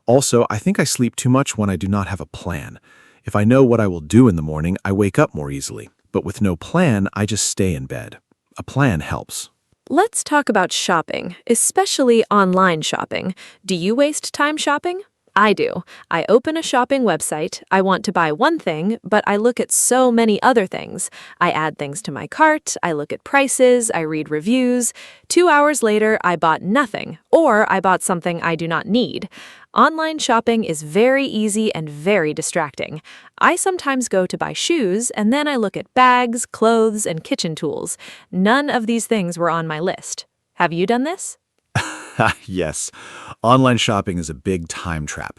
S6: Also, I think I sleep too much when I do not have a plan. If I know what I will do in the morning, I wake up more easily. But with no plan, I just stay in bed. A plan helps.
S1: Let's talk about shopping, especially online shopping. Do you waste time shopping? I do. I open a shopping website, I want to buy one thing, but I look at so many other things. I add things to my cart, I look at prices, I read reviews. 2 hours later, I bought nothing, or I bought something I do not need. Online shopping is very easy and very distracting. I sometimes go to buy shoes, and then I look at bags, clothes, and kitchen tools. None of these things were on my list. Have you done this?
S3: Yes, online shopping is a big time trap.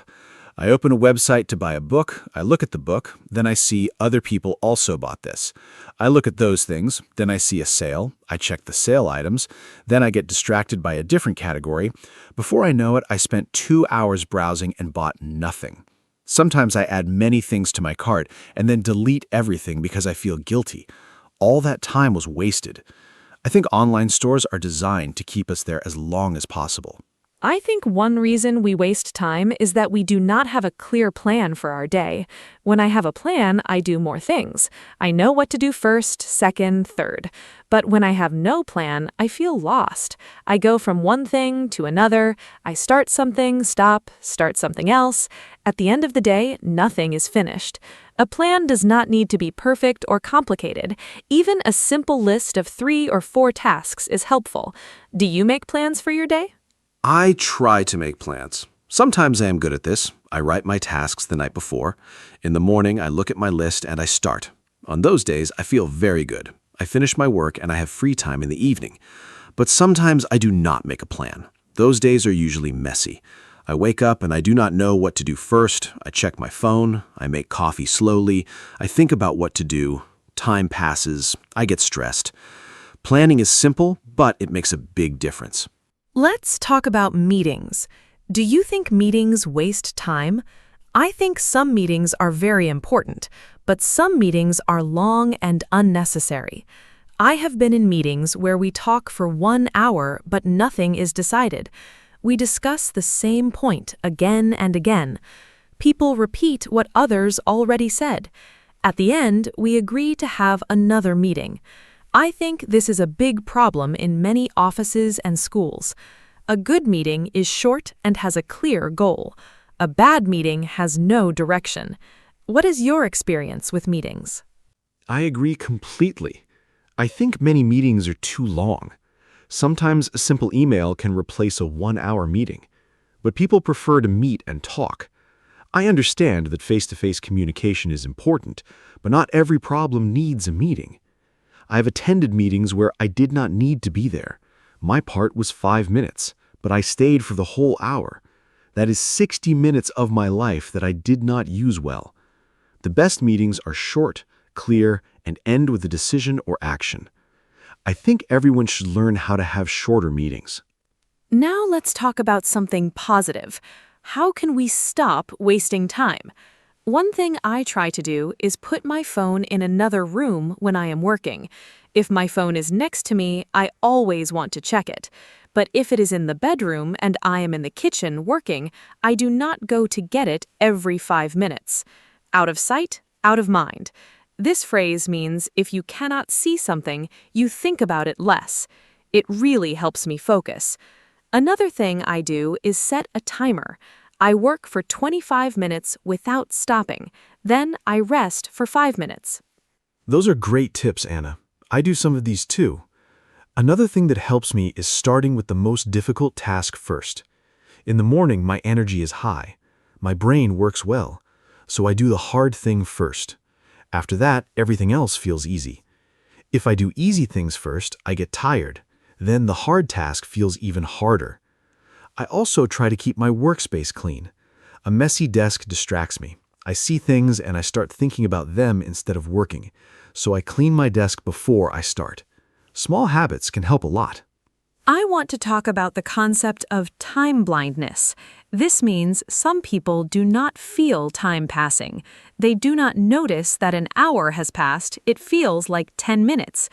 S3: I open a website to buy a book, I look at the book, then I see other people also bought this. I look at those things, then I see a sale, I check the sale items, then I get distracted by a different category. Before I know it, I spent 2 hours browsing and bought nothing. Sometimes I add many things to my cart and then delete everything because I feel guilty. All that time was wasted. I think online stores are designed to keep us there as long as possible.
S1: I think one reason we waste time is that we do not have a clear plan for our day. When I have a plan, I do more things. I know what to do first, second, third. But when I have no plan, I feel lost. I go from one thing to another. I start something, stop, start something else. At the end of the day, nothing is finished. A plan does not need to be perfect or complicated. Even a simple list of 3 or 4 tasks is helpful. Do you make plans for your day?
S2: I try to make plans. Sometimes I am good at this. I write my tasks the night before. In the morning, I look at my list and I start. On those days, I feel very good. I finish my work and I have free time in the evening. But sometimes I do not make a plan. Those days are usually messy. I wake up and I do not know what to do first. I check my phone. I make coffee slowly. I think about what to do. Time passes. I get stressed. Planning is simple, but it makes a big difference.
S5: Let's talk about meetings. Do you think meetings waste time? I think some meetings are very important, but some meetings are long and unnecessary. I have been in meetings where we talk for 1 hour, but nothing is decided. We discuss the same point again and again. People repeat what others already said. At the end, we agree to have another meeting. I think this is a big problem in many offices and schools. A good meeting is short and has a clear goal. A bad meeting has no direction. What is your experience with meetings?
S3: I agree completely. I think many meetings are too long. Sometimes a simple email can replace a 1-hour meeting, but people prefer to meet and talk. I understand that face-to-face communication is important, but not every problem needs a meeting. I have attended meetings where I did not need to be there. My part was 5 minutes, but I stayed for the whole hour. That is 60 minutes of my life that I did not use well. The best meetings are short, clear, and end with a decision or action. I think everyone should learn how to have shorter meetings.
S1: Now let's talk about something positive. How can we stop wasting time? One thing I try to do is put my phone in another room when I am working. If my phone is next to me, I always want to check it. But if it is in the bedroom and I am in the kitchen working, I do not go to get it every 5 minutes. Out of sight, out of mind. This phrase means if you cannot see something, you think about it less. It really helps me focus. Another thing I do is set a timer. I work for 25 minutes without stopping. Then I rest for 5 minutes.
S6: Those are great tips, Anna. I do some of these too. Another thing that helps me is starting with the most difficult task first. In the morning, my energy is high. My brain works well, so I do the hard thing first. After that, everything else feels easy. If I do easy things first, I get tired. Then the hard task feels even harder. I also try to keep my workspace clean. A messy desk distracts me. I see things and I start thinking about them instead of working, so I clean my desk before I start. Small habits can help a lot.
S5: I want to talk about the concept of time blindness. This means some people do not feel time passing. They do not notice that an hour has passed. It feels like 10 minutes.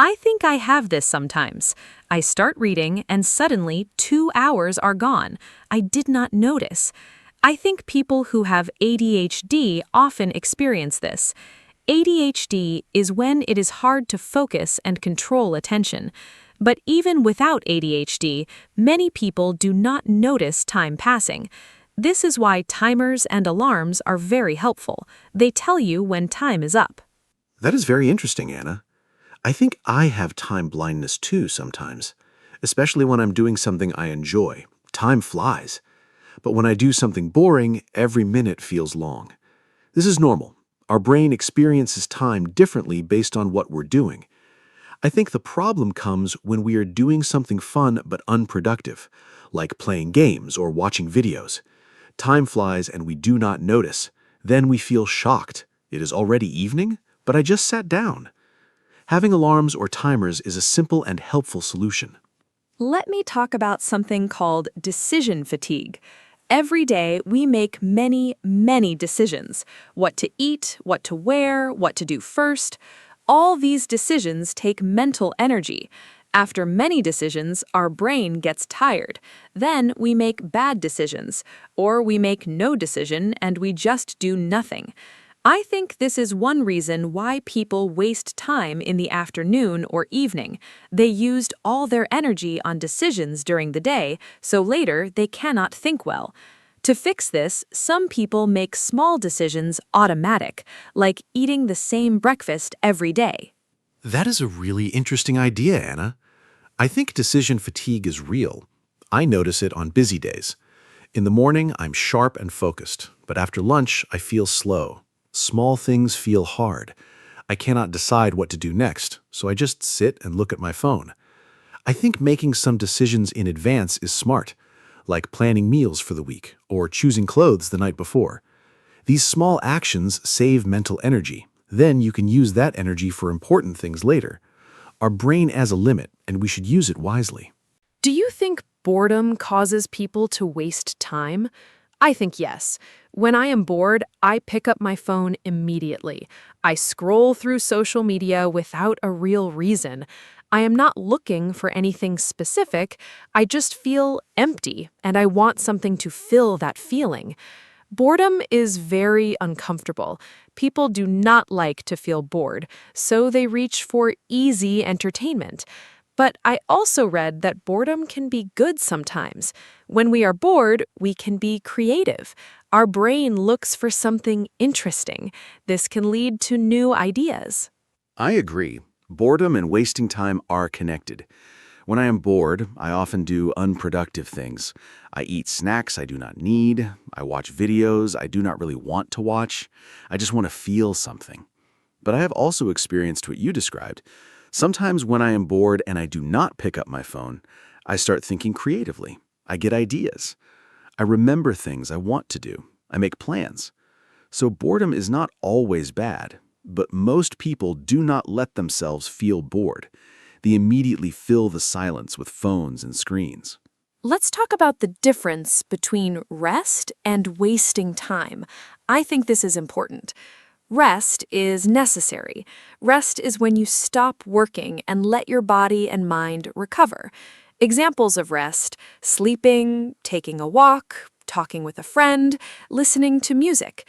S5: I think I have this sometimes. I start reading and suddenly 2 hours are gone. I did not notice. I think people who have ADHD often experience this. ADHD is when it is hard to focus and control attention. But even without ADHD, many people do not notice time passing. This is why timers and alarms are very helpful. They tell you when time is up.
S2: That is very interesting, Anna. I think I have time blindness too sometimes, especially when I'm doing something I enjoy. Time flies. But when I do something boring, every minute feels long. This is normal. Our brain experiences time differently based on what we're doing. I think the problem comes when we are doing something fun but unproductive, like playing games or watching videos. Time flies and we do not notice. Then we feel shocked. It is already evening, but I just sat down. Having alarms or timers is a simple and helpful solution.
S1: Let me talk about something called decision fatigue. Every day, we make many decisions. What to eat, what to wear, what to do first. All these decisions take mental energy. After many decisions, our brain gets tired. Then we make bad decisions, or we make no decision and we just do nothing. I think this is one reason why people waste time in the afternoon or evening. They used all their energy on decisions during the day, so later they cannot think well. To fix this, some people make small decisions automatic, like eating the same breakfast every day.
S2: That is a really interesting idea, Anna. I think decision fatigue is real. I notice it on busy days. In the morning, I'm sharp and focused, but after lunch, I feel slow. Small things feel hard. I cannot decide what to do next, so I just sit and look at my phone. I think making some decisions in advance is smart, like planning meals for the week or choosing clothes the night before. These small actions save mental energy. Then you can use that energy for important things later. Our brain has a limit, and we should use it wisely.
S1: Do you think boredom causes people to waste time? I think yes. When I am bored, I pick up my phone immediately. I scroll through social media without a real reason. I am not looking for anything specific. I just feel empty, and I want something to fill that feeling. Boredom is very uncomfortable. People do not like to feel bored, so they reach for easy entertainment. But I also read that boredom can be good sometimes. When we are bored, we can be creative. Our brain looks for something interesting. This can lead to new ideas.
S3: I agree. Boredom and wasting time are connected. When I am bored, I often do unproductive things. I eat snacks I do not need. I watch videos I do not really want to watch. I just want to feel something. But I have also experienced what you described. Sometimes when I am bored and I do not pick up my phone, I start thinking creatively. I get ideas. I remember things I want to do. I make plans. So boredom is not always bad, but most people do not let themselves feel bored. They immediately fill the silence with phones and screens.
S1: Let's talk about the difference between rest and wasting time. I think this is important. Rest is necessary. Rest is when you stop working and let your body and mind recover. Examples of rest: sleeping, taking a walk, talking with a friend, listening to music.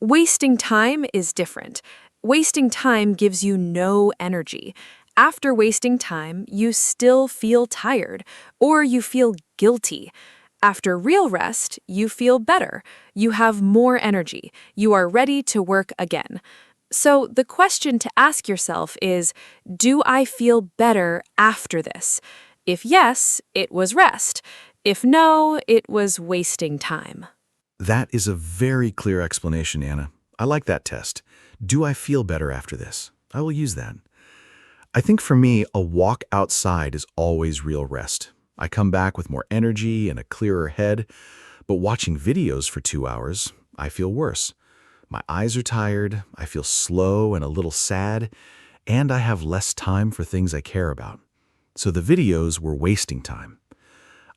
S1: Wasting time is different. Wasting time gives you no energy. After wasting time, you still feel tired, or you feel guilty. After real rest, you feel better. You have more energy. You are ready to work again. So the question to ask yourself is, do I feel better after this? If yes, it was rest. If no, it was wasting time.
S6: That is a very clear explanation, Anna. I like that test. Do I feel better after this? I will use that. I think for me, a walk outside is always real rest. I come back with more energy and a clearer head, but watching videos for 2 hours, I feel worse. My eyes are tired, I feel slow and a little sad, and I have less time for things I care about. So the videos were wasting time.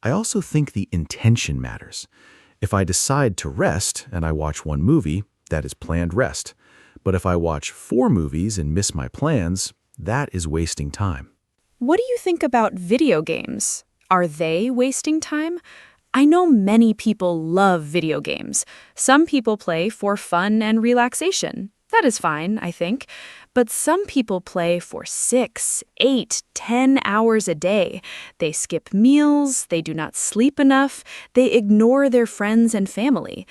S6: I also think the intention matters. If I decide to rest and I watch one movie, that is planned rest. But if I watch 4 movies and miss my plans, that is wasting time.
S1: What do you think about video games? Are they wasting time? I know many people love video games. Some people play for fun and relaxation. That is fine, I think. But some people play for 6, 8, 10 hours a day. They skip meals, they do not sleep enough, they ignore their friends and family.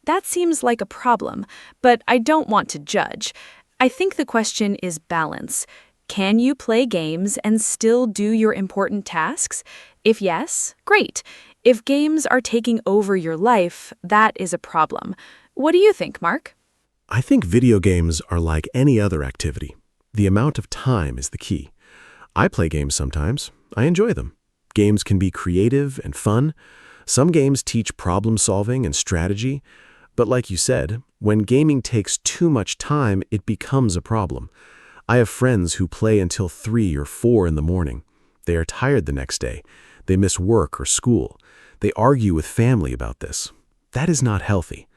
S1: That seems like a problem, but I don't want to judge. I think the question is balance. Can you play games and still do your important tasks? If yes, great. If games are taking over your life, that is a problem. What do you think, Mark?
S2: I think video games are like any other activity. The amount of time is the key. I play games sometimes. I enjoy them. Games can be creative and fun. Some games teach problem solving and strategy. But like you said, when gaming takes too much time, it becomes a problem. I have friends who play until 3 or 4 in the morning. They are tired the next day. They miss work or school. They argue with family about this. That is not healthy.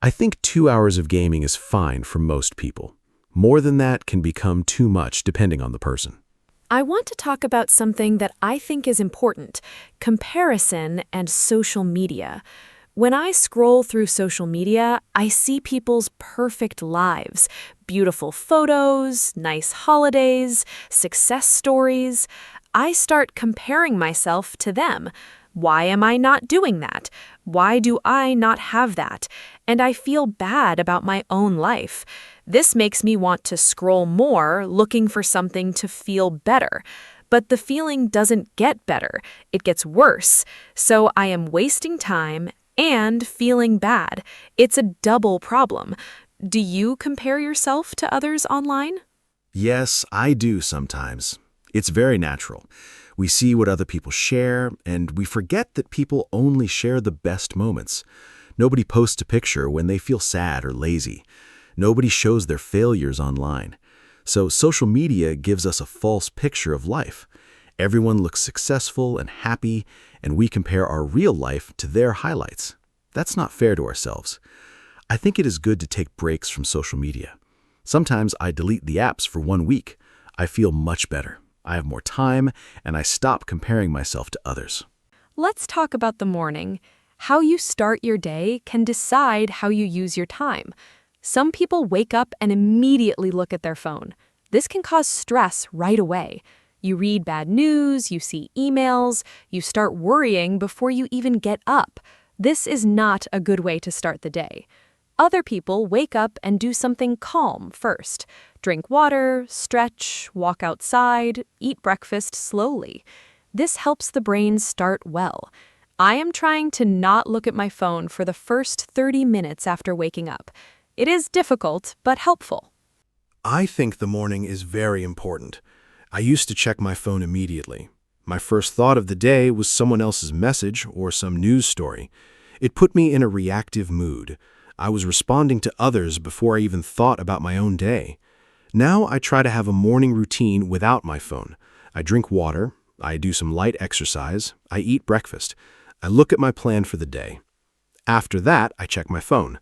S2: I think 2 hours of gaming is fine for most people. More than that can become too much depending on the person.
S1: I want to talk about something that I think is important: comparison and social media. When I scroll through social media, I see people's perfect lives, beautiful photos, nice holidays, success stories. I start comparing myself to them. Why am I not doing that? Why do I not have that? And I feel bad about my own life. This makes me want to scroll more, looking for something to feel better. But the feeling doesn't get better. It gets worse. So I am wasting time and feeling bad. It's a double problem. Do you compare yourself to others online?
S3: Yes, I do sometimes. It's very natural. We see what other people share, and we forget that people only share the best moments. Nobody posts a picture when they feel sad or lazy. Nobody shows their failures online. So social media gives us a false picture of life. Everyone looks successful and happy, and we compare our real life to their highlights. That's not fair to ourselves. I think it is good to take breaks from social media. Sometimes I delete the apps for 1 week. I feel much better. I have more time, and I stop comparing myself to others.
S1: Let's talk about the morning.
S5: How you start your day can decide how you use your time. Some people wake up and immediately look at their phone. This can cause stress right away. You read bad news, you see emails, you start worrying before you even get up. This is not a good way to start the day. Other people wake up and do something calm first. Drink water, stretch, walk outside, eat breakfast slowly. This helps the brain start well. I am trying to not look at my phone for the first 30 minutes after waking up. It is difficult, but helpful.
S3: I think the morning is very important. I used to check my phone immediately. My first thought of the day was someone else's message or some news story. It put me in a reactive mood. I was responding to others before I even thought about my own day. Now I try to have a morning routine without my phone. I drink water, I do some light exercise, I eat breakfast. I look at my plan for the day. After that, I check my phone.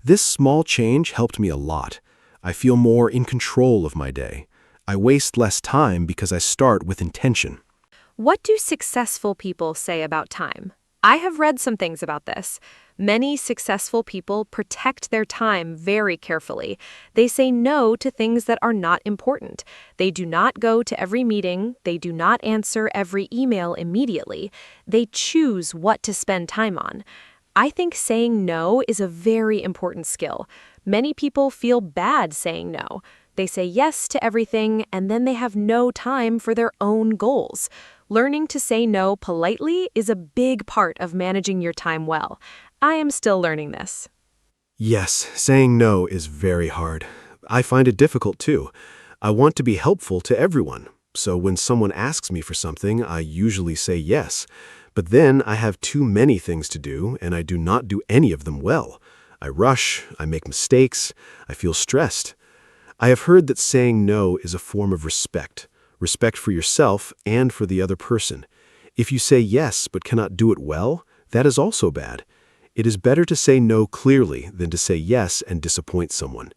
S3: This small change helped me a lot. I feel more in control of my day. I waste less time because I start with intention.
S5: What do successful people say about time? I have read some things about this. Many successful people protect their time very carefully. They say no to things that are not important. They do not go to every meeting. They do not answer every email immediately. They choose what to spend time on. I think saying no is a very important skill. Many people feel bad saying no. They say yes to everything, and then they have no time for their own goals. Learning to say no politely is a big part of managing your time well. I am still learning this.
S3: Yes, saying no is very hard. I find it difficult too. I want to be helpful to everyone, so when someone asks me for something, I usually say yes. But then I have too many things to do, and I do not do any of them well. I rush, I make mistakes, I feel stressed. I have heard that saying no is a form of respect for yourself and for the other person. If you say yes but cannot do it well, that is also bad. It is better to say no clearly than to say yes and disappoint someone.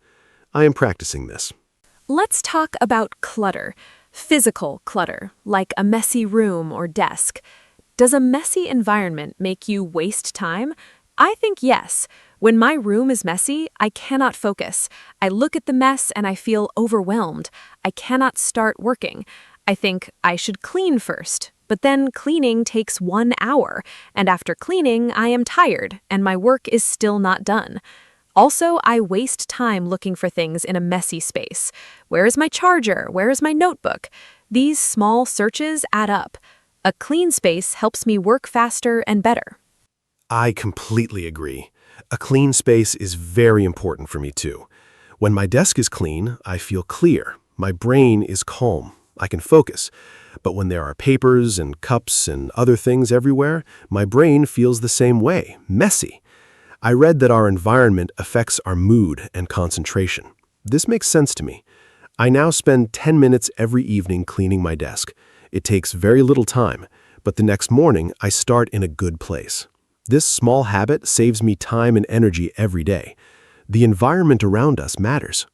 S3: I am practicing this.
S5: Let's talk about clutter. Physical clutter, like a messy room or desk. Does a messy environment make you waste time? I think yes. When my room is messy, I cannot focus. I look at the mess and I feel overwhelmed. I cannot start working. I think I should clean first. But then cleaning takes 1 hour, and after cleaning, I am tired, and my work is still not done. Also, I waste time looking for things in a messy space. Where is my charger? Where is my notebook? These small searches add up. A clean space helps me work faster and better.
S3: I completely agree. A clean space is very important for me too. When my desk is clean, I feel clear. My brain is calm. I can focus. But when there are papers and cups and other things everywhere, my brain feels the same way, messy. I read that our environment affects our mood and concentration. This makes sense to me. I now spend 10 minutes every evening cleaning my desk. It takes very little time, but the next morning I start in a good place. This small habit saves me time and energy every day. The environment around us matters.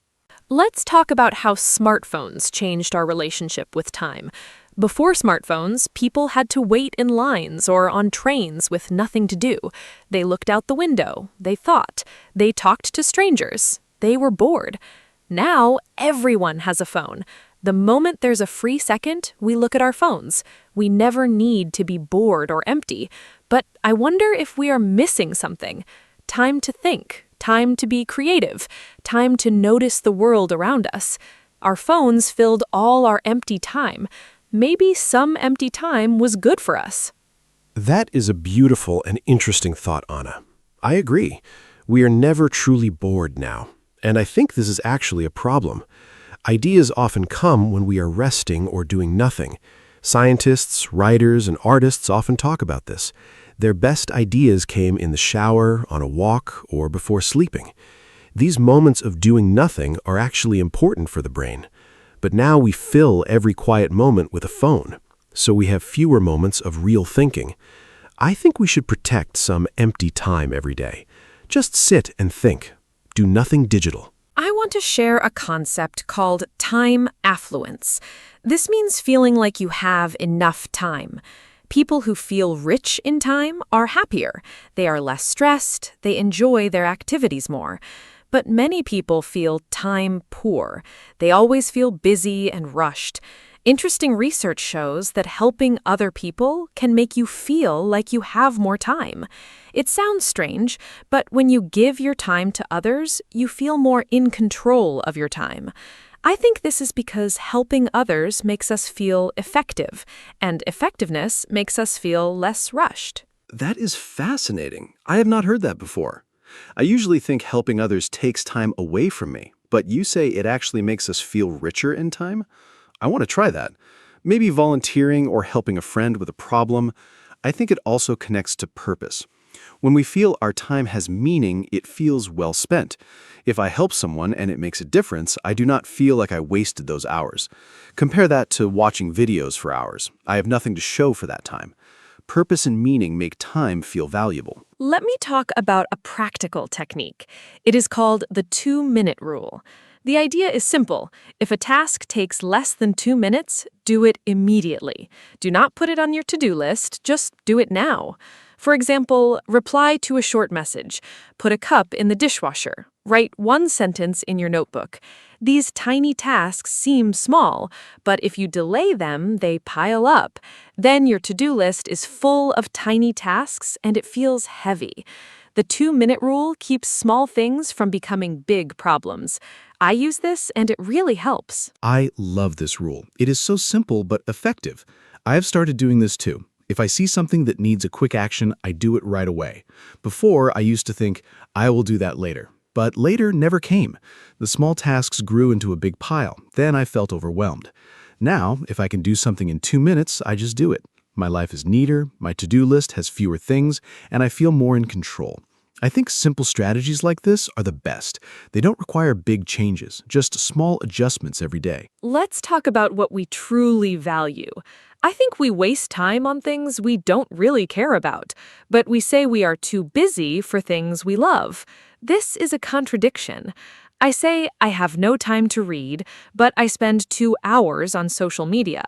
S5: Let's talk about how smartphones changed our relationship with time. Before smartphones, people had to wait in lines or on trains with nothing to do. They looked out the window. They thought. They talked to strangers. They were bored. Now, everyone has a phone. The moment there's a free second, we look at our phones. We never need to be bored or empty. But I wonder if we are missing something. Time to think. Time to be creative. Time to notice the world around us. Our phones filled all our empty time. Maybe some empty time was good for us.
S3: That is a beautiful and interesting thought, Anna. I agree. We are never truly bored now. And I think this is actually a problem. Ideas often come when we are resting or doing nothing. Scientists, writers, and artists often talk about this. Their best ideas came in the shower, on a walk, or before sleeping. These moments of doing nothing are actually important for the brain. But now we fill every quiet moment with a phone, so we have fewer moments of real thinking. I think we should protect some empty time every day. Just sit and think. Do nothing digital.
S5: I want to share a concept called time affluence. This means feeling like you have enough time. People who feel rich in time are happier. They are less stressed. They enjoy their activities more. But many people feel time poor. They always feel busy and rushed. Interesting research shows that helping other people can make you feel like you have more time. It sounds strange, but when you give your time to others, you feel more in control of your time. I think this is because helping others makes us feel effective, and effectiveness makes us feel less rushed.
S3: That is fascinating. I have not heard that before. I usually think helping others takes time away from me, but you say it actually makes us feel richer in time? I want to try that. Maybe volunteering or helping a friend with a problem. I think it also connects to purpose. When we feel our time has meaning, it feels well spent. If I help someone and it makes a difference, I do not feel like I wasted those hours. Compare that to watching videos for hours. I have nothing to show for that time. Purpose and meaning make time feel valuable.
S5: Let me talk about a practical technique. It is called the 2-minute rule. The idea is simple. If a task takes less than 2 minutes, do it immediately. Do not put it on your to-do list, just do it now. For example, reply to a short message. Put a cup in the dishwasher. Write one sentence in your notebook. These tiny tasks seem small, but if you delay them, they pile up. Then your to-do list is full of tiny tasks and it feels heavy. The 2-minute rule keeps small things from becoming big problems. I use this and it really helps.
S6: I love this rule. It is so simple but effective. I have started doing this too. If I see something that needs a quick action, I do it right away. Before, I used to think, I will do that later. But later never came. The small tasks grew into a big pile. Then I felt overwhelmed. Now, if I can do something in 2 minutes, I just do it. My life is neater, my to-do list has fewer things, and I feel more in control. I think simple strategies like this are the best. They don't require big changes, just small adjustments every day.
S5: Let's talk about what we truly value. I think we waste time on things we don't really care about, but we say we are too busy for things we love. This is a contradiction. I say I have no time to read, but I spend 2 hours on social media.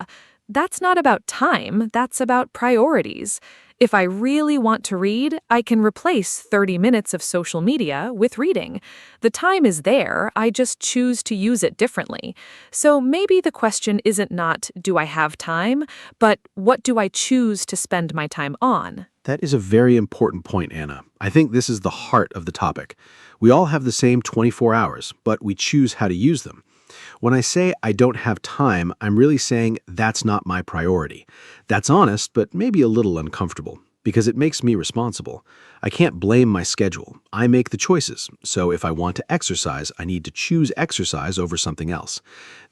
S5: That's not about time, that's about priorities. If I really want to read, I can replace 30 minutes of social media with reading. The time is there, I just choose to use it differently. So maybe the question isn't not, do I have time, but what do I choose to spend my time on?
S2: That is a very important point, Anna. I think this is the heart of the topic. We all have the same 24 hours, but we choose how to use them. When I say I don't have time, I'm really saying that's not my priority. That's honest, but maybe a little uncomfortable, because it makes me responsible. I can't blame my schedule. I make the choices. So if I want to exercise, I need to choose exercise over something else.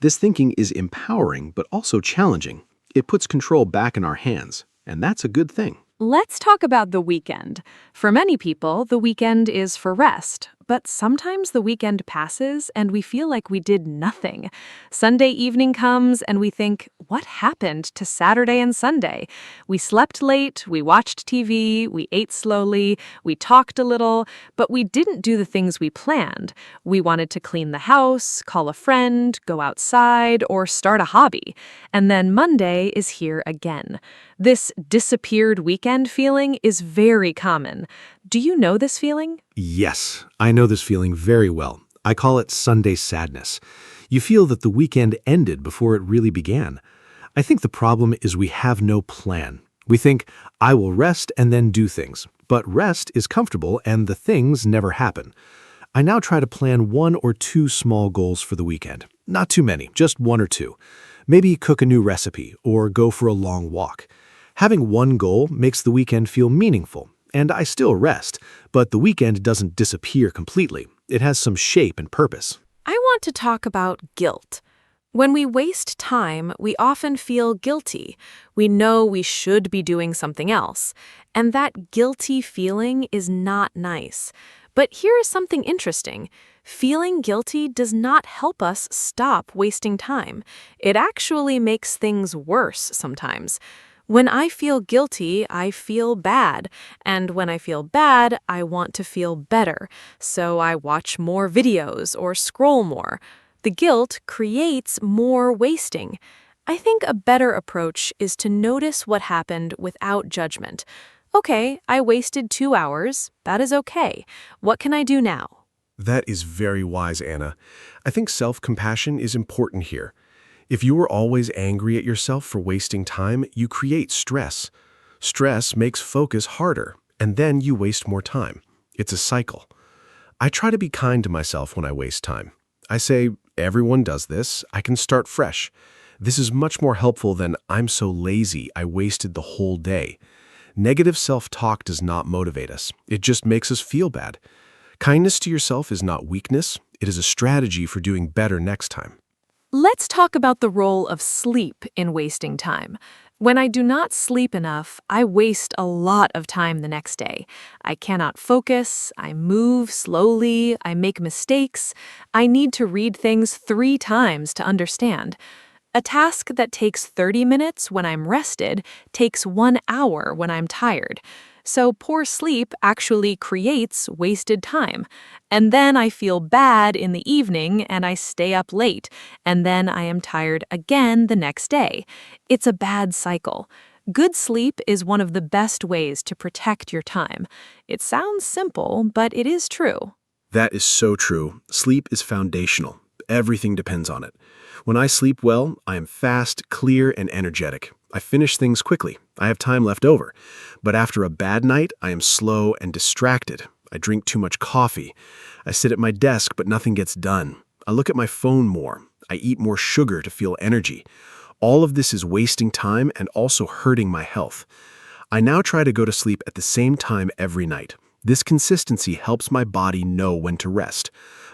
S2: This thinking is empowering, but also challenging. It puts control back in our hands, and that's a good thing.
S5: Let's talk about the weekend. For many people, the weekend is for rest. But sometimes the weekend passes and we feel like we did nothing. Sunday evening comes and we think, what happened to Saturday and Sunday? We slept late, we watched TV, we ate slowly, we talked a little, but we didn't do the things we planned. We wanted to clean the house, call a friend, go outside, or start a hobby. And then Monday is here again. This disappeared weekend feeling is very common. Do you know this feeling?
S2: Yes, I know this feeling very well. I call it Sunday sadness. You feel that the weekend ended before it really began. I think the problem is we have no plan. We think, I will rest and then do things. But rest is comfortable and the things never happen. I now try to plan 1 or 2 small goals for the weekend. Not too many, just 1 or 2. Maybe cook a new recipe or go for a long walk. Having one goal makes the weekend feel meaningful. And I still rest, but the weekend doesn't disappear completely. It has some shape and purpose.
S5: I want to talk about guilt. When we waste time, we often feel guilty. We know we should be doing something else. And that guilty feeling is not nice. But here is something interesting. Feeling guilty does not help us stop wasting time. It actually makes things worse sometimes. When I feel guilty, I feel bad. And when I feel bad, I want to feel better. So I watch more videos or scroll more. The guilt creates more wasting.
S1: I think a better approach is to notice what happened without judgment. Okay, I wasted 2 hours. That is okay. What can I do now?
S3: That is very wise, Anna. I think self-compassion is important here. If you are always angry at yourself for wasting time, you create stress. Stress makes focus harder, and then you waste more time. It's a cycle. I try to be kind to myself when I waste time. I say, everyone does this, I can start fresh. This is much more helpful than I'm so lazy, I wasted the whole day. Negative self-talk does not motivate us. It just makes us feel bad. Kindness to yourself is not weakness. It is a strategy for doing better next time.
S1: Let's talk about the role of sleep in wasting time. When I do not sleep enough, I waste a lot of time the next day. I cannot focus, I move slowly, I make mistakes. I need to read things 3 times to understand. A task that takes 30 minutes when I'm rested takes 1 hour when I'm tired. So poor sleep actually creates wasted time. And then I feel bad in the evening and I stay up late, and then I am tired again the next day. It's a bad cycle. Good sleep is one of the best ways to protect your time. It sounds simple, but it is true.
S3: That is so true. Sleep is foundational. Everything depends on it. When I sleep well, I am fast, clear, and energetic. I finish things quickly. I have time left over. But after a bad night, I am slow and distracted. I drink too much coffee. I sit at my desk, but nothing gets done. I look at my phone more. I eat more sugar to feel energy. All of this is wasting time and also hurting my health. I now try to go to sleep at the same time every night. This consistency helps my body know when to rest.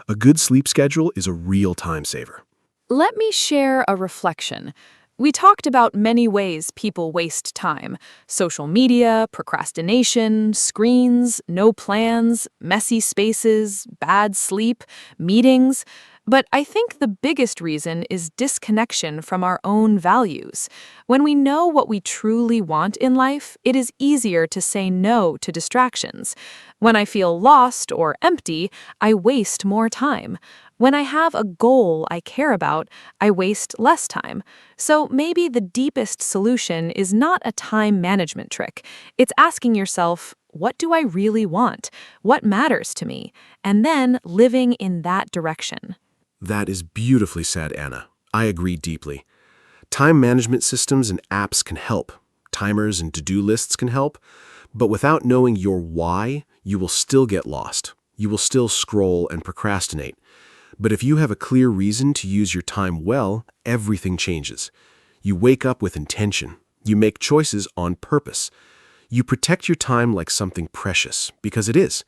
S3: A good sleep schedule is a real time saver.
S5: Let me share a reflection. We talked about many ways people waste time: social media, procrastination, screens, no plans, messy spaces, bad sleep, meetings. But I think the biggest reason is disconnection from our own values. When we know what we truly want in life, it is easier to say no to distractions. When I feel lost or empty, I waste more time. When I have a goal I care about, I waste less time. So maybe the deepest solution is not a time management trick. It's asking yourself, what do I really want? What matters to me? And then living in that direction.
S3: That is beautifully said, Anna. I agree deeply. Time management systems and apps can help. Timers and to-do lists can help. But without knowing your why, you will still get lost. You will still scroll and procrastinate. But if you have a clear reason to use your time well, everything changes. You wake up with intention. You make choices on purpose. You protect your time like something precious, because it is.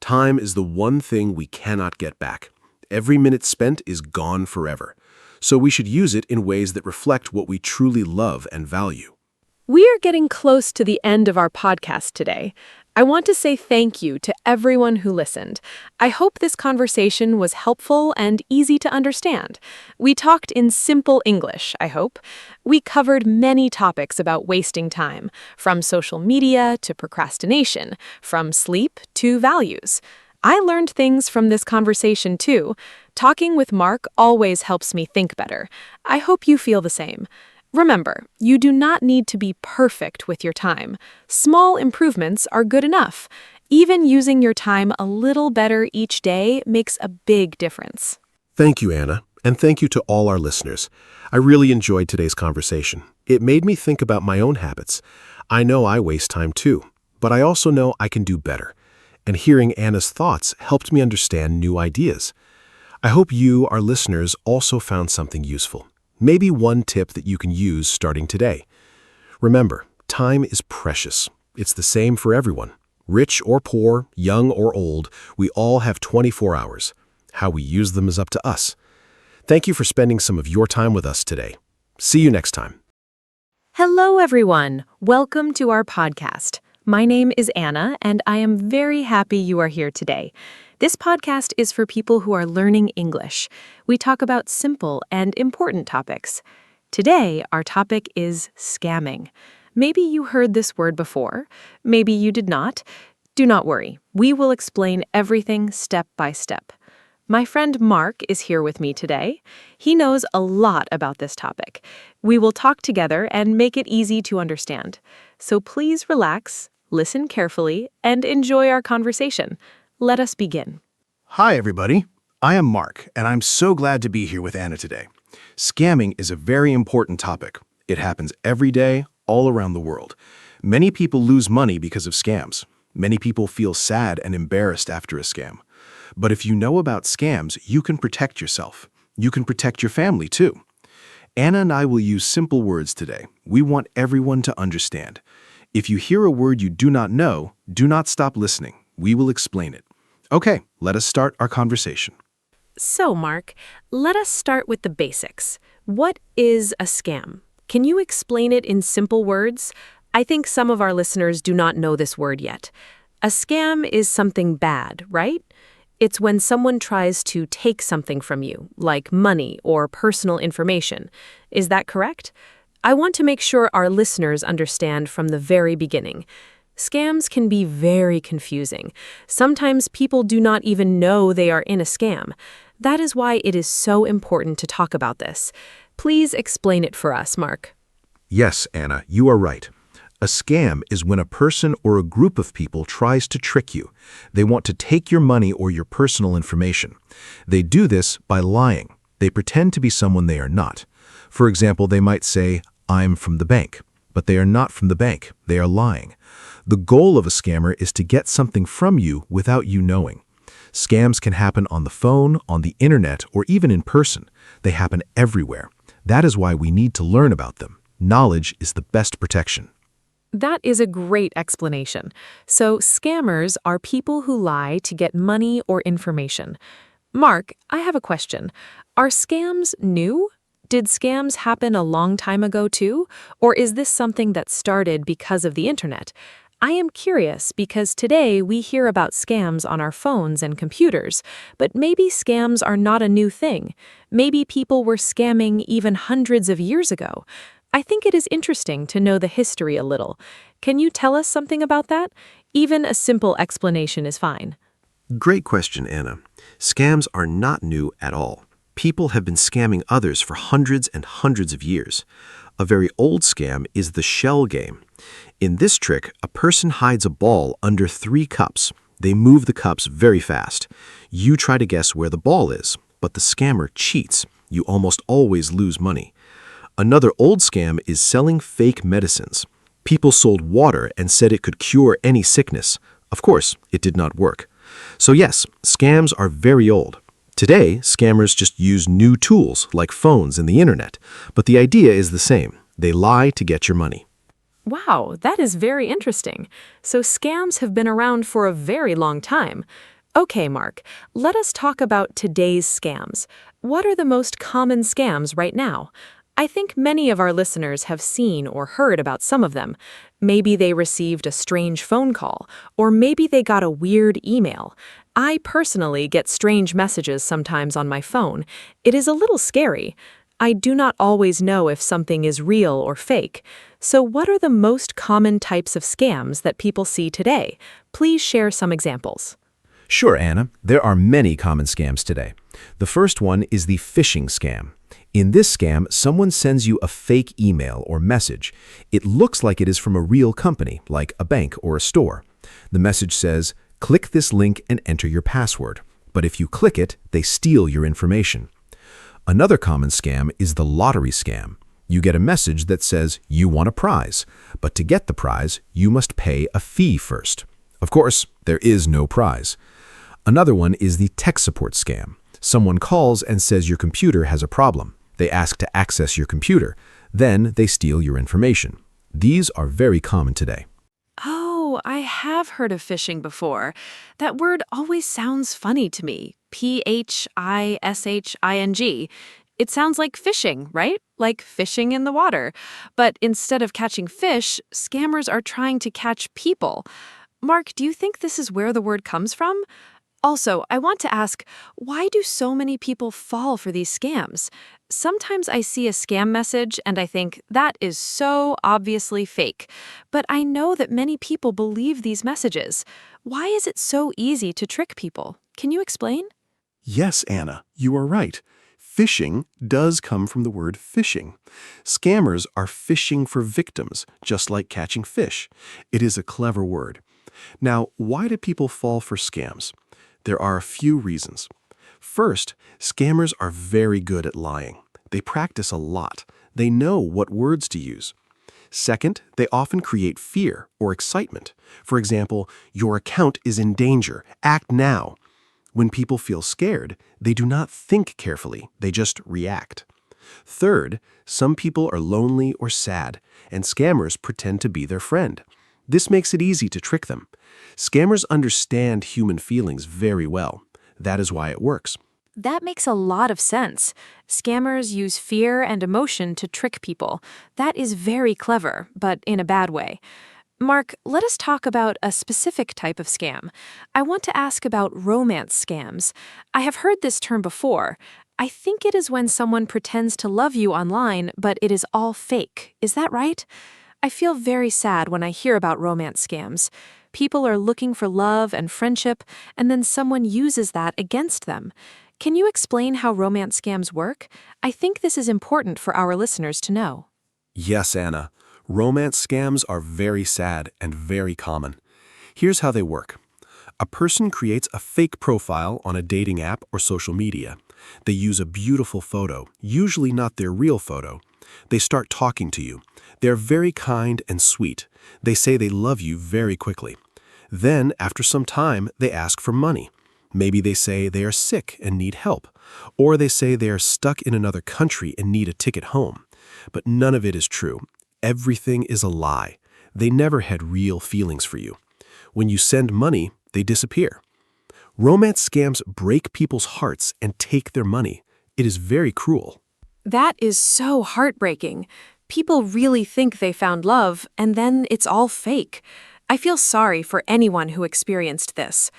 S3: Time is the one thing we cannot get back. Every minute spent is gone forever. So we should use it in ways that reflect what we truly love and value.
S1: We are getting close to the end of our podcast today. I want to say thank you to everyone who listened. I hope this conversation was helpful and easy to understand. We talked in simple English, I hope. We covered many topics about wasting time, from social media to procrastination, from sleep to values. I learned things from this conversation too. Talking with Mark always helps me think better. I hope you feel the same. Remember, you do not need to be perfect with your time. Small improvements are good enough. Even using your time a little better each day makes a big difference.
S3: Thank you, Anna, and thank you to all our listeners. I really enjoyed today's conversation. It made me think about my own habits. I know I waste time too, but I also know I can do better. And hearing Anna's thoughts helped me understand new ideas. I hope you, our listeners, also found something useful. Maybe one tip that you can use starting today. Remember, time is precious. It's the same for everyone. Rich or poor, young or old, we all have 24 hours. How we use them is up to us. Thank you for spending some of your time with us today. See you next time.
S1: Hello, everyone. Welcome to our podcast. My name is Anna, and I am very happy you are here today. This podcast is for people who are learning English. We talk about simple and important topics. Today, our topic is scamming. Maybe you heard this word before. Maybe you did not. Do not worry. We will explain everything step by step. My friend Mark is here with me today. He knows a lot about this topic. We will talk together and make it easy to understand. So please relax, listen carefully, and enjoy our conversation. Let us begin.
S3: Hi, everybody. I am Mark, and I'm so glad to be here with Anna today. Scamming is a very important topic. It happens every day, all around the world. Many people lose money because of scams. Many people feel sad and embarrassed after a scam. But if you know about scams, you can protect yourself. You can protect your family, too. Anna and I will use simple words today. We want everyone to understand. If you hear a word you do not know, do not stop listening. We will explain it. Okay, let us start our conversation.
S1: So, Mark, let us start with the basics. What is a scam? Can you explain it in simple words? I think some of our listeners do not know this word yet. A scam is something bad, right? It's when someone tries to take something from you, like money or personal information. Is that correct? I want to make sure our listeners understand from the very beginning. Scams can be very confusing. Sometimes people do not even know they are in a scam. That is why it is so important to talk about this. Please explain it for us, Mark.
S6: Yes, Anna, you are right. A scam is when a person or a group of people tries to trick you. They want to take your money or your personal information. They do this by lying. They pretend to be someone they are not. For example, they might say, "I'm from the bank," but they are not from the bank. They are lying. The goal of a scammer is to get something from you without you knowing. Scams can happen on the phone, on the internet, or even in person. They happen everywhere. That is why we need to learn about them. Knowledge is the best protection.
S1: That is a great explanation. So, scammers are people who lie to get money or information. Mark, I have a question. Are scams new? Did scams happen a long time ago too? Or is this something that started because of the internet? I am curious because today we hear about scams on our phones and computers, but maybe scams are not a new thing. Maybe people were scamming even hundreds of years ago. I think it is interesting to know the history a little. Can you tell us something about that? Even a simple explanation is fine.
S2: Great question, Anna. Scams are not new at all. People have been scamming others for hundreds and hundreds of years. A very old scam is the shell game. In this trick, a person hides a ball under 3 cups. They move the cups very fast. You try to guess where the ball is, but the scammer cheats. You almost always lose money. Another old scam is selling fake medicines. People sold water and said it could cure any sickness. Of course, it did not work. So yes, scams are very old. Today, scammers just use new tools like phones and the internet, but the idea is the same. They lie to get your money.
S1: Wow, that is very interesting. So scams have been around for a very long time. Okay, Mark, let us talk about today's scams. What are the most common scams right now? I think many of our listeners have seen or heard about some of them. Maybe they received a strange phone call, or maybe they got a weird email. I personally get strange messages sometimes on my phone. It is a little scary. I do not always know if something is real or fake. So what are the most common types of scams that people see today? Please share some examples.
S6: Sure, Anna. There are many common scams today. The first one is the phishing scam. In this scam, someone sends you a fake email or message. It looks like it is from a real company, like a bank or a store. The message says, "Click this link and enter your password." But if you click it, they steal your information. Another common scam is the lottery scam. You get a message that says you want a prize, but to get the prize, you must pay a fee first. Of course, there is no prize. Another one is the tech support scam. Someone calls and says your computer has a problem. They ask to access your computer. Then they steal your information. These are very common today.
S1: Oh, I have heard of phishing before. That word always sounds funny to me. phishing. It sounds like fishing, right? Like fishing in the water. But instead of catching fish, scammers are trying to catch people. Mark, do you think this is where the word comes from? Also, I want to ask, why do so many people fall for these scams? Sometimes I see a scam message and I think, that is so obviously fake. But I know that many people believe these messages. Why is it so easy to trick people? Can you explain?
S3: Yes, Anna, you are right. Phishing does come from the word fishing. Scammers are fishing for victims, just like catching fish. It is a clever word. Now, why do people fall for scams? There are a few reasons. First, scammers are very good at lying. They practice a lot. They know what words to use. Second, they often create fear or excitement. For example, your account is in danger. Act now. When people feel scared, they do not think carefully. They just react. Third, some people are lonely or sad, and scammers pretend to be their friend. This makes it easy to trick them. Scammers understand human feelings very well. That is why it works.
S1: That makes a lot of sense. Scammers use fear and emotion to trick people. That is very clever, but in a bad way. Mark, let us talk about a specific type of scam. I want to ask about romance scams. I have heard this term before. I think it is when someone pretends to love you online, but it is all fake. Is that right? I feel very sad when I hear about romance scams. People are looking for love and friendship, and then someone uses that against them. Can you explain how romance scams work? I think this is important for our listeners to know.
S3: Yes, Anna. Romance scams are very sad and very common. Here's how they work. A person creates a fake profile on a dating app or social media. They use a beautiful photo, usually not their real photo. They start talking to you. They're very kind and sweet. They say they love you very quickly. Then, after some time, they ask for money. Maybe they say they are sick and need help, or they say they are stuck in another country and need a ticket home. But none of it is true. Everything is a lie. They never had real feelings for you. When you send money, they disappear. Romance scams break people's hearts and take their money. It is very cruel.
S1: That is so heartbreaking. People really think they found love, and then it's all fake. I feel sorry for anyone who experienced this.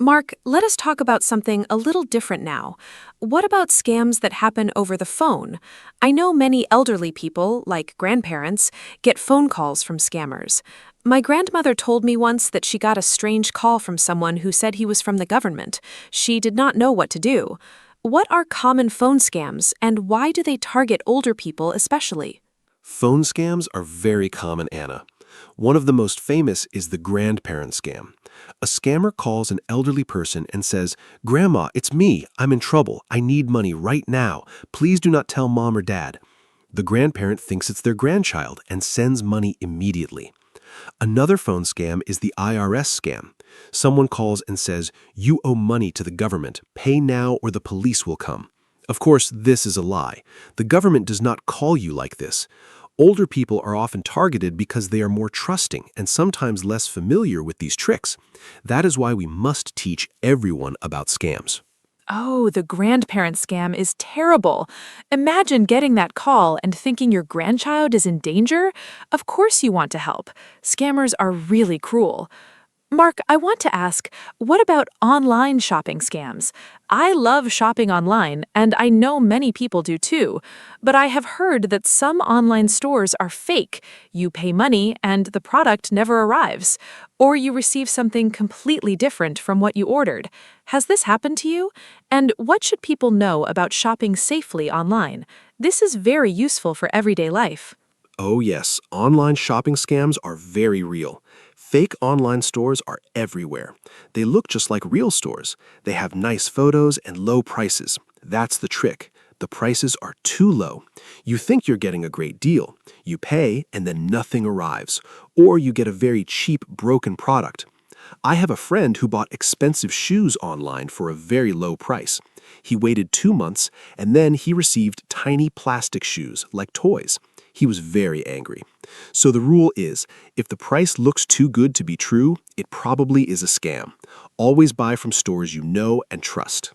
S1: Mark, let us talk about something a little different now. What about scams that happen over the phone? I know many elderly people, like grandparents, get phone calls from scammers. My grandmother told me once that she got a strange call from someone who said he was from the government. She did not know what to do. What are common phone scams, and why do they target older people especially?
S3: Phone scams are very common, Anna. One of the most famous is the grandparent scam. A scammer calls an elderly person and says, "Grandma, it's me. I'm in trouble. I need money right now. Please do not tell mom or dad." The grandparent thinks it's their grandchild and sends money immediately. Another phone scam is the IRS scam. Someone calls and says, "You owe money to the government. Pay now or the police will come." Of course, this is a lie. The government does not call you like this. Older people are often targeted because they are more trusting and sometimes less familiar with these tricks. That is why we must teach everyone about scams.
S5: Oh, the grandparent scam is terrible. Imagine getting that call and thinking your grandchild is in danger. Of course you want to help. Scammers are really cruel. Mark, I want to ask, what about online shopping scams? I love shopping online, and I know many people do too. But I have heard that some online stores are fake. You pay money, and the product never arrives. Or you receive something completely different from what you ordered. Has this happened to you? And what should people know about shopping safely online? This is very useful for everyday life.
S3: Oh yes, online shopping scams are very real. Fake online stores are everywhere. They look just like real stores. They have nice photos and low prices. That's the trick. The prices are too low. You think you're getting a great deal. You pay and then nothing arrives. Or you get a very cheap, broken product. I have a friend who bought expensive shoes online for a very low price. He waited 2 months and then he received tiny plastic shoes, like toys. He was very angry. So the rule is, if the price looks too good to be true, it probably is a scam. Always buy from stores you know and trust.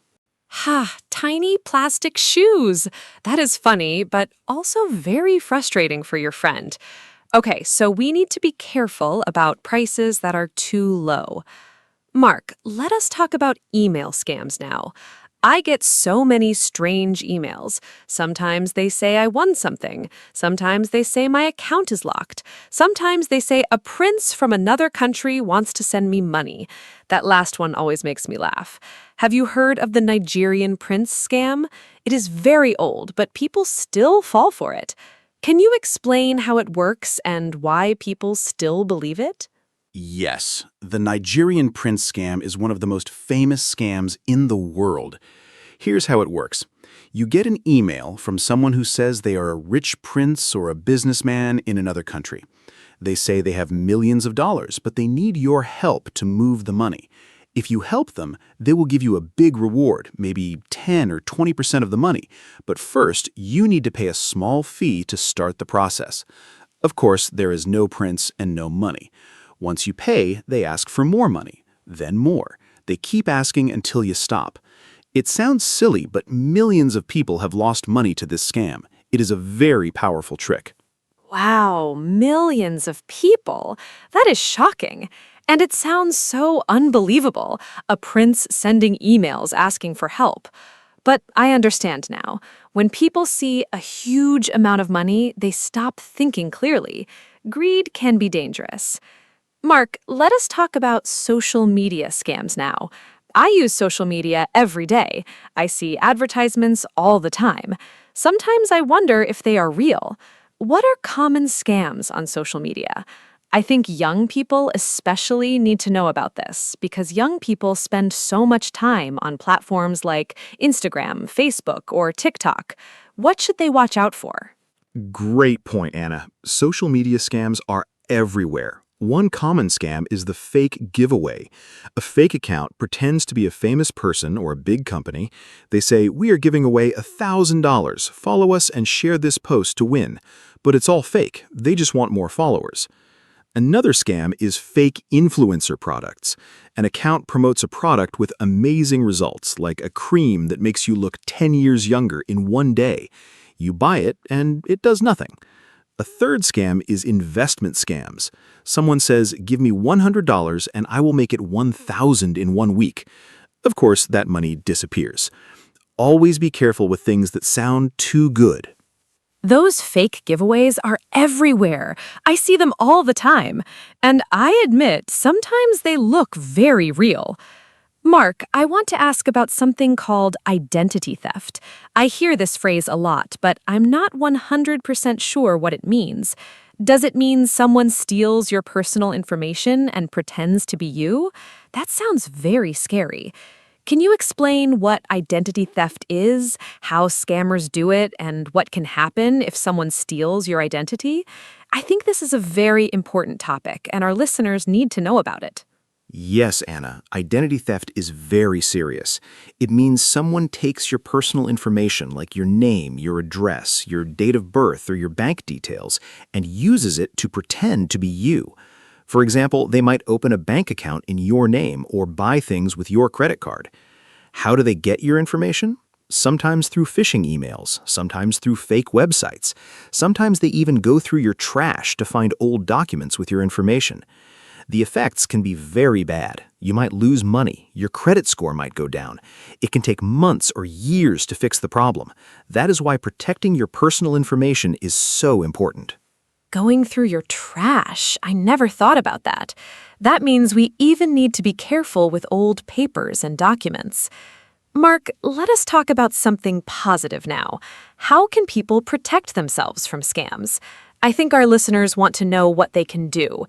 S1: Ha, tiny plastic shoes. That is funny, but also very frustrating for your friend. Okay, so we need to be careful about prices that are too low. Mark, let us talk about email scams now. I get so many strange emails. Sometimes they say I won something. Sometimes they say my account is locked. Sometimes they say a prince from another country wants to send me money. That last one always makes me laugh. Have you heard of the Nigerian prince scam? It is very old, but people still fall for it. Can you explain how it works and why people still believe it?
S4: Yes, the Nigerian prince scam is one of the most famous scams in the world. Here's how it works. You get an email from someone who says they are a rich prince or a businessman in another country. They say they have millions of dollars, but they need your help to move the money. If you help them, they will give you a big reward, maybe 10 or 20% of the money. But first, you need to pay a small fee to start the process. Of course, there is no prince and no money. Once you pay, they ask for more money, then more. They keep asking until you stop. It sounds silly, but millions of people have lost money to this scam. It is a very powerful trick.
S1: Wow, millions of people. That is shocking. And it sounds so unbelievable, a prince sending emails asking for help. But I understand now. When people see a huge amount of money, they stop thinking clearly. Greed can be dangerous. Mark, let us talk about social media scams now. I use social media every day. I see advertisements all the time. Sometimes I wonder if they are real. What are common scams on social media? I think young people especially need to know about this because young people spend so much time on platforms like Instagram, Facebook, or TikTok. What should they watch out for?
S6: Great point, Anna. Social media scams are everywhere. One common scam is the fake giveaway. A fake account pretends to be a famous person or a big company. They say, "We are giving away $1,000. Follow us and share this post to win." But it's all fake. They just want more followers. Another scam is fake influencer products. An account promotes a product with amazing results, like a cream that makes you look 10 years younger in one day. You buy it, and it does nothing. A third scam is investment scams. Someone says, "Give me $100 and I will make it 1,000 in 1 week." Of course, that money disappears. Always be careful with things that sound too good.
S5: Those fake giveaways are everywhere. I see them all the time. And I admit, sometimes they look very real. Mark, I want to ask about something called identity theft. I hear this phrase a lot, but I'm not 100% sure what it means. Does it mean someone steals your personal information and pretends to be you? That sounds very scary. Can you explain what identity theft is, how scammers do it, and what can happen if someone steals your identity? I think this is a very important topic, and our listeners need to know about it.
S3: Yes, Anna, identity theft is very serious. It means someone takes your personal information like your name, your address, your date of birth, or your bank details, and uses it to pretend to be you. For example, they might open a bank account in your name or buy things with your credit card. How do they get your information? Sometimes through phishing emails, sometimes through fake websites. Sometimes they even go through your trash to find old documents with your information. The effects can be very bad. You might lose money. Your credit score might go down. It can take months or years to fix the problem. That is why protecting your personal information is so important.
S5: Going through your trash. I never thought about that. That means we even need to be careful with old papers and documents. Mark, let us talk about something positive now. How can people protect themselves from scams? I think our listeners want to know what they can do.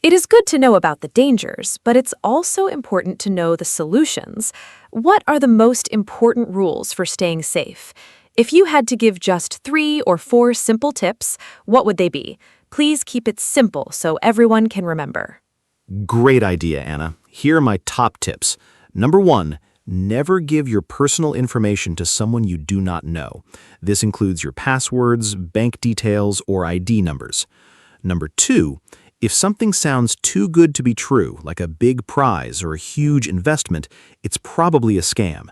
S5: It is good to know about the dangers, but it's also important to know the solutions. What are the most important rules for staying safe? If you had to give just 3 or 4 simple tips, what would they be? Please keep it simple so everyone can remember.
S3: Great idea, Anna. Here are my top tips. Number 1, never give your personal information to someone you do not know. This includes your passwords, bank details, or ID numbers. Number 2, if something sounds too good to be true, like a big prize or a huge investment, it's probably a scam.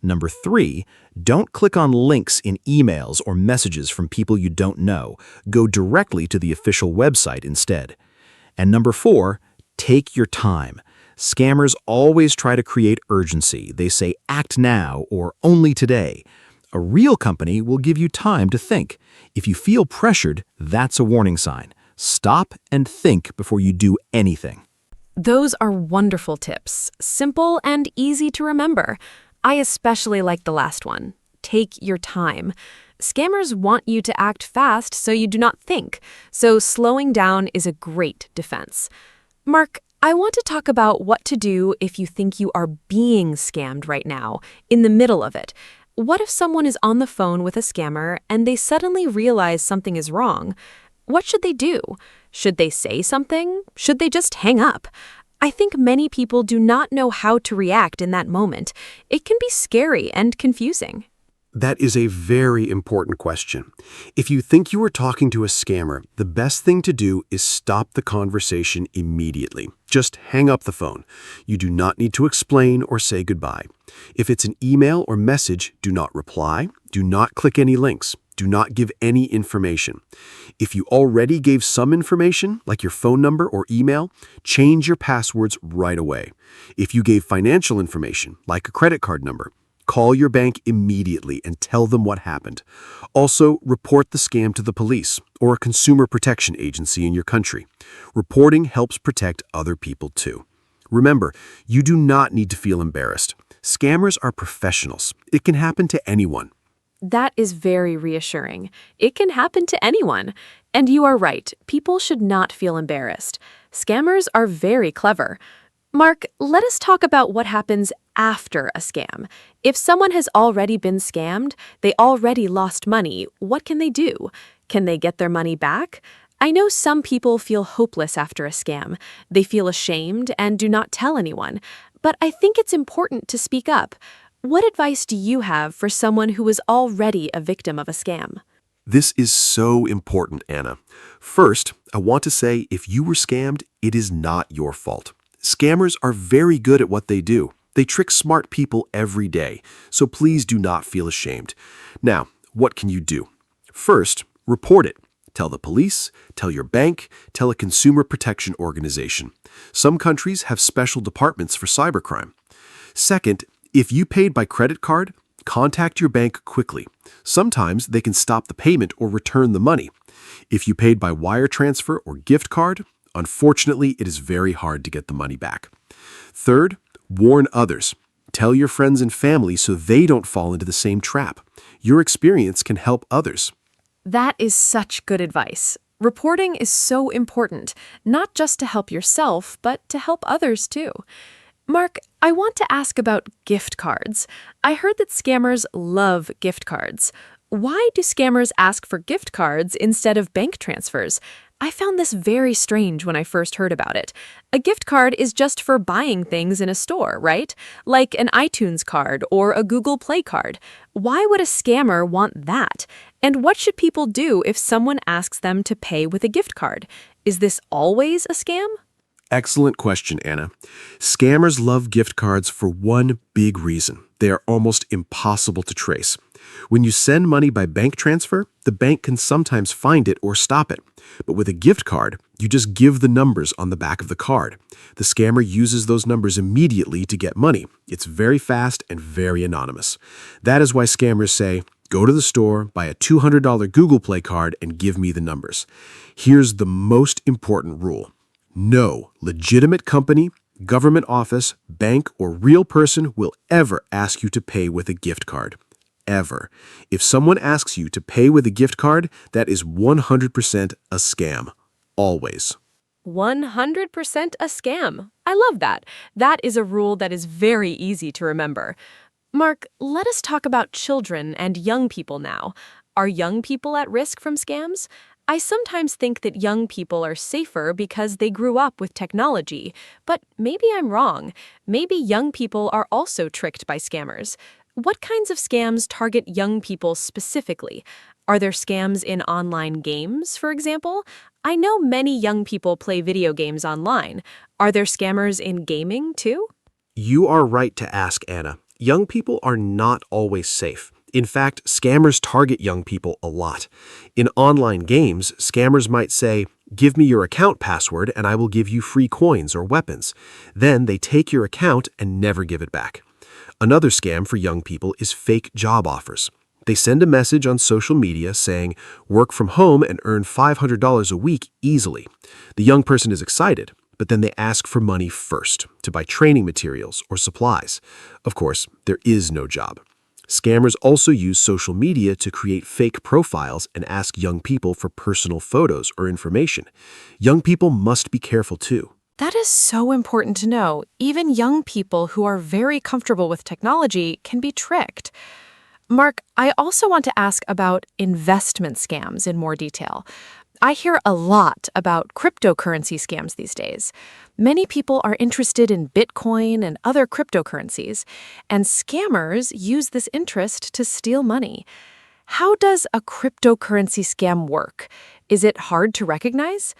S3: Number 3, don't click on links in emails or messages from people you don't know. Go directly to the official website instead. And number 4, take your time.
S7: Scammers always try to create urgency. They say act now or only today. A real company will give you time to think. If you feel pressured, that's a warning sign. Stop and think before you do anything.
S5: Those are wonderful tips, simple and easy to remember. I especially like the last one. Take your time. Scammers want you to act fast so you do not think, so slowing down is a great defense. Mark, I want to talk about what to do if you think you are being scammed right now, in the middle of it. What if someone is on the phone with a scammer and they suddenly realize something is wrong? What should they do? Should they say something? Should they just hang up? I think many people do not know how to react in that moment. It can be scary and confusing.
S3: That is a very important question. If you think you are talking to a scammer, the best thing to do is stop the conversation immediately. Just hang up the phone. You do not need to explain or say goodbye. If it's an email or message, do not reply. Do not click any links. Do not give any information. If you already gave some information, like your phone number or email, change your passwords right away. If you gave financial information, like a credit card number, call your bank immediately and tell them what happened. Also, report the scam to the police or a consumer protection agency in your country. Reporting helps protect other people too. Remember, you do not need to feel embarrassed. Scammers are professionals. It can happen to anyone.
S1: That is very reassuring. It can happen to anyone. And you are right, people should not feel embarrassed. Scammers are very clever. Mark, let us talk about what happens after a scam. If someone has already been scammed, they already lost money, what can they do? Can they get their money back? I know some people feel hopeless after a scam. They feel ashamed and do not tell anyone. But I think it's important to speak up. What advice do you have for someone who is already a victim of a scam?
S3: This is so important, Anna. First, I want to say if you were scammed, it is not your fault. Scammers are very good at what they do. They trick smart people every day, so please do not feel ashamed. Now, what can you do? First, report it. Tell the police, tell your bank, tell a consumer protection organization. Some countries have special departments for cybercrime. Second, if you paid by credit card, contact your bank quickly. Sometimes they can stop the payment or return the money. If you paid by wire transfer or gift card, unfortunately, it is very hard to get the money back. Third, warn others. Tell your friends and family so they don't fall into the same trap. Your experience can help others.
S5: That is such good advice. Reporting is so important, not just to help yourself, but to help others too. Mark, I want to ask about gift cards. I heard that scammers love gift cards. Why do scammers ask for gift cards instead of bank transfers? I found this very strange when I first heard about it. A gift card is just for buying things in a store, right? Like an iTunes card or a Google Play card. Why would a scammer want that? And what should people do if someone asks them to pay with a gift card? Is this always a scam?
S3: Excellent question, Anna. Scammers love gift cards for one big reason. They are almost impossible to trace. When you send money by bank transfer, the bank can sometimes find it or stop it. But with a gift card, you just give the numbers on the back of the card. The scammer uses those numbers immediately to get money. It's very fast and very anonymous. That is why scammers say, go to the store, buy a $200 Google Play card, and give me the numbers. Here's the most important rule. No legitimate company, government office, bank, or real person will ever ask you to pay with a gift card. Ever. If someone asks you to pay with a gift card, that is 100% a scam. Always.
S1: 100% a scam. I love that. That is a rule that is very easy to remember. Mark, let us talk about children and young people now. Are young people at risk from scams? I sometimes think that young people are safer because they grew up with technology, but maybe I'm wrong. Maybe young people are also tricked by scammers. What kinds of scams target young people specifically? Are there scams in online games, for example? I know many young people play video games online. Are there scammers in gaming, too?
S2: You are right to ask, Anna. Young people are not always safe. In fact, scammers target young people a lot. In online games, scammers might say, Give me your account password and I will give you free coins or weapons. Then they take your account and never give it back. Another scam for young people is fake job offers. They send a message on social media saying, work from home and earn $500 a week easily. The young person is excited, but then they ask for money first to buy training materials or supplies. Of course, there is no job. Scammers also use social media to create fake profiles and ask young people for personal photos or information. Young people must be careful too.
S5: That is so important to know. Even young people who are very comfortable with technology can be tricked. Mark, I also want to ask about investment scams in more detail. I hear a lot about cryptocurrency scams these days. Many people are interested in Bitcoin and other cryptocurrencies, and scammers use this interest to steal money. How does a cryptocurrency scam work? Is it hard to recognize?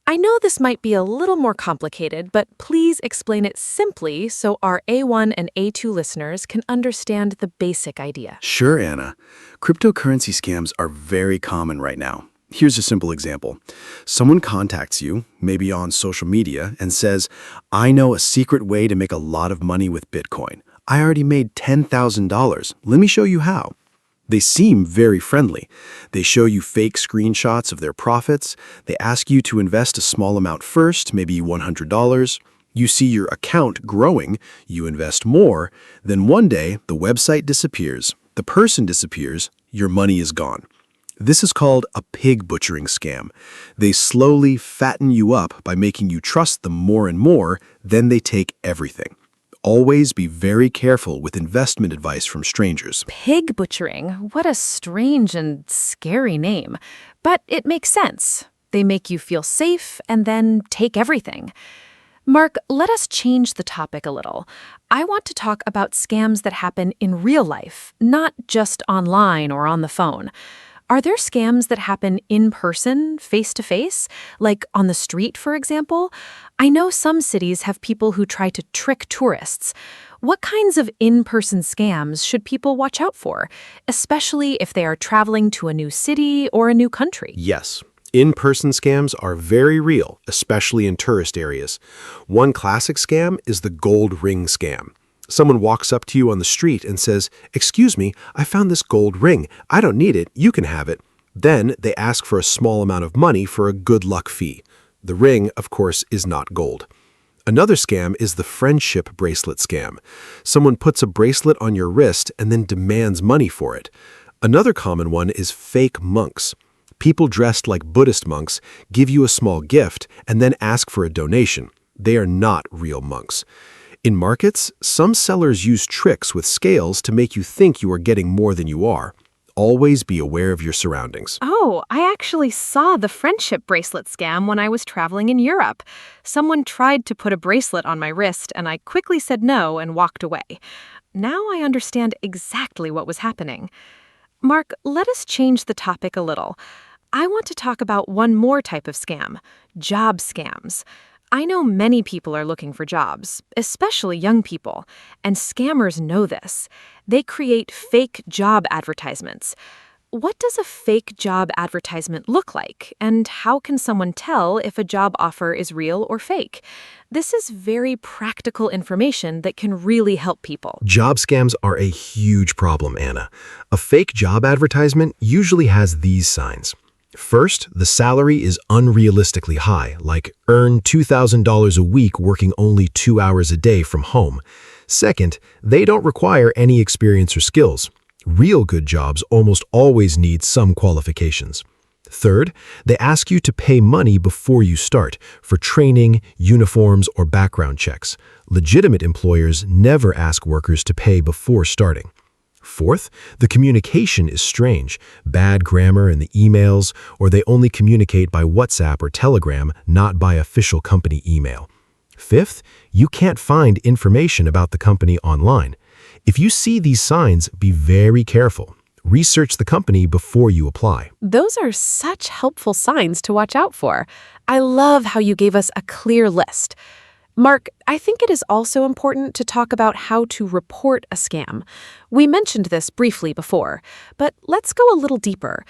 S5: I know this might be a little more complicated, but please explain it simply so our A1 and A2 listeners can understand the basic idea.
S3: Sure, Anna. Cryptocurrency scams are very common right now. Here's a simple example. Someone contacts you, maybe on social media, and says, I know a secret way to make a lot of money with Bitcoin. I already made $10,000. Let me show you how. They seem very friendly. They show you fake screenshots of their profits. They ask you to invest a small amount first, maybe $100. You see your account growing, you invest more, then one day the website disappears, the person disappears, your money is gone. This is called a pig butchering scam. They slowly fatten you up by making you trust them more and more, then they take everything. Always be very careful with investment advice from strangers.
S5: Pig butchering? What a strange and scary name. But it makes sense. They make you feel safe and then take everything. Mark, let us change the topic a little. I want to talk about scams that happen in real life, not just online or on the phone. Are there scams that happen in person, face-to-face, like on the street, for example? I know some cities have people who try to trick tourists. What kinds of in-person scams should people watch out for, especially if they are traveling to a new city or a new country?
S2: Yes. In-person scams are very real, especially in tourist areas. One classic scam is the gold ring scam. Someone walks up to you on the street and says, "Excuse me, I found this gold ring. I don't need it. You can have it." Then they ask for a small amount of money for a good luck fee. The ring, of course, is not gold. Another scam is the friendship bracelet scam. Someone puts a bracelet on your wrist and then demands money for it. Another common one is fake monks. People dressed like Buddhist monks give you a small gift and then ask for a donation. They are not real monks. In markets, some sellers use tricks with scales to make you think you are getting more than you are. Always be aware of your surroundings.
S1: Oh, I actually saw the friendship bracelet scam when I was traveling in Europe. Someone tried to put a bracelet on my wrist, and I quickly said no and walked away. Now I understand exactly what was happening. Mark, let us change the topic a little. I want to talk about one more type of scam, job scams. I know many people are looking for jobs, especially young people, and scammers know this. They create fake job advertisements. What does a fake job advertisement look like, and how can someone tell if a job offer is real or fake? This is very practical information that can really help people.
S2: Job scams are a huge problem, Anna. A fake job advertisement usually has these signs. First, the salary is unrealistically high, like earn $2,000 a week working only 2 hours a day from home. Second, they don't require any experience or skills. Real good jobs almost always need some qualifications. Third, they ask you to pay money before you start for training, uniforms, or background checks. Legitimate employers never ask workers to pay before starting. Fourth, the communication is strange, bad grammar in the emails, or they only communicate by WhatsApp or Telegram, not by official company email. Fifth, you can't find information about the company online. If you see these signs, be very careful. Research the company before you apply.
S1: Those are such helpful signs to watch out for. I love how you gave us a clear list. Mark, I think it is also important to talk about how to report a scam. We mentioned this briefly before, but let's go a little deeper.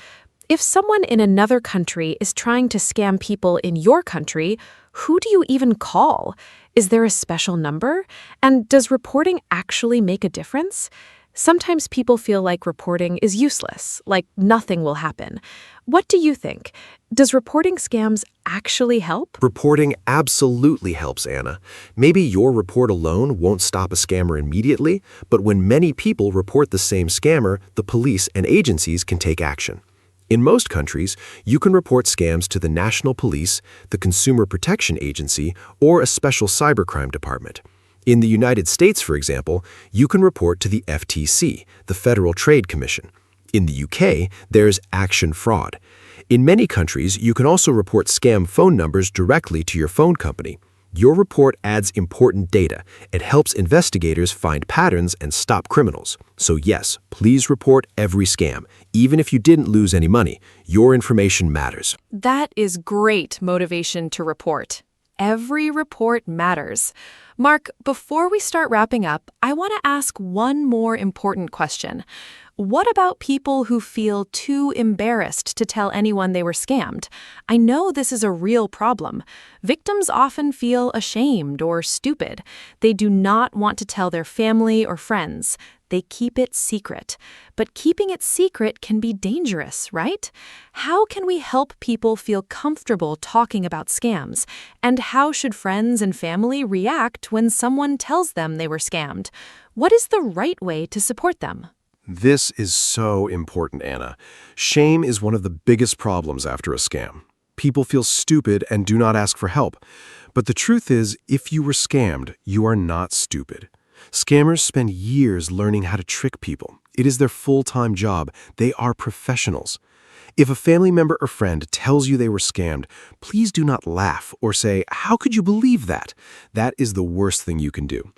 S1: If someone in another country is trying to scam people in your country, who do you even call? Is there a special number? And does reporting actually make a difference? Sometimes people feel like reporting is useless, like nothing will happen. What do you think? Does reporting scams actually help?
S2: Reporting absolutely helps, Anna. Maybe your report alone won't stop a scammer immediately, but when many people report the same scammer, the police and agencies can take action. In most countries, you can report scams to the National Police, the Consumer Protection Agency, or a special cybercrime department. In the United States, for example, you can report to the FTC, the Federal Trade Commission. In the UK, there's Action Fraud. In many countries, you can also report scam phone numbers directly to your phone company. Your report adds important data. It helps investigators find patterns and stop criminals. So yes, please report every scam. Even if you didn't lose any money, your information matters.
S5: That is great motivation to report. Every report matters. Mark, before we start wrapping up, I want to ask one more important question. What about people who feel too embarrassed to tell anyone they were scammed? I know this is a real problem. Victims often feel ashamed or stupid. They do not want to tell their family or friends. They keep it secret. But keeping it secret can be dangerous, right? How can we help people feel comfortable talking about scams? And how should friends and family react when someone tells them they were scammed? What is the right way to support them?
S3: This is so important, Anna. Shame is one of the biggest problems after a scam. People feel stupid and do not ask for help. But the truth is, if you were scammed, you are not stupid. Scammers spend years learning how to trick people. It is their full-time job. They are professionals. If a family member or friend tells you they were scammed, please do not laugh or say, "How could you believe that?" That is the worst thing you can do.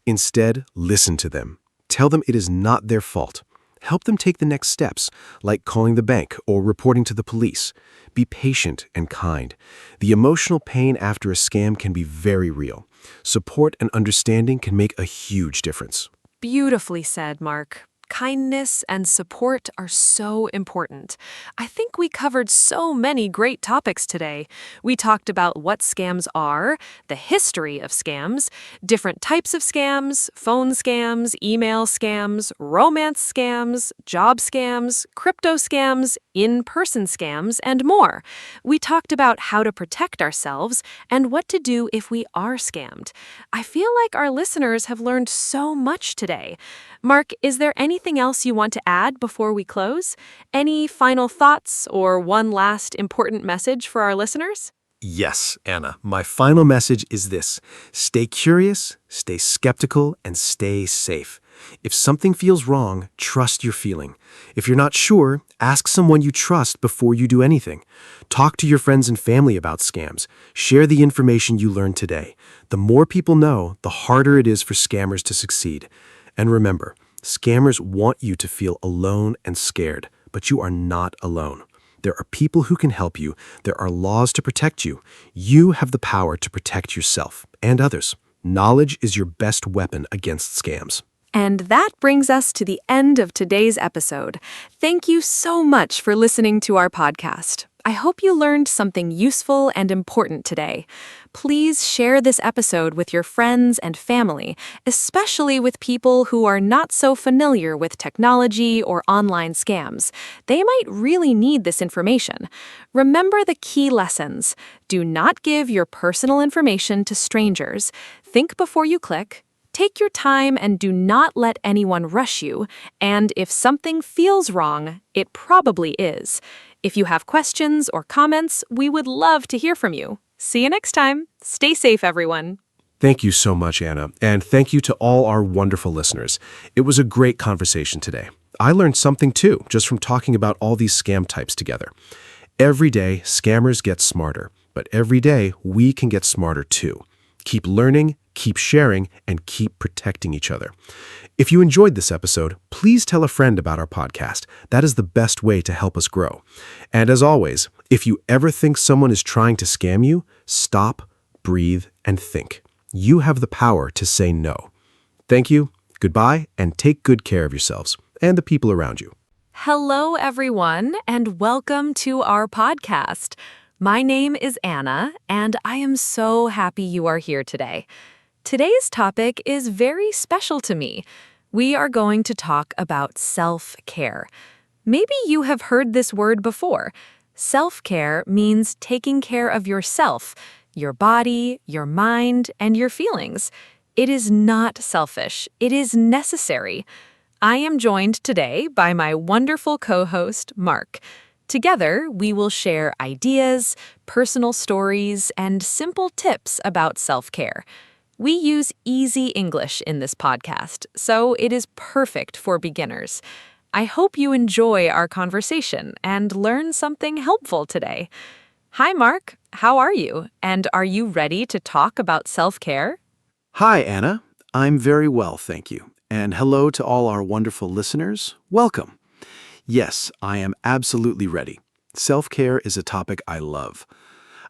S3: Instead, listen to them. Tell them it is not their fault. Help them take the next steps, like calling the bank or reporting to the police. Be patient and kind. The emotional pain after a scam can be very real. Support and understanding can make a huge difference.
S5: Beautifully said, Mark. Kindness and support are so important. I think we covered so many great topics today. We talked about what scams are, the history of scams, different types of scams, phone scams, email scams, romance scams, job scams, crypto scams, in-person scams, and more. We talked about how to protect ourselves and what to do if we are scammed. I feel like our listeners have learned so much today. Mark, is there anything else you want to add before we close? Any final thoughts or one last important message for our listeners?
S2: Yes, Anna. My final message is this. Stay curious, stay skeptical, and stay safe. If something feels wrong, trust your feeling. If you're not sure, ask someone you trust before you do anything. Talk to your friends and family about scams. Share the information you learned today. The more people know, the harder it is for scammers to succeed. And remember, scammers want you to feel alone and scared, but you are not alone. There are people who can help you. There are laws to protect you. You have the power to protect yourself and others. Knowledge is your best weapon against scams.
S5: And that brings us to the end of today's episode. Thank you so much for listening to our podcast. I hope you learned something useful and important today. Please share this episode with your friends and family, especially with people who are not so familiar with technology or online scams. They might really need this information. Remember the key lessons. Do not give your personal information to strangers. Think before you click. Take your time and do not let anyone rush you. And if something feels wrong, it probably is. If you have questions or comments, we would love to hear from you. See you next time. Stay safe, everyone.
S3: Thank you so much, Anna, and thank you to all our wonderful listeners. It was a great conversation today. I learned something too, just from talking about all these scam types together. Every day, scammers get smarter, but every day, we can get smarter too. Keep learning, keep sharing, and keep protecting each other. If you enjoyed this episode, please tell a friend about our podcast. That is the best way to help us grow. And as always, if you ever think someone is trying to scam you, stop, breathe, and think. You have the power to say no. Thank you, goodbye, and take good care of yourselves and the people around you.
S1: Hello, everyone, and welcome to our podcast. My name is Anna, and I am so happy you are here today. Today's topic is very special to me. We are going to talk about self-care. Maybe you have heard this word before. Self-care means taking care of yourself, your body, your mind, and your feelings. It is not selfish. It is necessary. I am joined today by my wonderful co-host, Mark. Together, we will share ideas, personal stories, and simple tips about self-care. We use easy English in this podcast, so it is perfect for beginners. I hope you enjoy our conversation and learn something helpful today. Hi, Mark. How are you? And are you ready to talk about self-care?
S3: Hi, Anna. I'm very well, thank you. And hello to all our wonderful listeners. Welcome. Yes, I am absolutely ready. Self-care is a topic I love.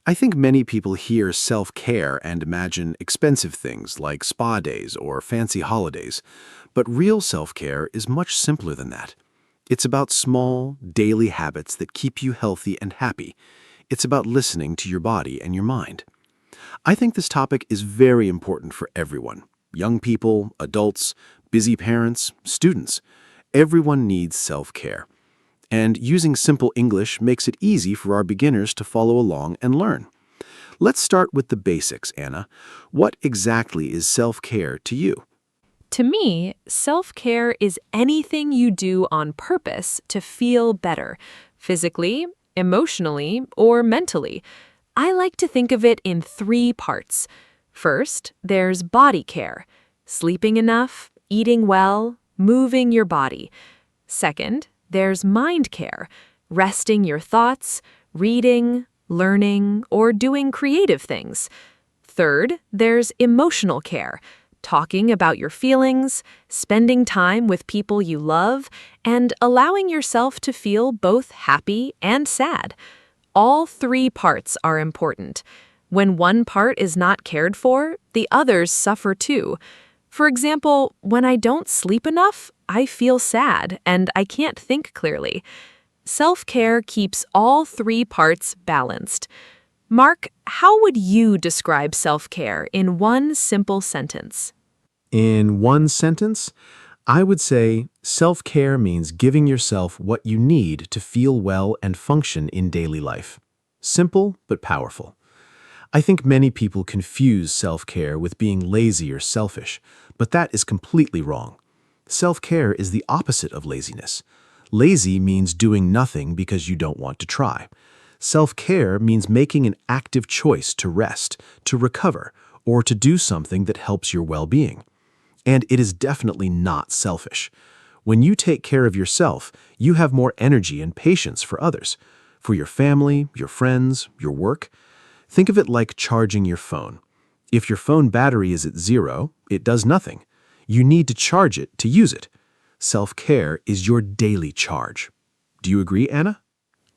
S3: I think many people hear self-care and imagine expensive things like spa days or fancy holidays. But real self-care is much simpler than that. It's about small, daily habits that keep you healthy and happy. It's about listening to your body and your mind. I think this topic is very important for everyone. Young people, adults, busy parents, students. Everyone needs self-care. And using simple English makes it easy for our beginners to follow along and learn. Let's start with the basics, Anna. What exactly is self-care to you?
S1: To me, self-care is anything you do on purpose to feel better, physically, emotionally, or mentally. I like to think of it in 3 parts. First, there's body care, sleeping enough, eating well, moving your body. Second, there's mind care, resting your thoughts, reading, learning, or doing creative things. Third, there's emotional care, talking about your feelings, spending time with people you love, and allowing yourself to feel both happy and sad. All 3 parts are important. When one part is not cared for, the others suffer too. For example, when I don't sleep enough, I feel sad and I can't think clearly. Self-care keeps all 3 parts balanced. Mark, how would you describe self-care in one simple sentence?
S4: In one sentence, I would say self-care means giving yourself what you need to feel well and function in daily life. Simple but powerful. I think many people confuse self-care with being lazy or selfish, but that is completely wrong. Self-care is the opposite of laziness. Lazy means doing nothing because you don't want to try. Self-care means making an active choice to rest, to recover, or to do something that helps your well-being. And it is definitely not selfish. When you take care of yourself, you have more energy and patience for others, for your family, your friends, your work. Think of it like charging your phone. If your phone battery is at 0, it does nothing. You need to charge it to use it. Self-care is your daily charge. Do you agree, Anna?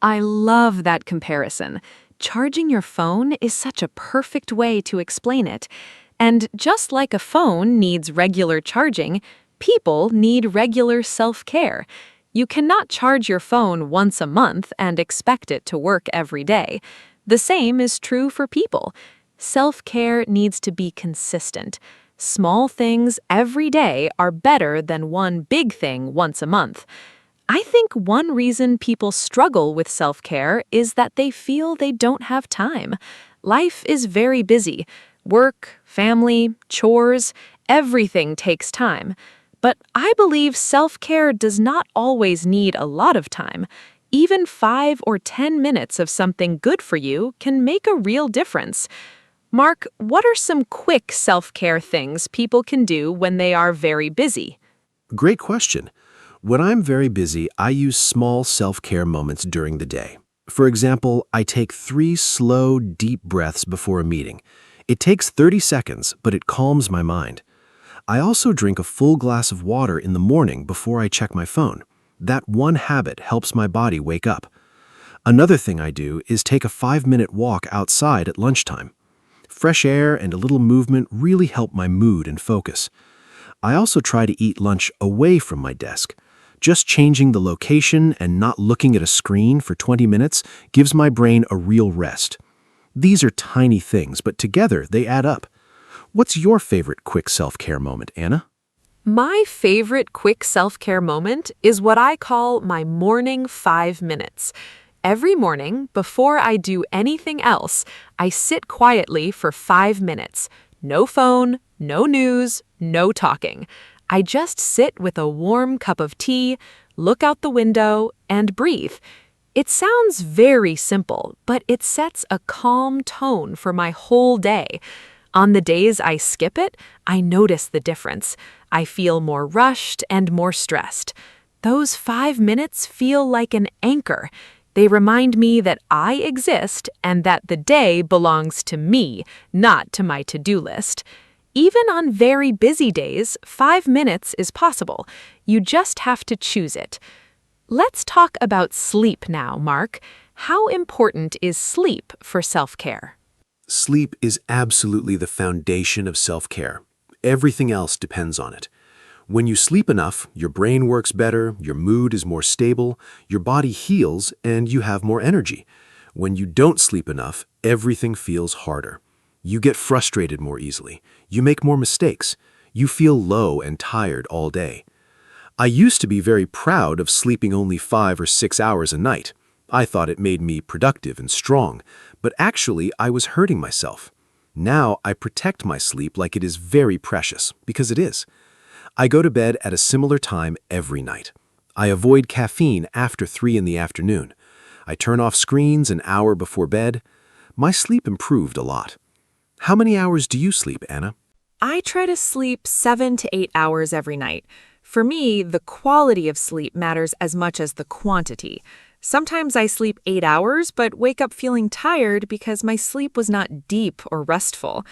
S1: I love that comparison. Charging your phone is such a perfect way to explain it. And just like a phone needs regular charging, people need regular self-care. You cannot charge your phone once a month and expect it to work every day. The same is true for people. Self-care needs to be consistent. Small things every day are better than one big thing once a month. I think one reason people struggle with self-care is that they feel they don't have time. Life is very busy. Work, family, chores, everything takes time. But I believe self-care does not always need a lot of time. Even 5 or 10 minutes of something good for you can make a real difference. Mark, what are some quick self-care things people can do when they are very busy?
S2: Great question. When I'm very busy, I use small self-care moments during the day. For example, I take 3 slow, deep breaths before a meeting. It takes 30 seconds, but it calms my mind. I also drink a full glass of water in the morning before I check my phone. That one habit helps my body wake up. Another thing I do is take a 5-minute walk outside at lunchtime. Fresh air and a little movement really help my mood and focus. I also try to eat lunch away from my desk.
S3: Just changing the location and not looking at a screen for 20 minutes gives my brain a real rest. These are tiny things, but together they add up. What's your favorite quick self-care moment, Anna?
S1: My favorite quick self-care moment is what I call my morning 5 minutes. Every morning, before I do anything else, I sit quietly for 5 minutes. No phone, no news, no talking. I just sit with a warm cup of tea, look out the window, and breathe. It sounds very simple, but it sets a calm tone for my whole day. On the days I skip it, I notice the difference. I feel more rushed and more stressed. Those 5 minutes feel like an anchor. They remind me that I exist and that the day belongs to me, not to my to-do list. Even on very busy days, 5 minutes is possible. You just have to choose it. Let's talk about sleep now, Mark. How important is sleep for self-care?
S2: Sleep is absolutely the foundation of self-care. Everything else depends on it. When you sleep enough, your brain works better, your mood is more stable, your body heals, and you have more energy. When you don't sleep enough, everything feels harder. You get frustrated more easily. You make more mistakes. You feel low and tired all day. I used to be very proud of sleeping only 5 or 6 hours a night. I thought it made me productive and strong, but actually I was hurting myself. Now I protect my sleep like it is very precious, because it is. I go to bed at a similar time every night. I avoid caffeine after 3 in the afternoon. I turn off screens an hour before bed. My sleep improved a lot. How many hours do you sleep, Anna?
S5: I try to sleep 7 to 8 hours every night. For me, the quality of sleep matters as much as the quantity. Sometimes I sleep 8 hours, but wake up feeling tired because my sleep was not deep or restful.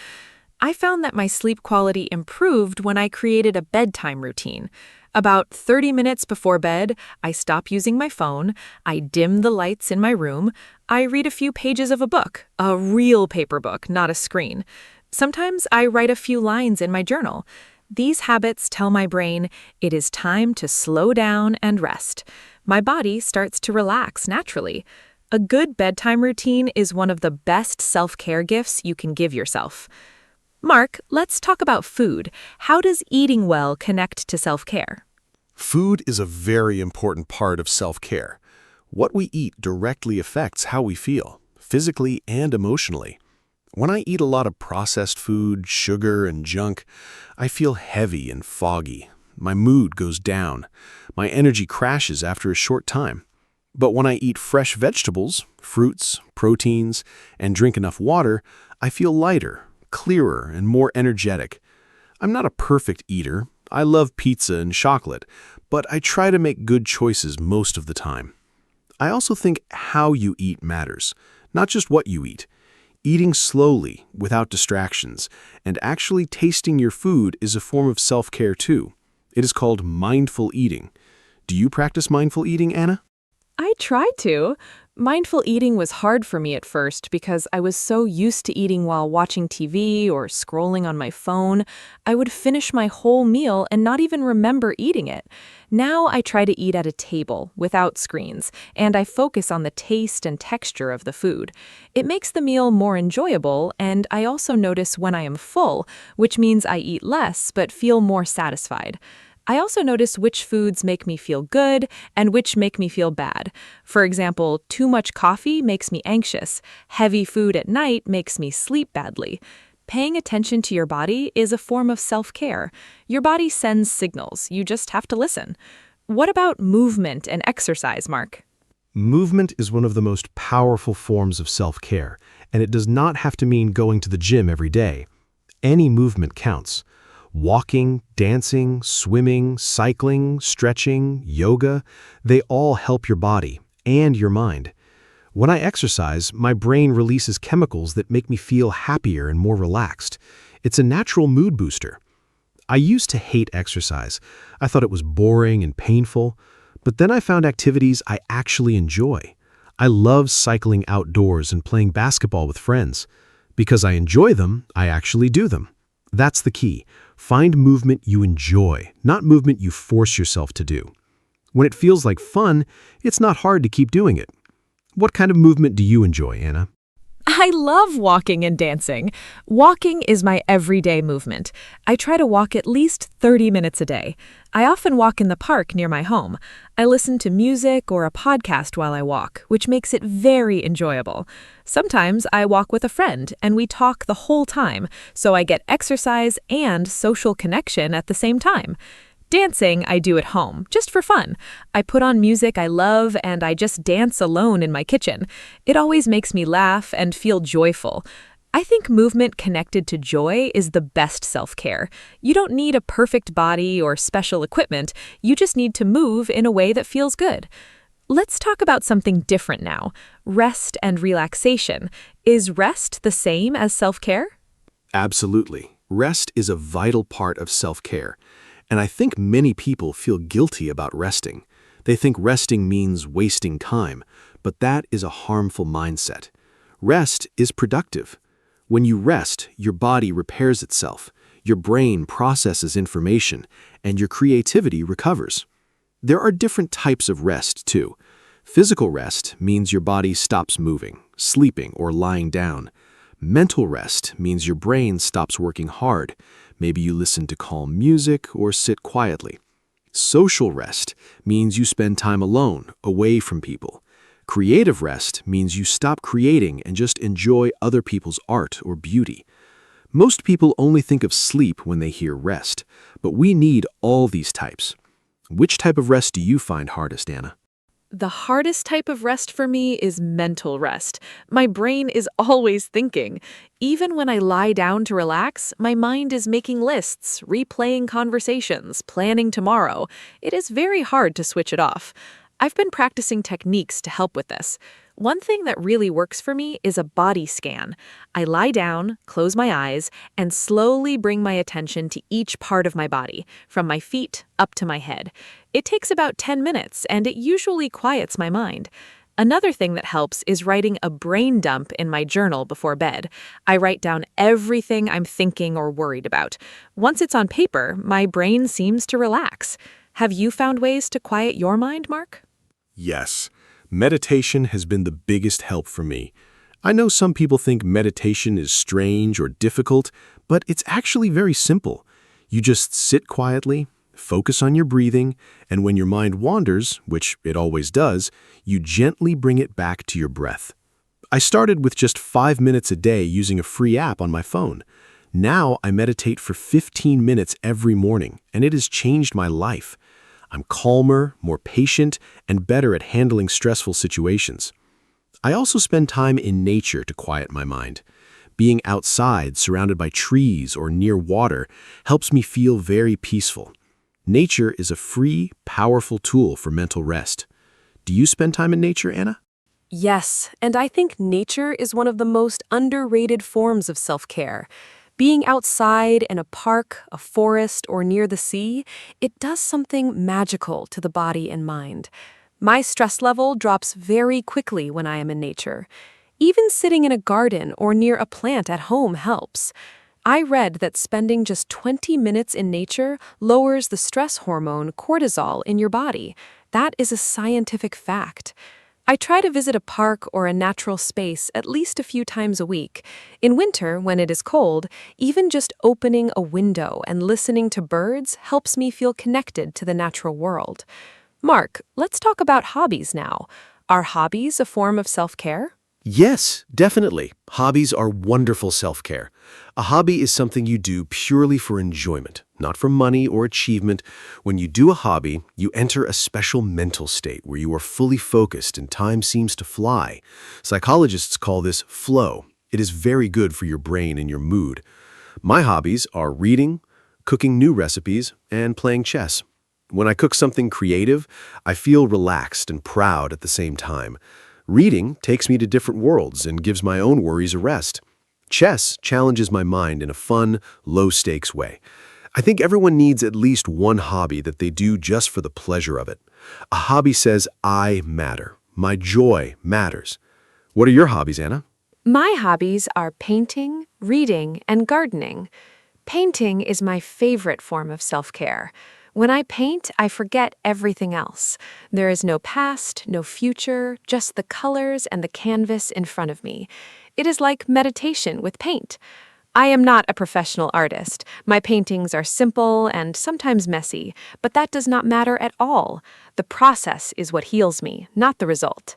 S5: I found that my sleep quality improved when I created a bedtime routine. About 30 minutes before bed, I stop using my phone, I dim the lights in my room, I read a few pages of a book, a real paper book, not a screen. Sometimes I write a few lines in my journal. These habits tell my brain it is time to slow down and rest. My body starts to relax naturally. A good bedtime routine is one of the best self-care gifts you can give yourself. Mark, let's talk about food. How does eating well connect to self-care?
S3: Food is a very important part of self-care. What we eat directly affects how we feel, physically and emotionally. When I eat a lot of processed food, sugar, and junk, I feel heavy and foggy. My mood goes down. My energy crashes after a short time. But when I eat fresh vegetables, fruits, proteins, and drink enough water, I feel lighter, clearer, and more energetic. I'm not a perfect eater. I love pizza and chocolate, but I try to make good choices most of the time. I also think how you eat matters, not just what you eat. Eating slowly, without distractions, and actually tasting your food is a form of self-care too. It is called mindful eating. Do you practice mindful eating, Anna?
S5: I try to. Mindful eating was hard for me at first because I was so used to eating while watching TV or scrolling on my phone. I would finish my whole meal and not even remember eating it. Now I try to eat at a table without screens, and I focus on the taste and texture of the food. It makes the meal more enjoyable, and I also notice when I am full, which means I eat less but feel more satisfied. I also notice which foods make me feel good and which make me feel bad. For example, too much coffee makes me anxious. Heavy food at night makes me sleep badly. Paying attention to your body is a form of self-care. Your body sends signals. You just have to listen. What about movement and exercise, Mark?
S4: Movement is one of the most powerful forms of self-care, and it does not have to mean going to the gym every day. Any movement counts. Walking, dancing, swimming, cycling, stretching, yoga, they all help your body and your mind. When I exercise, my brain releases chemicals that make me feel happier and more relaxed. It's a natural mood booster. I used to hate exercise. I thought it was boring and painful, but then I found activities I actually enjoy. I love cycling outdoors and playing basketball with friends. Because I enjoy them, I actually do them. That's the key. Find movement you enjoy, not movement you force yourself to do.
S2: When it feels like fun, it's not hard to keep doing it. What kind of movement do you enjoy, Anna?
S5: I love walking and dancing. Walking is my everyday movement. I try to walk at least 30 minutes a day. I often walk in the park near my home. I listen to music or a podcast while I walk, which makes it very enjoyable. Sometimes I walk with a friend and we talk the whole time, so I get exercise and social connection at the same time. Dancing I do at home, just for fun. I put on music I love and I just dance alone in my kitchen. It always makes me laugh and feel joyful. I think movement connected to joy is the best self-care. You don't need a perfect body or special equipment, you just need to move in a way that feels good. Let's talk about something different now. Rest and relaxation. Is rest the same as self-care?
S3: Absolutely. Rest is a vital part of self-care. And I think many people feel guilty about resting. They think resting means wasting time, but that is a harmful mindset. Rest is productive. When you rest, your body repairs itself, your brain processes information, and your creativity recovers. There are different types of rest, too. Physical rest means your body stops moving, sleeping, or lying down. Mental rest means your brain stops working hard. Maybe you listen to calm music or sit quietly. Social rest means you spend time alone, away from people. Creative rest means you stop creating and just enjoy other people's art or beauty. Most people only think of sleep when they hear rest, but we need all these types. Which type of rest do you find hardest, Anna?
S1: The hardest type of rest for me is mental rest. My brain is always thinking. Even when I lie down to relax, my mind is making lists, replaying conversations, planning tomorrow. It is very hard to switch it off. I've been practicing techniques to help with this. One thing that really works for me is a body scan. I lie down, close my eyes, and slowly bring my attention to each part of my body, from my feet up to my head. It takes about 10 minutes, and it usually quiets my mind. Another thing that helps is writing a brain dump in my journal before bed. I write down everything I'm thinking or worried about. Once it's on paper, my brain seems to relax. Have you found ways to quiet your mind, Mark?
S3: Yes. Meditation has been the biggest help for me. I know some people think meditation is strange or difficult, but it's actually very simple. You just sit quietly, focus on your breathing, and when your mind wanders, which it always does, you gently bring it back to your breath. I started with just 5 minutes a day using a free app on my phone. Now I meditate for 15 minutes every morning, and it has changed my life. I'm calmer, more patient, and better at handling stressful situations. I also spend time in nature to quiet my mind. Being outside, surrounded by trees or near water, helps me feel very peaceful. Nature is a free, powerful tool for mental rest. Do you spend time in nature, Anna?
S1: Yes, and I think nature is one of the most underrated forms of self-care. Being outside in a park, a forest, or near the sea, it does something magical to the body and mind. My stress level drops very quickly when I am in nature. Even sitting in a garden or near a plant at home helps. I read that spending just 20 minutes in nature lowers the stress hormone cortisol in your body. That is a scientific fact. I try to visit a park or a natural space at least a few times a week. In winter, when it is cold, even just opening a window and listening to birds helps me feel connected to the natural world. Mark, let's talk about hobbies now. Are hobbies a form of self-care?
S3: Yes, definitely. Hobbies are wonderful self-care. A hobby is something you do purely for enjoyment, not for money or achievement. When you do a hobby, you enter a special mental state where you are fully focused and time seems to fly. Psychologists call this flow. It is very good for your brain and your mood. My hobbies are reading, cooking new recipes, and playing chess. When I cook something creative, I feel relaxed and proud at the same time. Reading takes me to different worlds and gives my own worries a rest. Chess challenges my mind in a fun, low-stakes way. I think everyone needs at least one hobby that they do just for the pleasure of it. A hobby says, I matter. My joy matters. What are your hobbies, Anna?
S1: My hobbies are painting, reading, and gardening. Painting is my favorite form of self-care. When I paint, I forget everything else. There is no past, no future, just the colors and the canvas in front of me. It is like meditation with paint. I am not a professional artist. My paintings are simple and sometimes messy, but that does not matter at all. The process is what heals me, not the result.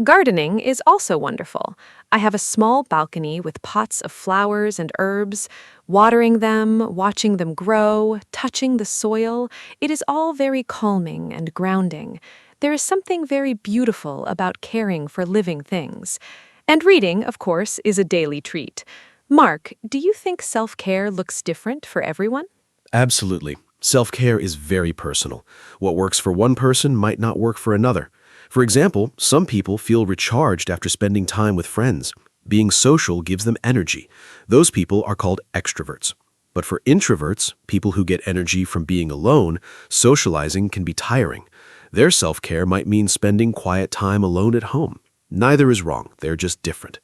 S1: Gardening is also wonderful. I have a small balcony with pots of flowers and herbs. Watering them, watching them grow, touching the soil, it is all very calming and grounding. There is something very beautiful about caring for living things. And reading, of course, is a daily treat. Mark, do you think self-care looks different for everyone?
S3: Absolutely. Self-care is very personal. What works for one person might not work for another. For example, some people feel recharged after spending time with friends. Being social gives them energy. Those people are called extroverts. But for introverts, people who get energy from being alone, socializing can be tiring. Their self-care might mean spending quiet time alone at home. Neither is wrong, they're just different.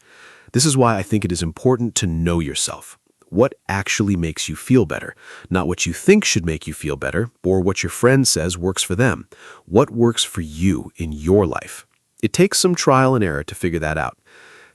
S3: This is why I think it is important to know yourself. What actually makes you feel better? Not what you think should make you feel better, or what your friend says works for them. What works for you in your life? It takes some trial and error to figure that out.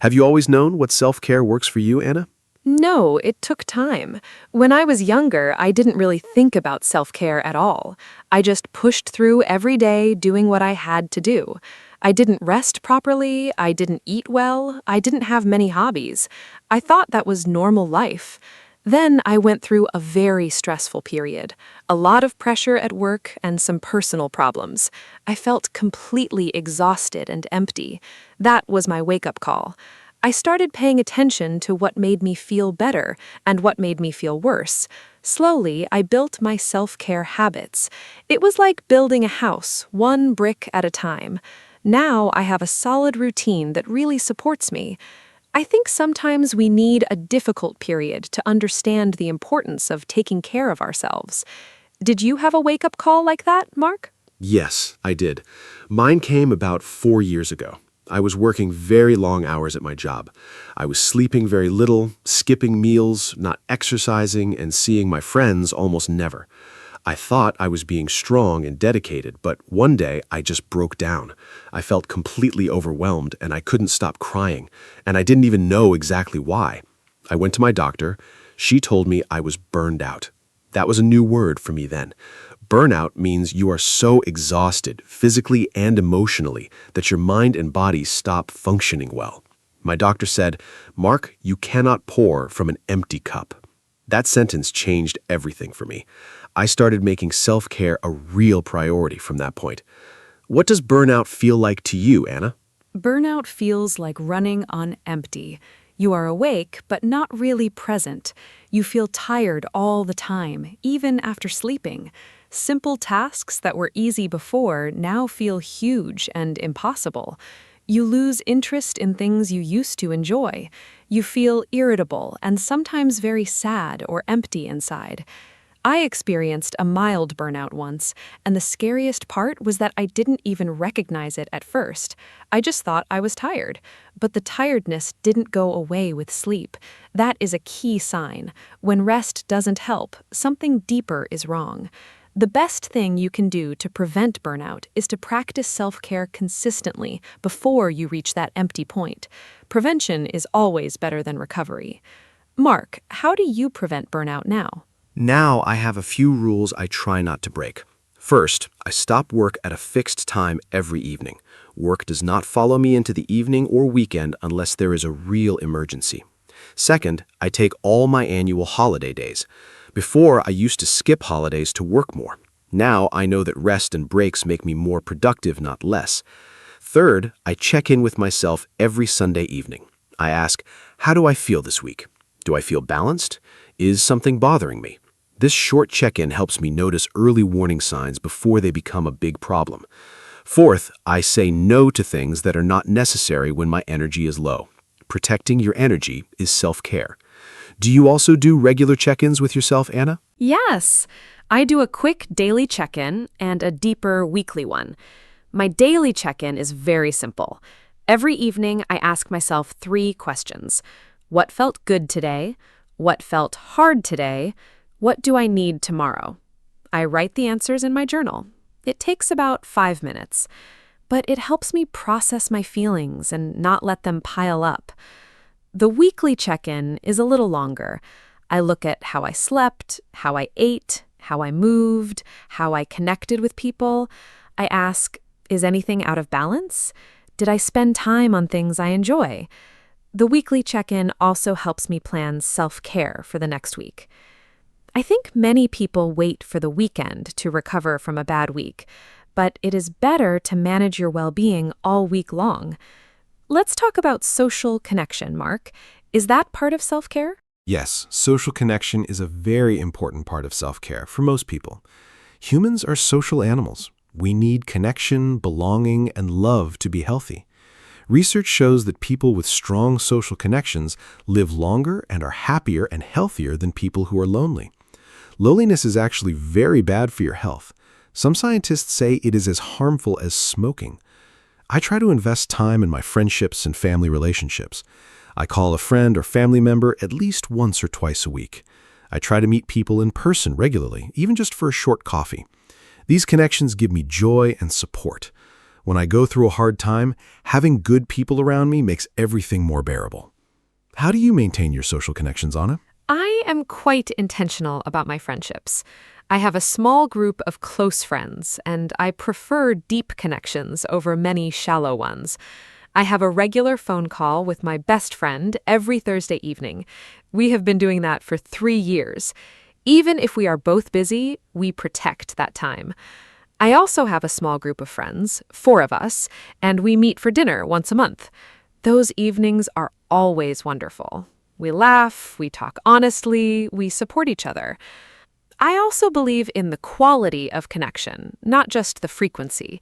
S3: Have you always known what self-care works for you, Anna?
S1: No, it took time. When I was younger, I didn't really think about self-care at all. I just pushed through every day doing what I had to do. I didn't rest properly, I didn't eat well, I didn't have many hobbies. I thought that was normal life. Then I went through a very stressful period, a lot of pressure at work and some personal problems. I felt completely exhausted and empty. That was my wake-up call. I started paying attention to what made me feel better and what made me feel worse. Slowly, I built my self-care habits. It was like building a house, one brick at a time. Now I have a solid routine that really supports me. I think sometimes we need a difficult period to understand the importance of taking care of ourselves. Did you have a wake-up call like that, Mark?
S3: Yes, I did. Mine came about 4 years ago. I was working very long hours at my job. I was sleeping very little, skipping meals, not exercising, and seeing my friends almost never. I thought I was being strong and dedicated, but one day I just broke down. I felt completely overwhelmed and I couldn't stop crying, and I didn't even know exactly why. I went to my doctor. She told me I was burned out. That was a new word for me then. Burnout means you are so exhausted, physically and emotionally, that your mind and body stop functioning well. My doctor said, "Mark, you cannot pour from an empty cup." That sentence changed everything for me. I started making self-care a real priority from that point. What does burnout feel like to you, Anna?
S5: Burnout feels like running on empty. You are awake, but not really present. You feel tired all the time, even after sleeping. Simple tasks that were easy before now feel huge and impossible. You lose interest in things you used to enjoy. You feel irritable and sometimes very sad or empty inside. I experienced a mild burnout once, and the scariest part was that I didn't even recognize it at first. I just thought I was tired, but the tiredness didn't go away with sleep. That is a key sign. When rest doesn't help, something deeper is wrong. The best thing you can do to prevent burnout is to practice self-care consistently before you reach that empty point. Prevention is always better than recovery. Mark, how do you prevent burnout now?
S3: Now I have a few rules I try not to break. First, I stop work at a fixed time every evening. Work does not follow me into the evening or weekend unless there is a real emergency. Second, I take all my annual holiday days. Before, I used to skip holidays to work more. Now I know that rest and breaks make me more productive, not less. Third, I check in with myself every Sunday evening. I ask, how do I feel this week? Do I feel balanced? Is something bothering me? This short check-in helps me notice early warning signs before they become a big problem. Fourth, I say no to things that are not necessary when my energy is low. Protecting your energy is self-care. Do you also do regular check-ins with yourself, Anna?
S1: Yes, I do a quick daily check-in and a deeper weekly one. My daily check-in is very simple. Every evening, I ask myself 3 questions. What felt good today? What felt hard today? What do I need tomorrow?
S5: I write the answers in my journal. It takes about 5 minutes, but it helps me process my feelings and not let them pile up. The weekly check-in is a little longer. I look at how I slept, how I ate, how I moved, how I connected with people. I ask, is anything out of balance? Did I spend time on things I enjoy? The weekly check-in also helps me plan self-care for the next week. I think many people wait for the weekend to recover from a bad week, but it is better to manage your well-being all week long. Let's talk about social connection, Mark. Is that part of self-care?
S2: Yes, social connection is a very important part of self-care for most people. Humans are social animals. We need connection, belonging, and love to be healthy. Research shows that people with strong social connections live longer and are happier and healthier than people who are lonely. Loneliness is actually very bad for your health. Some scientists say it is as harmful as smoking. I try to invest time in my friendships and family relationships. I call a friend or family member at least once or twice a week. I try to meet people in person regularly, even just for a short coffee. These connections give me joy and support. When I go through a hard time, having good people around me makes everything more bearable. How do you maintain your social connections, Anna?
S1: I am quite intentional about my friendships. I have a small group of close friends, and I prefer deep connections over many shallow ones. I have a regular phone call with my best friend every Thursday evening. We have been doing that for 3 years. Even if we are both busy, we protect that time. I also have a small group of friends, 4 of us, and we meet for dinner once a month. Those evenings are always wonderful. We laugh, we talk honestly, we support each other. I also believe in the quality of connection, not just the frequency.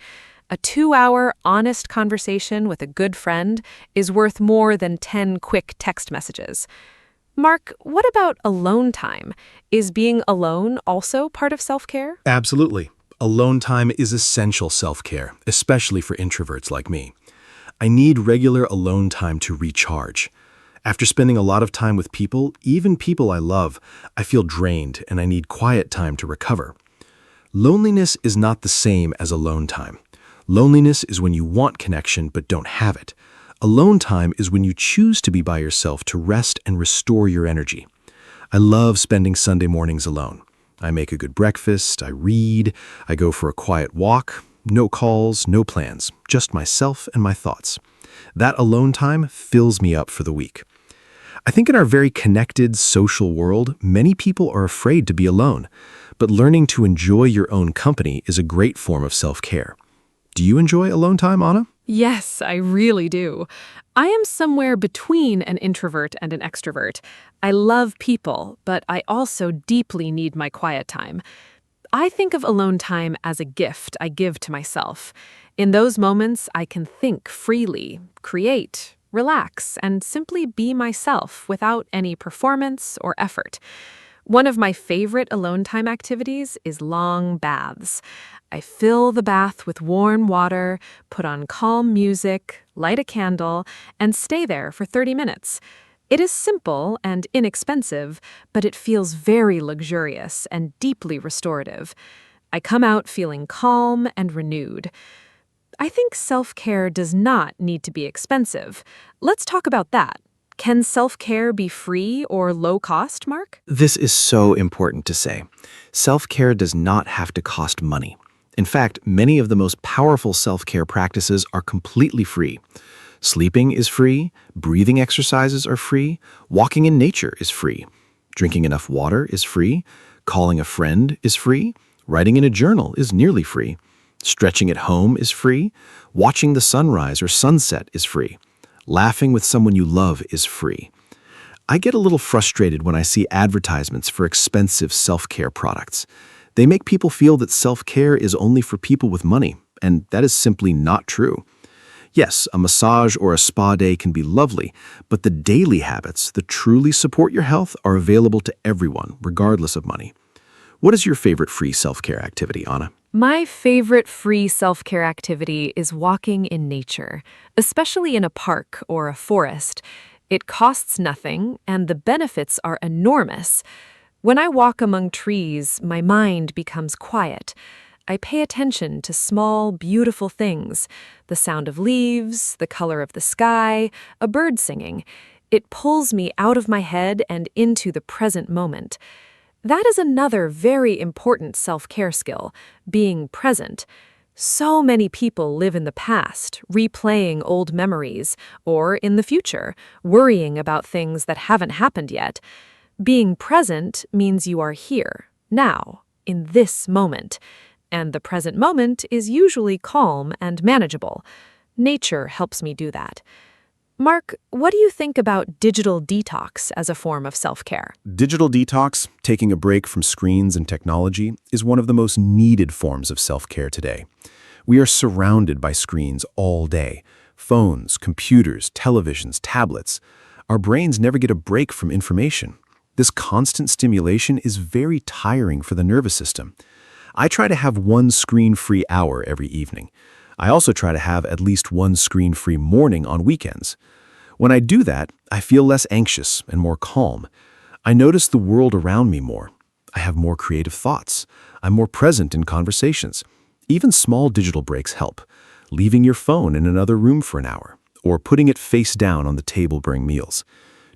S1: A 2-hour honest conversation with a good friend is worth more than 10 quick text messages. Mark, what about alone time? Is being alone also part of self-care?
S3: Absolutely. Alone time is essential self-care, especially for introverts like me. I need regular alone time to recharge. After spending a lot of time with people, even people I love, I feel drained and I need quiet time to recover. Loneliness is not the same as alone time. Loneliness is when you want connection but don't have it. Alone time is when you choose to be by yourself to rest and restore your energy. I love spending Sunday mornings alone. I make a good breakfast, I read, I go for a quiet walk. No calls, no plans, just myself and my thoughts. That alone time fills me up for the week. I think in our very connected social world, many people are afraid to be alone, but learning to enjoy your own company is a great form of self-care. Do you enjoy alone time, Anna?
S1: Yes, I really do. I am somewhere between an introvert and an extrovert. I love people, but I also deeply need my quiet time. I think of alone time as a gift I give to myself. In those moments, I can think freely, create, relax, and simply be myself without any performance or effort. One of my favorite alone time activities is long baths. I fill the bath with warm water, put on calm music, light a candle, and stay there for 30 minutes. It is simple and inexpensive, but it feels very luxurious and deeply restorative. I come out feeling calm and renewed. I think self-care does not need to be expensive. Let's talk about that. Can self-care be free or low cost, Mark?
S7: This is so important to say. Self-care does not have to cost money. In fact, many of the most powerful self-care practices are completely free. Sleeping is free, breathing exercises are free, walking in nature is free, drinking enough water is free, calling a friend is free, writing in a journal is nearly free, stretching at home is free, watching the sunrise or sunset is free, laughing with someone you love is free. I get a little frustrated when I see advertisements for expensive self-care products. They make people feel that self-care is only for people with money, and that is simply not true. Yes, a massage or a spa day can be lovely, but the daily habits that truly support your health are available to everyone, regardless of money. What is your favorite free self-care activity, Anna?
S1: My favorite free self-care activity is walking in nature, especially in a park or a forest. It costs nothing, and the benefits are enormous.
S5: When I walk among trees, my mind becomes quiet. I pay attention to small, beautiful things, the sound of leaves, the color of the sky, a bird singing. It pulls me out of my head and into the present moment. That is another very important self-care skill, being present. So many people live in the past, replaying old memories, or in the future, worrying about things that haven't happened yet. Being present means you are here, now, in this moment. And the present moment is usually calm and manageable. Nature helps me do that. Mark, what do you think about digital detox as a form of self-care?
S3: Digital detox, taking a break from screens and technology, is one of the most needed forms of self-care today. We are surrounded by screens all day. Phones, computers, televisions, tablets. Our brains never get a break from information. This constant stimulation is very tiring for the nervous system. I try to have one screen-free hour every evening. I also try to have at least one screen-free morning on weekends. When I do that, I feel less anxious and more calm. I notice the world around me more. I have more creative thoughts. I'm more present in conversations. Even small digital breaks help. Leaving your phone in another room for an hour, or putting it face down on the table during meals.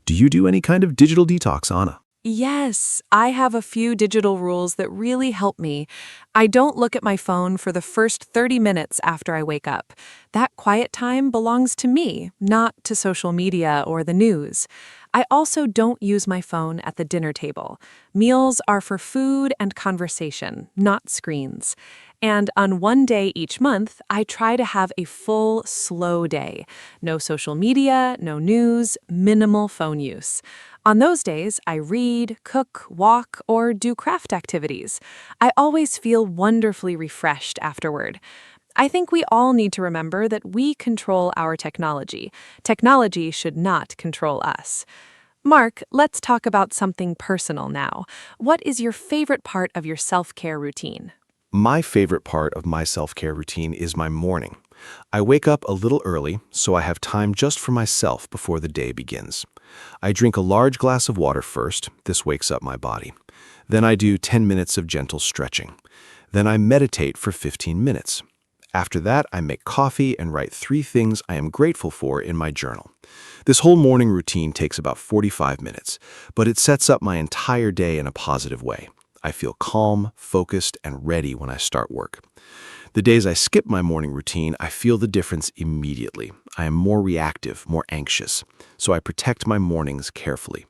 S3: Do you do any kind of digital detox, Anna?
S5: Yes, I have a few digital rules that really help me. I don't look at my phone for the first 30 minutes after I wake up. That quiet time belongs to me, not to social media or the news. I also don't use my phone at the dinner table. Meals are for food and conversation, not screens. And on one day each month, I try to have a full, slow day. No social media, no news, minimal phone use. On those days, I read, cook, walk, or do craft activities. I always feel wonderfully refreshed afterward. I think we all need to remember that we control our technology. Technology should not control us. Mark, let's talk about something personal now. What is your favorite part of your self-care routine?
S3: My favorite part of my self-care routine is my morning. I wake up a little early, so I have time just for myself before the day begins. I drink a large glass of water first. This wakes up my body. Then I do 10 minutes of gentle stretching. Then I meditate for 15 minutes. After that, I make coffee and write 3 things I am grateful for in my journal. This whole morning routine takes about 45 minutes, but it sets up my entire day in a positive way. I feel calm, focused, and ready when I start work. The days I skip my morning routine, I feel the difference immediately. I am more reactive, more anxious, so I protect my mornings carefully.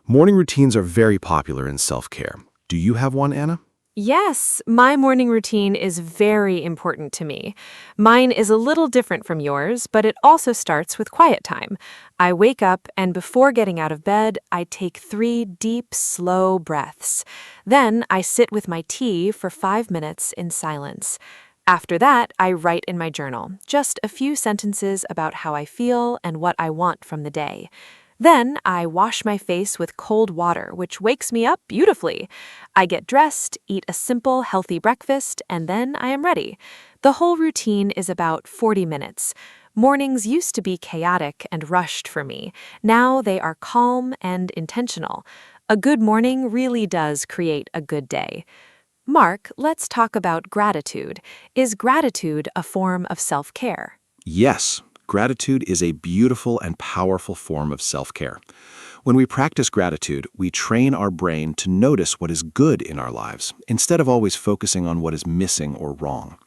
S3: Morning routines are very popular in self-care. Do you have one, Anna?
S5: Yes, my morning routine is very important to me. Mine is a little different from yours, but it also starts with quiet time. I wake up and before getting out of bed, I take 3 deep, slow breaths. Then I sit with my tea for 5 minutes in silence. After that, I write in my journal, just a few sentences about how I feel and what I want from the day. Then I wash my face with cold water, which wakes me up beautifully. I get dressed, eat a simple, healthy breakfast, and then I am ready. The whole routine is about 40 minutes. Mornings used to be chaotic and rushed for me. Now they are calm and intentional. A good morning really does create a good day. Mark, let's talk about gratitude. Is gratitude a form of self-care?
S3: Yes. Gratitude is a beautiful and powerful form of self-care. When we practice gratitude, we train our brain to notice what is good in our lives, instead of always focusing on what is missing or wrong.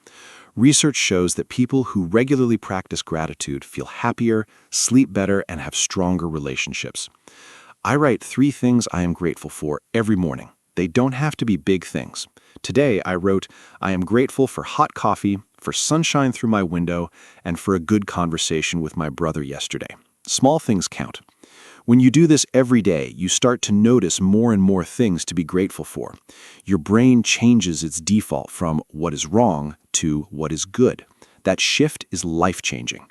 S3: Research shows that people who regularly practice gratitude feel happier, sleep better, and have stronger relationships. I write 3 things I am grateful for every morning. They don't have to be big things. Today, I wrote, I am grateful for hot coffee, for sunshine through my window, and for a good conversation with my brother yesterday. Small things count. When you do this every day, you start to notice more and more things to be grateful for. Your brain changes its default from what is wrong to what is good. That shift is life-changing.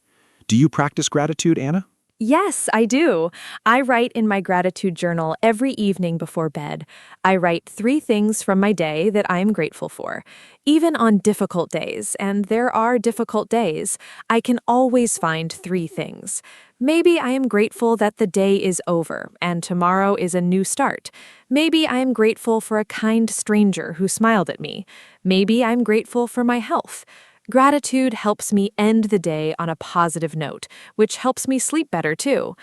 S3: Do you practice gratitude, Anna?
S5: Yes, I do. I write in my gratitude journal every evening before bed. I write 3 things from my day that I am grateful for. Even on difficult days, and there are difficult days, I can always find 3 things. Maybe I am grateful that the day is over and tomorrow is a new start. Maybe I am grateful for a kind stranger who smiled at me. Maybe I'm grateful for my health. Gratitude helps me end the day on a positive note, which helps me sleep better too.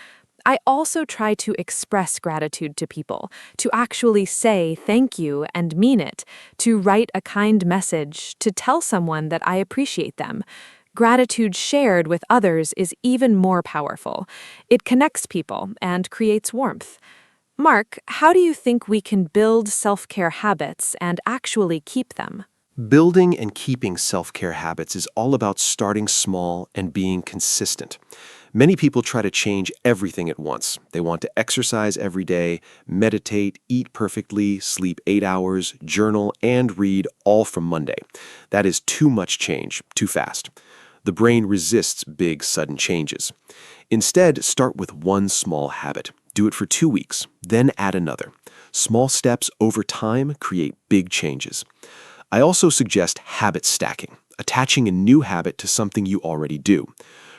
S5: I also try to express gratitude to people, to actually say thank you and mean it, to write a kind message, to tell someone that I appreciate them. Gratitude shared with others is even more powerful. It connects people and creates warmth. Mark, how do you think we can build self-care habits and actually keep them?
S2: Building and keeping self-care habits is all about starting small and being consistent. Many people try to change everything at once. They want to exercise every day, meditate, eat perfectly, sleep 8 hours, journal, and read all from Monday. That is too much change, too fast. The brain resists big, sudden changes. Instead, start with one small habit. Do it for 2 weeks, then add another. Small steps over time create big changes. I also suggest habit stacking, attaching a new habit to something you already do.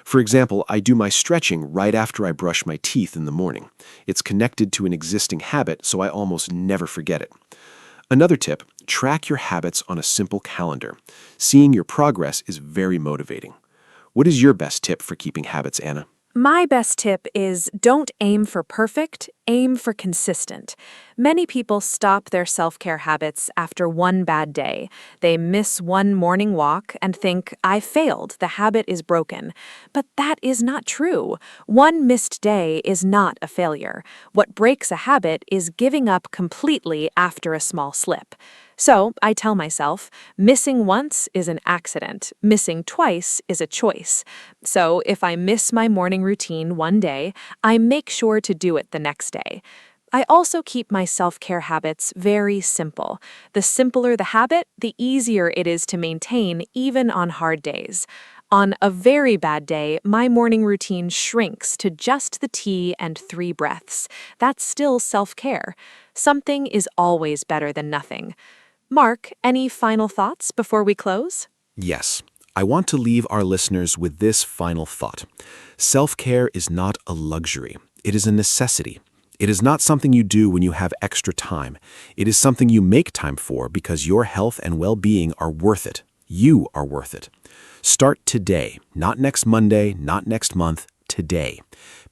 S2: For example, I do my stretching right after I brush my teeth in the morning. It's connected to an existing habit, so I almost never forget it. Another tip, track your habits on a simple calendar. Seeing your progress is very motivating. What is your best tip for keeping habits, Anna?
S5: My best tip is don't aim for perfect, aim for consistent. Many people stop their self-care habits after one bad day. They miss one morning walk and think, I failed, the habit is broken. But that is not true. One missed day is not a failure. What breaks a habit is giving up completely after a small slip. So I tell myself, missing once is an accident, missing twice is a choice. So if I miss my morning routine one day, I make sure to do it the next day. I also keep my self-care habits very simple. The simpler the habit, the easier it is to maintain even on hard days. On a very bad day, my morning routine shrinks to just the tea and 3 breaths. That's still self-care. Something is always better than nothing. Mark, any final thoughts before we close?
S2: Yes. I want to leave our listeners with this final thought. Self-care is not a luxury. It is a necessity. It is not something you do when you have extra time. It is something you make time for because your health and well-being are worth it. You are worth it. Start today, not next Monday, not next month, today.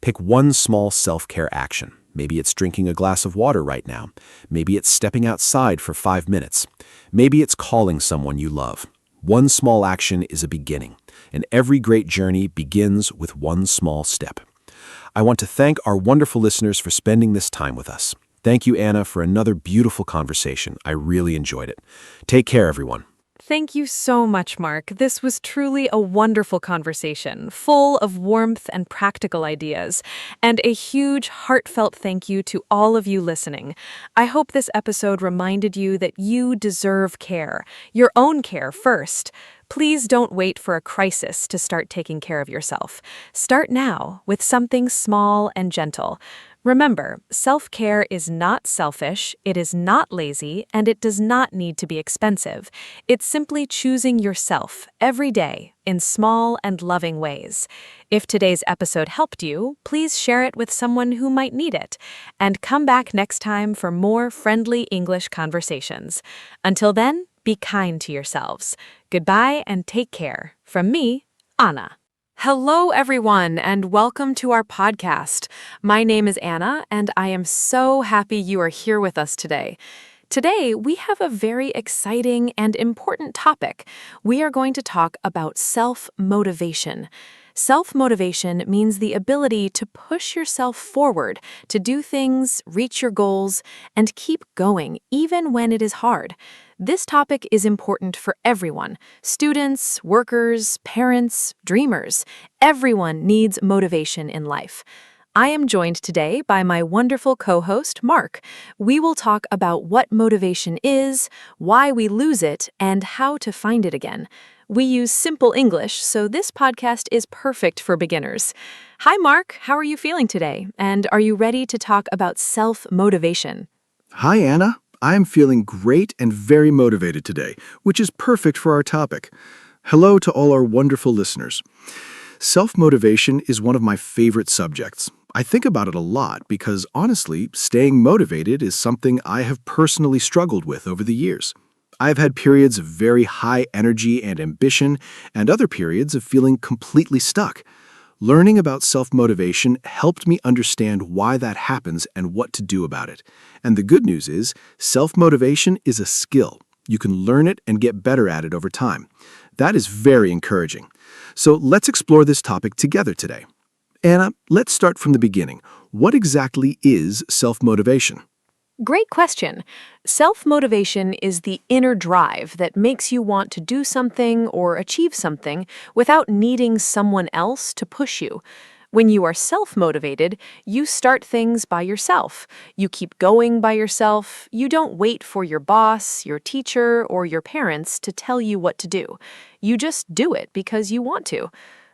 S2: Pick one small self-care action. Maybe it's drinking a glass of water right now. Maybe it's stepping outside for 5 minutes. Maybe it's calling someone you love. One small action is a beginning, and every great journey begins with one small step. I want to thank our wonderful listeners for spending this time with us. Thank you, Anna, for another beautiful conversation. I really enjoyed it. Take care, everyone.
S1: Thank you so much, Mark. This was truly a wonderful conversation, full of warmth and practical ideas. And a huge, heartfelt thank you to all of you listening. I hope this episode reminded you that you deserve care, your own care first. Please don't wait for a crisis to start taking care of yourself. Start now with something small and gentle. Remember, self-care is not selfish, it is not lazy, and it does not need to be expensive. It's simply choosing yourself every day in small and loving ways. If today's episode helped you, please share it with someone who might need it. And come back next time for more friendly English conversations. Until then, be kind to yourselves. Goodbye and take care. From me, Anna. Hello, everyone, and welcome to our podcast. My name is Anna, and I am so happy you are here with us today. Today, we have a very exciting and important topic. We are going to talk about self-motivation. Self-motivation means the ability to push yourself forward, to do things, reach your goals, and keep going even when it is hard. This topic is important for everyone: students, workers, parents, dreamers. Everyone needs motivation in life.
S5: I am joined today by my wonderful co-host, Mark. We will talk about what motivation is, why we lose it, and how to find it again. We use simple English, so this podcast is perfect for beginners. Hi, Mark. How are you feeling today? And are you ready to talk about self-motivation?
S3: Hi, Anna. I am feeling great and very motivated today, which is perfect for our topic. Hello to all our wonderful listeners. Self-motivation is one of my favorite subjects. I think about it a lot because, honestly, staying motivated is something I have personally struggled with over the years. I've had periods of very high energy and ambition, and other periods of feeling completely stuck. Learning about self-motivation helped me understand why that happens and what to do about it. And the good news is, self-motivation is a skill. You can learn it and get better at it over time. That is very encouraging. So let's explore this topic together today. Anna, let's start from the beginning. What exactly is self-motivation?
S5: Great question. Self-motivation is the inner drive that makes you want to do something or achieve something without needing someone else to push you. When you are self-motivated, you start things by yourself. You keep going by yourself. You don't wait for your boss, your teacher, or your parents to tell you what to do. You just do it because you want to.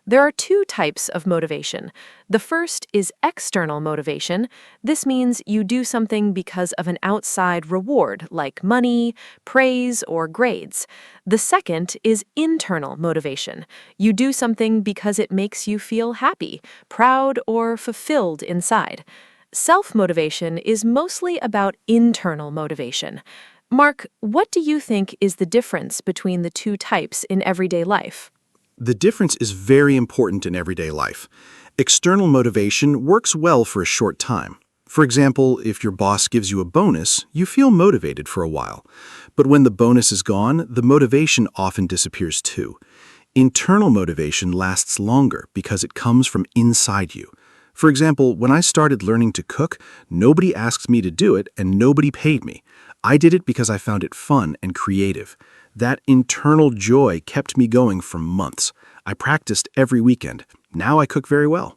S5: There are two types of motivation. The first is external motivation. This means you do something because of an outside reward, like money, praise, or grades. The second is internal motivation. You do something because it makes you feel happy, proud, or fulfilled inside. Self-motivation is mostly about internal motivation. Mark, what do you think is the difference between the two types in everyday life?
S6: The difference is very important in everyday life. External motivation works well for a short time. For example, if your boss gives you a bonus, you feel motivated for a while. But when the bonus is gone, the motivation often disappears too. Internal motivation lasts longer because it comes from inside you. For example, when I started learning to cook, nobody asked me to do it and nobody paid me. I did it because I found it fun and creative. That internal joy kept me going for months. I practiced every weekend. Now I cook very well.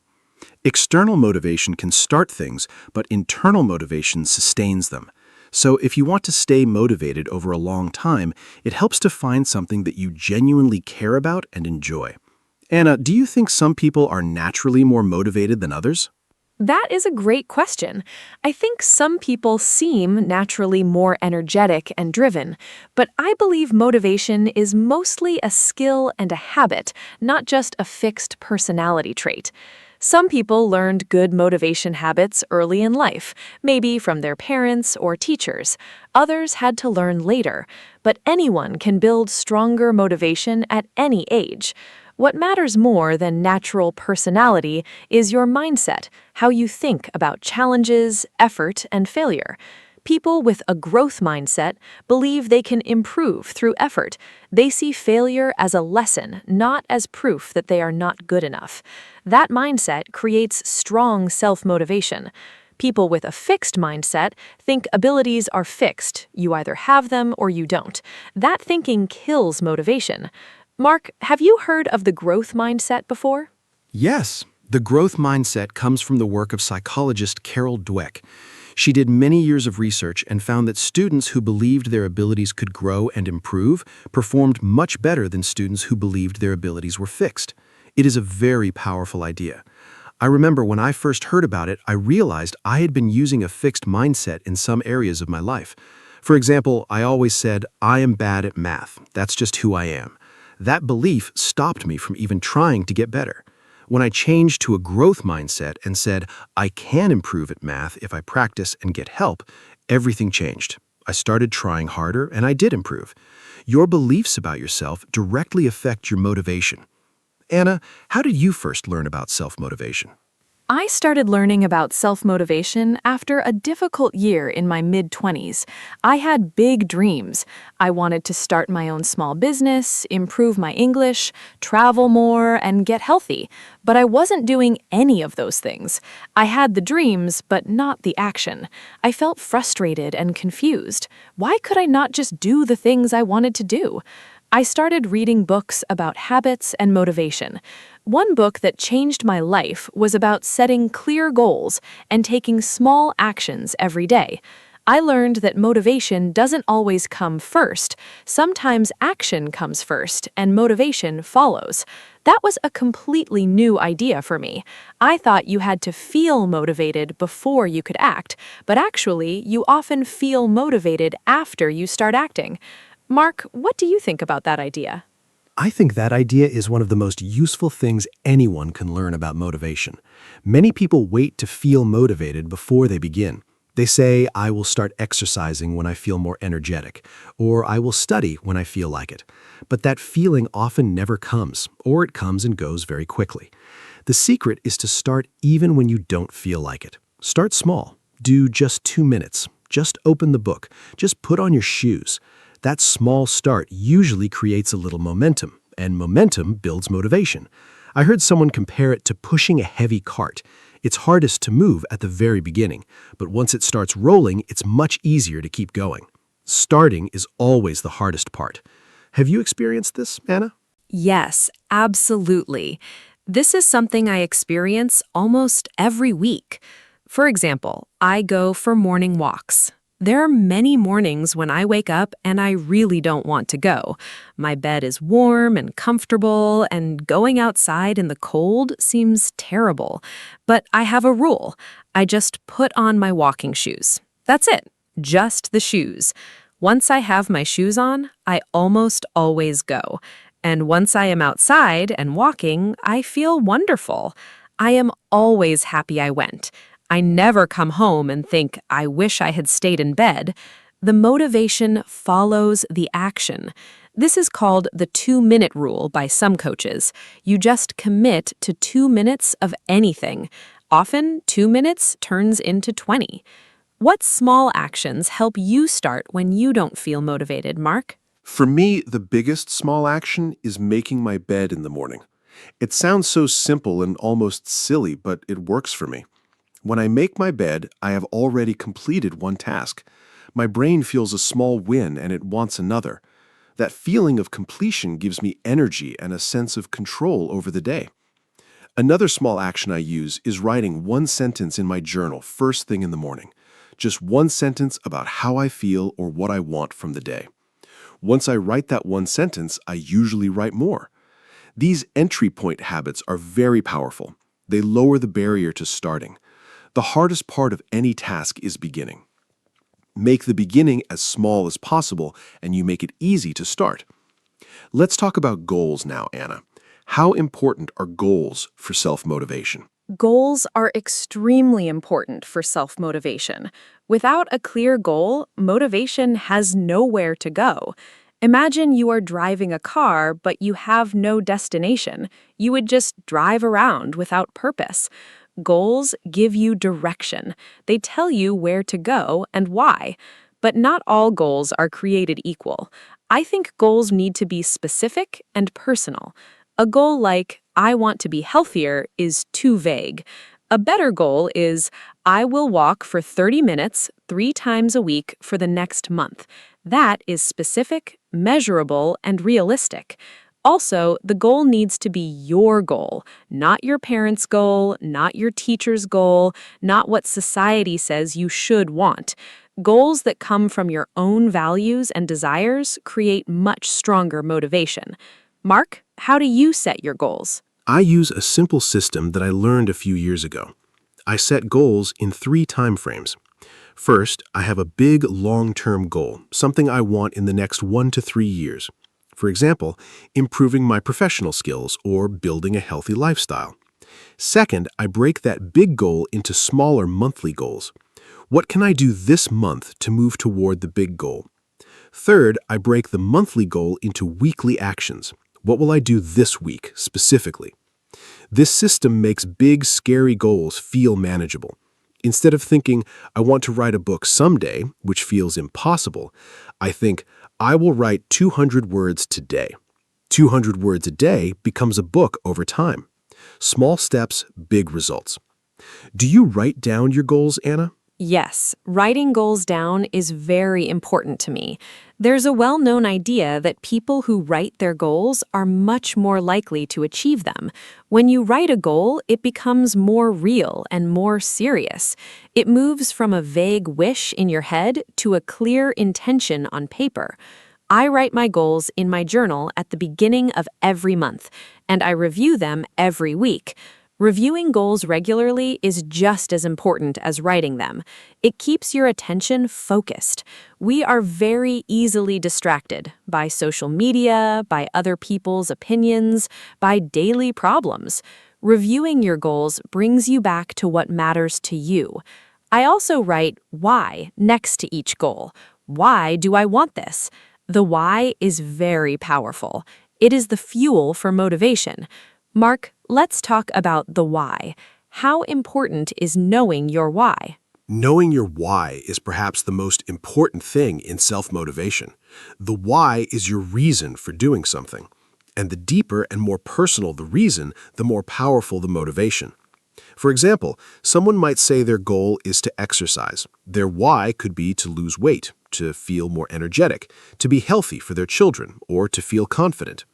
S6: External motivation can start things, but internal motivation sustains them. So if you want to stay motivated over a long time, it helps to find something that you genuinely care about and enjoy. Anna, do you think some people are naturally more motivated than others?
S5: That is a great question. I think some people seem naturally more energetic and driven, but I believe motivation is mostly a skill and a habit, not just a fixed personality trait. Some people learned good motivation habits early in life, maybe from their parents or teachers. Others had to learn later, but anyone can build stronger motivation at any age. What matters more than natural personality is your mindset, how you think about challenges, effort, and failure. People with a growth mindset believe they can improve through effort. They see failure as a lesson, not as proof that they are not good enough. That mindset creates strong self-motivation. People with a fixed mindset think abilities are fixed. You either have them or you don't. That thinking kills motivation. Mark, have you heard of the growth mindset before?
S6: Yes. The growth mindset comes from the work of psychologist Carol Dweck. She did many years of research and found that students who believed their abilities could grow and improve performed much better than students who believed their abilities were fixed. It is a very powerful idea. I remember when I first heard about it, I realized I had been using a fixed mindset in some areas of my life. For example, I always said, I am bad at math. That's just who I am. That belief stopped me from even trying to get better. When I changed to a growth mindset and said, I can improve at math if I practice and get help, everything changed. I started trying harder and I did improve. Your beliefs about yourself directly affect your motivation. Anna, how did you first learn about self-motivation?
S5: I started learning about self-motivation after a difficult year in my mid-20s. I had big dreams. I wanted to start my own small business, improve my English, travel more, and get healthy. But I wasn't doing any of those things. I had the dreams, but not the action. I felt frustrated and confused. Why could I not just do the things I wanted to do?
S1: I started reading books about habits and motivation. One book that changed my life was about setting clear goals and taking small actions every day. I learned that motivation doesn't always come first. Sometimes action comes first and motivation follows. That was a completely new idea for me. I thought you had to feel motivated before you could act, but actually, you often feel motivated after you start acting. Mark, what do you think about that idea?
S2: I think that idea is one of the most useful things anyone can learn about motivation. Many people wait to feel motivated before they begin. They say, I will start exercising when I feel more energetic, or I will study when I feel like it. But that feeling often never comes, or it comes and goes very quickly. The secret is to start even when you don't feel like it. Start small. Do just 2 minutes. Just open the book. Just put on your shoes. That small start usually creates a little momentum, and momentum builds motivation. I heard someone compare it to pushing a heavy cart. It's hardest to move at the very beginning, but once it starts rolling, it's much easier to keep going. Starting is always the hardest part. Have you experienced this, Anna?
S5: Yes, absolutely. This is something I experience almost every week. For example, I go for morning walks. There are many mornings when I wake up and I really don't want to go. My bed is warm and comfortable, and going outside in the cold seems terrible. But I have a rule. I just put on my walking shoes. That's it. Just the shoes. Once I have my shoes on, I almost always go. And once I am outside and walking, I feel wonderful. I am always happy I went. I never come home and think, I wish I had stayed in bed. The motivation follows the action. This is called the 2-minute rule by some coaches. You just commit to 2 minutes of anything. Often, 2 minutes turns into 20. What small actions help you start when you don't feel motivated, Mark?
S3: For me, the biggest small action is making my bed in the morning. It sounds so simple and almost silly, but it works for me. When I make my bed, I have already completed one task. My brain feels a small win and it wants another. That feeling of completion gives me energy and a sense of control over the day. Another small action I use is writing one sentence in my journal first thing in the morning. Just one sentence about how I feel or what I want from the day. Once I write that one sentence, I usually write more. These entry point habits are very powerful. They lower the barrier to starting. The hardest part of any task is beginning. Make the beginning as small as possible, and you make it easy to start. Let's talk about goals now, Anna. How important are goals for self-motivation?
S1: Goals are extremely important for self-motivation. Without a clear goal, motivation has nowhere to go. Imagine you are driving a car, but you have no destination. You would just drive around without purpose. Goals give you direction. They tell you where to go and why. But not all goals are created equal. I think goals need to be specific and personal. A goal like, I want to be healthier, is too vague. A better goal is, I will walk for 30 minutes 3 times a week for the next month. That is specific, measurable, and realistic. Also, the goal needs to be your goal, not your parents' goal, not your teacher's goal, not what society says you should want. Goals that come from your own values and desires create much stronger motivation. Mark, how do you set your goals?
S2: I use a simple system that I learned a few years ago. I set goals in 3 time frames. First, I have a big long-term goal, something I want in the next 1 to 3 years. For example, improving my professional skills or building a healthy lifestyle. Second, I break that big goal into smaller monthly goals. What can I do this month to move toward the big goal? Third, I break the monthly goal into weekly actions. What will I do this week, specifically? This system makes big, scary goals feel manageable. Instead of thinking, I want to write a book someday, which feels impossible, I think, I will write 200 words today. 200 words a day becomes a book over time. Small steps, big results. Do you write down your goals, Anna?
S1: Yes, writing goals down is very important to me. There's a well-known idea that people who write their goals are much more likely to achieve them. When you write a goal, it becomes more real and more serious. It moves from a vague wish in your head to a clear intention on paper. I write my goals in my journal at the beginning of every month, and I review them every week. Reviewing goals regularly is just as important as writing them. It keeps your attention focused. We are very easily distracted by social media, by other people's opinions, by daily problems. Reviewing your goals brings you back to what matters to you. I also write why next to each goal. Why do I want this? The why is very powerful. It is the fuel for motivation. Mark, let's talk about the why. How important is knowing your why?
S2: Knowing your why is perhaps the most important thing in self-motivation. The why is your reason for doing something. And the deeper and more personal the reason, the more powerful the motivation. For example, someone might say their goal is to exercise. Their why could be to lose weight, to feel more energetic, to be healthy for their children, or to feel confident.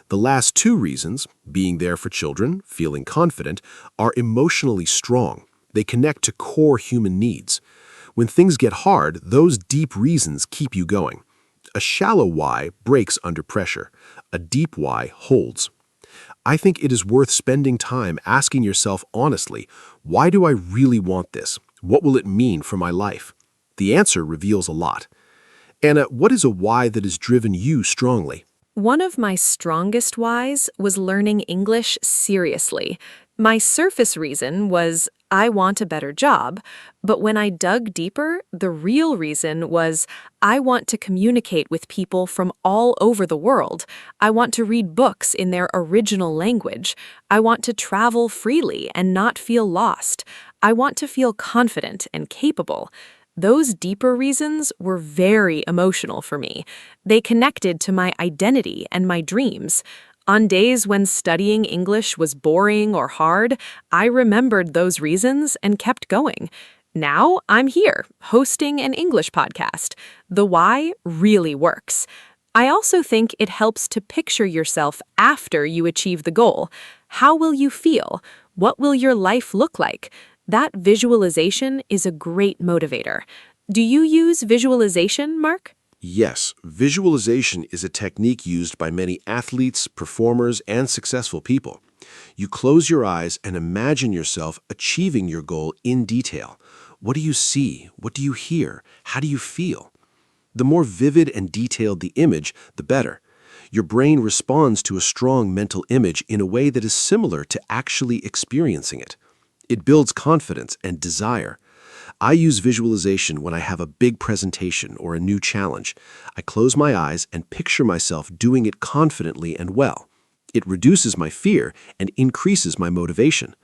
S2: The last two reasons, being there for children, feeling confident, are emotionally strong. They connect to core human needs. When things get hard, those deep reasons keep you going. A shallow why breaks under pressure. A deep why holds. I think it is worth spending time asking yourself honestly, why do I really want this? What will it mean for my life? The answer reveals a lot. Anna, what is a why that has driven you strongly?
S1: One of my strongest whys was learning English seriously. My surface reason was I want a better job, but when I dug deeper, the real reason was I want to communicate with people from all over the world. I want to read books in their original language. I want to travel freely and not feel lost. I want to feel confident and capable. Those deeper reasons were very emotional for me. They connected to my identity and my dreams. On days when studying English was boring or hard, I remembered those reasons and kept going. Now I'm here, hosting an English podcast. The why really works. I also think it helps to picture yourself after you achieve the goal. How will you feel? What will your life look like? That visualization is a great motivator. Do you use visualization, Mark?
S2: Yes, visualization is a technique used by many athletes, performers, and successful people. You close your eyes and imagine yourself achieving your goal in detail. What do you see? What do you hear? How do you feel? The more vivid and detailed the image, the better. Your brain responds to a strong mental image in a way that is similar to actually experiencing it. It builds confidence and desire. I use visualization when I have a big presentation or a new challenge. I close my eyes and picture myself doing it confidently and well. It reduces my fear and increases my motivation.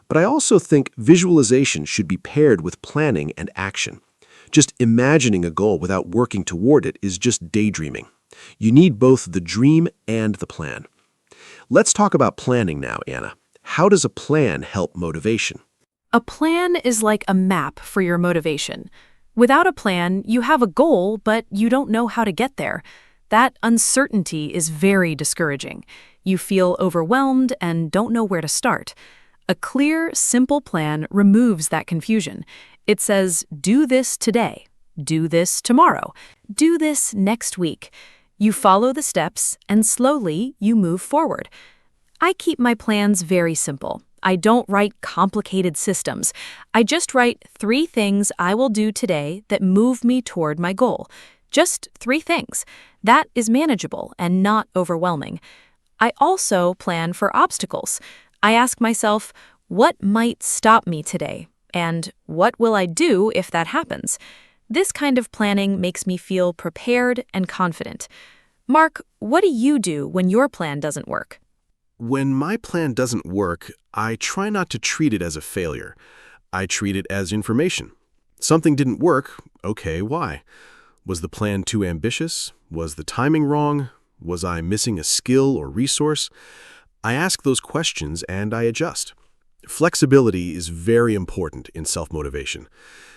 S2: But I also think visualization should be paired with planning and action. Just imagining a goal without working toward it is just daydreaming. You need both the dream and the plan. Let's talk about planning now, Anna. How does a plan help motivation?
S5: A plan is like a map for your motivation. Without a plan, you have a goal, but you don't know how to get there. That uncertainty is very discouraging. You feel overwhelmed and don't know where to start. A clear, simple plan removes that confusion. It says, do this today, do this tomorrow, do this next week. You follow the steps, and slowly you move forward. I keep my plans very simple. I don't write complicated systems. I just write 3 things I will do today that move me toward my goal. Just 3 things. That is manageable and not overwhelming. I also plan for obstacles. I ask myself, what might stop me today? And what will I do if that happens? This kind of planning makes me feel prepared and confident. Mark, what do you do when your plan doesn't work?
S3: When my plan doesn't work, I try not to treat it as a failure. I treat it as information. Something didn't work. Okay, why? Was the plan too ambitious? Was the timing wrong? Was I missing a skill or resource? I ask those questions and I adjust. Flexibility is very important in self-motivation.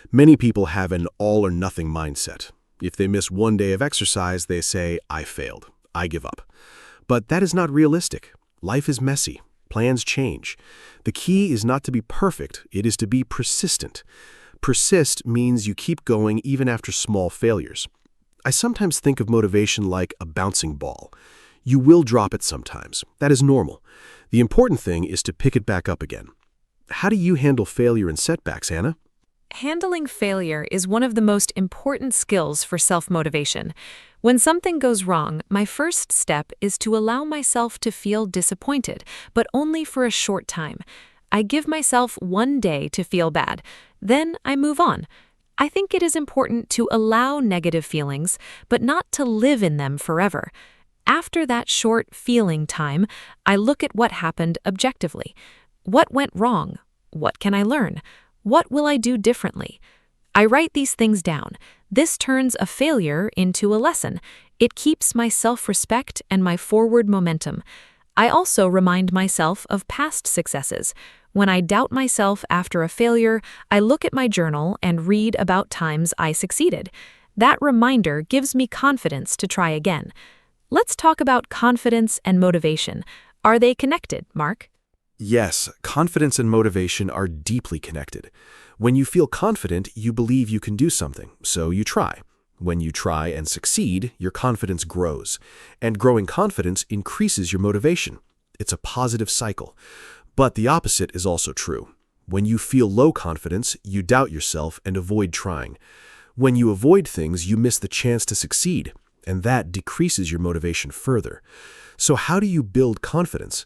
S3: Many people have an all-or-nothing mindset. If they miss one day of exercise, they say, I failed. I give up. But that is not realistic. Life is messy. Plans change. The key is not to be perfect, it is to be persistent. Persist means you keep going even after small failures. I sometimes think of motivation like a bouncing ball. You will drop it sometimes. That is normal. The important thing is to pick it back up again. How do you handle failure and setbacks, Anna?
S5: Handling failure is one of the most important skills for self-motivation. When something goes wrong, my first step is to allow myself to feel disappointed, but only for a short time. I give myself one day to feel bad. Then I move on. I think it is important to allow negative feelings, but not to live in them forever. After that short feeling time, I look at what happened objectively. What went wrong? What can I learn? What will I do differently? I write these things down. This turns a failure into a lesson. It keeps my self-respect and my forward momentum. I also remind myself of past successes. When I doubt myself after a failure, I look at my journal and read about times I succeeded. That reminder gives me confidence to try again. Let's talk about confidence and motivation. Are they connected, Mark?
S3: Yes, confidence and motivation are deeply connected. When you feel confident, you believe you can do something, so you try. When you try and succeed, your confidence grows. And growing confidence increases your motivation. It's a positive cycle. But the opposite is also true. When you feel low confidence, you doubt yourself and avoid trying. When you avoid things, you miss the chance to succeed, and that decreases your motivation further. So how do you build confidence?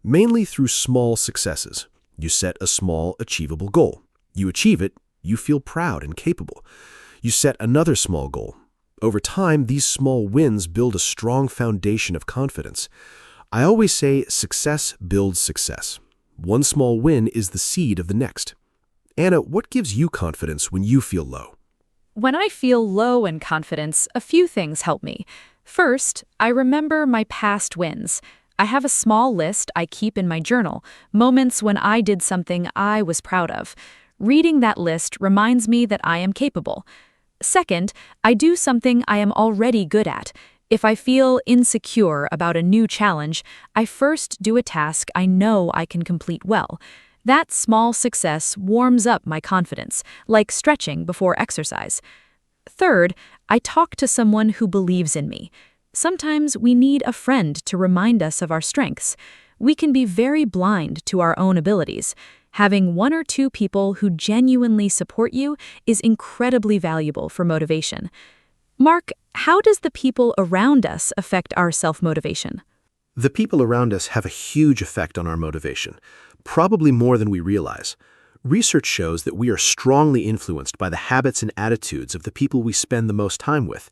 S3: Mainly through small successes. You set a small, achievable goal. You achieve it, you feel proud and capable. You set another small goal. Over time, these small wins build a strong foundation of confidence. I always say success builds success. One small win is the seed of the next. Anna, what gives you confidence when you feel low?
S5: When I feel low in confidence, a few things help me. First, I remember my past wins. I have a small list I keep in my journal, moments when I did something I was proud of. Reading that list reminds me that I am capable. Second, I do something I am already good at. If I feel insecure about a new challenge, I first do a task I know I can complete well. That small success warms up my confidence, like stretching before exercise. Third, I talk to someone who believes in me. Sometimes we need a friend to remind us of our strengths. We can be very blind to our own abilities. Having one or two people who genuinely support you is incredibly valuable for motivation. Mark, how does the people around us affect our self-motivation?
S3: The people around us have a huge effect on our motivation, probably more than we realize. Research shows that we are strongly influenced by the habits and attitudes of the people we spend the most time with.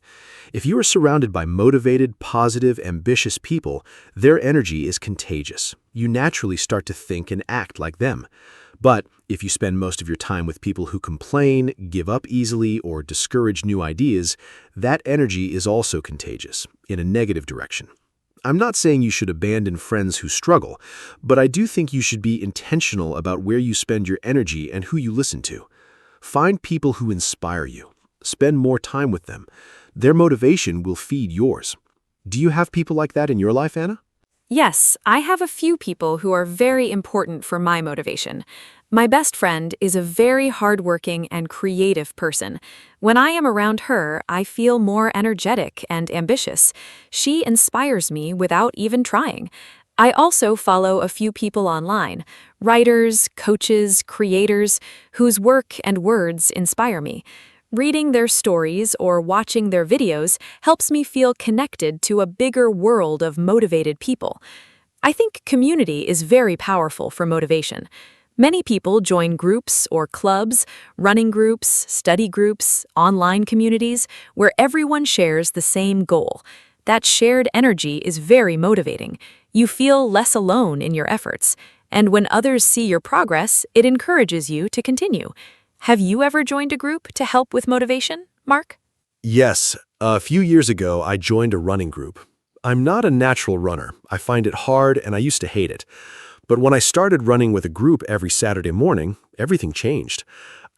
S3: If you are surrounded by motivated, positive, ambitious people, their energy is contagious. You naturally start to think and act like them. But if you spend most of your time with people who complain, give up easily, or discourage new ideas, that energy is also contagious, in a negative direction. I'm not saying you should abandon friends who struggle, but I do think you should be intentional about where you spend your energy and who you listen to. Find people who inspire you. Spend more time with them. Their motivation will feed yours. Do you have people like that in your life, Anna?
S5: Yes, I have a few people who are very important for my motivation. My best friend is a very hardworking and creative person. When I am around her, I feel more energetic and ambitious. She inspires me without even trying. I also follow a few people online, writers, coaches, creators, whose work and words inspire me. Reading their stories or watching their videos helps me feel connected to a bigger world of motivated people. I think community is very powerful for motivation. Many people join groups or clubs, running groups, study groups, online communities, where everyone shares the same goal. That shared energy is very motivating. You feel less alone in your efforts, and when others see your progress, it encourages you to continue. Have you ever joined a group to help with motivation, Mark?
S3: Yes, a few years ago I joined a running group. I'm not a natural runner. I find it hard and I used to hate it. But when I started running with a group every Saturday morning, everything changed.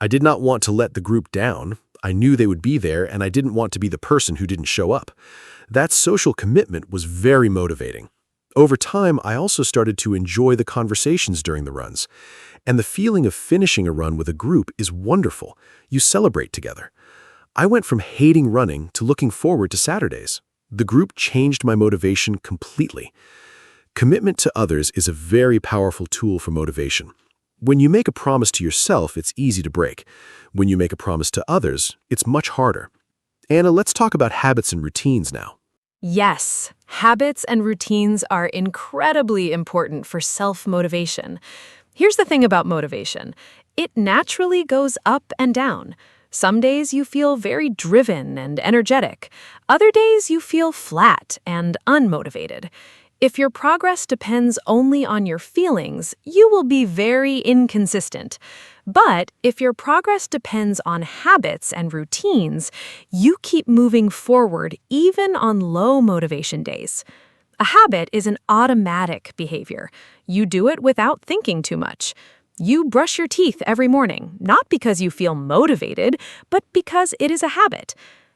S3: I did not want to let the group down. I knew they would be there, and I didn't want to be the person who didn't show up. That social commitment was very motivating. Over time, I also started to enjoy the conversations during the runs. And the feeling of finishing a run with a group is wonderful. You celebrate together. I went from hating running to looking forward to Saturdays. The group changed my motivation completely. Commitment to others is a very powerful tool for motivation. When you make a promise to yourself, it's easy to break. When you make a promise to others, it's much harder. Anna, let's talk about habits and routines now.
S5: Yes, habits and routines are incredibly important for self-motivation. Here's the thing about motivation. It naturally goes up and down. Some days you feel very driven and energetic. Other days you feel flat and unmotivated. If your progress depends only on your feelings, you will be very inconsistent. But if your progress depends on habits and routines, you keep moving forward even on low motivation days. A habit is an automatic behavior. You do it without thinking too much. You brush your teeth every morning, not because you feel motivated, but because it is a habit.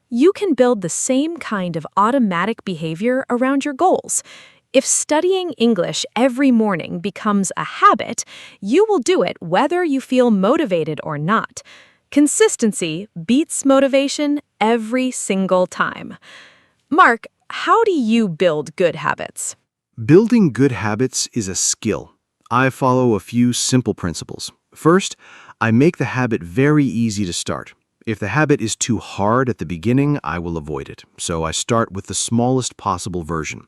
S5: You can build the same kind of automatic behavior around your goals. If studying English every morning becomes a habit, you will do it whether you feel motivated or not. Consistency beats motivation every single time. Mark, how do you build good habits?
S3: Building good habits is a skill. I follow a few simple principles. First, I make the habit very easy to start. If the habit is too hard at the beginning, I will avoid it. So I start with the smallest possible version.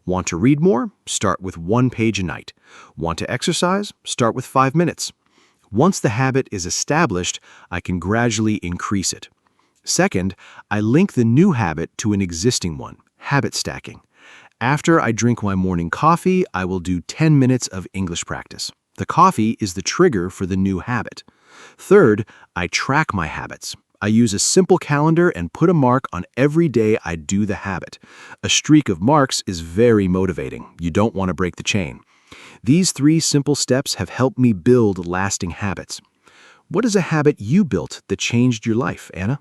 S3: Want to read more? Start with 1 page a night. Want to exercise? Start with 5 minutes. Once the habit is established, I can gradually increase it. Second, I link the new habit to an existing one, habit stacking. After I drink my morning coffee, I will do 10 minutes of English practice. The coffee is the trigger for the new habit. Third, I track my habits. I use a simple calendar and put a mark on every day I do the habit. A streak of marks is very motivating. You don't want to break the chain. These 3 simple steps have helped me build lasting habits. What is a habit you built that changed your life, Anna?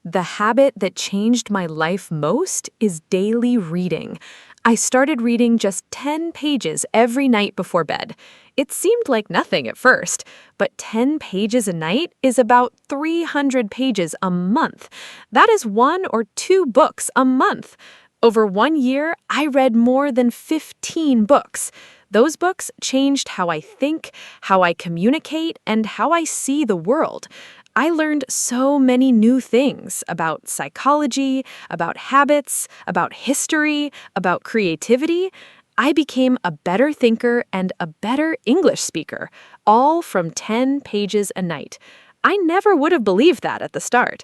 S5: The habit that changed my life most is daily reading. I started reading just 10 pages every night before bed. It seemed like nothing at first, but 10 pages a night is about 300 pages a month. That is 1 or 2 books a month. Over 1 year, I read more than 15 books. Those books changed how I think, how I communicate, and how I see the world. I learned so many new things about psychology, about habits, about history, about creativity. I became a better thinker and a better English speaker, all from 10 pages a night. I never would have believed that at the start.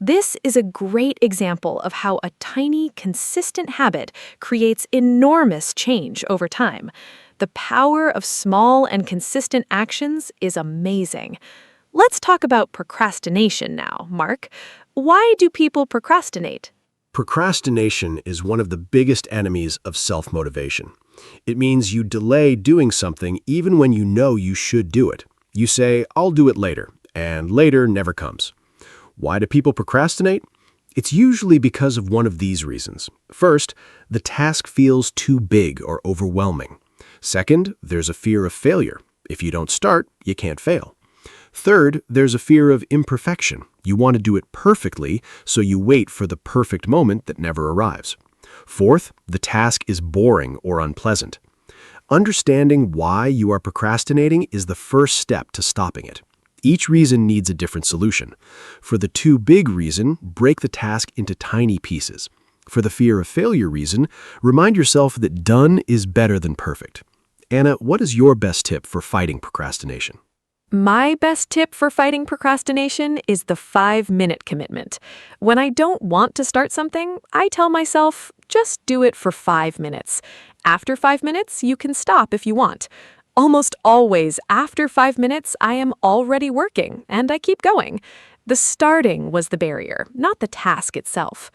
S5: This is a great example of how a tiny, consistent habit creates enormous change over time. The power of small and consistent actions is amazing. Let's talk about procrastination now, Mark. Why do people procrastinate?
S3: Procrastination is one of the biggest enemies of self-motivation. It means you delay doing something even when you know you should do it. You say, "I'll do it later," and later never comes. Why do people procrastinate? It's usually because of one of these reasons. First, the task feels too big or overwhelming. Second, there's a fear of failure. If you don't start, you can't fail. Third, there's a fear of imperfection. You want to do it perfectly, so you wait for the perfect moment that never arrives. Fourth, the task is boring or unpleasant. Understanding why you are procrastinating is the first step to stopping it. Each reason needs a different solution. For the too big reason, break the task into tiny pieces. For the fear of failure reason, remind yourself that done is better than perfect. Anna, what is your best tip for fighting procrastination?
S5: My best tip for fighting procrastination is the 5-minute commitment. When I don't want to start something, I tell myself, just do it for 5 minutes. After 5 minutes, you can stop if you want. Almost always after 5 minutes, I am already working, and I keep going. The starting was the barrier, not the task itself.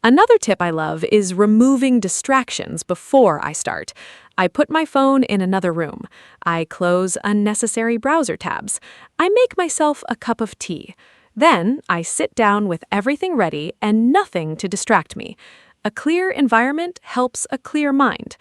S5: Another tip I love is removing distractions before I start. I put my phone in another room. I close unnecessary browser tabs. I make myself a cup of tea.
S1: Then I sit down with everything ready and nothing to distract me. A clear environment helps a clear mind.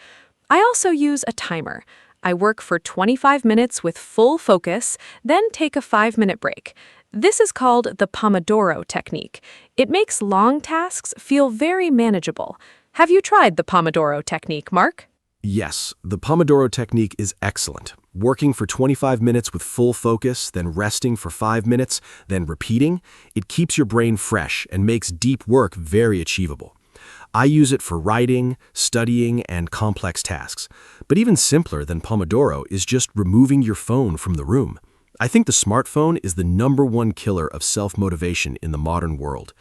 S1: I also use a timer. I work for 25 minutes with full focus, then take a 5-minute break. This is called the Pomodoro technique. It makes long tasks feel very manageable. Have you tried the Pomodoro technique, Mark?
S3: Yes, the Pomodoro technique is excellent. Working for 25 minutes with full focus, then resting for 5 minutes, then repeating, it keeps your brain fresh and makes deep work very achievable. I use it for writing, studying, and complex tasks. But even simpler than Pomodoro is just removing your phone from the room. I think the smartphone is the #1 killer of self-motivation in the modern world.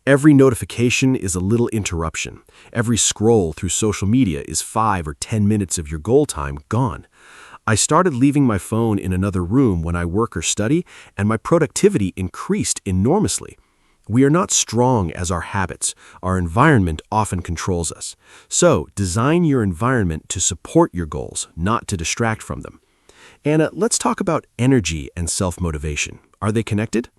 S3: Every notification is a little interruption. Every scroll through social media is 5 or 10 minutes of your goal time gone. I started leaving my phone in another room when I work or study, and my productivity increased enormously. We are not strong as our habits. Our environment often controls us. So, design your environment to support your goals, not to distract from them. Anna, let's talk about energy and self-motivation. Are they connected?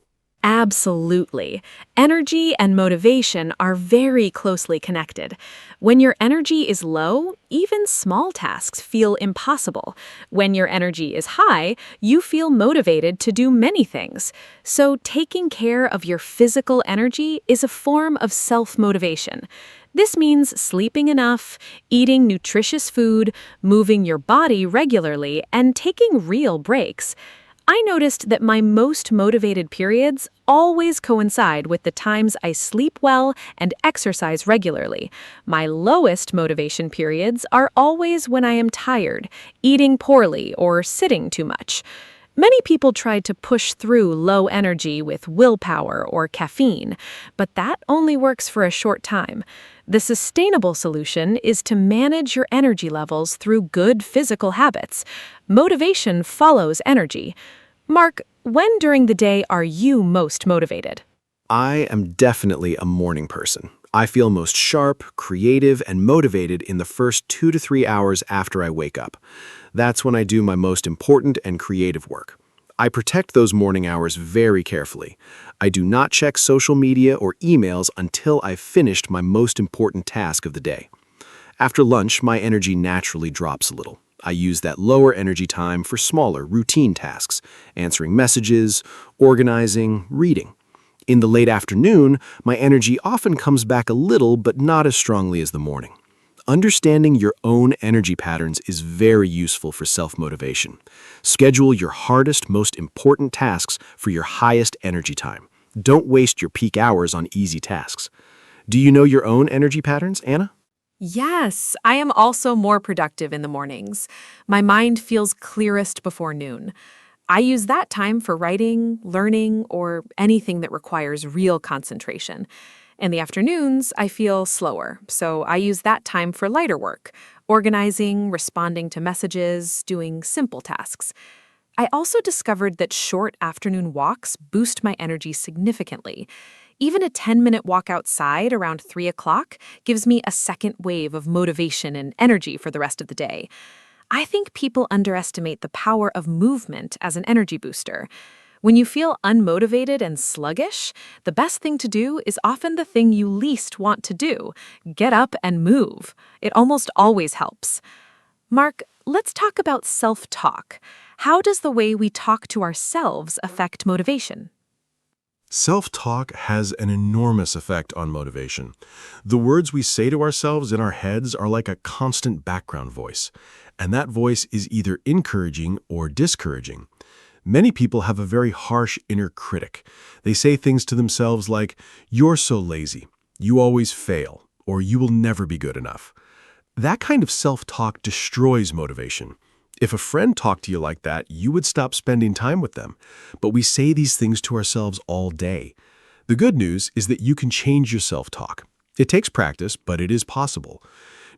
S1: Absolutely. Energy and motivation are very closely connected. When your energy is low, even small tasks feel impossible. When your energy is high, you feel motivated to do many things. So taking care of your physical energy is a form of self-motivation. This means sleeping enough, eating nutritious food, moving your body regularly, and taking real breaks. I noticed that my most motivated periods always coincide with the times I sleep well and exercise regularly. My lowest motivation periods are always when I am tired, eating poorly, or sitting too much. Many people try to push through low energy with willpower or caffeine, but that only works for a short time. The sustainable solution is to manage your energy levels through good physical habits. Motivation follows energy. Mark, when during the day are you most motivated?
S3: I am definitely a morning person. I feel most sharp, creative, and motivated in the first 2 to 3 hours after I wake up. That's when I do my most important and creative work. I protect those morning hours very carefully. I do not check social media or emails until I've finished my most important task of the day. After lunch, my energy naturally drops a little. I use that lower energy time for smaller, routine tasks, answering messages, organizing, reading. In the late afternoon, my energy often comes back a little, but not as strongly as the morning. Understanding your own energy patterns is very useful for self-motivation. Schedule your hardest, most important tasks for your highest energy time. Don't waste your peak hours on easy tasks. Do you know your own energy patterns, Anna?
S1: Yes, I am also more productive in the mornings. My mind feels clearest before noon. I use that time for writing, learning, or anything that requires real concentration. In the afternoons, I feel slower, so I use that time for lighter work, organizing, responding to messages, doing simple tasks. I also discovered that short afternoon walks boost my energy significantly. Even a 10-minute walk outside around 3 o'clock gives me a second wave of motivation and energy for the rest of the day. I think people underestimate the power of movement as an energy booster. When you feel unmotivated and sluggish, the best thing to do is often the thing you least want to do. Get up and move. It almost always helps. Mark, let's talk about self-talk. How does the way we talk to ourselves affect motivation?
S3: Self-talk has an enormous effect on motivation. The words we say to ourselves in our heads are like a constant background voice, and that voice is either encouraging or discouraging. Many people have a very harsh inner critic. They say things to themselves like, "You're so lazy," "You always fail," or "You will never be good enough." That kind of self-talk destroys motivation. If a friend talked to you like that, you would stop spending time with them. But we say these things to ourselves all day. The good news is that you can change your self-talk. It takes practice, but it is possible.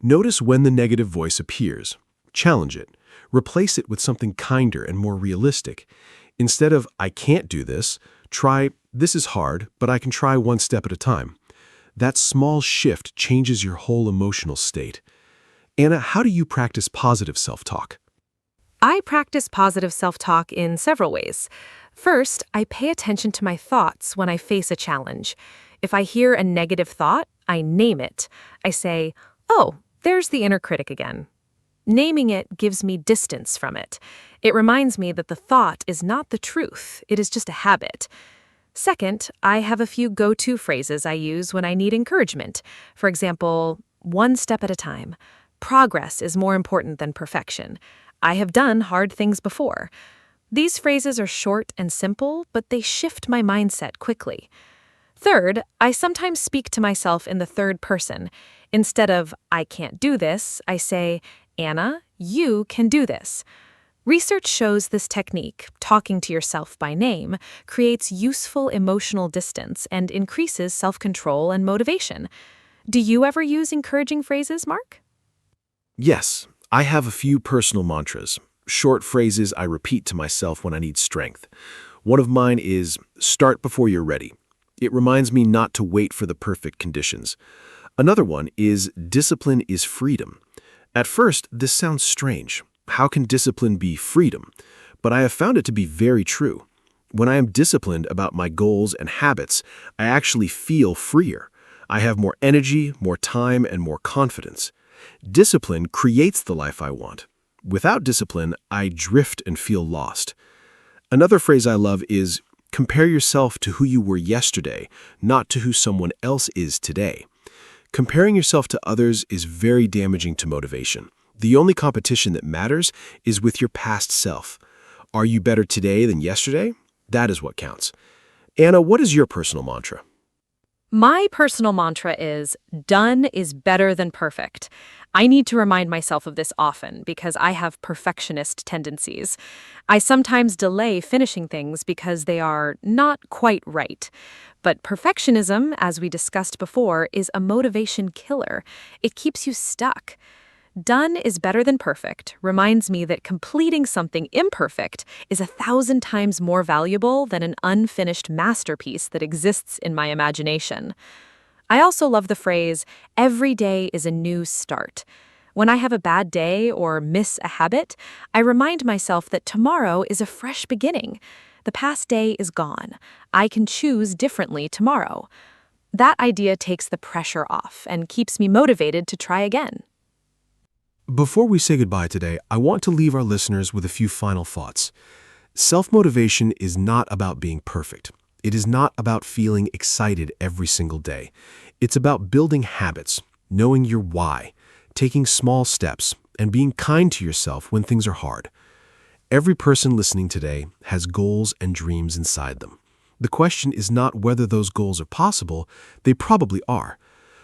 S3: Notice when the negative voice appears. Challenge it. Replace it with something kinder and more realistic. Instead of, "I can't do this," try, "This is hard, but I can try one step at a time." That small shift changes your whole emotional state. Anna, how do you practice positive self-talk?
S1: I practice positive self-talk in several ways.
S5: First, I pay attention to my thoughts when I face a challenge. If I hear a negative thought, I name it. I say, "Oh, there's the inner critic again." Naming it gives me distance from it. It reminds me that the thought is not the truth, it is just a habit. Second, I have a few go-to phrases I use when I need encouragement. For example, one step at a time. Progress is more important than perfection. I have done hard things before. These phrases are short and simple, but they shift my mindset quickly. Third, I sometimes speak to myself in the third person. Instead of, "I can't do this," I say, "Anna, you can do this." Research shows this technique, talking to yourself by name, creates useful emotional distance and increases self-control and motivation. Do you ever use encouraging phrases, Mark?
S3: Yes, I have a few personal mantras, short phrases I repeat to myself when I need strength. One of mine is, "Start before you're ready." It reminds me not to wait for the perfect conditions. Another one is, "Discipline is freedom." At first, this sounds strange. How can discipline be freedom? But I have found it to be very true. When I am disciplined about my goals and habits, I actually feel freer. I have more energy, more time, and more confidence. Discipline creates the life I want. Without discipline, I drift and feel lost. Another phrase I love is, "Compare yourself to who you were yesterday, not to who someone else is today." Comparing yourself to others is very damaging to motivation. The only competition that matters is with your past self. Are you better today than yesterday? That is what counts. Anna, what is your personal mantra?
S5: My personal mantra is, "Done is better than perfect." I need to remind myself of this often because I have perfectionist tendencies. I sometimes delay finishing things because they are not quite right. But perfectionism, as we discussed before, is a motivation killer. It keeps you stuck. Done is better than perfect reminds me that completing something imperfect is 1,000 times more valuable than an unfinished masterpiece that exists in my imagination. I also love the phrase, "Every day is a new start." When I have a bad day or miss a habit, I remind myself that tomorrow is a fresh beginning. The past day is gone. I can choose differently tomorrow. That idea takes the pressure off and keeps me motivated to try again.
S2: Before we say goodbye today, I want to leave our listeners with a few final thoughts. Self-motivation is not about being perfect. It is not about feeling excited every single day. It's about building habits, knowing your why, taking small steps, and being kind to yourself when things are hard. Every person listening today has goals and dreams inside them. The question is not whether those goals are possible, they probably are.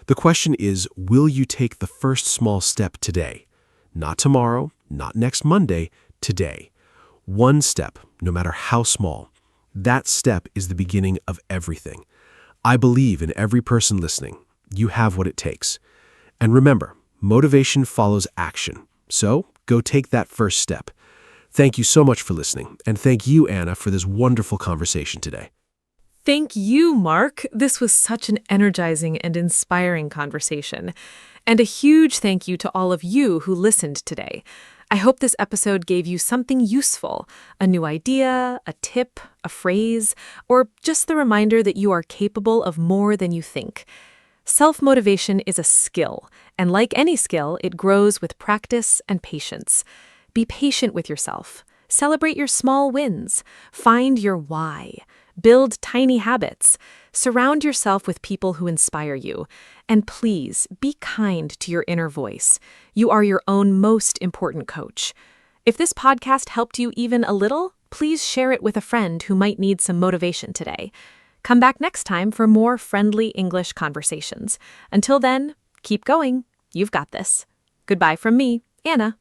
S2: The question is, will you take the first small step today? Not tomorrow, not next Monday, today. One step, no matter how small. That step is the beginning of everything. I believe in every person listening. You have what it takes. And remember, motivation follows action. So go take that first step. Thank you so much for listening, and thank you, Anna, for this wonderful conversation today.
S5: Thank you, Mark. This was such an energizing and inspiring conversation. And a huge thank you to all of you who listened today. I hope this episode gave you something useful, a new idea, a tip, a phrase, or just the reminder that you are capable of more than you think. Self-motivation is a skill, and like any skill, it grows with practice and patience. Be patient with yourself. Celebrate your small wins. Find your why. Build tiny habits. Surround yourself with people who inspire you. And please, be kind to your inner voice. You are your own most important coach. If this podcast helped you even a little, please share it with a friend who might need some motivation today. Come back next time for more friendly English conversations. Until then, keep going. You've got this. Goodbye from me, Anna.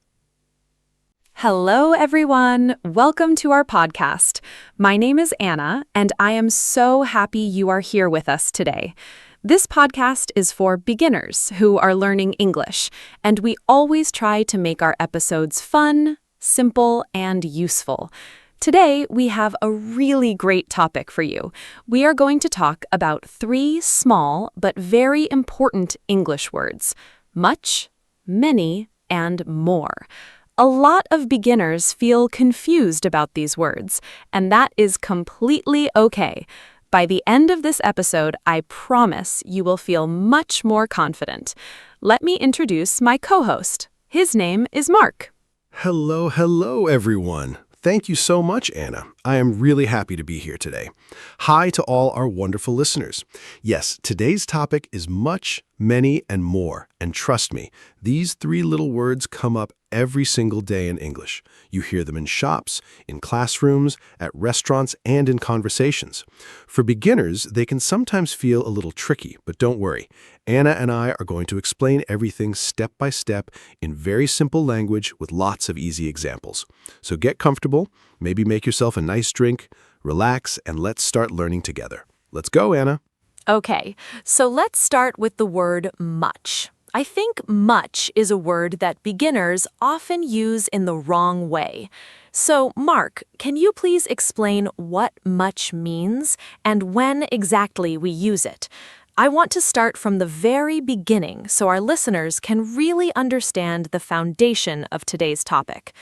S5: Hello, everyone. Welcome to our podcast. My name is Anna, and I am so happy you are here with us today. This podcast is for beginners who are learning English, and we always try to make our episodes fun, simple, and useful. Today, we have a really great topic for you. We are going to talk about 3 small but very important English words: much, many, and more. A lot of beginners feel confused about these words, and that is completely okay. By the end of this episode, I promise you will feel much more confident. Let me introduce my co-host. His name is Mark.
S3: Hello, everyone. Thank you so much, Anna. I am really happy to be here today. Hi to all our wonderful listeners. Yes, today's topic is much, many, and more. And trust me, these three little words come up every single day in English. You hear them in shops, in classrooms, at restaurants, and in conversations. For beginners, they can sometimes feel a little tricky, but don't worry. Anna and I are going to explain everything step by step in very simple language with lots of easy examples. So get comfortable, maybe make yourself a nice drink, relax, and let's start learning together. Let's go, Anna.
S5: Okay, so let's start with the word much. I think much is a word that beginners often use in the wrong way. So, Mark, can you please explain what much means and when exactly we use it? I want to start from the very beginning so our listeners can really understand the foundation of today's topic.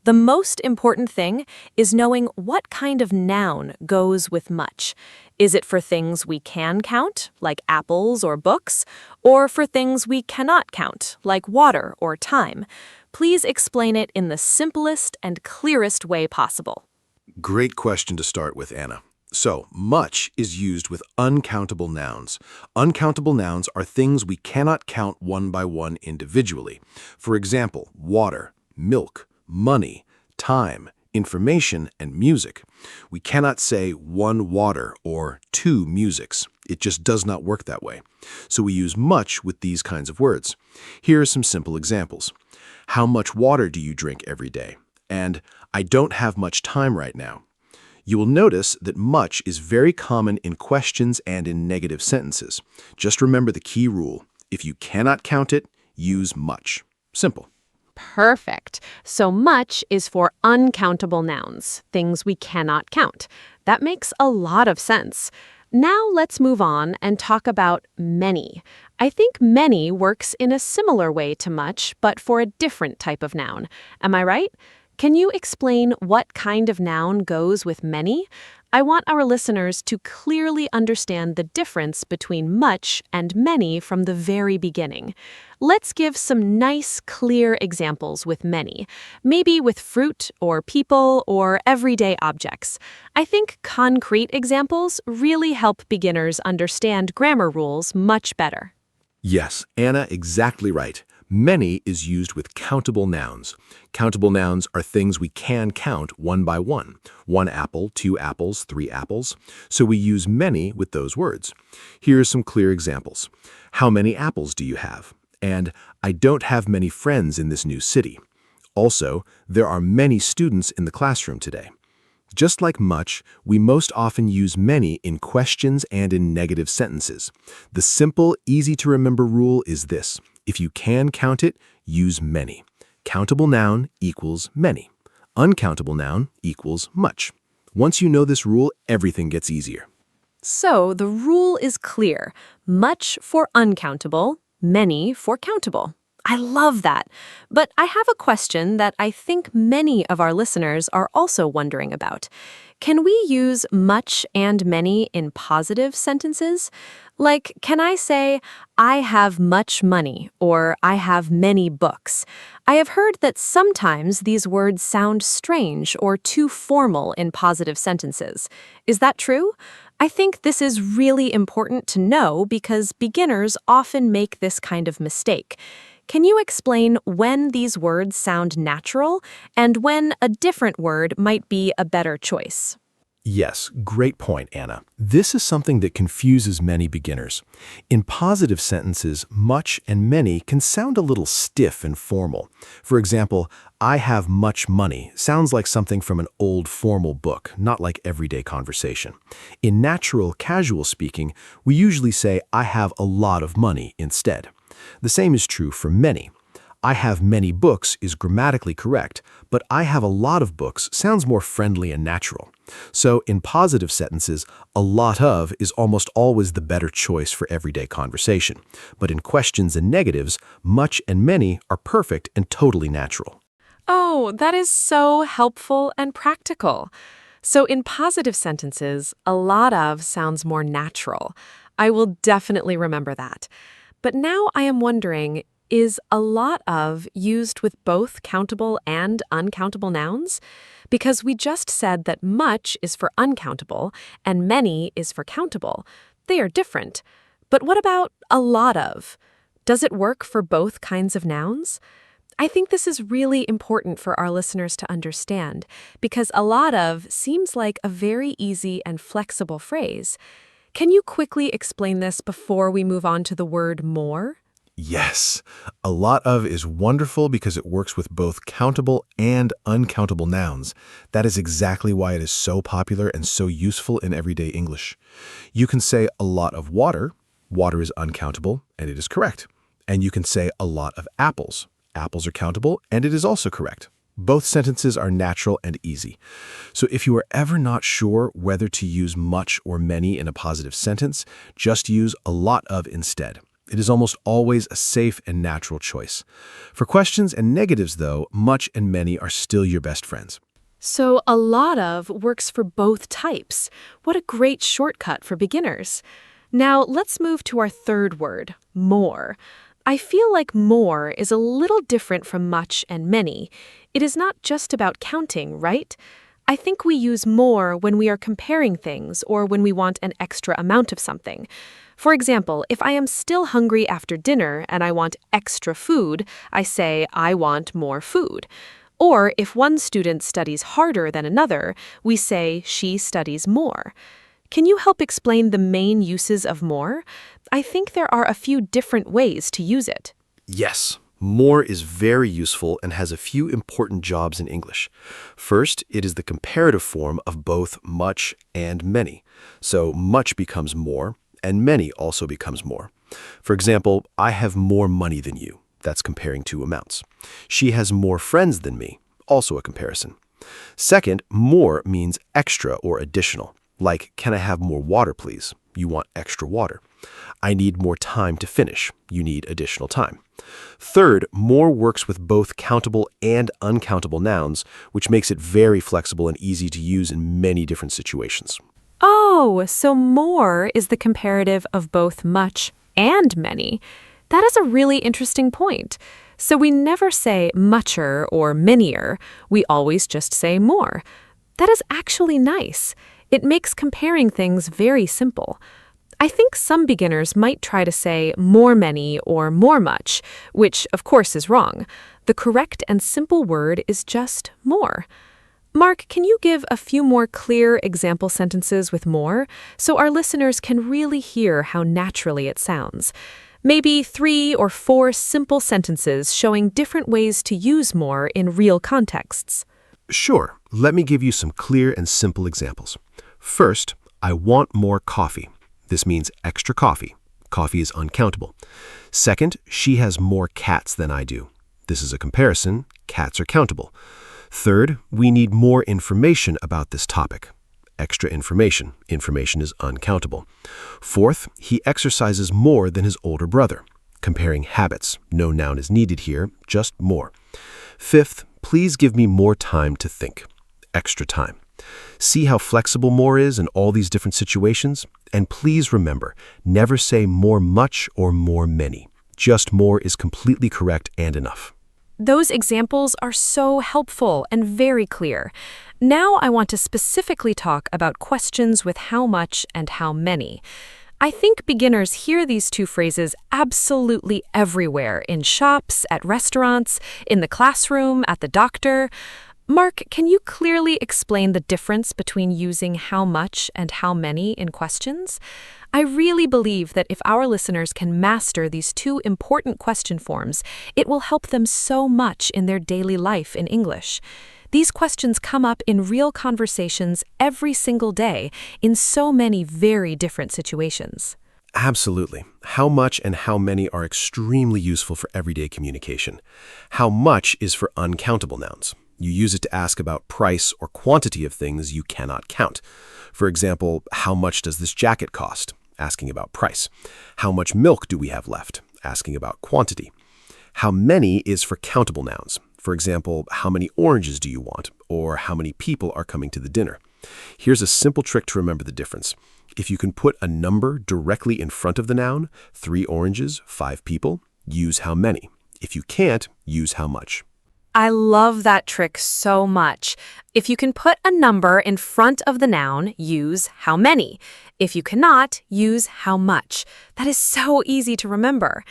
S5: The most important thing is knowing what kind of noun goes with much. Is it for things we can count, like apples or books, or for things we cannot count, like water or time? Please explain it in the simplest and clearest way possible.
S3: Great question to start with, Anna. So, much is used with uncountable nouns. Uncountable nouns are things we cannot count one by one individually. For example, water, milk, money, time, information, and music. We cannot say one water or two musics. It just does not work that way. So we use much with these kinds of words. Here are some simple examples. How much water do you drink every day? And I don't have much time right now. You will notice that much is very common in questions and in negative sentences. Just remember the key rule. If you cannot count it, use much. Simple.
S1: Perfect. So much is for uncountable nouns, things we cannot count. That makes a lot of sense. Now let's move on and talk about many. I think many works in a similar way to much, but for a different type of noun. Am I right? Can you explain what kind of noun goes with many? I want our listeners to clearly understand the difference between much and many from the very beginning. Let's give some nice, clear examples with many, maybe with fruit or people or everyday objects. I think concrete examples really help beginners understand grammar rules much better.
S3: Yes, Anna, exactly right. Many is used with countable nouns. Countable nouns are things we can count one by one. One apple, two apples, three apples. So we use many with those words. Here are some clear examples. How many apples do you have? And I don't have many friends in this new city. Also, there are many students in the classroom today. Just like much, we most often use many in questions and in negative sentences. The simple, easy-to-remember rule is this. If you can count it, use many. Countable noun equals many. Uncountable noun equals much. Once you know this rule, everything gets easier.
S1: So the rule is clear. Much for uncountable, many for countable. I love that. But I have a question that I think many of our listeners are also wondering about. Can we use much and many in positive sentences? Like, can I say, I have much money, or I have many books? I have heard that sometimes these words sound strange or too formal in positive sentences. Is that true? I think this is really important to know because beginners often make this kind of mistake. Can you explain when these words sound natural and when a different word might be a better choice?
S3: Yes, great point, Anna. This is something that confuses many beginners. In positive sentences, much and many can sound a little stiff and formal. For example, I have much money sounds like something from an old formal book, not like everyday conversation. In natural, casual speaking, we usually say I have a lot of money instead. The same is true for many. I have many books is grammatically correct, but I have a lot of books sounds more friendly and natural. So in positive sentences, a lot of is almost always the better choice for everyday conversation. But in questions and negatives, much and many are perfect and totally natural.
S1: Oh, that is so helpful and practical. So, in positive sentences, a lot of sounds more natural. I will definitely remember that. But now I am wondering, is a lot of used with both countable and uncountable nouns? Because we just said that much is for uncountable and many is for countable. They are different. But what about a lot of? Does it work for both kinds of nouns? I think this is really important for our listeners to understand because a lot of seems like a very easy and flexible phrase. Can you quickly explain this before we move on to the word more?
S3: Yes, a lot of is wonderful because it works with both countable and uncountable nouns. That is exactly why it is so popular and so useful in everyday English. You can say a lot of water. Water is uncountable, and it is correct. And you can say a lot of apples. Apples are countable, and it is also correct. Both sentences are natural and easy. So if you are ever not sure whether to use much or many in a positive sentence, just use a lot of instead. It is almost always a safe and natural choice. For questions and negatives, though, much and many are still your best friends.
S1: So, a lot of works for both types. What a great shortcut for beginners. Now, let's move to our third word, more. I feel like more is a little different from much and many. It is not just about counting, right? I think we use more when we are comparing things or when we want an extra amount of something. For example, if I am still hungry after dinner and I want extra food, I say, I want more food. Or if one student studies harder than another, we say, she studies more. Can you help explain the main uses of more? I think there are a few different ways to use it.
S3: Yes, more is very useful and has a few important jobs in English. First, it is the comparative form of both much and many. So much becomes more, and many also becomes more. For example, I have more money than you. That's comparing two amounts. She has more friends than me. Also a comparison. Second, more means extra or additional. Like, can I have more water, please? You want extra water. I need more time to finish. You need additional time. Third, more works with both countable and uncountable nouns, which makes it very flexible and easy to use in many different situations.
S1: Oh, so more is the comparative of both much and many. That is a really interesting point. So we never say mucher or manier. We always just say more. That is actually nice. It makes comparing things very simple. I think some beginners might try to say more many or more much, which of course is wrong. The correct and simple word is just more. Mark, can you give a few more clear example sentences with more so our listeners can really hear how naturally it sounds? Maybe 3 or 4 simple sentences showing different ways to use more in real contexts.
S2: Sure, let me give you some clear and simple examples. First, I want more coffee. This means extra coffee. Coffee is uncountable. Second, she has more cats than I do. This is a comparison. Cats are countable. Third, we need more information about this topic. Extra information. Information is uncountable. Fourth, he exercises more than his older brother. Comparing habits. No noun is needed here, just more. Fifth, please give me more time to think. Extra time. See how flexible more is in all these different situations? And please remember, never say more much or more many. Just more is completely correct and enough.
S1: Those examples are so helpful and very clear. Now I want to specifically talk about questions with how much and how many. I think beginners hear these two phrases absolutely everywhere, in shops, at restaurants, in the classroom, at the doctor. Mark, can you clearly explain the difference between using how much and how many in questions? I really believe that if our listeners can master these two important question forms, it will help them so much in their daily life in English. These questions come up in real conversations every single day in so many very different situations.
S2: Absolutely. How much and how many are extremely useful for everyday communication. How much is for uncountable nouns. You use it to ask about price or quantity of things you cannot count. For example, how much does this jacket cost? Asking about price. How much milk do we have left? Asking about quantity. How many is for countable nouns. For example, how many oranges do you want? Or how many people are coming to the dinner? Here's a simple trick to remember the difference. If you can put a number directly in front of the noun, 3 oranges, 5 people, use how many. If you can't, use how much.
S1: I love that trick so much. If you can put a number in front of the noun, use how many. If you cannot, use how much. That is so easy to remember.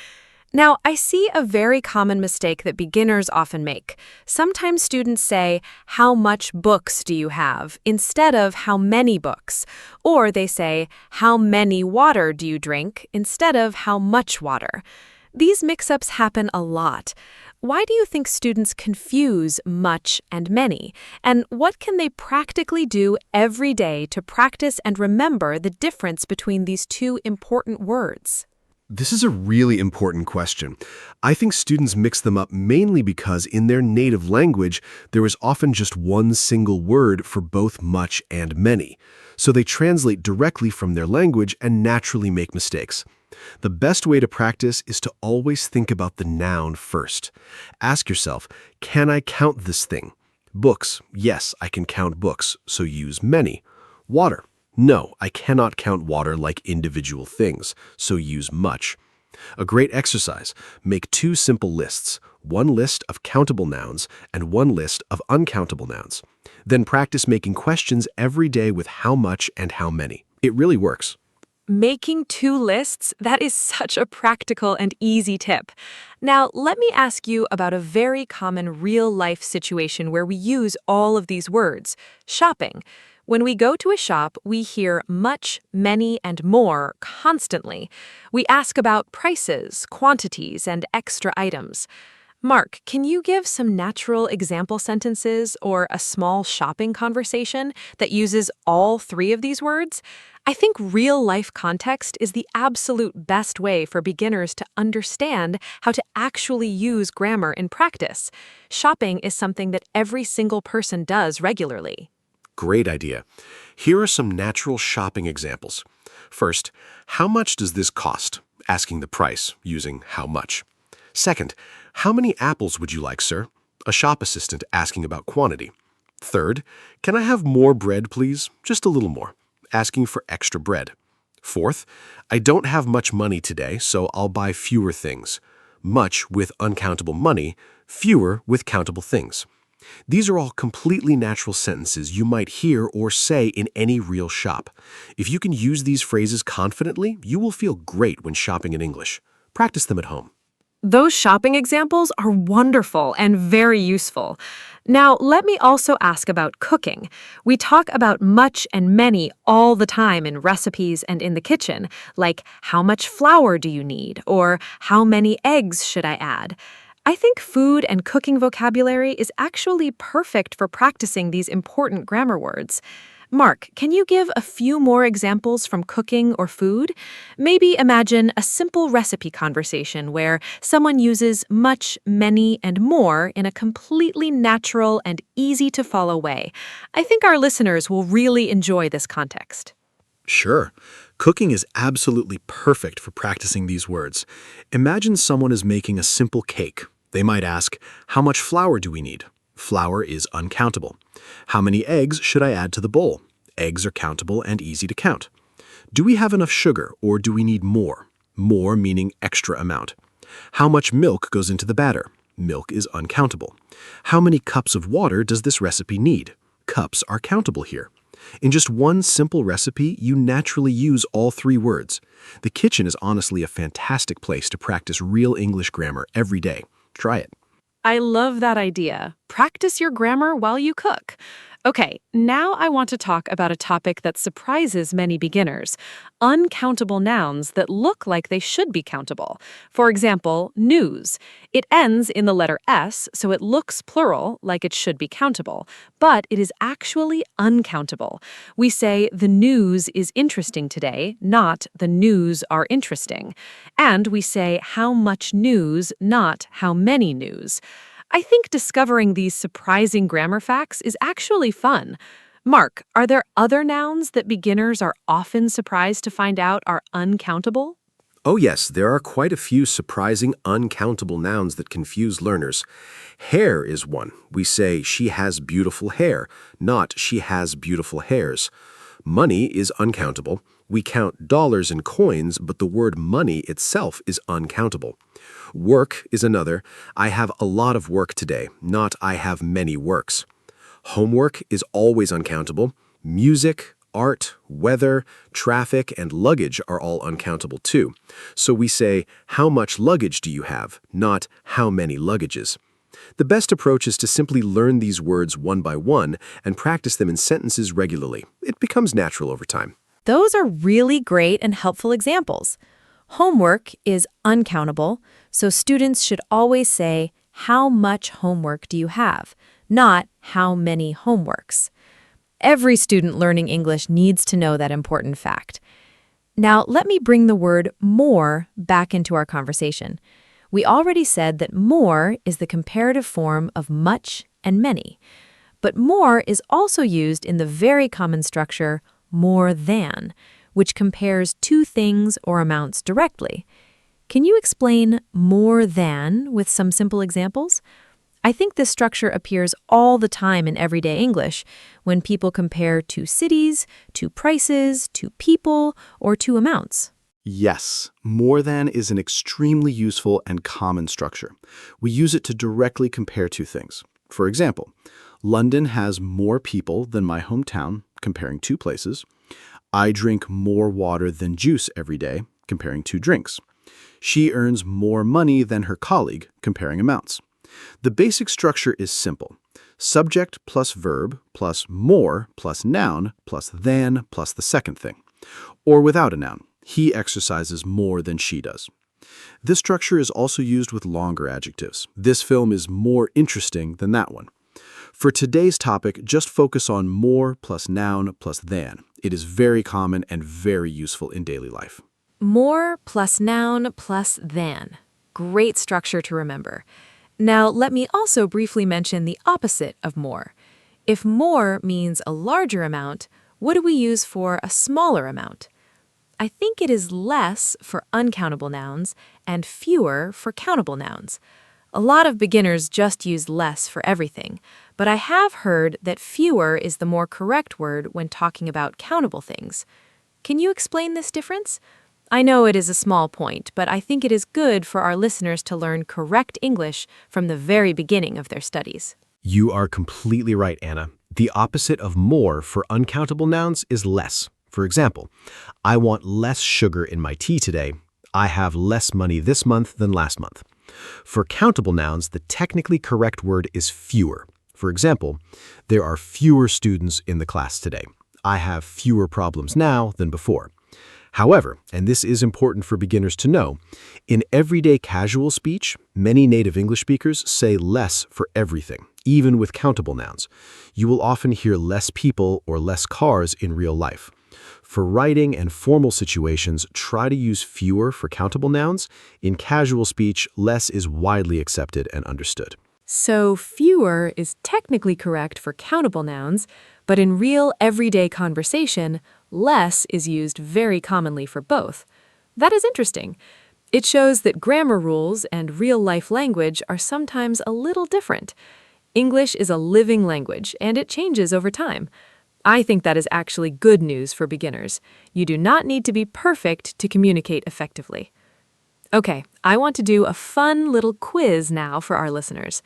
S1: Now, I see a very common mistake that beginners often make. Sometimes students say, "How much books do you have?" instead of "How many books?" Or they say, "How many water do you drink?" instead of "How much water?" These mix-ups happen a lot. Why do you think students confuse much and many? And what can they practically do every day to practice and remember the difference between these two important words?
S2: This is a really important question. I think students mix them up mainly because in their native language, there is often just one single word for both much and many. So they translate directly from their language and naturally make mistakes. The best way to practice is to always think about the noun first. Ask yourself, can I count this thing? Books, yes, I can count books, so use many. Water, no, I cannot count water like individual things, so use much. A great exercise, make 2 simple lists, one list of countable nouns and one list of uncountable nouns. Then practice making questions every day with how much and how many. It really works.
S1: Making 2 lists, that is such a practical and easy tip. Now, let me ask you about a very common real-life situation where we use all of these words, shopping. When we go to a shop, we hear much, many, and more constantly. We ask about prices, quantities, and extra items. Mark, can you give some natural example sentences or a small shopping conversation that uses all 3 of these words? I think real-life context is the absolute best way for beginners to understand how to actually use grammar in practice. Shopping is something that every single person does regularly.
S2: Great idea. Here are some natural shopping examples. First, how much does this cost? Asking the price, using how much. Second, how many apples would you like, sir? A shop assistant asking about quantity. Third, can I have more bread, please? Just a little more. Asking for extra bread. Fourth, I don't have much money today, so I'll buy fewer things. Much with uncountable money, fewer with countable things. These are all completely natural sentences you might hear or say in any real shop. If you can use these phrases confidently, you will feel great when shopping in English. Practice them at home.
S1: Those shopping examples are wonderful and very useful. Now, let me also ask about cooking. We talk about much and many all the time in recipes and in the kitchen, like how much flour do you need, or how many eggs should I add? I think food and cooking vocabulary is actually perfect for practicing these important grammar words. Mark, can you give a few more examples from cooking or food? Maybe imagine a simple recipe conversation where someone uses much, many, and more in a completely natural and easy-to-follow way. I think our listeners will really enjoy this context.
S6: Sure. Cooking is absolutely perfect for practicing these words. Imagine someone is making a simple cake. They might ask, how much flour do we need? Flour is uncountable. How many eggs should I add to the bowl? Eggs are countable and easy to count. Do we have enough sugar or do we need more? More meaning extra amount. How much milk goes into the batter? Milk is uncountable. How many cups of water does this recipe need? Cups are countable here. In just one simple recipe, you naturally use all 3 words. The kitchen is honestly a fantastic place to practice real English grammar every day. Try it.
S1: I love that idea. Practice your grammar while you cook. Okay, now I want to talk about a topic that surprises many beginners: uncountable nouns that look like they should be countable. For example, news. It ends in the letter S, so it looks plural, like it should be countable, but it is actually uncountable. We say the news is interesting today, not the news are interesting. And we say how much news, not how many news. I think discovering these surprising grammar facts is actually fun. Mark, are there other nouns that beginners are often surprised to find out are uncountable?
S2: Oh yes, there are quite a few surprising uncountable nouns that confuse learners. Hair is one. We say she has beautiful hair, not she has beautiful hairs. Money is uncountable. We count dollars and coins, but the word money itself is uncountable. Work is another. I have a lot of work today, not I have many works. Homework is always uncountable. Music, art, weather, traffic, and luggage are all uncountable too. So we say, how much luggage do you have, not how many luggages. The best approach is to simply learn these words one by one and practice them in sentences regularly. It becomes natural over time.
S5: Those are really great and helpful examples. Homework is uncountable, so students should always say, how much homework do you have, not how many homeworks. Every student learning English needs to know that important fact. Now, let me bring the word more back into our conversation. We already said that more is the comparative form of much and many. But more is also used in the very common structure more than, which compares two things or amounts directly. Can you explain more than with some simple examples? I think this structure appears all the time in everyday English when people compare two cities, two prices, two people, or two amounts.
S6: Yes, more than is an extremely useful and common structure. We use it to directly compare two things. For example, London has more people than my hometown, comparing two places. I drink more water than juice every day, comparing two drinks. She earns more money than her colleague, comparing amounts. The basic structure is simple. Subject plus verb plus more plus noun plus than plus the second thing. Or without a noun. He exercises more than she does. This structure is also used with longer adjectives. This film is more interesting than that one. For today's topic, just focus on more plus noun plus than. It is very common and very useful in daily life.
S5: More plus noun plus than. Great structure to remember. Now, let me also briefly mention the opposite of more. If more means a larger amount, what do we use for a smaller amount? I think it is less for uncountable nouns and fewer for countable nouns. A lot of beginners just use less for everything, but I have heard that fewer is the more correct word when talking about countable things. Can you explain this difference? I know it is a small point, but I think it is good for our listeners to learn correct English from the very beginning of their studies.
S2: You are completely right, Anna. The opposite of more for uncountable nouns is less. For example, I want less sugar in my tea today. I have less money this month than last month. For countable nouns, the technically correct word is fewer. For example, there are fewer students in the class today. I have fewer problems now than before. However, and this is important for beginners to know, in everyday casual speech, many native English speakers say less for everything, even with countable nouns. You will often hear less people or less cars in real life. For writing and formal situations, try to use fewer for countable nouns. In casual speech, less is widely accepted and understood.
S5: So fewer is technically correct for countable nouns, but in real everyday conversation, less is used very commonly for both. That is interesting. It shows that grammar rules and real-life language are sometimes a little different. English is a living language, and it changes over time. I think that is actually good news for beginners. You do not need to be perfect to communicate effectively. Okay, I want to do a fun little quiz now for our listeners.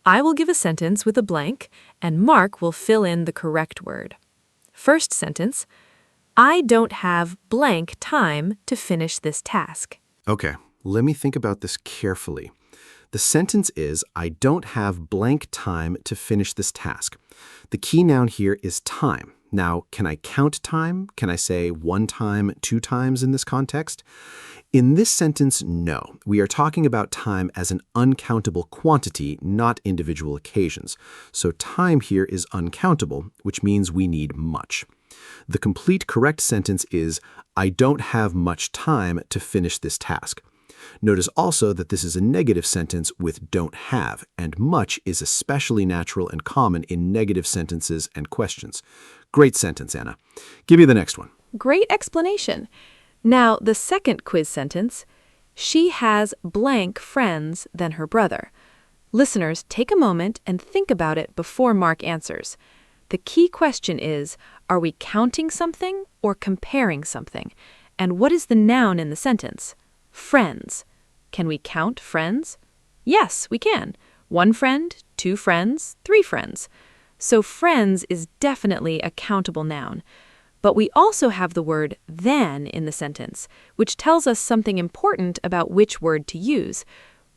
S5: I will give a sentence with a blank, and Mark will fill in the correct word. First sentence, I don't have blank time to finish this task.
S3: Okay, let me think about this carefully. The sentence is, I don't have blank time to finish this task. The key noun here is time. Now, can I count time? Can I say one time, two times in this context? In this sentence, no. We are talking about time as an uncountable quantity, not individual occasions. So time here is uncountable, which means we need much. The complete correct sentence is, I don't have much time to finish this task. Notice also that this is a negative sentence with don't have, and much is especially natural and common in negative sentences and questions. Great sentence, Anna. Give me the next one.
S5: Great explanation. Now, the second quiz sentence, she has blank friends than her brother. Listeners, take a moment and think about it before Mark answers. The key question is, are we counting something or comparing something? And what is the noun in the sentence? Friends. Can we count friends? Yes, we can. 1 friend, 2 friends, 3 friends. So friends is definitely a countable noun. But we also have the word than in the sentence, which tells us something important about which word to use.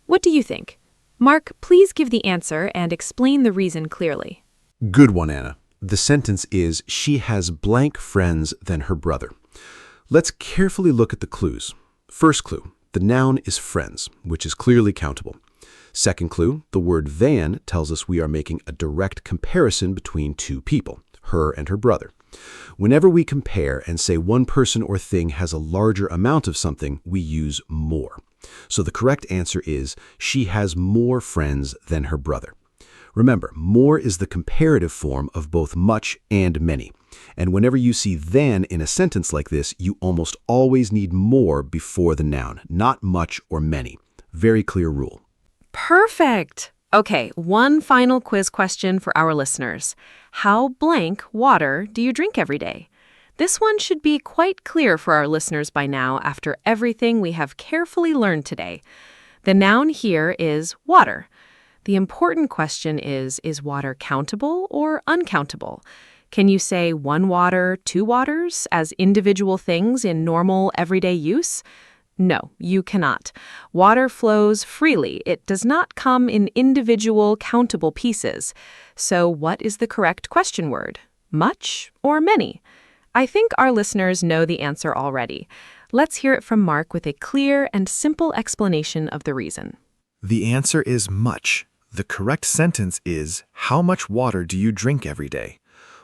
S5: What do you think? Mark, please give the answer and explain the reason clearly.
S4: Good one, Anna. The sentence is, she has blank friends than her brother. Let's carefully look at the clues. First clue, the noun is friends, which is clearly countable. Second clue, the word than tells us we are making a direct comparison between two people, her and her brother. Whenever we compare and say one person or thing has a larger amount of something, we use more. So the correct answer is, she has more friends than her brother. Remember, more is the comparative form of both much and many. And whenever you see than in a sentence like this, you almost always need more before the noun, not much or many. Very clear rule.
S1: Perfect! Okay, one final quiz question for our listeners. How blank water do you drink every day? This one should be quite clear for our listeners by now after everything we have carefully learned today. The noun here is water. The important question is water countable or uncountable? Can you say 1 water, 2 waters as individual things in normal everyday use? No, you cannot. Water flows freely. It does not come in individual countable pieces. So what is the correct question word? Much or many? I think our listeners know the answer already. Let's hear it from Mark with a clear and simple explanation of the reason.
S6: The answer is much. The correct sentence is, how much water do you drink every day?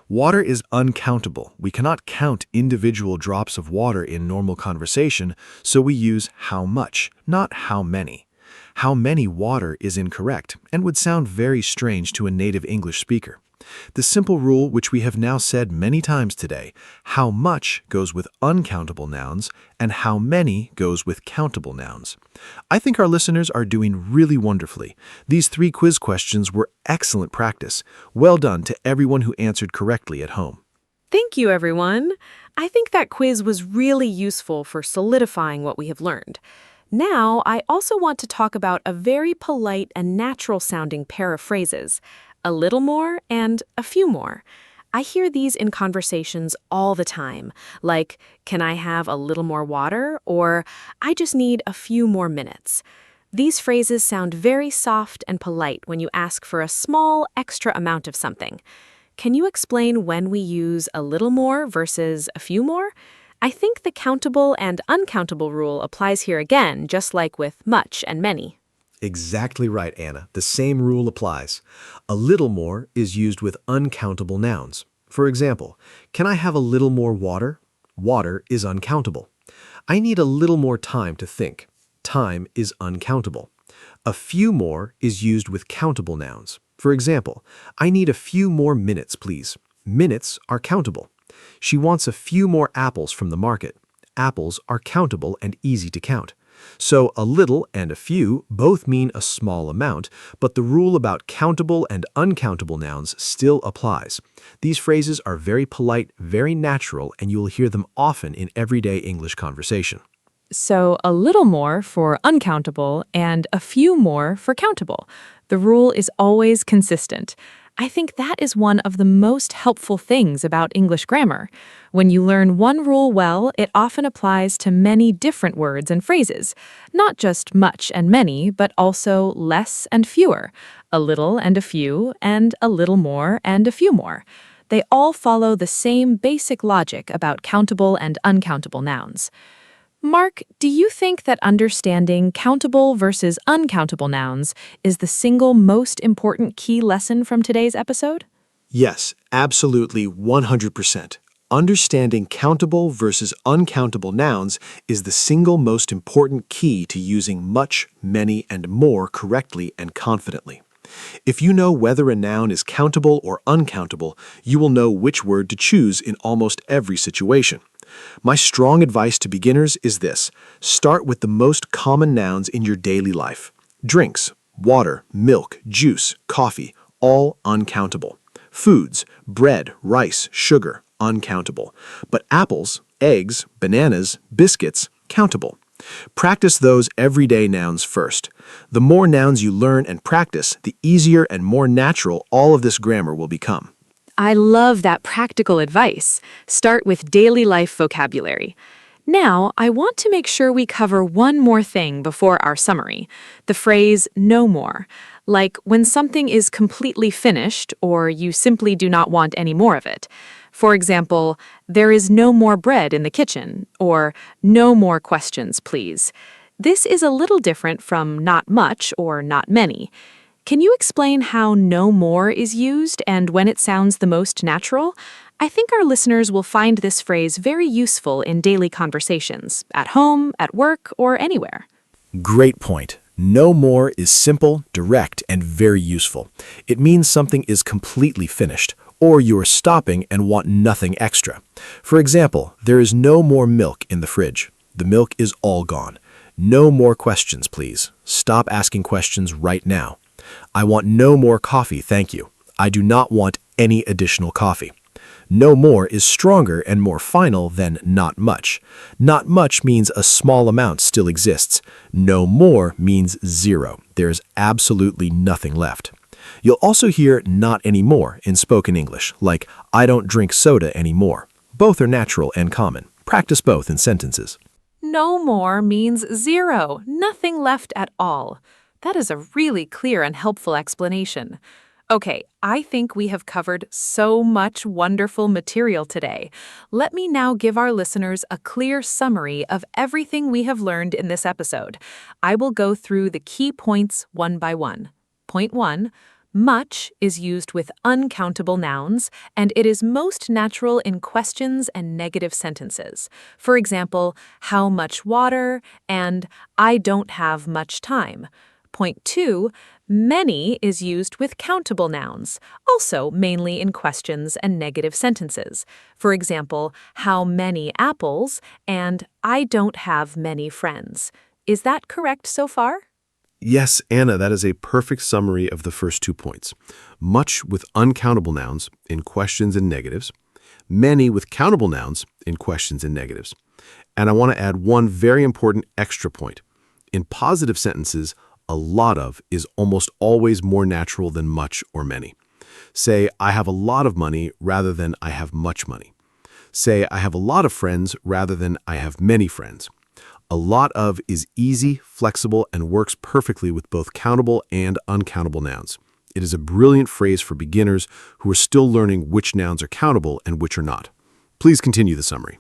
S6: Water is uncountable. We cannot count individual drops of water in normal conversation, so we use how much, not how many. How many water is incorrect and would sound very strange to a native English speaker. The simple rule, which we have now said many times today, how much goes with uncountable nouns and how many goes with countable nouns. I think our listeners are doing really wonderfully. These 3 quiz questions were excellent practice. Well done to everyone who answered correctly at home.
S1: Thank you, everyone. I think that quiz was really useful for solidifying what we have learned. Now, I also want to talk about a very polite and natural-sounding pair of phrases. A little more and a few more. I hear these in conversations all the time, like, can I have a little more water? Or, I just need a few more minutes. These phrases sound very soft and polite when you ask for a small, extra amount of something. Can you explain when we use a little more versus a few more? I think the countable and uncountable rule applies here again, just like with much and many.
S2: Exactly right, Anna. The same rule applies. A little more is used with uncountable nouns. For example, can I have a little more water? Water is uncountable. I need a little more time to think. Time is uncountable. A few more is used with countable nouns. For example, I need a few more minutes, please. Minutes are countable. She wants a few more apples from the market. Apples are countable and easy to count. So a little and a few both mean a small amount, but the rule about countable and uncountable nouns still applies. These phrases are very polite, very natural, and you will hear them often in everyday English conversation.
S5: So a little more for uncountable and a few more for countable. The rule is always consistent. I think that is one of the most helpful things about English grammar. When you learn one rule well, it often applies to many different words and phrases. Not just much and many, but also less and fewer, a little and a few, and a little more and a few more. They all follow the same basic logic about countable and uncountable nouns. Mark, do you think that understanding countable versus uncountable nouns is the single most important key lesson from today's episode?
S2: Yes, absolutely 100%. Understanding countable versus uncountable nouns is the single most important key to using much, many, and more correctly and confidently. If you know whether a noun is countable or uncountable, you will know which word to choose in almost every situation. My strong advice to beginners is this. Start with the most common nouns in your daily life. Drinks, water, milk, juice, coffee, all uncountable. Foods, bread, rice, sugar, uncountable. But apples, eggs, bananas, biscuits, countable. Practice those everyday nouns first. The more nouns you learn and practice, the easier and more natural all of this grammar will become.
S1: I love that practical advice. Start with daily life vocabulary. Now, I want to make sure we cover one more thing before our summary, the phrase no more, like when something is completely finished or you simply do not want any more of it. For example, there is no more bread in the kitchen, or no more questions, please. This is a little different from not much or not many. Can you explain how no more is used and when it sounds the most natural? I think our listeners will find this phrase very useful in daily conversations, at home, at work, or anywhere.
S3: Great point. No more is simple, direct, and very useful. It means something is completely finished, or you are stopping and want nothing extra. For example, there is no more milk in the fridge. The milk is all gone. No more questions, please. Stop asking questions right now. I want no more coffee, thank you. I do not want any additional coffee. No more is stronger and more final than not much. Not much means a small amount still exists. No more means zero. There is absolutely nothing left. You'll also hear not anymore in spoken English, like I don't drink soda anymore. Both are natural and common. Practice both in sentences.
S5: No more means zero, nothing left at all. That is a really clear and helpful explanation. Okay, I think we have covered so much wonderful material today. Let me now give our listeners a clear summary of everything we have learned in this episode. I will go through the key points one by one. Point 1. Much is used with uncountable nouns, and it is most natural in questions and negative sentences. For example, how much water and I don't have much time. Point 2, many is used with countable nouns, also mainly in questions and negative sentences. For example, how many apples and I don't have many friends. Is that correct so far?
S2: Yes, Anna, that is a perfect summary of the first 2 points. Much with uncountable nouns in questions and negatives. Many with countable nouns in questions and negatives. And I want to add one very important extra point. In positive sentences, a lot of is almost always more natural than much or many. Say, I have a lot of money rather than I have much money. Say, I have a lot of friends rather than I have many friends. A lot of is easy, flexible, and works perfectly with both countable and uncountable nouns. It is a brilliant phrase for beginners who are still learning which nouns are countable and which are not. Please continue the summary.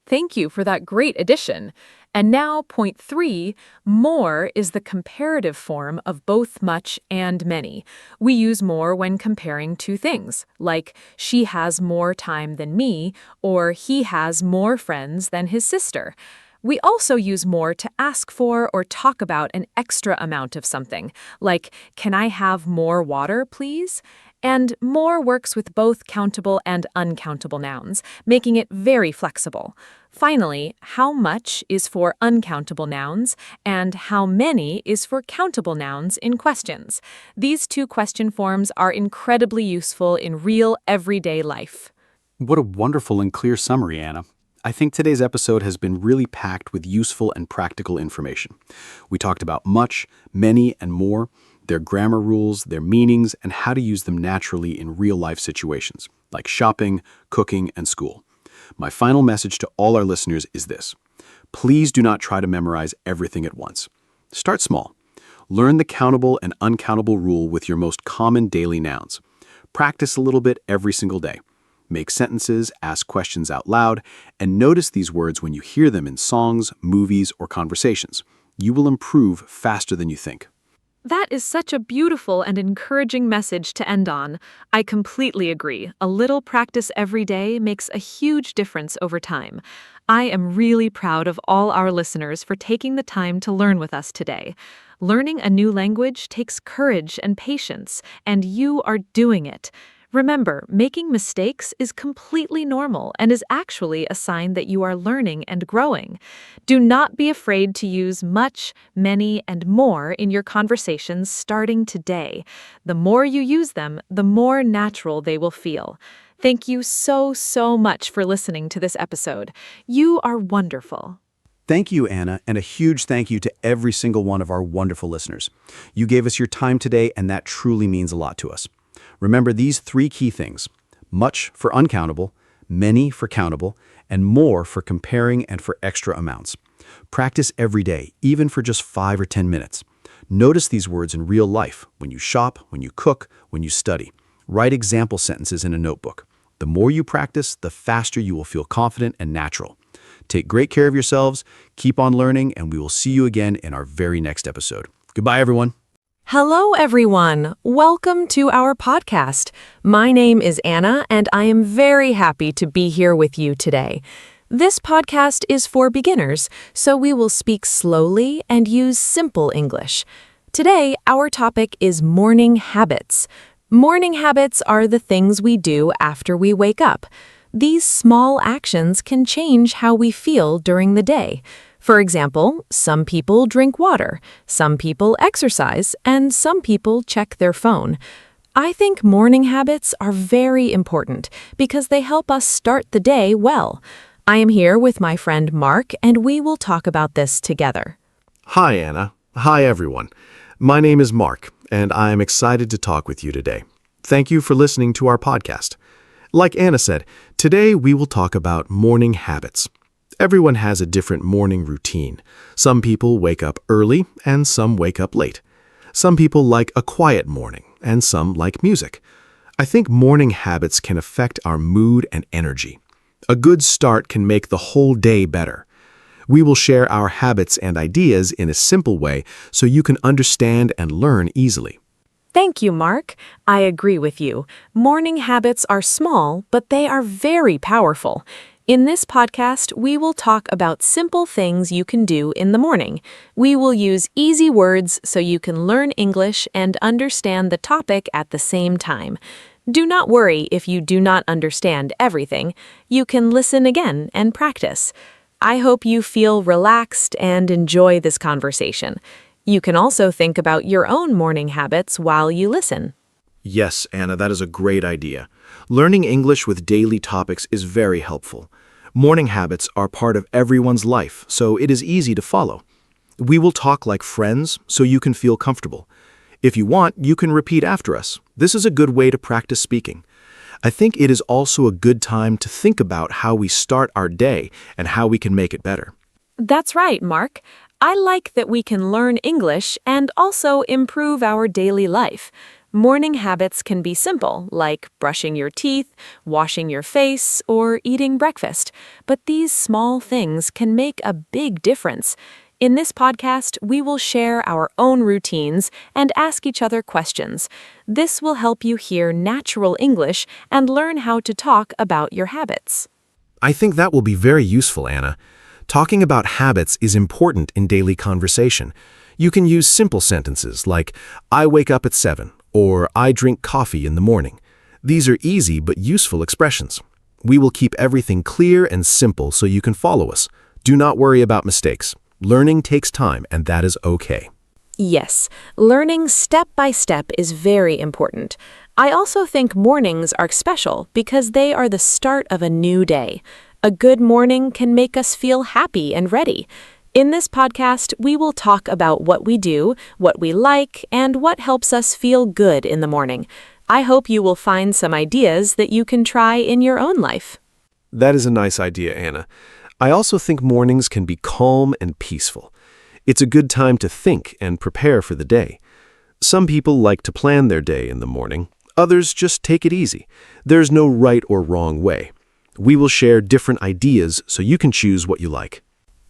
S5: Thank you for that great addition. And now, point 3, more is the comparative form of both much and many. We use more when comparing two things, like she has more time than me, or he has more friends than his sister. We also use more to ask for or talk about an extra amount of something, like, can I have more water, please? And more works with both countable and uncountable nouns, making it very flexible. Finally, how much is for uncountable nouns, and how many is for countable nouns in questions. These two question forms are incredibly useful in real, everyday life.
S4: What a wonderful and clear summary, Anna. I think today's episode has been really packed with useful and practical information. We talked about much, many, and more, their grammar rules, their meanings, and how to use them naturally in real-life situations, like shopping, cooking, and school. My final message to all our listeners is this. Please do not try to memorize everything at once. Start small. Learn the countable and uncountable rule with your most common daily nouns. Practice a little bit every single day. Make sentences, ask questions out loud, and notice these words when you hear them in songs, movies, or conversations. You will improve faster than you think.
S1: That is such a beautiful and encouraging message to end on. I completely agree. A little practice every day makes a huge difference over time. I am really proud of all our listeners for taking the time to learn with us today. Learning a new language takes courage and patience, and you are doing it.
S5: Remember, making mistakes is completely normal and is actually a sign that you are learning and growing. Do not be afraid to use much, many, and more in your conversations starting today. The more you use them, the more natural they will feel. Thank you so much for listening to this episode. You are wonderful.
S4: Thank you, Anna, and a huge thank you to every single one of our wonderful listeners. You gave us your time today, and that truly means a lot to us. Remember these 3 key things: much for uncountable, many for countable, and more for comparing and for extra amounts. Practice every day, even for just 5 or 10 minutes. Notice these words in real life, when you shop, when you cook, when you study. Write example sentences in a notebook. The more you practice, the faster you will feel confident and natural. Take great care of yourselves, keep on learning, and we will see you again in our very next episode. Goodbye, everyone.
S5: Hello, everyone. Welcome to our podcast. My name is Anna, and I am very happy to be here with you today. This podcast is for beginners, so we will speak slowly and use simple English. Today, our topic is morning habits. Morning habits are the things we do after we wake up. These small actions can change how we feel during the day. For example, some people drink water, some people exercise, and some people check their phone. I think morning habits are very important because they help us start the day well. I am here with my friend Mark, and we will talk about this together.
S3: Hi, Anna. Hi, everyone. My name is Mark, and I am excited to talk with you today. Thank you for listening to our podcast. Like Anna said, today we will talk about morning habits. Everyone has a different morning routine. Some people wake up early and some wake up late. Some people like a quiet morning and some like music. I think morning habits can affect our mood and energy. A good start can make the whole day better. We will share our habits and ideas in a simple way so you can understand and learn easily.
S5: Thank you, Mark. I agree with you. Morning habits are small, but they are very powerful. In this podcast, we will talk about simple things you can do in the morning. We will use easy words so you can learn English and understand the topic at the same time. Do not worry if you do not understand everything. You can listen again and practice. I hope you feel relaxed and enjoy this conversation. You can also think about your own morning habits while you listen.
S3: Yes, Anna, that is a great idea. Learning English with daily topics is very helpful. Morning habits are part of everyone's life, so it is easy to follow. We will talk like friends so you can feel comfortable. If you want, you can repeat after us. This is a good way to practice speaking. I think it is also a good time to think about how we start our day and how we can make it better.
S5: That's right, Mark. I like that we can learn English and also improve our daily life. Morning habits can be simple, like brushing your teeth, washing your face, or eating breakfast. But these small things can make a big difference. In this podcast, we will share our own routines and ask each other questions. This will help you hear natural English and learn how to talk about your habits.
S3: I think that will be very useful, Anna. Talking about habits is important in daily conversation. You can use simple sentences like, I wake up at 7, or I drink coffee in the morning. These are easy but useful expressions. We will keep everything clear and simple so you can follow us. Do not worry about mistakes. Learning takes time, and that is okay.
S5: Yes, learning step by step is very important. I also think mornings are special because they are the start of a new day. A good morning can make us feel happy and ready. In this podcast, we will talk about what we do, what we like, and what helps us feel good in the morning. I hope you will find some ideas that you can try in your own life.
S3: That is a nice idea, Anna. I also think mornings can be calm and peaceful. It's a good time to think and prepare for the day. Some people like to plan their day in the morning. Others just take it easy. There's no right or wrong way. We will share different ideas so you can choose what you like.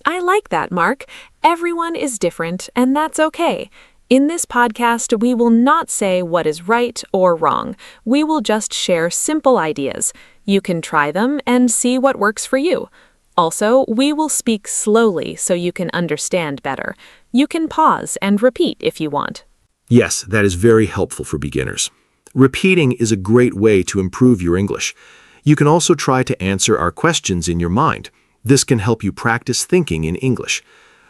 S5: I like that, Mark. Everyone is different, and that's okay. In this podcast, we will not say what is right or wrong. We will just share simple ideas. You can try them and see what works for you. Also, we will speak slowly so you can understand better. You can pause and repeat if you want.
S3: Yes, that is very helpful for beginners. Repeating is a great way to improve your English. You can also try to answer our questions in your mind. This can help you practice thinking in English.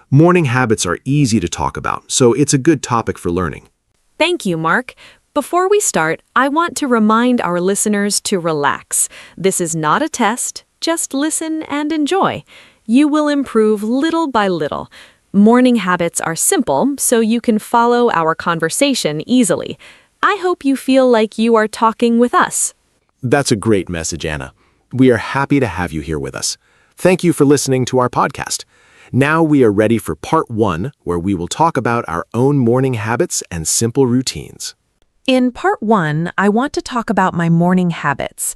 S3: Morning habits are easy to talk about, so it's a good topic for learning.
S1: Thank you, Mark. Before we start, I want to remind our listeners to relax. This is not a test. Just listen and enjoy. You will improve little by little. Morning habits are simple, so you can follow our conversation easily. I hope you feel like you are talking with us.
S3: That's a great message, Anna. We are happy to have you here with us. Thank you for listening to our podcast. Now we are ready for part 1, where we will talk about our own morning habits and simple routines.
S5: In part 1, I want to talk about my morning habits.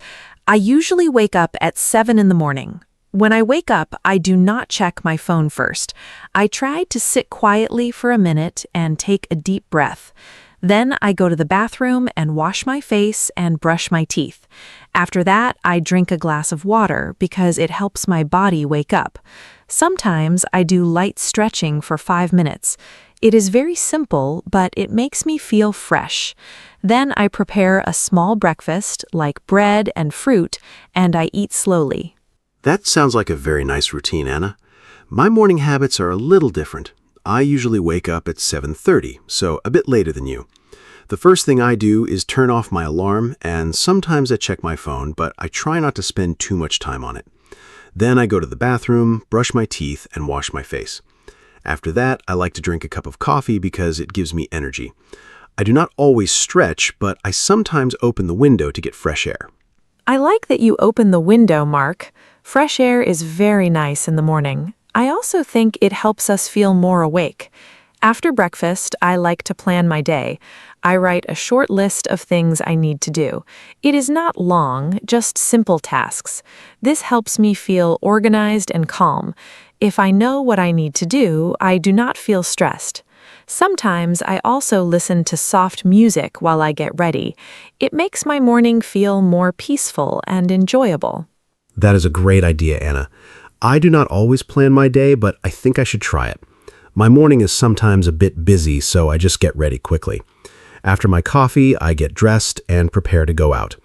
S5: I usually wake up at 7 in the morning. When I wake up, I do not check my phone first. I try to sit quietly for a minute and take a deep breath. Then I go to the bathroom and wash my face and brush my teeth. After that, I drink a glass of water because it helps my body wake up. Sometimes I do light stretching for 5 minutes. It is very simple, but it makes me feel fresh. Then I prepare a small breakfast like bread and fruit, and I eat slowly.
S2: That sounds like a very nice routine, Anna. My morning habits are a little different. I usually wake up at 7:30, so a bit later than you. The first thing I do is turn off my alarm, and sometimes I check my phone, but I try not to spend too much time on it. Then I go to the bathroom, brush my teeth, and wash my face. After that, I like to drink a cup of coffee because it gives me energy. I do not always stretch, but I sometimes open the window to get fresh air.
S5: I like that you open the window, Mark. Fresh air is very nice in the morning. I also think it helps us feel more awake. After breakfast, I like to plan my day. I write a short list of things I need to do. It is not long, just simple tasks. This helps me feel organized and calm. If I know what I need to do, I do not feel stressed. Sometimes I also listen to soft music while I get ready. It makes my morning feel more peaceful and enjoyable.
S2: That is a great idea, Anna. I do not always plan my day, but I think I should try it. My morning is sometimes a bit busy, so I just get ready quickly. After my coffee, I get dressed and prepare to go out.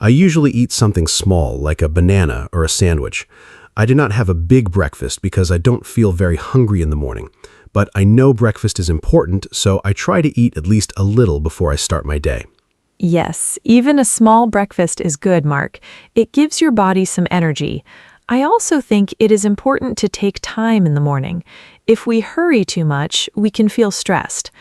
S2: I usually eat something small, like a banana or a sandwich. I do not have a big breakfast because I don't feel very hungry in the morning. But I know breakfast is important, so I try to eat at least a little before I start my day.
S5: Yes, even a small breakfast is good, Mark. It gives your body some energy. I also think it is important to take time in the morning. If we hurry too much, we can feel stressed.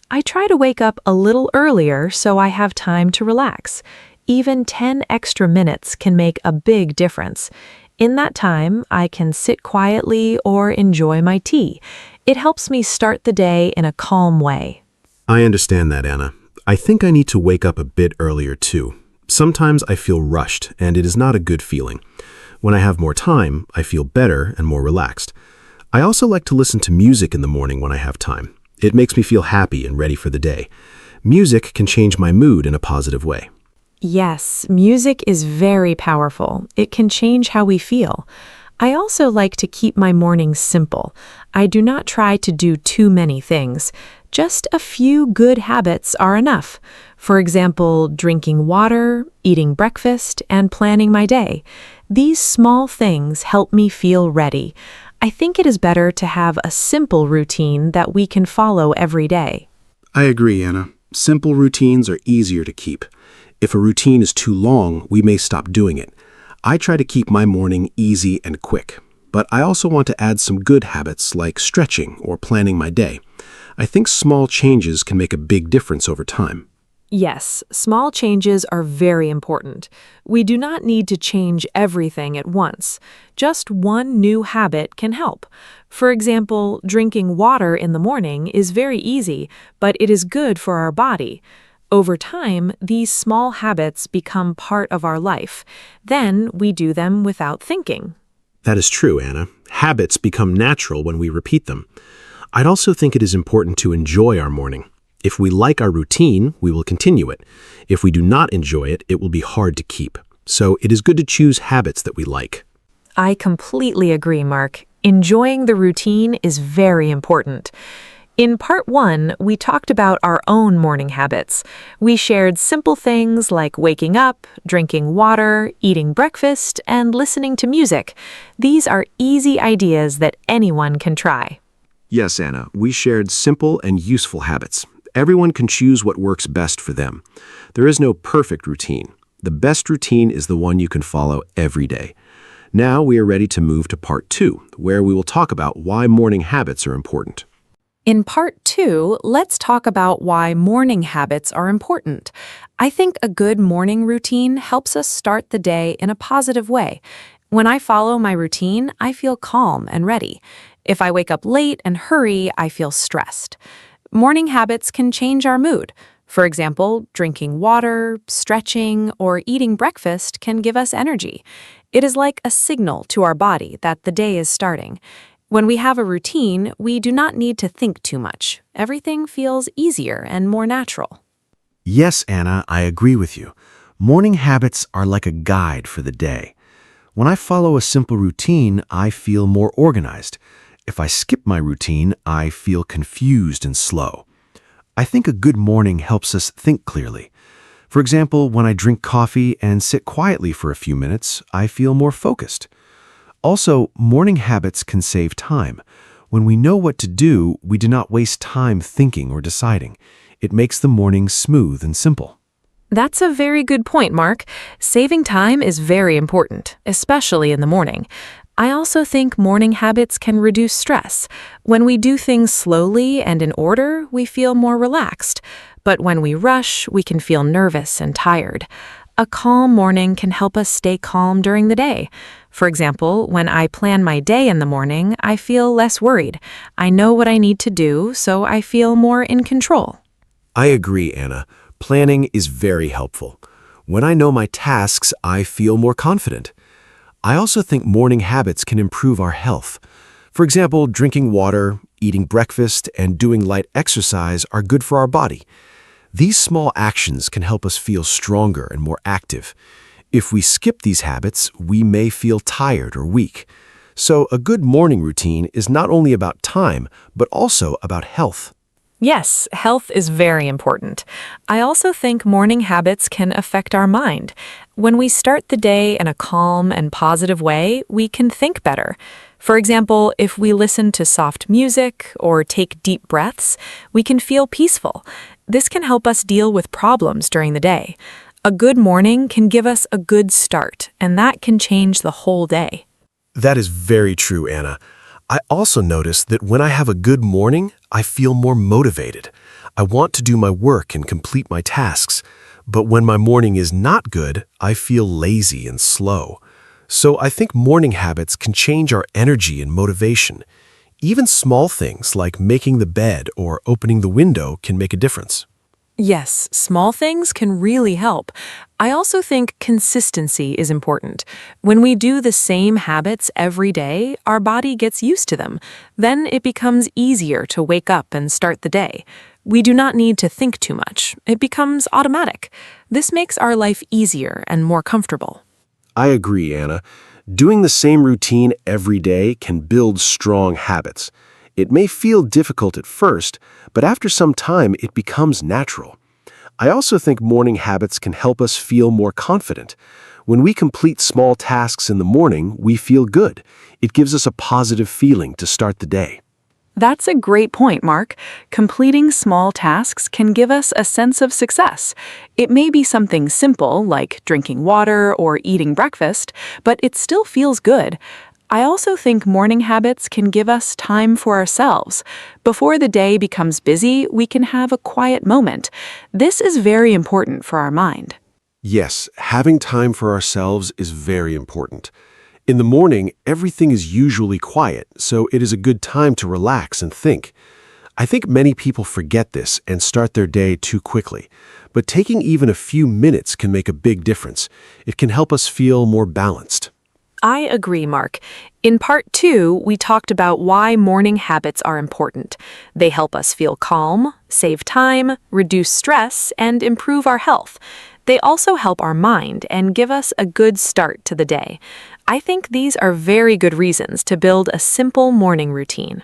S5: I try to wake up a little earlier so I have time to relax. Even 10 extra minutes can make a big difference. In that time, I can sit quietly or enjoy my tea. It helps me start the day in a calm way.
S2: I understand that, Anna. I think I need to wake up a bit earlier too. Sometimes I feel rushed, and it is not a good feeling. When I have more time, I feel better and more relaxed. I also like to listen to music in the morning when I have time. It makes me feel happy and ready for the day. Music can change my mood in a positive way.
S5: Yes, music is very powerful. It can change how we feel. I also like to keep my mornings simple. I do not try to do too many things. Just a few good habits are enough. For example, drinking water, eating breakfast, and planning my day. These small things help me feel ready. I think it is better to have a simple routine that we can follow every day.
S4: I agree, Anna. Simple routines are easier to keep. If a routine is too long, we may stop doing it. I try to keep my morning easy and quick, but I also want to add some good habits like stretching or planning my day. I think small changes can make a big difference over time.
S5: Yes, small changes are very important. We do not need to change everything at once. Just one new habit can help. For example, drinking water in the morning is very easy, but it is good for our body. Over time, these small habits become part of our life. Then we do them without thinking.
S2: That is true, Anna. Habits become natural when we repeat them. I'd also think it is important to enjoy our morning. If we like our routine, we will continue it. If we do not enjoy it, it will be hard to keep. So it is good to choose habits that we like.
S5: I completely agree, Mark. Enjoying the routine is very important. In part 1, we talked about our own morning habits. We shared simple things like waking up, drinking water, eating breakfast, and listening to music. These are easy ideas that anyone can try.
S2: Yes, Anna, we shared simple and useful habits. Everyone can choose what works best for them. There is no perfect routine. The best routine is the one you can follow every day. Now we are ready to move to part 2, where we will talk about why morning habits are important.
S5: In part 2, let's talk about why morning habits are important. I think a good morning routine helps us start the day in a positive way. When I follow my routine, I feel calm and ready. If I wake up late and hurry, I feel stressed. Morning habits can change our mood. For example, drinking water, stretching, or eating breakfast can give us energy. It is like a signal to our body that the day is starting. When we have a routine, we do not need to think too much. Everything feels easier and more natural.
S3: Yes, Anna, I agree with you. Morning habits are like a guide for the day. When I follow a simple routine, I feel more organized. If I skip my routine, I feel confused and slow. I think a good morning helps us think clearly. For example, when I drink coffee and sit quietly for a few minutes, I feel more focused. Also, morning habits can save time. When we know what to do, we do not waste time thinking or deciding. It makes the morning smooth and simple.
S5: That's a very good point, Mark. Saving time is very important, especially in the morning. I also think morning habits can reduce stress. When we do things slowly and in order, we feel more relaxed. But when we rush, we can feel nervous and tired. A calm morning can help us stay calm during the day. For example, when I plan my day in the morning, I feel less worried. I know what I need to do, so I feel more in control.
S2: I agree, Anna. Planning is very helpful. When I know my tasks, I feel more confident. I also think morning habits can improve our health. For example, drinking water, eating breakfast, and doing light exercise are good for our body. These small actions can help us feel stronger and more active. If we skip these habits, we may feel tired or weak. So a good morning routine is not only about time, but also about health.
S5: Yes, health is very important. I also think morning habits can affect our mind. When we start the day in a calm and positive way, we can think better. For example, if we listen to soft music or take deep breaths, we can feel peaceful. This can help us deal with problems during the day. A good morning can give us a good start, and that can change the whole day.
S2: That is very true, Anna. I also notice that when I have a good morning, I feel more motivated. I want to do my work and complete my tasks. But when my morning is not good, I feel lazy and slow. So I think morning habits can change our energy and motivation. Even small things like making the bed or opening the window can make a difference.
S5: Yes, small things can really help. I also think consistency is important. When we do the same habits every day, our body gets used to them. Then it becomes easier to wake up and start the day. We do not need to think too much. It becomes automatic. This makes our life easier and more comfortable.
S2: I agree, Anna. Doing the same routine every day can build strong habits. It may feel difficult at first, but after some time it becomes natural. I also think morning habits can help us feel more confident. When we complete small tasks in the morning, we feel good. It gives us a positive feeling to start the day.
S5: That's a great point, Mark. Completing small tasks can give us a sense of success. It may be something simple, like drinking water or eating breakfast, but it still feels good. I also think morning habits can give us time for ourselves. Before the day becomes busy, we can have a quiet moment. This is very important for our mind.
S2: Yes, having time for ourselves is very important. In the morning, everything is usually quiet, so it is a good time to relax and think. I think many people forget this and start their day too quickly. But taking even a few minutes can make a big difference. It can help us feel more balanced.
S5: I agree, Mark. In part 2, we talked about why morning habits are important. They help us feel calm, save time, reduce stress, and improve our health. They also help our mind and give us a good start to the day. I think these are very good reasons to build a simple morning routine.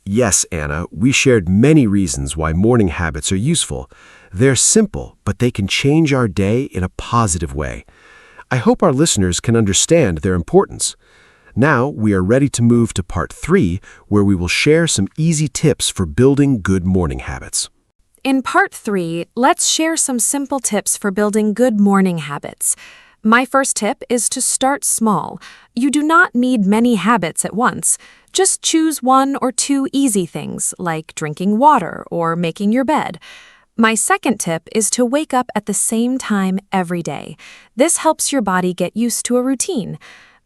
S2: Yes, Anna, we shared many reasons why morning habits are useful. They're simple, but they can change our day in a positive way. I hope our listeners can understand their importance. Now, we are ready to move to part 3, where we will share some easy tips for building good morning habits.
S5: In part 3, let's share some simple tips for building good morning habits. My first tip is to start small. You do not need many habits at once. Just choose 1 or 2 easy things, like drinking water or making your bed. My second tip is to wake up at the same time every day. This helps your body get used to a routine.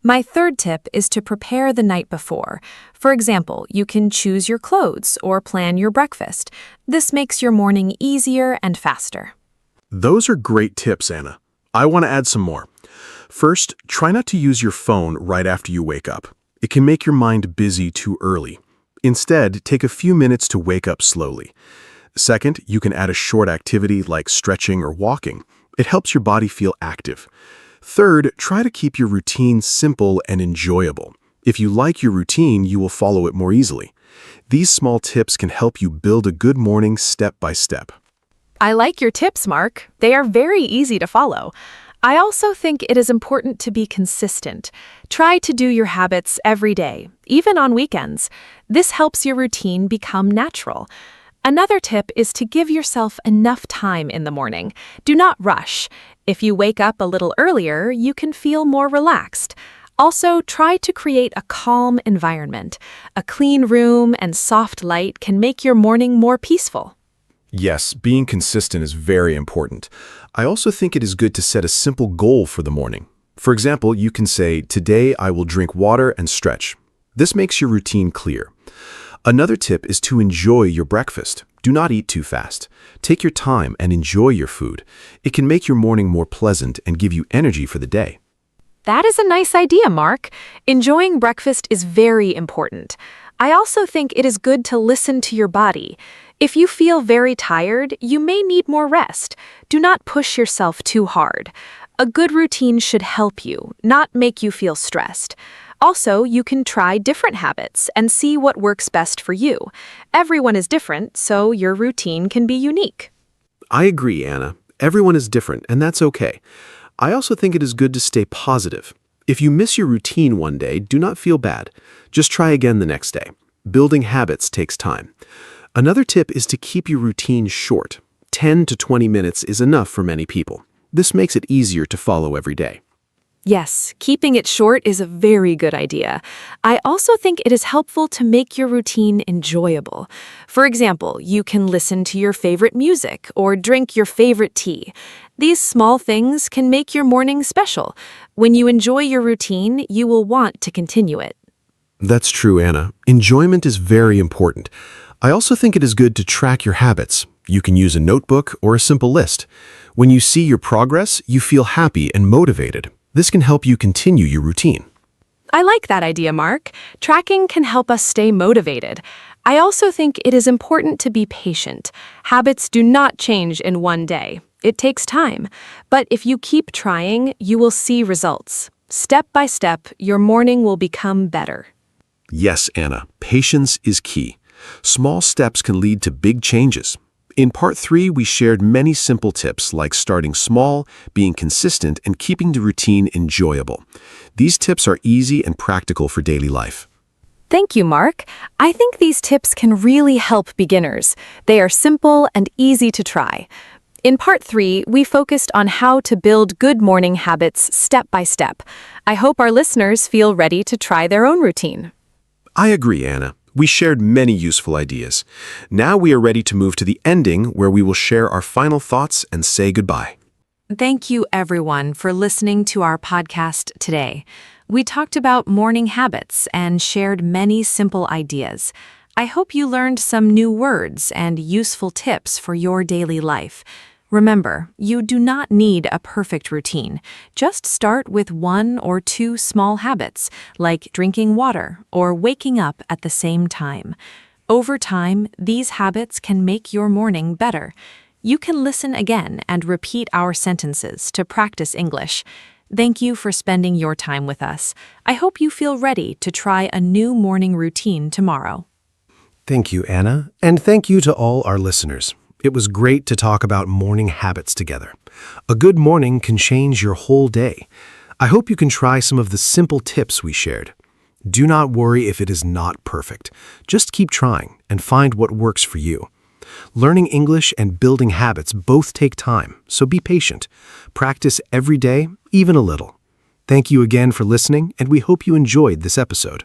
S5: My third tip is to prepare the night before. For example, you can choose your clothes or plan your breakfast. This makes your morning easier and faster.
S3: Those are great tips, Anna. I want to add some more. First, try not to use your phone right after you wake up. It can make your mind busy too early. Instead, take a few minutes to wake up slowly. Second, you can add a short activity like stretching or walking. It helps your body feel active. Third, try to keep your routine simple and enjoyable. If you like your routine, you will follow it more easily. These small tips can help you build a good morning step by step.
S1: I like your tips, Mark. They are very easy to follow. I also think it is important to be consistent. Try to do your habits every day, even on weekends. This helps your routine become natural. Another tip is to give yourself enough time in the morning. Do not rush. If you wake up a little earlier, you can feel more relaxed. Also, try to create a calm environment. A clean room and soft light can make your morning more peaceful.
S3: Yes, being consistent is very important. I also think it is good to set a simple goal for the morning. For example, you can say, "Today I will drink water and stretch." This makes your routine clear. Another tip is to enjoy your breakfast. Do not eat too fast. Take your time and enjoy your food. It can make your morning more pleasant and give you energy for the day.
S1: That is a nice idea, Mark. Enjoying breakfast is very important. I also think it is good to listen to your body. If you feel very tired, you may need more rest. Do not push yourself too hard. A good routine should help you, not make you feel stressed. Also, you can try different habits and see what works best for you. Everyone is different, so your routine can be unique.
S2: I agree, Anna. Everyone is different, and that's okay. I also think it is good to stay positive. If you miss your routine one day, do not feel bad. Just try again the next day. Building habits takes time. Another tip is to keep your routine short. 10 to 20 minutes is enough for many people. This makes it easier to follow every day.
S1: Yes, keeping it short is a very good idea. I also think it is helpful to make your routine enjoyable. For example, you can listen to your favorite music or drink your favorite tea. These small things can make your morning special. When you enjoy your routine, you will want to continue it.
S2: That's true, Anna. Enjoyment is very important. I also think it is good to track your habits. You can use a notebook or a simple list. When you see your progress, you feel happy and motivated. This can help you continue your routine.
S1: I like that idea, Mark. Tracking can help us stay motivated. I also think it is important to be patient. Habits do not change in one day. It takes time. But if you keep trying, you will see results. Step by step, your morning will become better.
S2: Yes, Anna, patience is key. Small steps can lead to big changes. In part 3, we shared many simple tips like starting small, being consistent, and keeping the routine enjoyable. These tips are easy and practical for daily life.
S1: Thank you, Mark. I think these tips can really help beginners. They are simple and easy to try. In part 3, we focused on how to build good morning habits step by step. I hope our listeners feel ready to try their own routine.
S2: I agree, Anna. We shared many useful ideas. Now we are ready to move to the ending, where we will share our final thoughts and say goodbye.
S5: Thank you, everyone, for listening to our podcast today. We talked about morning habits and shared many simple ideas. I hope you learned some new words and useful tips for your daily life. Remember, you do not need a perfect routine. Just start with 1 or 2 small habits, like drinking water or waking up at the same time. Over time, these habits can make your morning better. You can listen again and repeat our sentences to practice English. Thank you for spending your time with us. I hope you feel ready to try a new morning routine tomorrow.
S2: Thank you, Anna, and thank you to all our listeners. It was great to talk about morning habits together. A good morning can change your whole day. I hope you can try some of the simple tips we shared. Do not worry if it is not perfect. Just keep trying and find what works for you. Learning English and building habits both take time, so be patient. Practice every day, even a little. Thank you again for listening, and we hope you enjoyed this episode.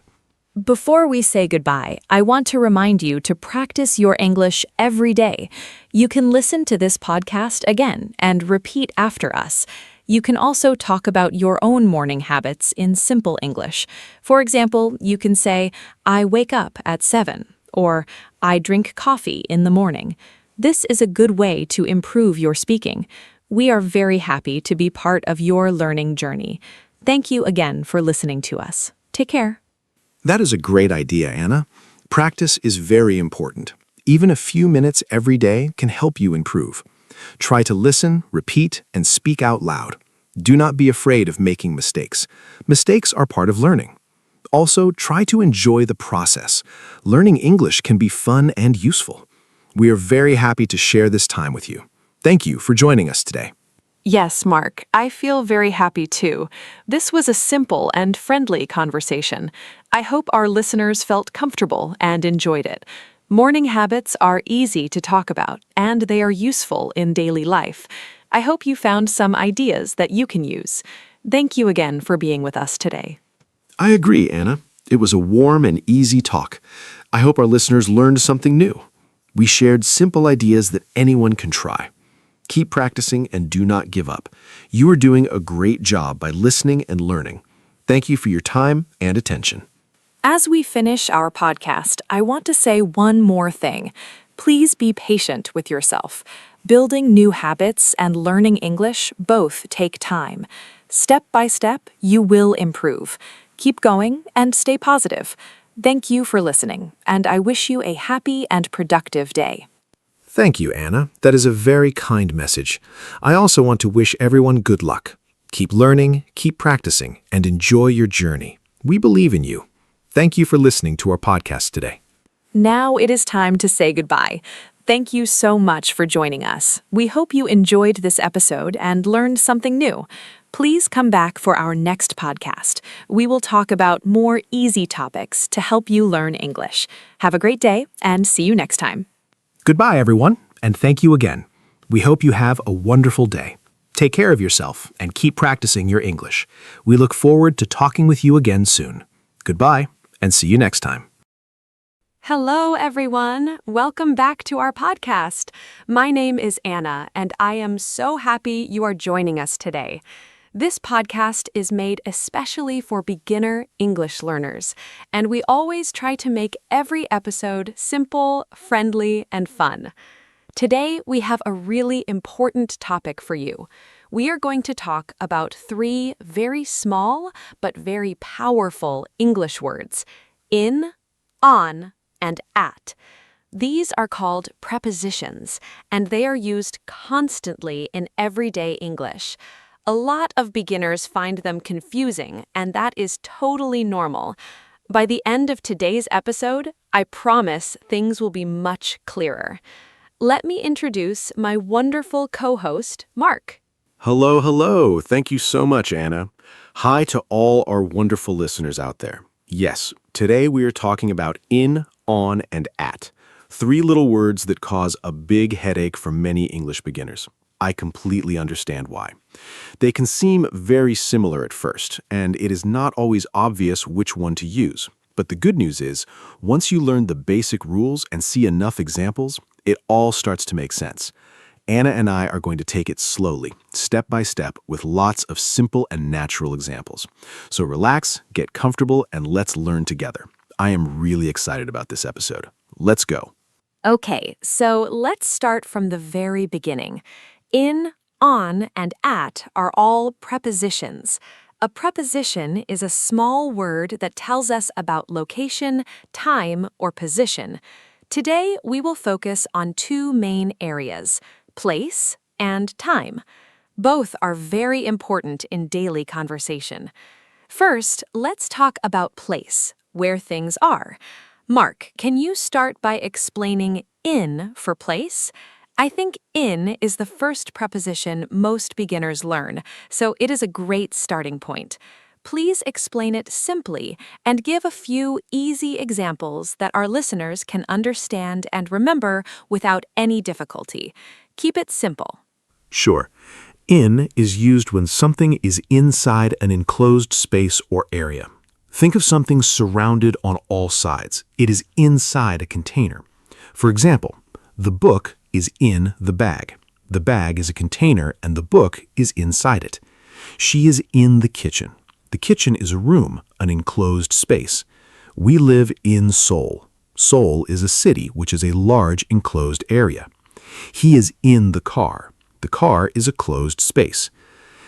S5: Before we say goodbye, I want to remind you to practice your English every day. You can listen to this podcast again and repeat after us. You can also talk about your own morning habits in simple English. For example, you can say, I wake up at 7, or I drink coffee in the morning. This is a good way to improve your speaking. We are very happy to be part of your learning journey. Thank you again for listening to us. Take care.
S7: That is a great idea, Anna. Practice is very important. Even a few minutes every day can help you improve. Try to listen, repeat, and speak out loud. Do not be afraid of making mistakes. Mistakes are part of learning. Also, try to enjoy the process. Learning English can be fun and useful. We are very happy to share this time with you. Thank you for joining us today.
S1: Yes, Mark, I feel very happy too. This was a simple and friendly conversation. I hope our listeners felt comfortable and enjoyed it. Morning habits are easy to talk about, and they are useful in daily life. I hope you found some ideas that you can use. Thank you again for being with us today.
S3: I agree, Anna. It was a warm and easy talk. I hope our listeners learned something new. We shared simple ideas that anyone can try. Keep practicing and do not give up. You are doing a great job by listening and learning. Thank you for your time and attention.
S1: As we finish our podcast, I want to say one more thing. Please be patient with yourself. Building new habits and learning English both take time. Step by step, you will improve. Keep going and stay positive. Thank you for listening, and I wish you a happy and productive day.
S3: Thank you, Anna. That is a very kind message. I also want to wish everyone good luck. Keep learning, keep practicing, and enjoy your journey. We believe in you. Thank you for listening to our podcast today.
S1: Now it is time to say goodbye. Thank you so much for joining us. We hope you enjoyed this episode and learned something new. Please come back for our next podcast. We will talk about more easy topics to help you learn English. Have a great day and see you next time.
S2: Goodbye, everyone, and thank you again. We hope you have a wonderful day. Take care of yourself and keep practicing your English. We look forward to talking with you again soon. Goodbye, and see you next time.
S1: Hello, everyone. Welcome back to our podcast. My name is Anna, and I am so happy you are joining us today. This podcast is made especially for beginner English learners, and we always try to make every episode simple, friendly, and fun. Today, we have a really important topic for you. We are going to talk about 3 very small but very powerful English words: in, on, and at. These are called prepositions, and they are used constantly in everyday English. A lot of beginners find them confusing, and that is totally normal. By the end of today's episode, I promise things will be much clearer. Let me introduce my wonderful co-host, Mark.
S3: Hello, hello. Thank you so much, Anna. Hi to all our wonderful listeners out there. Yes, today we are talking about in, on, and at. 3 little words that cause a big headache for many English beginners. I completely understand why. They can seem very similar at first, and it is not always obvious which one to use. But the good news is, once you learn the basic rules and see enough examples, it all starts to make sense. Anna and I are going to take it slowly, step by step, with lots of simple and natural examples. So relax, get comfortable, and let's learn together. I am really excited about this episode. Let's go.
S1: Okay, so let's start from the very beginning. In, on, and at are all prepositions. A preposition is a small word that tells us about location, time, or position. Today, we will focus on 2 main areas: place and time. Both are very important in daily conversation. First, let's talk about place, where things are.
S5: Mark, can you start by explaining in for place? I think in is the first preposition most beginners learn, so it is a great starting point. Please explain it simply and give a few easy examples that our listeners can understand and remember without any difficulty. Keep it simple.
S6: Sure. In is used when something is inside an enclosed space or area. Think of something surrounded on all sides. It is inside a container. For example, the book is in the bag. The bag is a container and the book is inside it. She is in the kitchen. The kitchen is a room, an enclosed space. We live in Seoul. Seoul is a city which is a large enclosed area. He is in the car. The car is a closed space.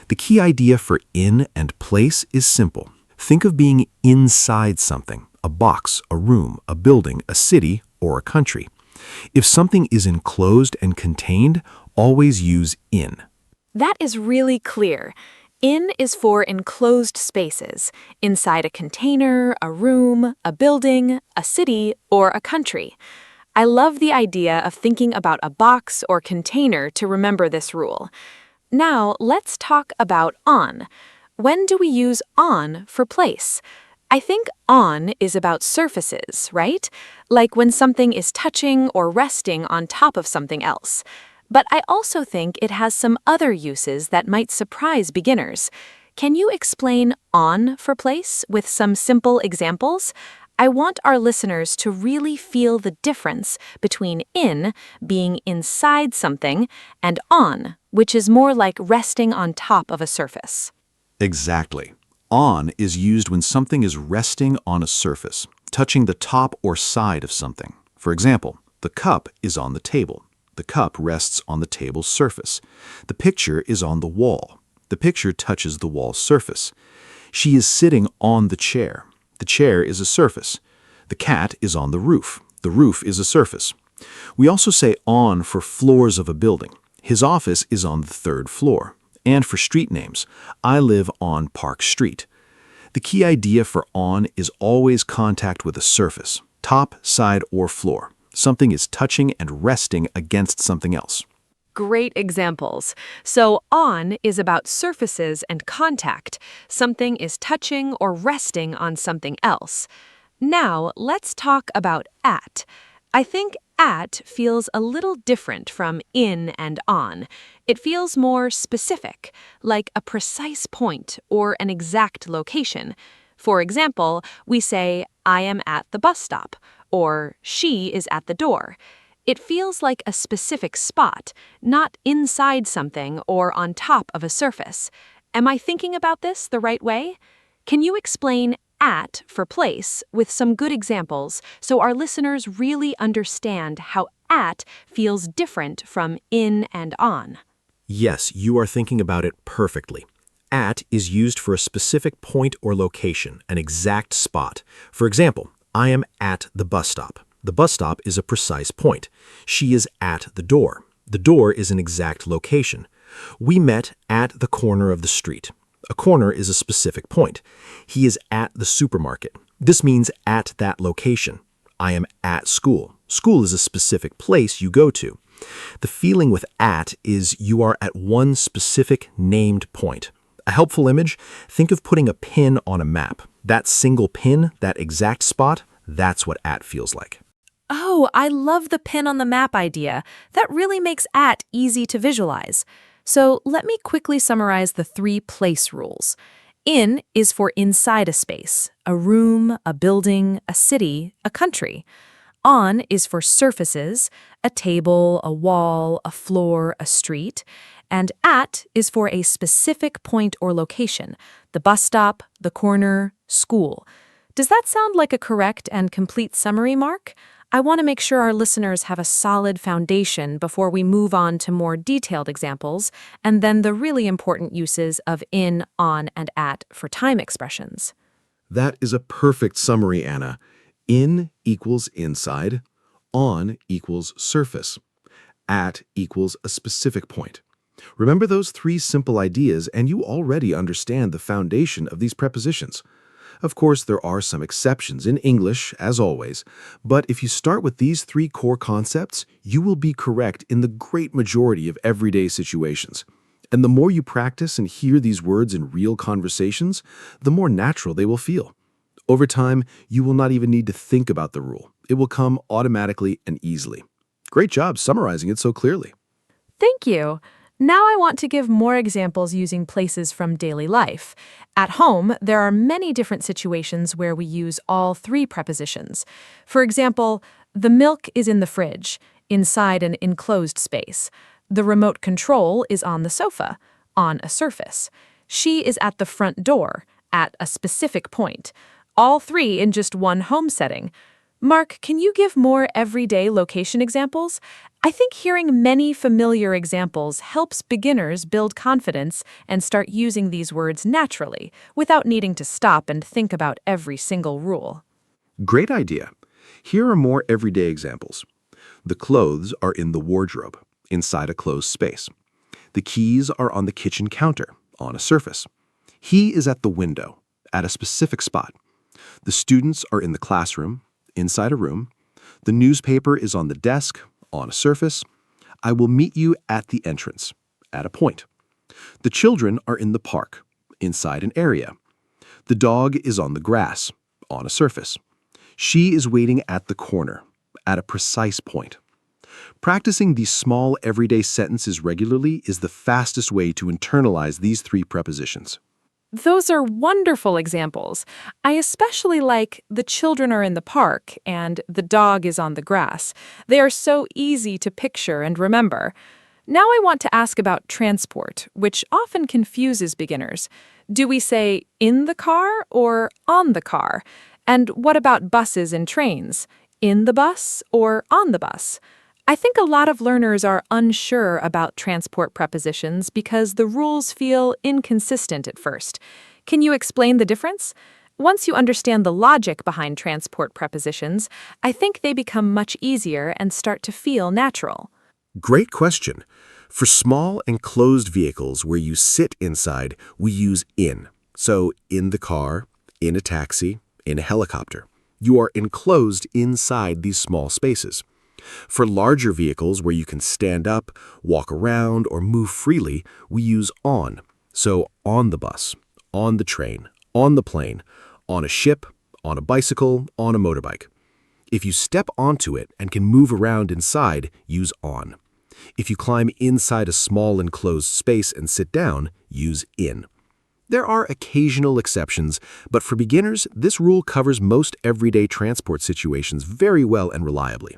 S6: The key idea for in and place is simple. Think of being inside something, a box, a room, a building, a city, or a country. If something is enclosed and contained, always use in.
S5: That is really clear. In is for enclosed spaces, inside a container, a room, a building, a city, or a country. I love the idea of thinking about a box or container to remember this rule. Now, let's talk about on. When do we use on for place? I think on is about surfaces, right? Like when something is touching or resting on top of something else. But I also think it has some other uses that might surprise beginners. Can you explain on for place with some simple examples? I want our listeners to really feel the difference between in, being inside something, and on, which is more like resting on top of a surface.
S3: Exactly. On is used when something is resting on a surface, touching the top or side of something. For example, the cup is on the table. The cup rests on the table's surface. The picture is on the wall. The picture touches the wall's surface. She is sitting on the chair. The chair is a surface. The cat is on the roof. The roof is a surface. We also say on for floors of a building. His office is on the 3rd floor. And for street names, I live on Park Street. The key idea for on is always contact with a surface, top, side, or floor. Something is touching and resting against something else.
S5: Great examples. So on is about surfaces and contact. Something is touching or resting on something else. Now, let's talk about at. I think at feels a little different from in and on. It feels more specific, like a precise point or an exact location. For example, we say, I am at the bus stop, or she is at the door. It feels like a specific spot, not inside something or on top of a surface. Am I thinking about this the right way? Can you explain at for place with some good examples so our listeners really understand how at feels different from in and on?
S7: Yes, you are thinking about it perfectly. At is used for a specific point or location, an exact spot. For example, I am at the bus stop. The bus stop is a precise point. She is at the door. The door is an exact location. We met at the corner of the street. A corner is a specific point. He is at the supermarket. This means at that location. I am at school. School is a specific place you go to. The feeling with at is you are at one specific named point. A helpful image, think of putting a pin on a map. That single pin, that exact spot, that's what at feels like.
S5: Oh, I love the pin on the map idea. That really makes at easy to visualize. So let me quickly summarize the 3 place rules. In is for inside a space, a room, a building, a city, a country. On is for surfaces, a table, a wall, a floor, a street. And at is for a specific point or location, the bus stop, the corner, school. Does that sound like a correct and complete summary, Mark? I want to make sure our listeners have a solid foundation before we move on to more detailed examples, and then the really important uses of in, on, and at for time expressions.
S3: That is a perfect summary, Anna. In equals inside, on equals surface, at equals a specific point. Remember those 3 simple ideas and you already understand the foundation of these prepositions. Of course, there are some exceptions in English, as always, but if you start with these three core concepts, you will be correct in the great majority of everyday situations. And the more you practice and hear these words in real conversations, the more natural they will feel. Over time, you will not even need to think about the rule. It will come automatically and easily. Great job summarizing it so clearly.
S5: Thank you. Now I want to give more examples using places from daily life. At home, there are many different situations where we use all three prepositions. For example, the milk is in the fridge, inside an enclosed space. The remote control is on the sofa, on a surface. She is at the front door, at a specific point. All three in just one home setting. Mark, can you give more everyday location examples? I think hearing many familiar examples helps beginners build confidence and start using these words naturally, without needing to stop and think about every single rule.
S3: Great idea. Here are more everyday examples. The clothes are in the wardrobe, inside a closed space. The keys are on the kitchen counter, on a surface. He is at the window, at a specific spot. The students are in the classroom, inside a room. The newspaper is on the desk, on a surface. I will meet you at the entrance, at a point. The children are in the park, inside an area. The dog is on the grass, on a surface. She is waiting at the corner, at a precise point. Practicing these small everyday sentences regularly is the fastest way to internalize these three prepositions.
S5: Those are wonderful examples. I especially like the children are in the park and the dog is on the grass. They are so easy to picture and remember. Now I want to ask about transport, which often confuses beginners. Do we say in the car or on the car? And what about buses and trains? In the bus or on the bus? I think a lot of learners are unsure about transport prepositions because the rules feel inconsistent at first. Can you explain the difference? Once you understand the logic behind transport prepositions, I think they become much easier and start to feel natural.
S3: Great question. For small enclosed vehicles where you sit inside, we use in. So in the car, in a taxi, in a helicopter. You are enclosed inside these small spaces. For larger vehicles where you can stand up, walk around, or move freely, we use on. So on the bus, on the train, on the plane, on a ship, on a bicycle, on a motorbike. If you step onto it and can move around inside, use on. If you climb inside a small enclosed space and sit down, use in. There are occasional exceptions, but for beginners, this rule covers most everyday transport situations very well and reliably.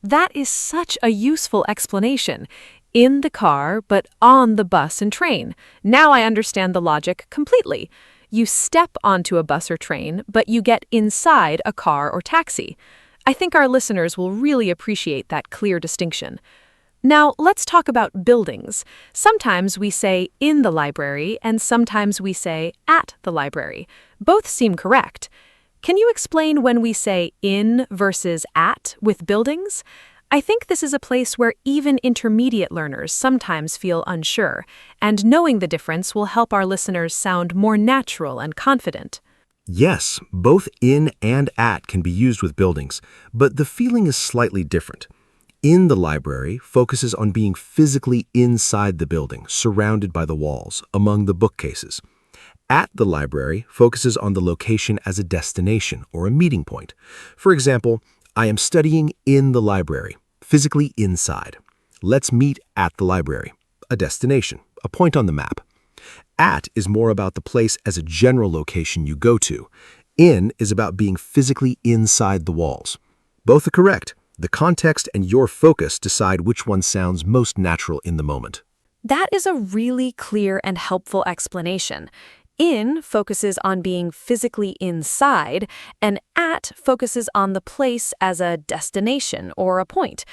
S5: That is such a useful explanation. In the car, but on the bus and train. Now I understand the logic completely. You step onto a bus or train, but you get inside a car or taxi. I think our listeners will really appreciate that clear distinction. Now, let's talk about buildings. Sometimes we say in the library, and sometimes we say at the library. Both seem correct. Can you explain when we say in versus at with buildings? I think this is a place where even intermediate learners sometimes feel unsure, and knowing the difference will help our listeners sound more natural and confident.
S3: Yes, both in and at can be used with buildings, but the feeling is slightly different. In the library focuses on being physically inside the building, surrounded by the walls, among the bookcases. At the library focuses on the location as a destination or a meeting point. For example, I am studying in the library, physically inside. Let's meet at the library, a destination, a point on the map. At is more about the place as a general location you go to. In is about being physically inside the walls. Both are correct. The context and your focus decide which one sounds most natural in the moment.
S5: That is a really clear and helpful explanation. In focuses on being physically inside, and at focuses on the place as a destination or a point.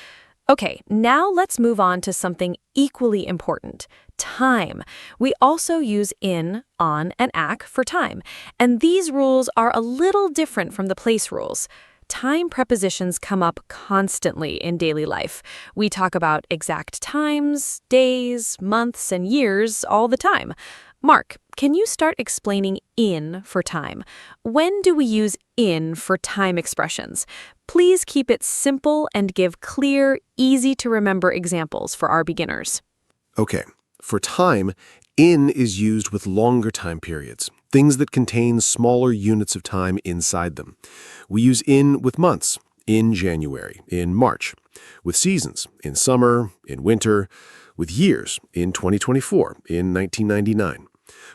S5: Okay, now let's move on to something equally important, time. We also use in, on, and ac for time, and these rules are a little different from the place rules. Time prepositions come up constantly in daily life. We talk about exact times, days, months, and years all the time.
S1: Mark, can you start explaining in for time? When do we use in for time expressions? Please keep it simple and give clear, easy to remember examples for our beginners.
S3: Okay, for time, in is used with longer time periods, things that contain smaller units of time inside them. We use in with months, in January, in March, with seasons, in summer, in winter, with years, in 2024, in 1999,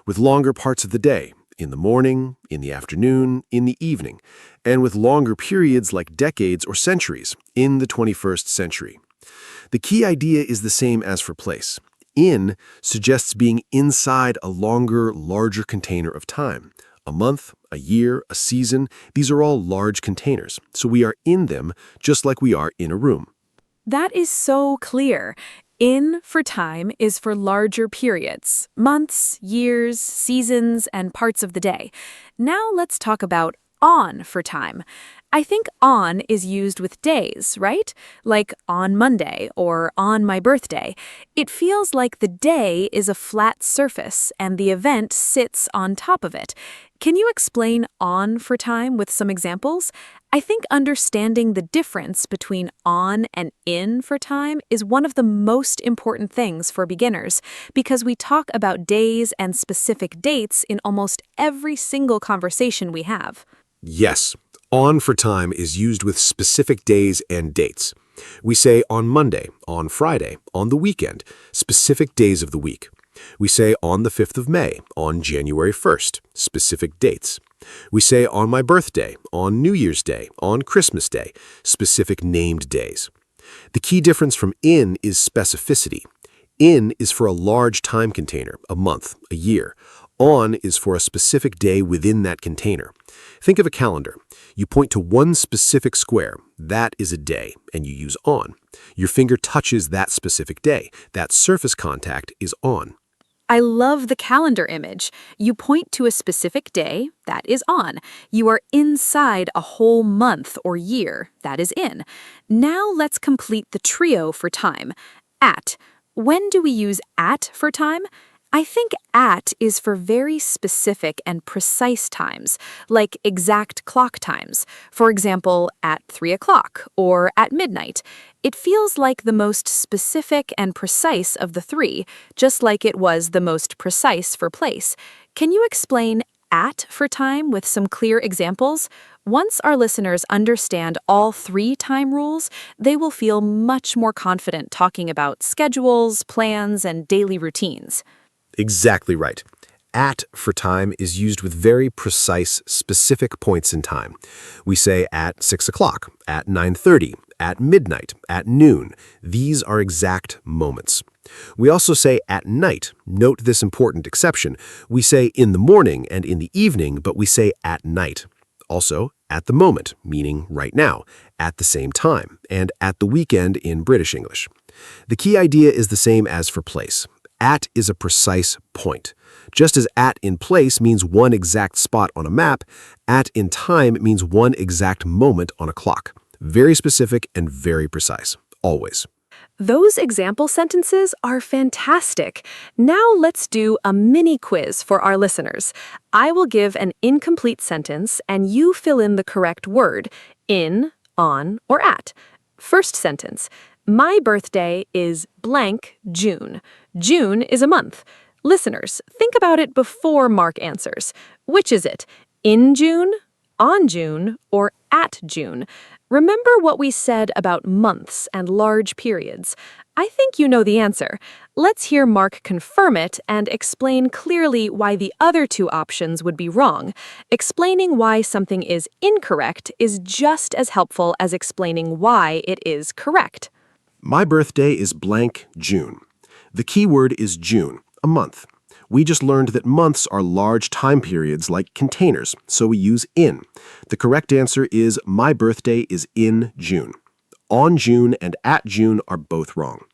S3: with longer parts of the day, in the morning, in the afternoon, in the evening, and with longer periods like decades or centuries, in the 21st century. The key idea is the same as for place. In suggests being inside a longer, larger container of time. A month, a year, a season, these are all large containers, so we are in them just like we are in a room.
S1: That is so clear. In for time is for larger periods, months, years, seasons, and parts of the day. Now let's talk about on for time. I think on is used with days, right? Like on Monday or on my birthday. It feels like the day is a flat surface and the event sits on top of it. Can you explain on for time with some examples? I think understanding the difference between on and in for time is one of the most important things for beginners because we talk about days and specific dates in almost every single conversation we have.
S2: Yes, on for time is used with specific days and dates. We say on Monday, on Friday, on the weekend, specific days of the week. We say on the 5th of May, on January 1st, specific dates. We say on my birthday, on New Year's Day, on Christmas Day, specific named days. The key difference from in is specificity. In is for a large time container, a month, a year. On is for a specific day within that container. Think of a calendar. You point to one specific square. That is a day, and you use on. Your finger touches that specific day. That surface contact is on.
S1: I love the calendar image. You point to a specific day, that is on. You are inside a whole month or year, that is in. Now let's complete the trio for time. At. When do we use at for time? I think at is for very specific and precise times, like exact clock times. For example, at 3 o'clock or at midnight. It feels like the most specific and precise of the three, just like it was the most precise for place. Can you explain at for time with some clear examples? Once our listeners understand all three time rules, they will feel much more confident talking about schedules, plans, and daily routines.
S2: Exactly right. At for time is used with very precise, specific points in time. We say at 6 o'clock, at 9:30, at midnight, at noon. These are exact moments. We also say at night. Note this important exception. We say in the morning and in the evening, but we say at night. Also, at the moment, meaning right now, at the same time, and at the weekend in British English. The key idea is the same as for place. At is a precise point. Just as at in place means one exact spot on a map, at in time means one exact moment on a clock. Very specific and very precise, always.
S1: Those example sentences are fantastic. Now let's do a mini quiz for our listeners. I will give an incomplete sentence and you fill in the correct word, in, on, or at. First sentence. My birthday is blank June. June is a month. Listeners, think about it before Mark answers. Which is it? In June, on June, or at June? Remember what we said about months and large periods. I think you know the answer. Let's hear Mark confirm it and explain clearly why the other two options would be wrong. Explaining why something is incorrect is just as helpful as explaining why it is correct.
S3: My birthday is blank June. The key word is June, a month. We just learned that months are large time periods like containers, so we use in. The correct answer is my birthday is in June. On June and at June are both wrong.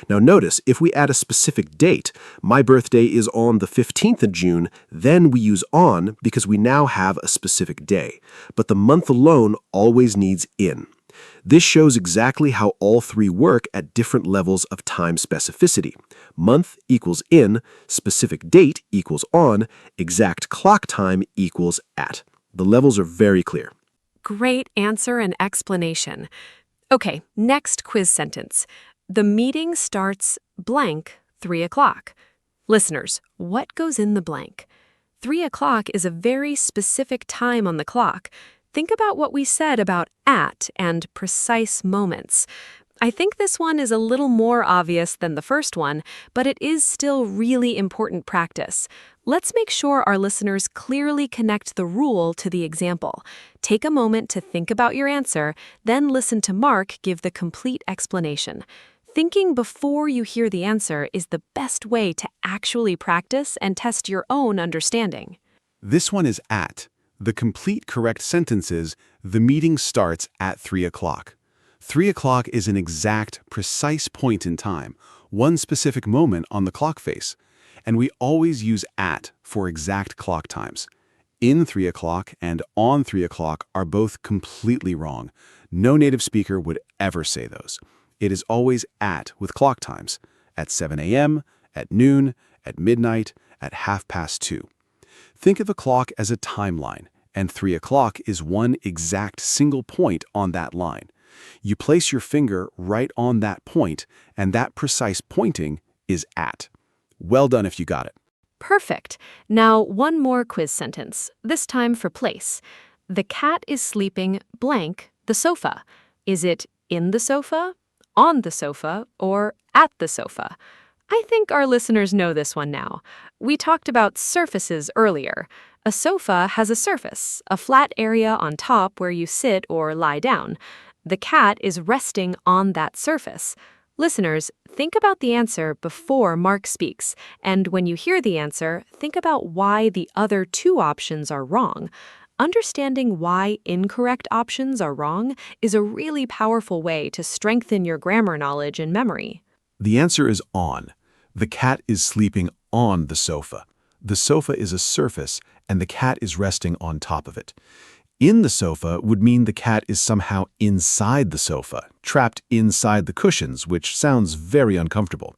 S3: Now notice, if we add a specific date, my birthday is on the 15th of June, then we use on because we now have a specific day. But the month alone always needs in.
S2: This shows exactly how all three work at different levels of time specificity. Month equals in, specific date equals on, exact clock time equals at. The levels are very clear.
S1: Great answer and explanation. Okay, next quiz sentence. The meeting starts blank 3 o'clock. Listeners, what goes in the blank? 3 o'clock is a very specific time on the clock. Think about what we said about at and precise moments. I think this one is a little more obvious than the first one, but it is still really important practice. Let's make sure our listeners clearly connect the rule to the example. Take a moment to think about your answer, then listen to Mark give the complete explanation. Thinking before you hear the answer is the best way to actually practice and test your own understanding.
S3: This one is at. The complete correct sentence is, the meeting starts at 3 o'clock. 3 o'clock is an exact, precise point in time, one specific moment on the clock face. And we always use at for exact clock times. In 3 o'clock and on 3 o'clock are both completely wrong. No native speaker would ever say those. It is always at with clock times, at 7 a.m., at noon, at midnight, at 2:30. Think of a clock as a timeline, and 3 o'clock is one exact single point on that line. You place your finger right on that point, and that precise pointing is at. Well done if you got it.
S1: Perfect. Now, one more quiz sentence, this time for place. The cat is sleeping blank the sofa. Is it in the sofa, on the sofa, or at the sofa? I think our listeners know this one now. We talked about surfaces earlier. A sofa has a surface, a flat area on top where you sit or lie down. The cat is resting on that surface. Listeners, think about the answer before Mark speaks, and when you hear the answer, think about why the other two options are wrong. Understanding why incorrect options are wrong is a really powerful way to strengthen your grammar knowledge and memory.
S3: The answer is on. The cat is sleeping on the sofa. The sofa is a surface, and the cat is resting on top of it. In the sofa would mean the cat is somehow inside the sofa, trapped inside the cushions, which sounds very uncomfortable.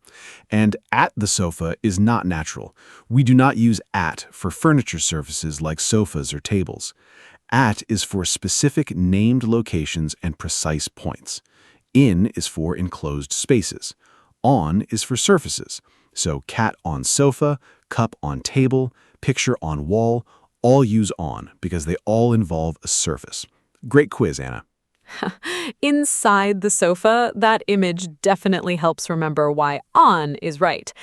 S3: And at the sofa is not natural. We do not use at for furniture surfaces like sofas or tables. At is for specific named locations and precise points. In is for enclosed spaces. On is for surfaces. So cat on sofa, cup on table, picture on wall, all use on because they all involve a surface. Great quiz, Anna.
S1: Inside the sofa, that image definitely helps remember why on is right.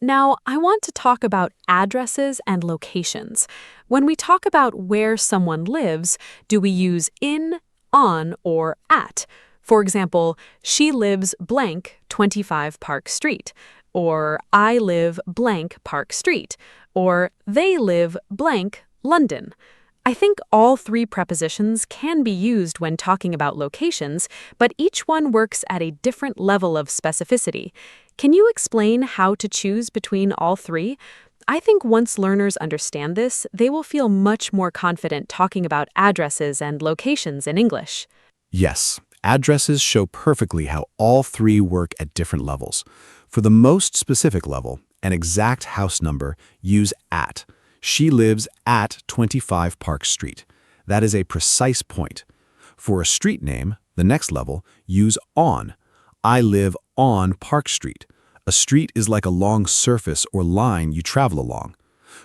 S1: Now, I want to talk about addresses and locations. When we talk about where someone lives, do we use in, on, or at? For example, she lives blank 25 Park Street, or I live blank Park Street, or they live blank London. I think all three prepositions can be used when talking about locations, but each one works at a different level of specificity. Can you explain how to choose between all three? I think once learners understand this, they will feel much more confident talking about addresses and locations in English.
S4: Yes, addresses show perfectly how all three work at different levels. For the most specific level, an exact house number, use at. She lives at 25 Park Street. That is a precise point. For a street name, the next level, use on. I live on Park Street. A street is like a long surface or line you travel along.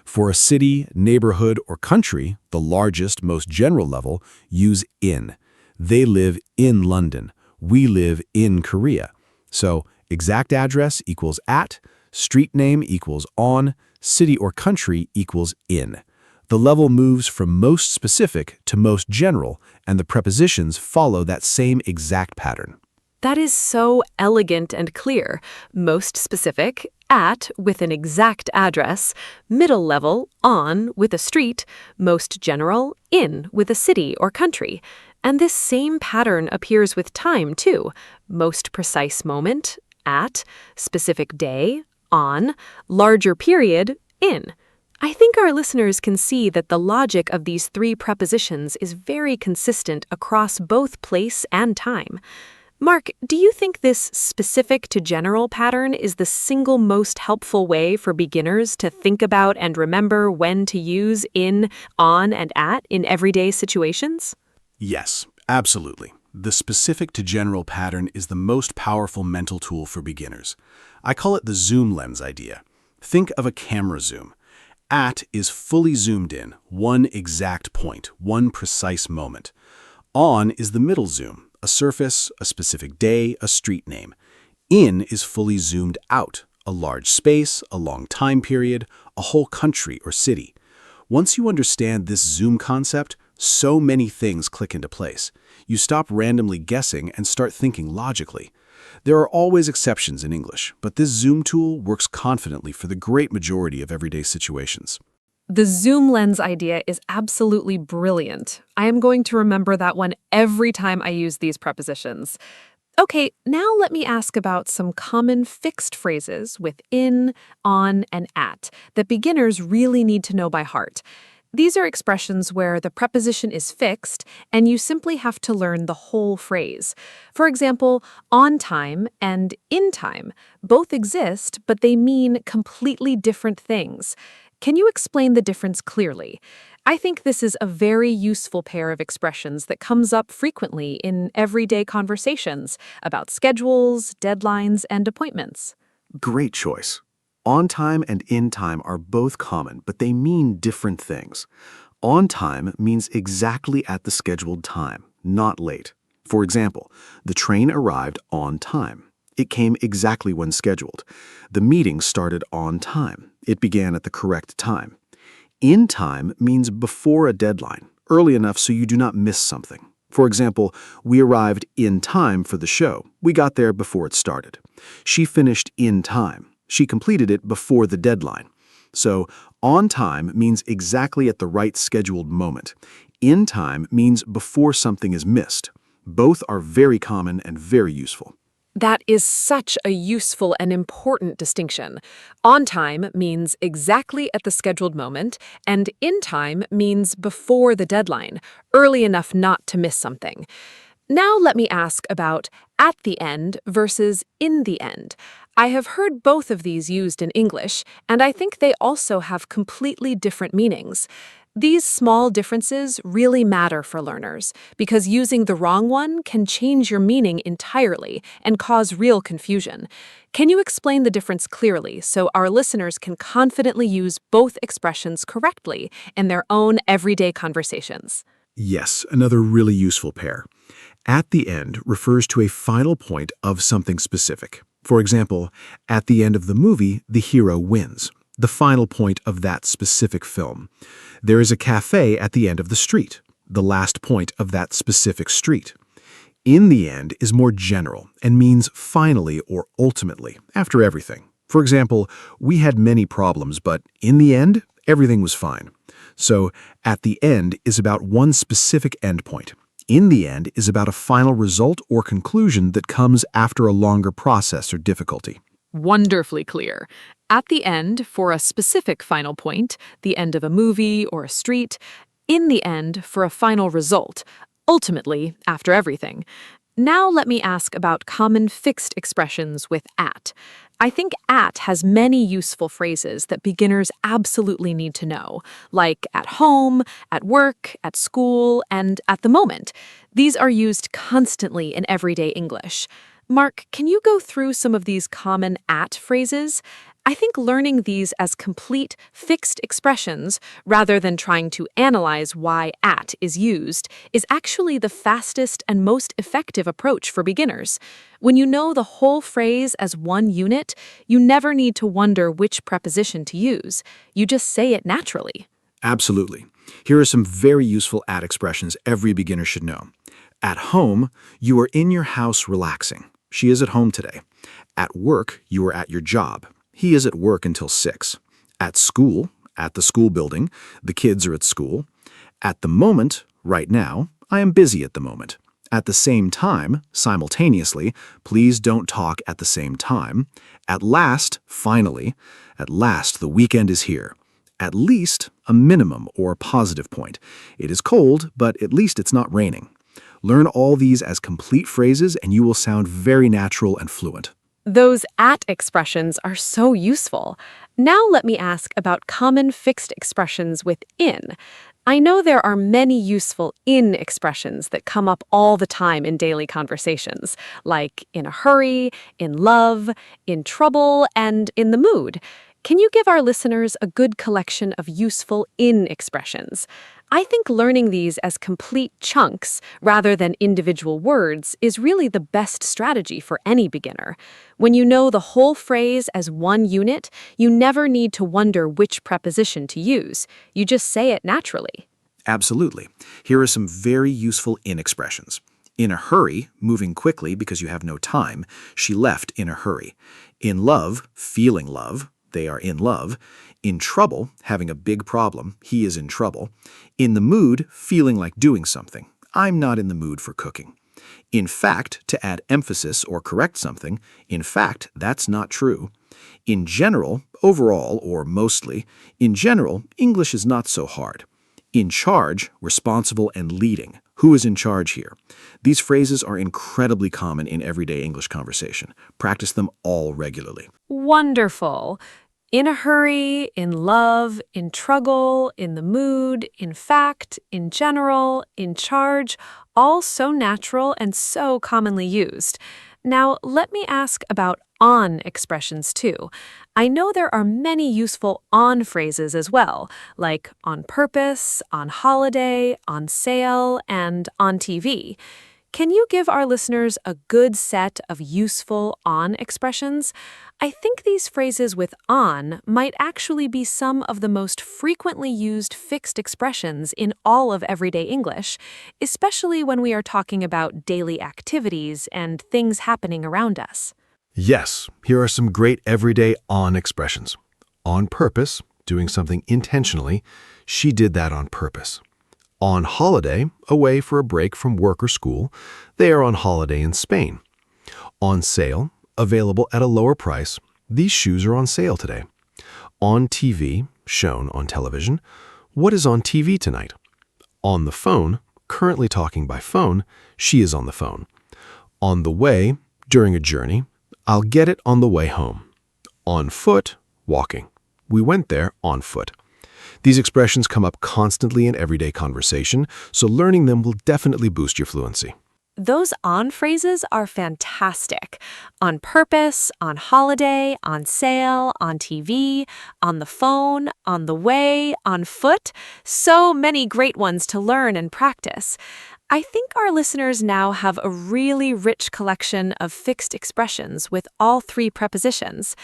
S4: For a city, neighborhood, or country, the largest, most general level, use in. They live in London. We live in Korea. So, exact address equals at, street name equals on, city or country equals in. The level moves from most specific to most general, and the prepositions follow that same exact pattern.
S1: That is so elegant and clear. Most specific, at with an exact address, middle level, on with a street, most general, in with a city or country. And this same pattern appears with time, too. Most precise moment, at, specific day, on, larger period, in. I think our listeners can see that the logic of these three prepositions is very consistent across both place and time. Mark, do you think this specific to general pattern is the single most helpful way for beginners to think about and remember when to use in, on, and at in everyday situations?
S4: Yes, absolutely. The specific to general pattern is the most powerful mental tool for beginners. I call it the zoom lens idea. Think of a camera zoom. At is fully zoomed in, one exact point, one precise moment. On is the middle zoom, a surface, a specific day, a street name. In is fully zoomed out, a large space, a long time period, a whole country or city. Once you understand this zoom concept, so many things click into place. You stop randomly guessing and start thinking logically. There are always exceptions in English, but this zoom tool works confidently for the great majority of everyday situations.
S5: The zoom lens idea is absolutely brilliant. I am going to remember that one every time I use these prepositions. Okay, now let me ask about some common fixed phrases with in, on, and at that beginners really need to know by heart. These are expressions where the preposition is fixed and you simply have to learn the whole phrase. For example, on time and in time both exist, but they mean completely different things. Can you explain the difference clearly? I think this is a very useful pair of expressions that comes up frequently in everyday conversations about schedules, deadlines, and appointments.
S2: Great choice. On time and in time are both common, but they mean different things. On time means exactly at the scheduled time, not late. For example, the train arrived on time. It came exactly when scheduled. The meeting started on time. It began at the correct time. In time means before a deadline, early enough so you do not miss something. For example, we arrived in time for the show. We got there before it started. She finished in time. She completed it before the deadline. So, on time means exactly at the right scheduled moment. In time means before something is missed. Both are very common and very useful.
S1: That is such a useful and important distinction. On time means exactly at the scheduled moment, and in time means before the deadline, early enough not to miss something. Now let me ask about at the end versus in the end. I have heard both of these used in English, and I think they also have completely different meanings. These small differences really matter for learners because using the wrong one can change your meaning entirely and cause real confusion. Can you explain the difference clearly so our listeners can confidently use both expressions correctly in their own everyday conversations?
S4: Yes, another really useful pair. At the end refers to a final point of something specific. For example, at the end of the movie, the hero wins, the final point of that specific film. There is a cafe at the end of the street, the last point of that specific street. In the end is more general and means finally or ultimately, after everything. For example, we had many problems, but in the end, everything was fine. So, at the end is about one specific endpoint. In the end is about a final result or conclusion that comes after a longer process or difficulty.
S1: Wonderfully clear. At the end, for a specific final point, the end of a movie or a street. In the end, for a final result, ultimately, after everything. Now let me ask about common fixed expressions with at. I think at has many useful phrases that beginners absolutely need to know, like at home, at work, at school, and at the moment. These are used constantly in everyday English. Mark, can you go through some of these common at phrases? I think learning these as complete, fixed expressions, rather than trying to analyze why at is used, is actually the fastest and most effective approach for beginners. When you know the whole phrase as one unit, you never need to wonder which preposition to use. You just say it naturally.
S4: Absolutely. Here are some very useful at expressions every beginner should know. At home, you are in your house relaxing. She is at home today. At work, you are at your job. He is at work until 6. At school, at the school building, the kids are at school. At the moment, right now, I am busy at the moment. At the same time, simultaneously, please don't talk at the same time. At last, finally. At last, the weekend is here.
S3: At least a minimum or positive point. It is cold, but at least it's not raining. Learn all these as complete phrases and you will sound very natural and fluent.
S1: Those at expressions are so useful. Now let me ask about common fixed expressions with in. I know there are many useful in expressions that come up all the time in daily conversations, like in a hurry, in love, in trouble, and in the mood. Can you give our listeners a good collection of useful in expressions? I think learning these as complete chunks rather than individual words is really the best strategy for any beginner. When you know the whole phrase as one unit, you never need to wonder which preposition to use. You just say it naturally.
S3: Absolutely. Here are some very useful in expressions. In a hurry, moving quickly because you have no time, she left in a hurry. In love, feeling love, they are in love. In trouble, having a big problem, he is in trouble. In the mood, feeling like doing something. I'm not in the mood for cooking. In fact, to add emphasis or correct something, in fact, that's not true. In general, overall or mostly, in general, English is not so hard. In charge, responsible and leading. Who is in charge here? These phrases are incredibly common in everyday English conversation. Practice them all regularly.
S1: Wonderful. In a hurry, in love, in trouble, in the mood, in fact, in general, in charge, all so natural and so commonly used. Now, let me ask about on expressions too. I know there are many useful on phrases as well, like on purpose, on holiday, on sale, and on TV. Can you give our listeners a good set of useful on expressions? I think these phrases with on might actually be some of the most frequently used fixed expressions in all of everyday English, especially when we are talking about daily activities and things happening around us.
S2: Yes, here are some great everyday on expressions. On purpose, doing something intentionally. She did that on purpose. On holiday, away for a break from work or school. They are on holiday in Spain. On sale, available at a lower price. These shoes are on sale today. On TV, shown on television. What is on TV tonight? On the phone, currently talking by phone. She is on the phone. On the way, during a journey. I'll get it on the way home. On foot, walking. We went there on foot. These expressions come up constantly in everyday conversation, so learning them will definitely boost your fluency.
S1: Those on phrases are fantastic. On purpose, on holiday, on sale, on TV, on the phone, on the way, on foot. So many great ones to learn and practice. I think our listeners now have a really rich collection of fixed expressions with all three prepositions.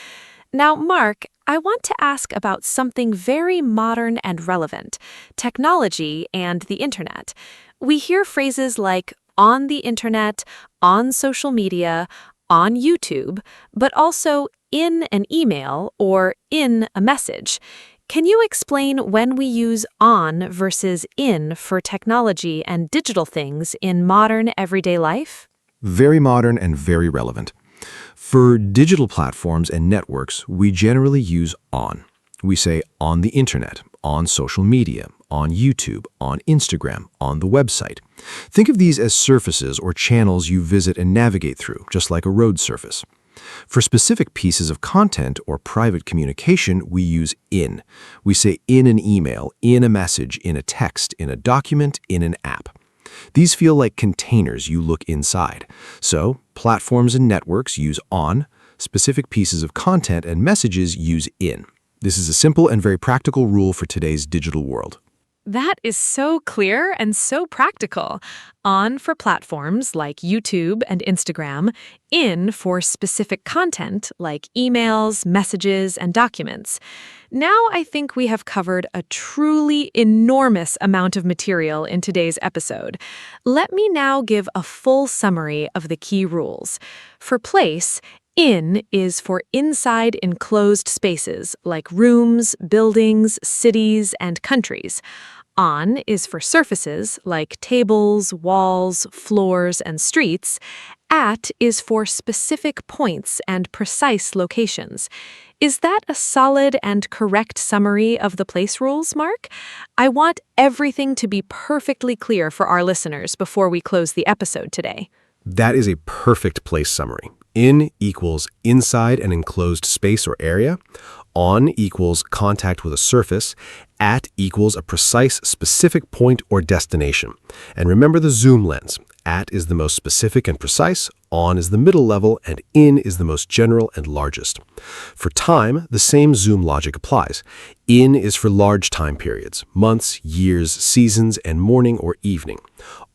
S1: Now, Mark, I want to ask about something very modern and relevant, technology and the internet. We hear phrases like on the internet, on social media, on YouTube, but also in an email or in a message. Can you explain when we use on versus in for technology and digital things in modern everyday life?
S2: Very modern and very relevant. For digital platforms and networks, we generally use on. We say on the internet, on social media, on YouTube, on Instagram, on the website. Think of these as surfaces or channels you visit and navigate through, just like a road surface. For specific pieces of content or private communication, we use in. We say in an email, in a message, in a text, in a document, in an app. These feel like containers you look inside. So, platforms and networks use on, specific pieces of content and messages use in. This is a simple and very practical rule for today's digital world.
S1: That is so clear and so practical. On for platforms like YouTube and Instagram, in for specific content like emails, messages, and documents. Now I think we have covered a truly enormous amount of material in today's episode. Let me now give a full summary of the key rules. For place, in is for inside enclosed spaces like rooms, buildings, cities, and countries. On is for surfaces like tables, walls, floors, and streets. At is for specific points and precise locations. Is that a solid and correct summary of the place rules, Mark? I want everything to be perfectly clear for our listeners before we close the episode today.
S2: That is a perfect place summary. In equals inside an enclosed space or area. On equals contact with a surface. At equals a precise specific point or destination. And remember the zoom lens. At is the most specific and precise, on is the middle level, and in is the most general and largest. For time, the same zoom logic applies. In is for large time periods, months, years, seasons, and morning or evening.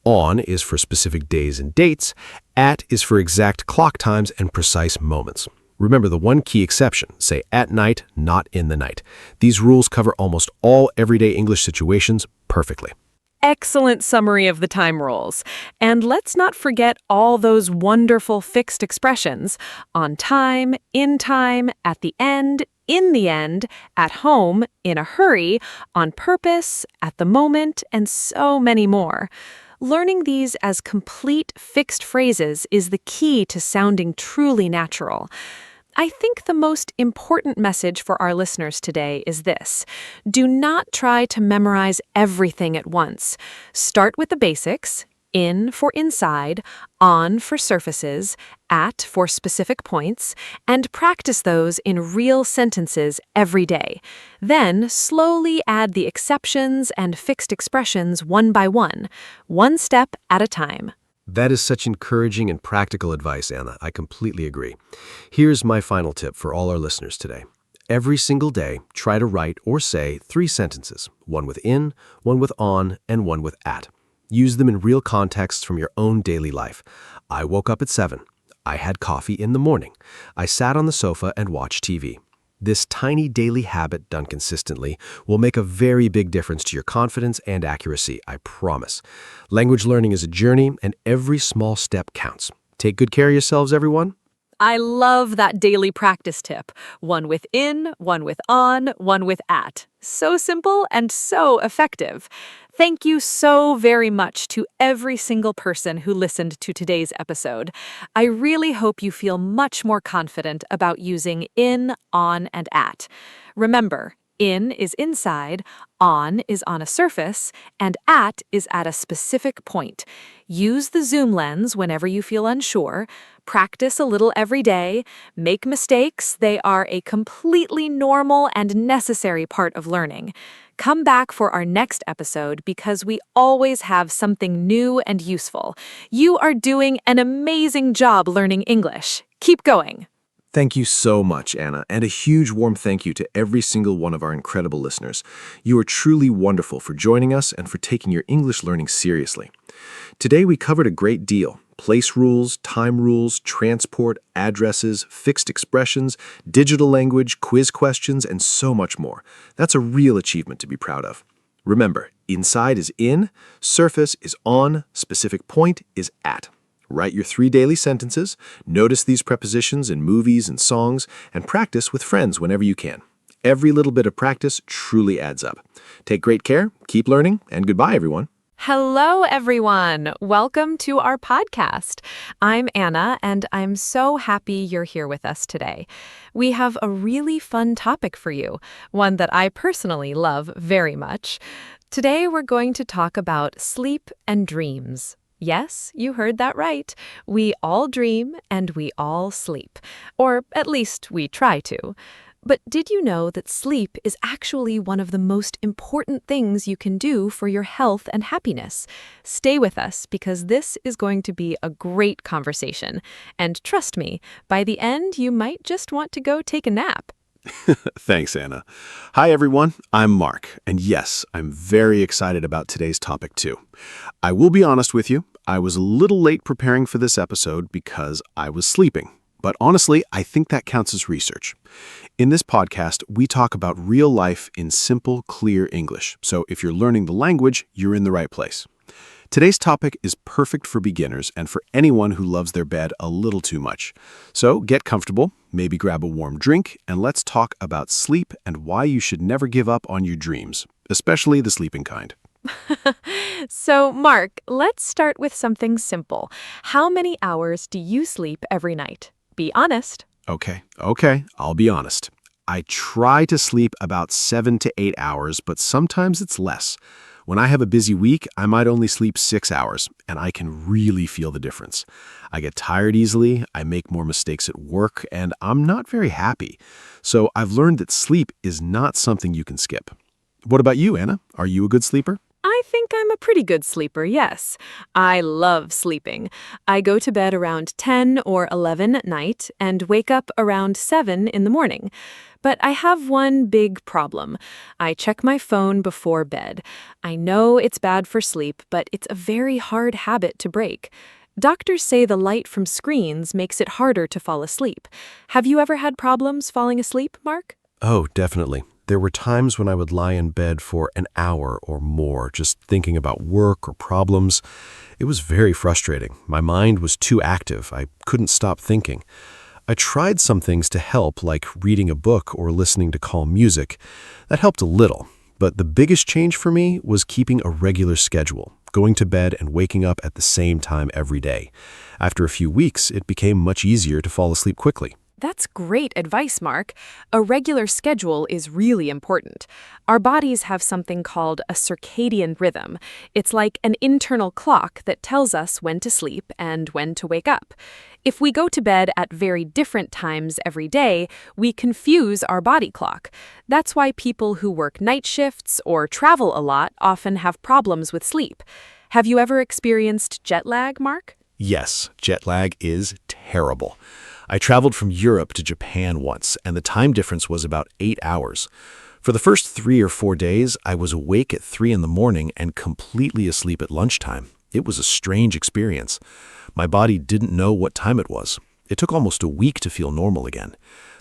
S2: On is for specific days and dates. At is for exact clock times and precise moments. Remember the one key exception, say at night, not in the night. These rules cover almost all everyday English situations perfectly.
S1: Excellent summary of the time rules. And let's not forget all those wonderful fixed expressions: on time, in time, at the end, in the end, at home, in a hurry, on purpose, at the moment, and so many more. Learning these as complete fixed phrases is the key to sounding truly natural. I think the most important message for our listeners today is this: do not try to memorize everything at once. Start with the basics: in for inside, on for surfaces, at for specific points, and practice those in real sentences every day. Then slowly add the exceptions and fixed expressions one by one step at a time.
S2: That is such encouraging and practical advice, Anna. I completely agree. Here's my final tip for all our listeners today. Every single day, try to write or say 3 sentences, one with in, one with on, and one with at. Use them in real contexts from your own daily life. I woke up at 7. I had coffee in the morning. I sat on the sofa and watched TV. This tiny daily habit done consistently will make a very big difference to your confidence and accuracy, I promise. Language learning is a journey, and every small step counts. Take good care of yourselves, everyone.
S1: I love that daily practice tip. One with in, one with on, one with at. So simple and so effective. Thank you so very much to every single person who listened to today's episode. I really hope you feel much more confident about using in, on, and at. Remember, in is inside, on is on a surface, and at is at a specific point. Use the zoom lens whenever you feel unsure. Practice a little every day. Make mistakes. They are a completely normal and necessary part of learning. Come back for our next episode because we always have something new and useful. You are doing an amazing job learning English. Keep going.
S2: Thank you so much, Anna, and a huge warm thank you to every single one of our incredible listeners. You are truly wonderful for joining us and for taking your English learning seriously. Today we covered a great deal: place rules, time rules, transport, addresses, fixed expressions, digital language, quiz questions, and so much more. That's a real achievement to be proud of. Remember, inside is in, surface is on, specific point is at. Write your 3 daily sentences, notice these prepositions in movies and songs, and practice with friends whenever you can. Every little bit of practice truly adds up. Take great care, keep learning, and goodbye, everyone.
S1: Hello, everyone. Welcome to our podcast. I'm Anna, and I'm so happy you're here with us today. We have a really fun topic for you, one that I personally love very much. Today, we're going to talk about sleep and dreams. Yes, you heard that right. We all dream and we all sleep. Or at least we try to. But did you know that sleep is actually one of the most important things you can do for your health and happiness? Stay with us because this is going to be a great conversation. And trust me, by the end, you might just want to go take a nap.
S3: Thanks, Anna. Hi, everyone. I'm Mark. And yes, I'm very excited about today's topic, too. I will be honest with you. I was a little late preparing for this episode because I was sleeping. But honestly, I think that counts as research. In this podcast, we talk about real life in simple, clear English. So if you're learning the language, you're in the right place. Today's topic is perfect for beginners and for anyone who loves their bed a little too much. So get comfortable, maybe grab a warm drink, and let's talk about sleep and why you should never give up on your dreams, especially the sleeping kind.
S1: So, Mark, let's start with something simple. How many hours do you sleep every night? Be honest.
S3: Okay, I'll be honest. I try to sleep about 7 to 8 hours, but sometimes it's less. When I have a busy week, I might only sleep 6 hours, and I can really feel the difference. I get tired easily, I make more mistakes at work, and I'm not very happy. So I've learned that sleep is not something you can skip. What about you, Anna? Are you a good sleeper?
S1: I think I'm a pretty good sleeper, yes. I love sleeping. I go to bed around 10 or 11 at night and wake up around 7 in the morning. But I have one big problem. I check my phone before bed. I know it's bad for sleep, but it's a very hard habit to break. Doctors say the light from screens makes it harder to fall asleep. Have you ever had problems falling asleep, Mark?
S3: Oh, definitely. There were times when I would lie in bed for an hour or more, just thinking about work or problems. It was very frustrating. My mind was too active. I couldn't stop thinking. I tried some things to help, like reading a book or listening to calm music. That helped a little, but the biggest change for me was keeping a regular schedule, going to bed and waking up at the same time every day. After a few weeks, it became much easier to fall asleep quickly.
S1: That's great advice, Mark. A regular schedule is really important. Our bodies have something called a circadian rhythm. It's like an internal clock that tells us when to sleep and when to wake up. If we go to bed at very different times every day, we confuse our body clock. That's why people who work night shifts or travel a lot often have problems with sleep. Have you ever experienced jet lag, Mark?
S3: Yes, jet lag is terrible. I traveled from Europe to Japan once, and the time difference was about 8 hours. For the first 3 or 4 days, I was awake at 3 in the morning and completely asleep at lunchtime. It was a strange experience. My body didn't know what time it was. It took almost a week to feel normal again.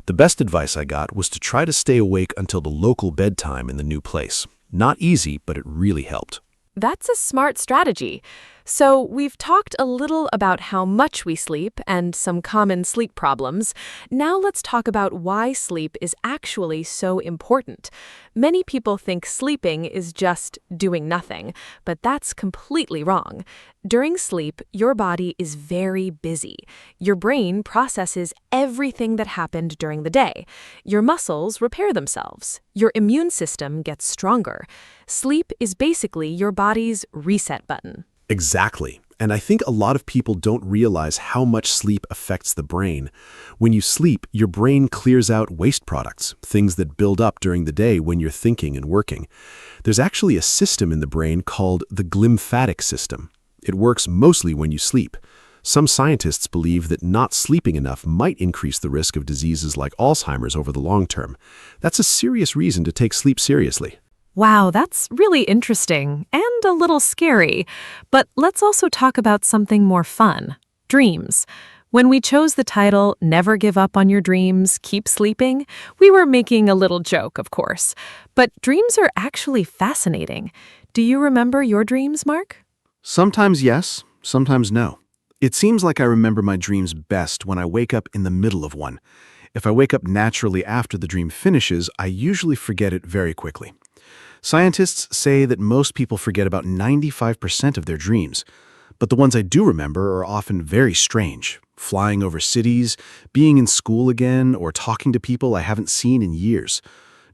S3: The best advice I got was to try to stay awake until the local bedtime in the new place. Not easy, but it really helped.
S1: That's a smart strategy. So, we've talked a little about how much we sleep and some common sleep problems. Now let's talk about why sleep is actually so important. Many people think sleeping is just doing nothing, but that's completely wrong. During sleep, your body is very busy. Your brain processes everything that happened during the day. Your muscles repair themselves. Your immune system gets stronger. Sleep is basically your body's reset button.
S3: Exactly. And I think a lot of people don't realize how much sleep affects the brain. When you sleep, your brain clears out waste products, things that build up during the day when you're thinking and working. There's actually a system in the brain called the glymphatic system. It works mostly when you sleep. Some scientists believe that not sleeping enough might increase the risk of diseases like Alzheimer's over the long term. That's a serious reason to take sleep seriously.
S1: Wow, that's really interesting and a little scary. But let's also talk about something more fun, dreams. When we chose the title, Never Give Up on Your Dreams, Keep Sleeping, we were making a little joke, of course. But dreams are actually fascinating. Do you remember your dreams, Mark?
S6: Sometimes yes, sometimes no. It seems like I remember my dreams best when I wake up in the middle of one. If I wake up naturally after the dream finishes, I usually forget it very quickly. Scientists say that most people forget about 95% of their dreams, but the ones I do remember are often very strange. Flying over cities, being in school again, or talking to people I haven't seen in years.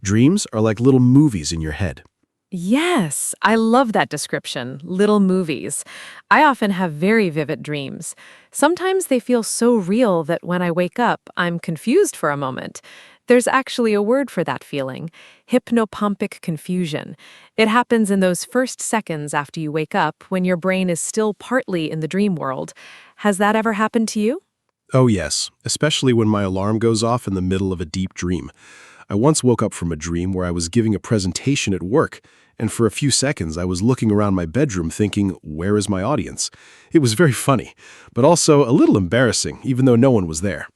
S6: Dreams are like little movies in your head.
S1: Yes, I love that description, little movies. I often have very vivid dreams. Sometimes they feel so real that when I wake up, I'm confused for a moment. There's actually a word for that feeling, hypnopompic confusion. It happens in those first seconds after you wake up when your brain is still partly in the dream world. Has that ever happened to you?
S3: Oh yes, especially when my alarm goes off in the middle of a deep dream. I once woke up from a dream where I was giving a presentation at work, and for a few seconds I was looking around my bedroom thinking, where is my audience? It was very funny, but also a little embarrassing, even though no one was there.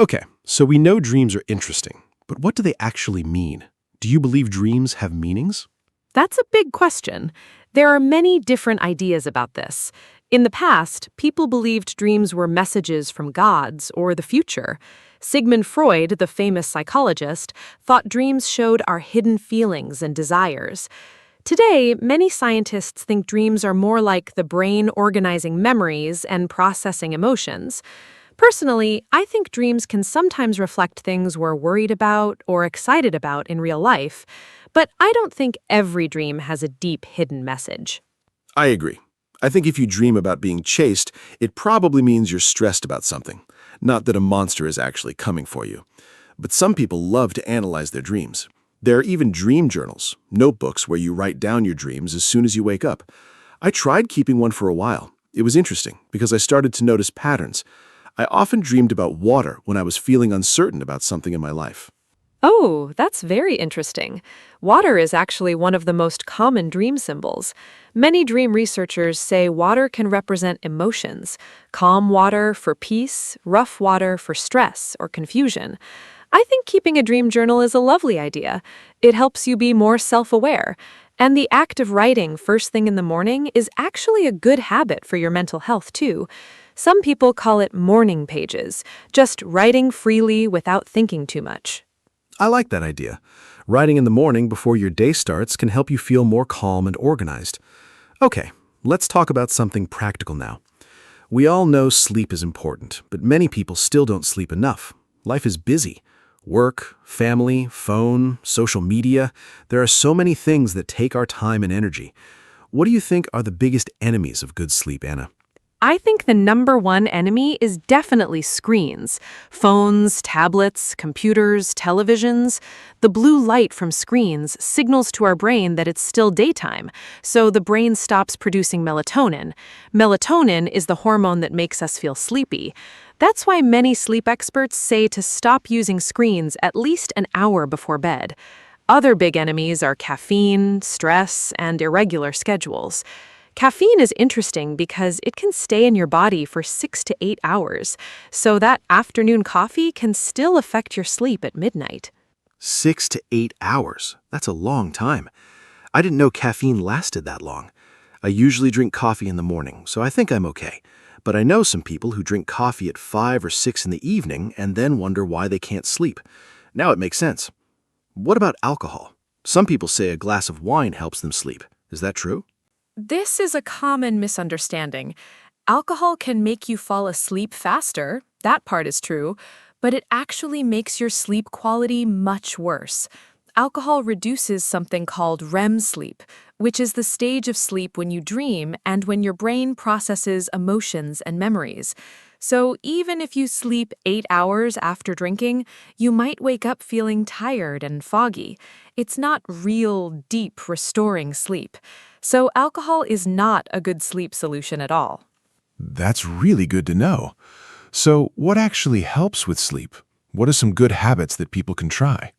S3: Okay, so we know dreams are interesting, but what do they actually mean? Do you believe dreams have meanings?
S1: That's a big question. There are many different ideas about this. In the past, people believed dreams were messages from gods or the future. Sigmund Freud, the famous psychologist, thought dreams showed our hidden feelings and desires. Today, many scientists think dreams are more like the brain organizing memories and processing emotions. Personally, I think dreams can sometimes reflect things we're worried about or excited about in real life, but I don't think every dream has a deep hidden message.
S3: I agree. I think if you dream about being chased, it probably means you're stressed about something, not that a monster is actually coming for you. But some people love to analyze their dreams. There are even dream journals, notebooks where you write down your dreams as soon as you wake up. I tried keeping one for a while. It was interesting because I started to notice patterns. I often dreamed about water when I was feeling uncertain about something in my life.
S1: Oh, that's very interesting. Water is actually one of the most common dream symbols. Many dream researchers say water can represent emotions: calm water for peace, rough water for stress or confusion. I think keeping a dream journal is a lovely idea. It helps you be more self-aware. And the act of writing first thing in the morning is actually a good habit for your mental health, too. Some people call it morning pages, just writing freely without thinking too much.
S3: I like that idea. Writing in the morning before your day starts can help you feel more calm and organized. Okay, let's talk about something practical now. We all know sleep is important, but many people still don't sleep enough. Life is busy. Work, family, phone, social media. There are so many things that take our time and energy. What do you think are the biggest enemies of good sleep, Anna?
S1: I think the number one enemy is definitely screens. Phones, tablets, computers, televisions. The blue light from screens signals to our brain that it's still daytime, so the brain stops producing melatonin. Melatonin is the hormone that makes us feel sleepy. That's why many sleep experts say to stop using screens at least an hour before bed. Other big enemies are caffeine, stress, and irregular schedules. Caffeine is interesting because it can stay in your body for 6 to 8 hours, so that afternoon coffee can still affect your sleep at midnight.
S3: 6 to 8 hours. That's a long time. I didn't know caffeine lasted that long. I usually drink coffee in the morning, so I think I'm okay. But I know some people who drink coffee at 5 or 6 in the evening and then wonder why they can't sleep. Now it makes sense. What about alcohol? Some people say a glass of wine helps them sleep. Is that true?
S5: This is a common misunderstanding. Alcohol can make you fall asleep faster, that part is true, but it actually makes your sleep quality much worse. Alcohol reduces something called REM sleep, which is the stage of sleep when you dream and when your brain processes emotions and memories. So even if you sleep 8 hours after drinking, you might wake up feeling tired and foggy. It's not real, deep, restoring sleep. So alcohol is not a good sleep solution at all.
S3: That's really good to know. So what actually helps with sleep? What are some good habits that people can try?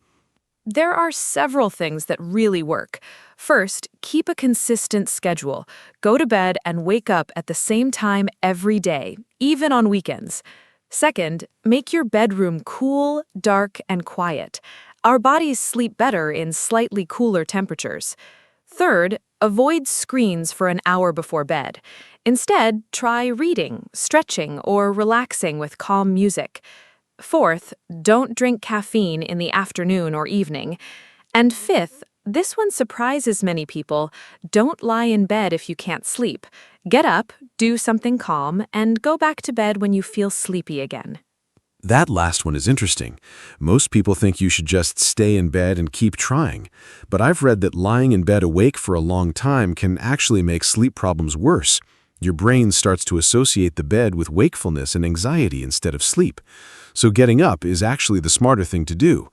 S5: There are several things that really work. First, keep a consistent schedule. Go to bed and wake up at the same time every day, even on weekends. Second, make your bedroom cool, dark, and quiet. Our bodies sleep better in slightly cooler temperatures. Third, avoid screens for an hour before bed. Instead, try reading, stretching, or relaxing with calm music. Fourth, don't drink caffeine in the afternoon or evening. And fifth, this one surprises many people, don't lie in bed if you can't sleep. Get up, do something calm, and go back to bed when you feel sleepy again.
S3: That last one is interesting. Most people think you should just stay in bed and keep trying. But I've read that lying in bed awake for a long time can actually make sleep problems worse. Your brain starts to associate the bed with wakefulness and anxiety instead of sleep. So getting up is actually the smarter thing to do.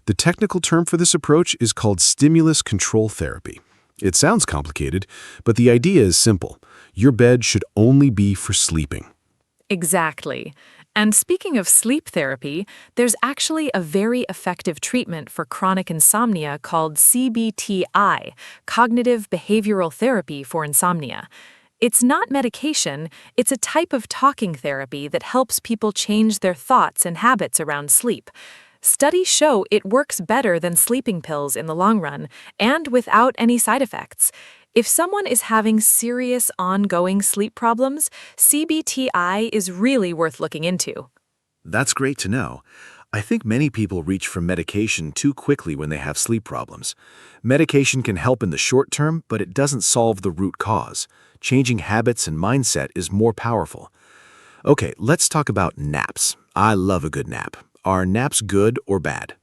S3: The technical term for this approach is called stimulus control therapy. It sounds complicated, but the idea is simple. Your bed should only be for sleeping.
S5: Exactly. And speaking of sleep therapy, there's actually a very effective treatment for chronic insomnia called CBTI, Cognitive Behavioral Therapy for Insomnia. It's not medication, it's a type of talking therapy that helps people change their thoughts and habits around sleep. Studies show it works better than sleeping pills in the long run, and without any side effects. If someone is having serious ongoing sleep problems, CBTI is really worth looking into.
S3: That's great to know. I think many people reach for medication too quickly when they have sleep problems. Medication can help in the short term, but it doesn't solve the root cause. Changing habits and mindset is more powerful. Okay, let's talk about naps. I love a good nap. Are naps good or bad?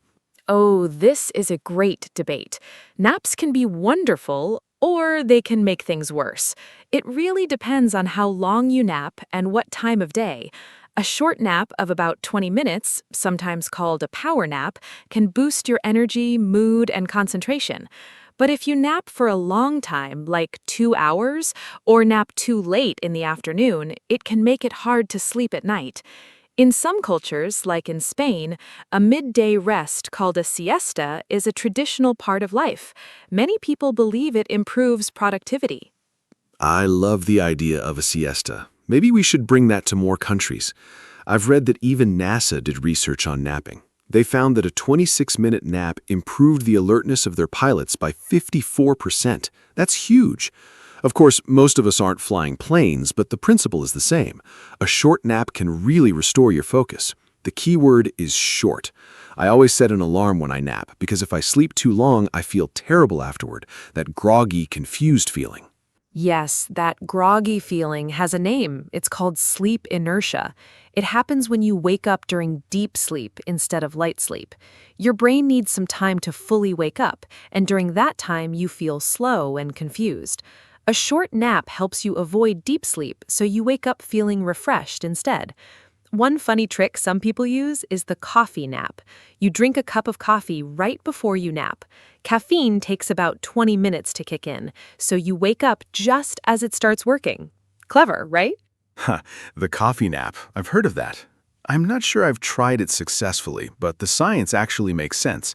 S1: Oh, this is a great debate. Naps can be wonderful, or they can make things worse. It really depends on how long you nap and what time of day. A short nap of about 20 minutes, sometimes called a power nap, can boost your energy, mood, and concentration. But if you nap for a long time, like 2 hours, or nap too late in the afternoon, it can make it hard to sleep at night. In some cultures, like in Spain, a midday rest called a siesta is a traditional part of life. Many people believe it improves productivity.
S3: I love the idea of a siesta. Maybe we should bring that to more countries. I've read that even NASA did research on napping. They found that a 26-minute nap improved the alertness of their pilots by 54%. That's huge. Of course, most of us aren't flying planes, but the principle is the same. A short nap can really restore your focus. The key word is short. I always set an alarm when I nap, because if I sleep too long, I feel terrible afterward, that groggy, confused feeling.
S1: Yes, that groggy feeling has a name. It's called sleep inertia. It happens when you wake up during deep sleep instead of light sleep. Your brain needs some time to fully wake up, and during that time you feel slow and confused. A short nap helps you avoid deep sleep, so you wake up feeling refreshed instead. One funny trick some people use is the coffee nap. You drink a cup of coffee right before you nap. Caffeine takes about 20 minutes to kick in, so you wake up just as it starts working. Clever, right?
S3: The coffee nap. I've heard of that. I'm not sure I've tried it successfully, but the science actually makes sense.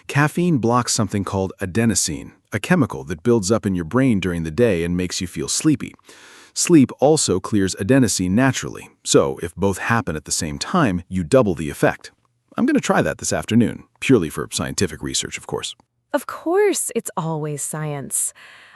S3: Caffeine blocks something called adenosine, a chemical that builds up in your brain during the day and makes you feel sleepy. Sleep also clears adenosine naturally, so if both happen at the same time, you double the effect. I'm going to try that this afternoon, purely for scientific research, of course.
S1: Of course, it's always science.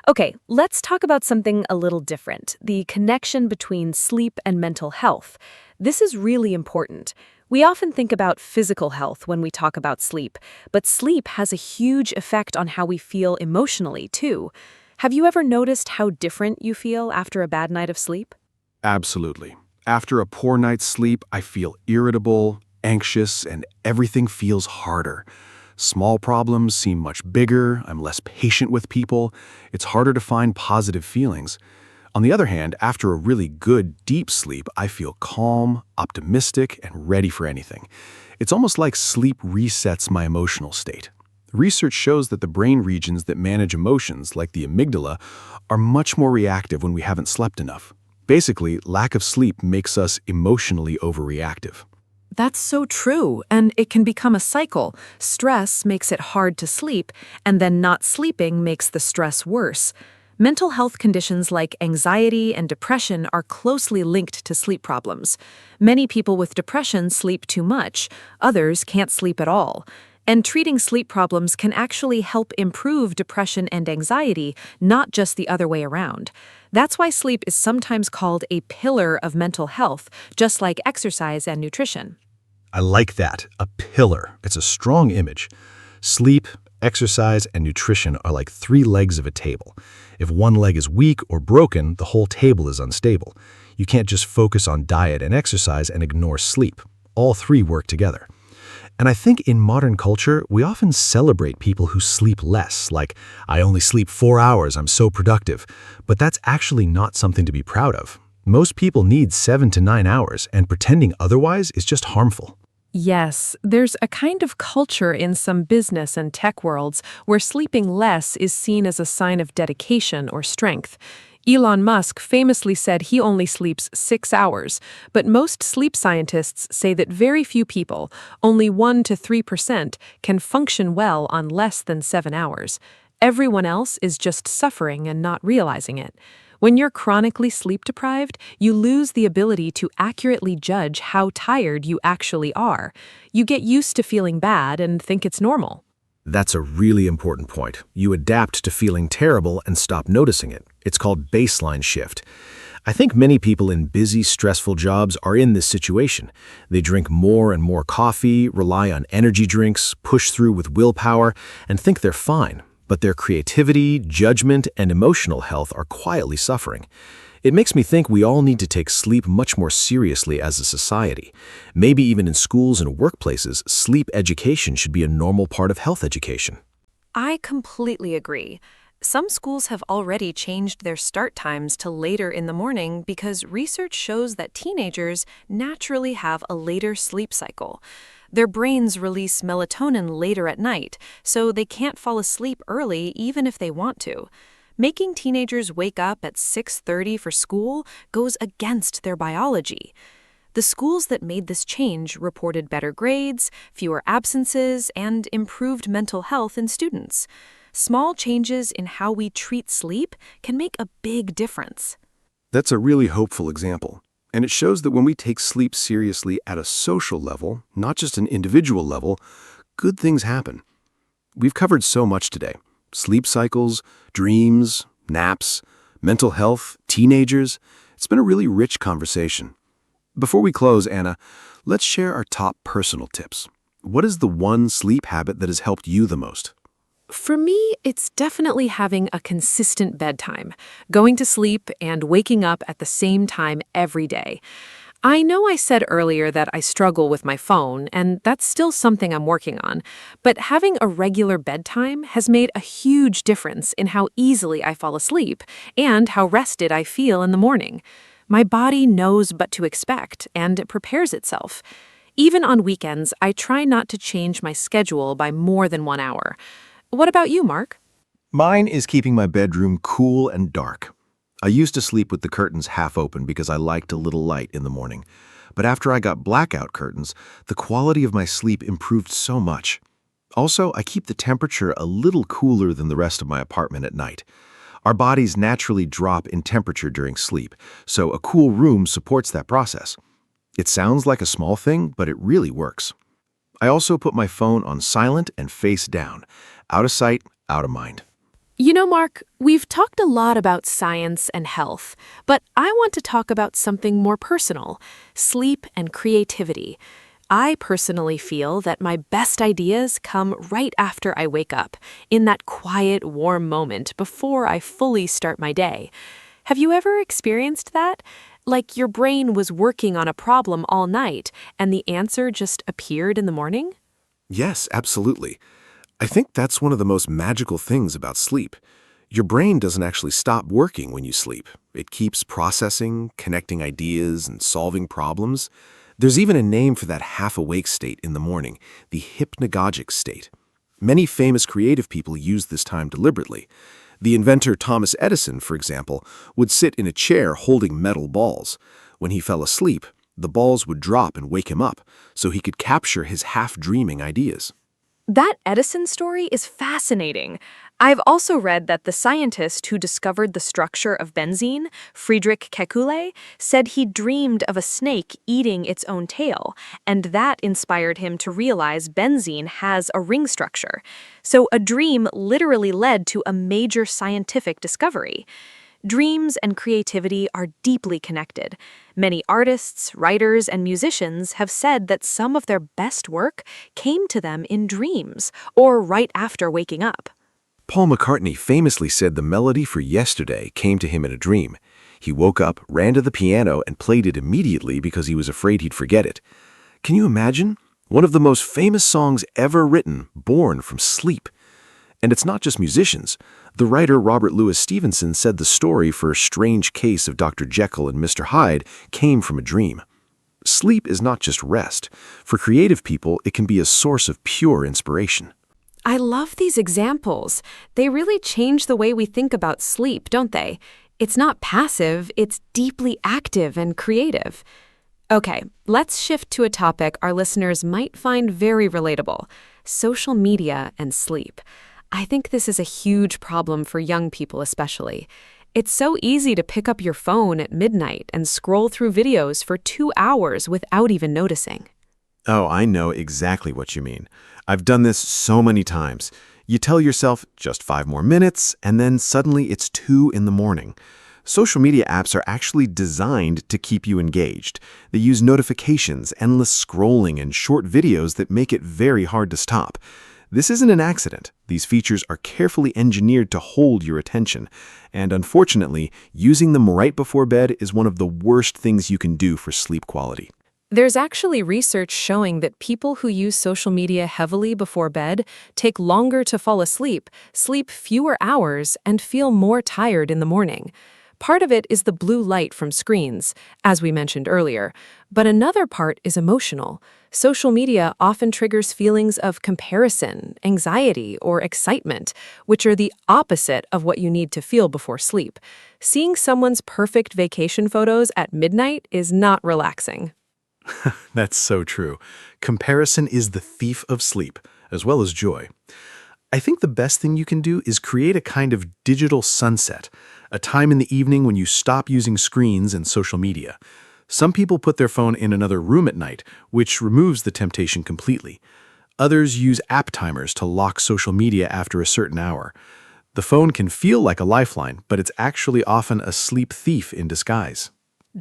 S1: Okay, let's talk about something a little different, the connection between sleep and mental health. This is really important. We often think about physical health when we talk about sleep, but sleep has a huge effect on how we feel emotionally, too. Have you ever noticed how different you feel after a bad night of sleep?
S3: Absolutely. After a poor night's sleep, I feel irritable, anxious, and everything feels harder. Small problems seem much bigger, I'm less patient with people, it's harder to find positive feelings. On the other hand, after a really good, deep sleep, I feel calm, optimistic, and ready for anything. It's almost like sleep resets my emotional state. Research shows that the brain regions that manage emotions, like the amygdala, are much more reactive when we haven't slept enough. Basically, lack of sleep makes us emotionally overreactive.
S1: That's so true, and it can become a cycle. Stress makes it hard to sleep, and then not sleeping makes the stress worse. Mental health conditions like anxiety and depression are closely linked to sleep problems. Many people with depression sleep too much, others can't sleep at all. And treating sleep problems can actually help improve depression and anxiety, not just the other way around. That's why sleep is sometimes called a pillar of mental health, just like exercise and nutrition.
S7: I like that. A pillar. It's a strong image. Sleep, exercise, and nutrition are like three legs of a table. If one leg is weak or broken, the whole table is unstable. You can't just focus on diet and exercise and ignore sleep. All three work together. And I think in modern culture, we often celebrate people who sleep less, like, I only sleep 4 hours, I'm so productive. But that's actually not something to be proud of. Most people need 7 to 9 hours, and pretending otherwise is just harmful.
S1: Yes, there's a kind of culture in some business and tech worlds where sleeping less is seen as a sign of dedication or strength. Elon Musk famously said he only sleeps 6 hours, but most sleep scientists say that very few people, only 1 to 3%, can function well on less than 7 hours. Everyone else is just suffering and not realizing it. When you're chronically sleep-deprived, you lose the ability to accurately judge how tired you actually are. You get used to feeling bad and think it's normal.
S3: That's a really important point. You adapt to feeling terrible and stop noticing it. It's called baseline shift. I think many people in busy, stressful jobs are in this situation. They drink more and more coffee, rely on energy drinks, push through with willpower, and think they're fine. But their creativity, judgment, and emotional health are quietly suffering. It makes me think we all need to take sleep much more seriously as a society. Maybe even in schools and workplaces, sleep education should be a normal part of health education.
S5: I completely agree. Some schools have already changed their start times to later in the morning because research shows that teenagers naturally have a later sleep cycle. Their brains release melatonin later at night, so they can't fall asleep early even if they want to. Making teenagers wake up at 6:30 for school goes against their biology. The schools that made this change reported better grades, fewer absences, and improved mental health in students. Small changes in how we treat sleep can make a big difference.
S3: That's a really hopeful example. And it shows that when we take sleep seriously at a social level, not just an individual level, good things happen. We've covered so much today. Sleep cycles, dreams, naps, mental health, teenagers. It's been a really rich conversation. Before we close, Anna, let's share our top personal tips. What is the one sleep habit that has helped you the most?
S1: For me, it's definitely having a consistent bedtime, going to sleep and waking up at the same time every day. I know I said earlier that I struggle with my phone, and that's still something I'm working on, but having a regular bedtime has made a huge difference in how easily I fall asleep and how rested I feel in the morning. My body knows what to expect, and it prepares itself. Even on weekends, I try not to change my schedule by more than 1 hour. What about you, Mark?
S3: Mine is keeping my bedroom cool and dark. I used to sleep with the curtains half open because I liked a little light in the morning. But after I got blackout curtains, the quality of my sleep improved so much. Also, I keep the temperature a little cooler than the rest of my apartment at night. Our bodies naturally drop in temperature during sleep, so a cool room supports that process. It sounds like a small thing, but it really works. I also put my phone on silent and face down. Out of sight, out of mind.
S1: You know, Mark, we've talked a lot about science and health, but I want to talk about something more personal, sleep and creativity. I personally feel that my best ideas come right after I wake up, in that quiet, warm moment before I fully start my day. Have you ever experienced that? Like your brain was working on a problem all night and the answer just appeared in the morning?
S3: Yes, absolutely. I think that's one of the most magical things about sleep. Your brain doesn't actually stop working when you sleep. It keeps processing, connecting ideas, and solving problems. There's even a name for that half-awake state in the morning, the hypnagogic state. Many famous creative people use this time deliberately. The inventor Thomas Edison, for example, would sit in a chair holding metal balls. When he fell asleep, the balls would drop and wake him up, so he could capture his half-dreaming ideas.
S5: That Edison story is fascinating. I've also read that the scientist who discovered the structure of benzene, Friedrich Kekulé, said he dreamed of a snake eating its own tail, and that inspired him to realize benzene has a ring structure. So a dream literally led to a major scientific discovery. Dreams and creativity are deeply connected. Many artists, writers, and musicians have said that some of their best work came to them in dreams or right after waking up.
S3: Paul McCartney famously said the melody for Yesterday came to him in a dream. He woke up, ran to the piano, and played it immediately because he was afraid he'd forget it. Can you imagine? One of the most famous songs ever written, born from sleep. And it's not just musicians. The writer Robert Louis Stevenson said the story for A Strange Case of Dr. Jekyll and Mr. Hyde came from a dream. Sleep is not just rest. For creative people, it can be a source of pure inspiration.
S1: I love these examples. They really change the way we think about sleep, don't they? It's not passive, it's deeply active and creative. Okay, let's shift to a topic our listeners might find very relatable: social media and sleep. I think this is a huge problem for young people especially. It's so easy to pick up your phone at midnight and scroll through videos for 2 hours without even noticing.
S2: Oh, I know exactly what you mean. I've done this so many times. You tell yourself just 5 more minutes, and then suddenly it's 2 in the morning. Social media apps are actually designed to keep you engaged. They use notifications, endless scrolling, and short videos that make it very hard to stop.
S3: This isn't an accident. These features are carefully engineered to hold your attention, and unfortunately, using them right before bed is one of the worst things you can do for sleep quality.
S5: There's actually research showing that people who use social media heavily before bed take longer to fall asleep, sleep fewer hours, and feel more tired in the morning. Part of it is the blue light from screens, as we mentioned earlier, but another part is emotional. Social media often triggers feelings of comparison, anxiety, or excitement, which are the opposite of what you need to feel before sleep. Seeing someone's perfect vacation photos at midnight is not relaxing.
S6: That's so true. Comparison is the thief of sleep, as well as joy. I think the best thing you can do is create a kind of digital sunset, a time in the evening when you stop using screens and social media. Some people put their phone in another room at night, which removes the temptation completely. Others use app timers to lock social media after a certain hour. The phone can feel like a lifeline, but it's actually often a sleep thief in disguise.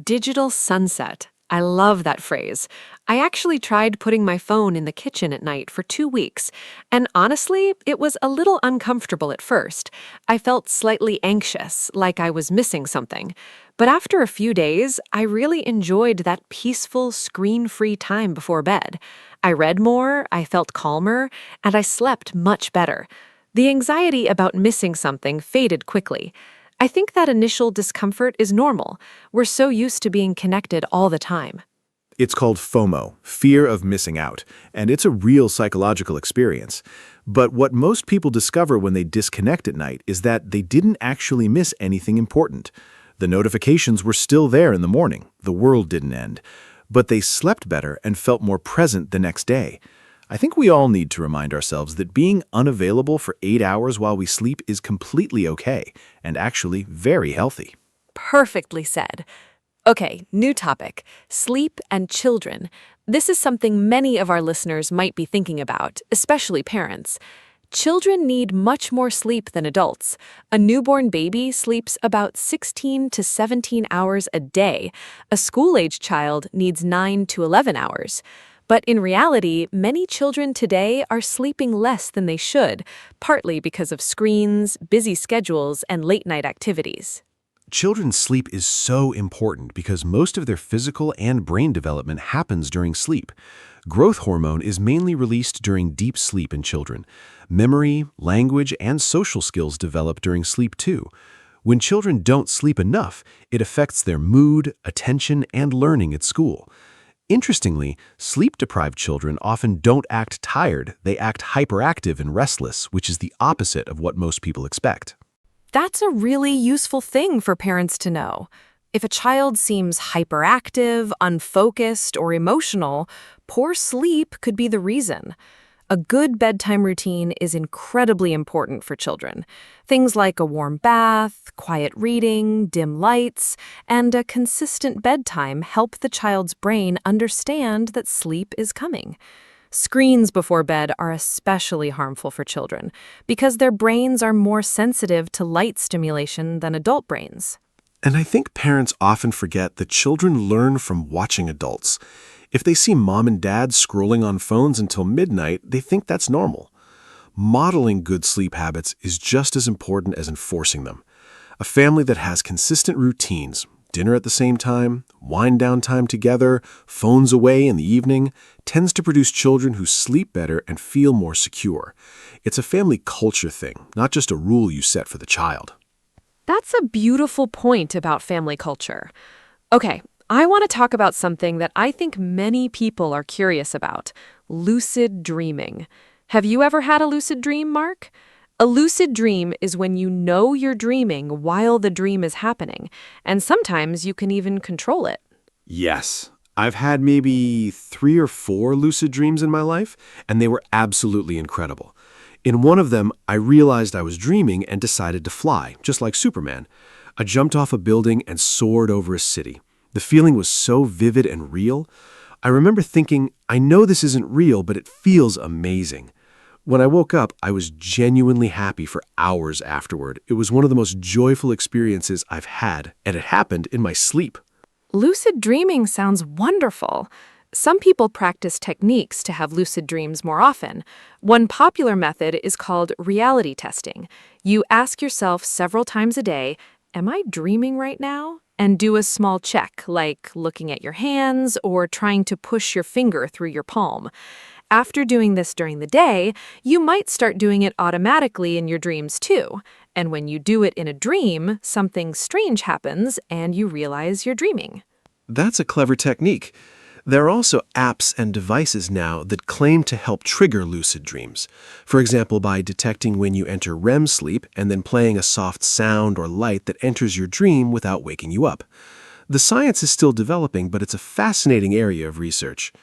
S1: Digital sunset. I love that phrase. I actually tried putting my phone in the kitchen at night for 2 weeks, and honestly, it was a little uncomfortable at first. I felt slightly anxious, like I was missing something. But after a few days, I really enjoyed that peaceful, screen-free time before bed. I read more, I felt calmer, and I slept much better. The anxiety about missing something faded quickly. I think that initial discomfort is normal. We're so used to being connected all the time.
S3: It's called FOMO, fear of missing out, and it's a real psychological experience. But what most people discover when they disconnect at night is that they didn't actually miss anything important. The notifications were still there in the morning. The world didn't end. But they slept better and felt more present the next day. I think we all need to remind ourselves that being unavailable for 8 hours while we sleep is completely okay and actually very healthy.
S1: Perfectly said. Okay, new topic. Sleep and children. This is something many of our listeners might be thinking about, especially parents. Children need much more sleep than adults. A newborn baby sleeps about 16 to 17 hours a day. A school-age child needs 9 to 11 hours. But in reality, many children today are sleeping less than they should, partly because of screens, busy schedules, and late-night activities.
S2: Children's sleep is so important because most of their physical and brain development happens during sleep. Growth hormone is mainly released during deep sleep in children. Memory, language, and social skills develop during sleep too. When children don't sleep enough, it affects their mood, attention, and learning at school. Interestingly, sleep-deprived children often don't act tired, they act hyperactive and restless, which is the opposite of what most people expect.
S5: That's a really useful thing for parents to know. If a child seems hyperactive, unfocused, or emotional, poor sleep could be the reason. A good bedtime routine is incredibly important for children. Things like a warm bath, quiet reading, dim lights, and a consistent bedtime help the child's brain understand that sleep is coming. Screens before bed are especially harmful for children because their brains are more sensitive to light stimulation than adult brains.
S2: And I think parents often forget that children learn from watching adults. If they see mom and dad scrolling on phones until midnight, they think that's normal. Modeling good sleep habits is just as important as enforcing them. A family that has consistent routines, dinner at the same time, wind-down time together, phones away in the evening, tends to produce children who sleep better and feel more secure. It's a family culture thing, not just a rule you set for the child.
S1: That's a beautiful point about family culture. Okay, I want to talk about something that I think many people are curious about: lucid dreaming. Have you ever had a lucid dream, Mark? A lucid dream is when you know you're dreaming while the dream is happening, and sometimes you can even control it.
S2: Yes, I've had maybe 3 or 4 lucid dreams in my life, and they were absolutely incredible. In one of them, I realized I was dreaming and decided to fly, just like Superman. I jumped off a building and soared over a city. The feeling was so vivid and real. I remember thinking, I know this isn't real, but it feels amazing. When I woke up, I was genuinely happy for hours afterward. It was one of the most joyful experiences I've had, and it happened in my sleep.
S1: Lucid dreaming sounds wonderful.
S5: Some people practice techniques to have lucid dreams more often. One popular method is called reality testing. You ask yourself several times a day, "Am I dreaming right now?" And do a small check, like looking at your hands or trying to push your finger through your palm. After doing this during the day, you might start doing it automatically in your dreams too. And when you do it in a dream, something strange happens and you realize you're dreaming.
S2: That's a clever technique. There are also apps and devices now that claim to help trigger lucid dreams. For example, by detecting when you enter REM sleep and then playing a soft sound or light that enters your dream without waking you up. The science is still developing, but it's a fascinating area of research.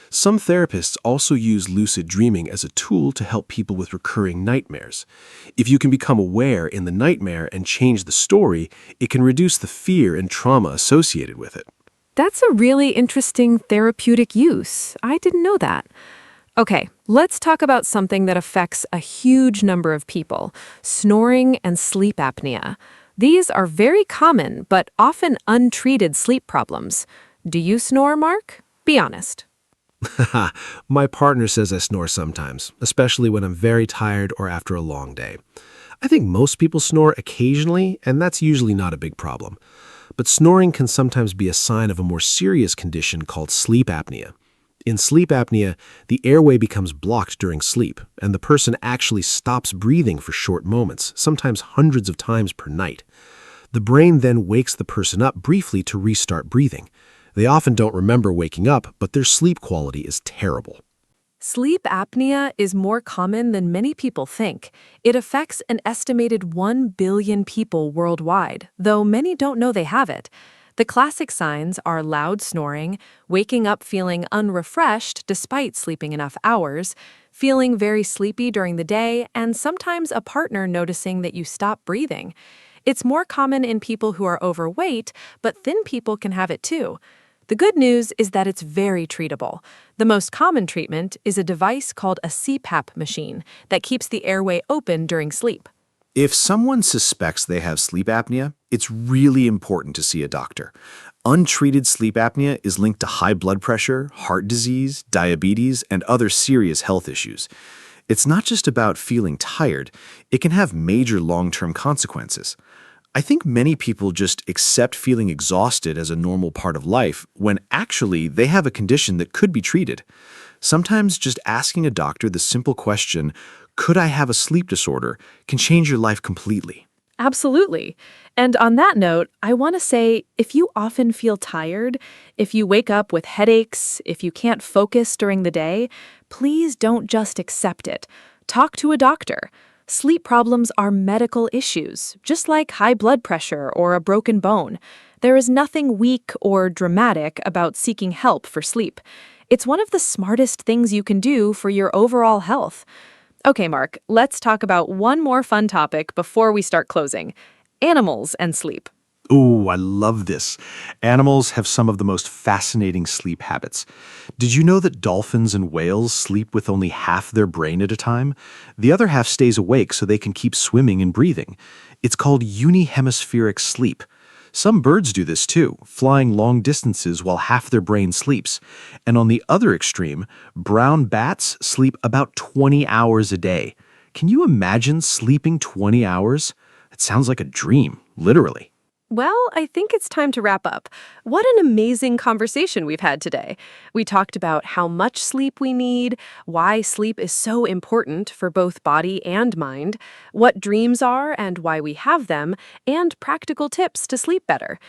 S2: Some therapists also use lucid dreaming as a tool to help people with recurring nightmares. If you can become aware in the nightmare and change the story, it can reduce the fear and trauma associated with it.
S5: That's a really interesting therapeutic use. I didn't know that. Okay, let's talk about something that affects a huge number of people: snoring and sleep apnea. These are very common but often untreated sleep problems. Do you snore, Mark? Be honest.
S2: My partner says I snore sometimes, especially when I'm very tired or after a long day. I think most people snore occasionally, and that's usually not a big problem. But snoring can sometimes be a sign of a more serious condition called sleep apnea. In sleep apnea, the airway becomes blocked during sleep, and the person actually stops breathing for short moments, sometimes hundreds of times per night. The brain then wakes the person up briefly to restart breathing. They often don't remember waking up, but their sleep quality is terrible.
S5: Sleep apnea is more common than many people think. It affects an estimated 1 billion people worldwide, though many don't know they have it. The classic signs are loud snoring, waking up feeling unrefreshed despite sleeping enough hours, feeling very sleepy during the day, and sometimes a partner noticing that you stop breathing. It's more common in people who are overweight, but thin people can have it too. The good news is that it's very treatable. The most common treatment is a device called a CPAP machine that keeps the airway open during sleep.
S7: If someone suspects they have sleep apnea, it's really important to see a doctor. Untreated sleep apnea is linked to high blood pressure, heart disease, diabetes, and other serious health issues. It's not just about feeling tired, it can have major long-term consequences. I think many people just accept feeling exhausted as a normal part of life when actually they have a condition that could be treated. Sometimes just asking a doctor the simple question, "Could I have a sleep disorder?" can change your life completely.
S5: Absolutely. And on that note, I want to say, if you often feel tired, if you wake up with headaches, if you can't focus during the day, please don't just accept it. Talk to a doctor. Sleep problems are medical issues, just like high blood pressure or a broken bone. There is nothing weak or dramatic about seeking help for sleep. It's one of the smartest things you can do for your overall health. Okay, Mark, let's talk about one more fun topic before we start closing: animals and sleep.
S6: Ooh, I love this. Animals have some of the most fascinating sleep habits. Did you know that dolphins and whales sleep with only half their brain at a time? The other half stays awake so they can keep swimming and breathing. It's called unihemispheric sleep. Some birds do this too, flying long distances while half their brain sleeps. And on the other extreme, brown bats sleep about 20 hours a day. Can you imagine sleeping 20 hours? It sounds like a dream, literally.
S5: Well, I think it's time to wrap up. What an amazing conversation we've had today. We talked about how much sleep we need, why sleep is so important for both body and mind, what dreams are and why we have them, and practical tips to sleep better.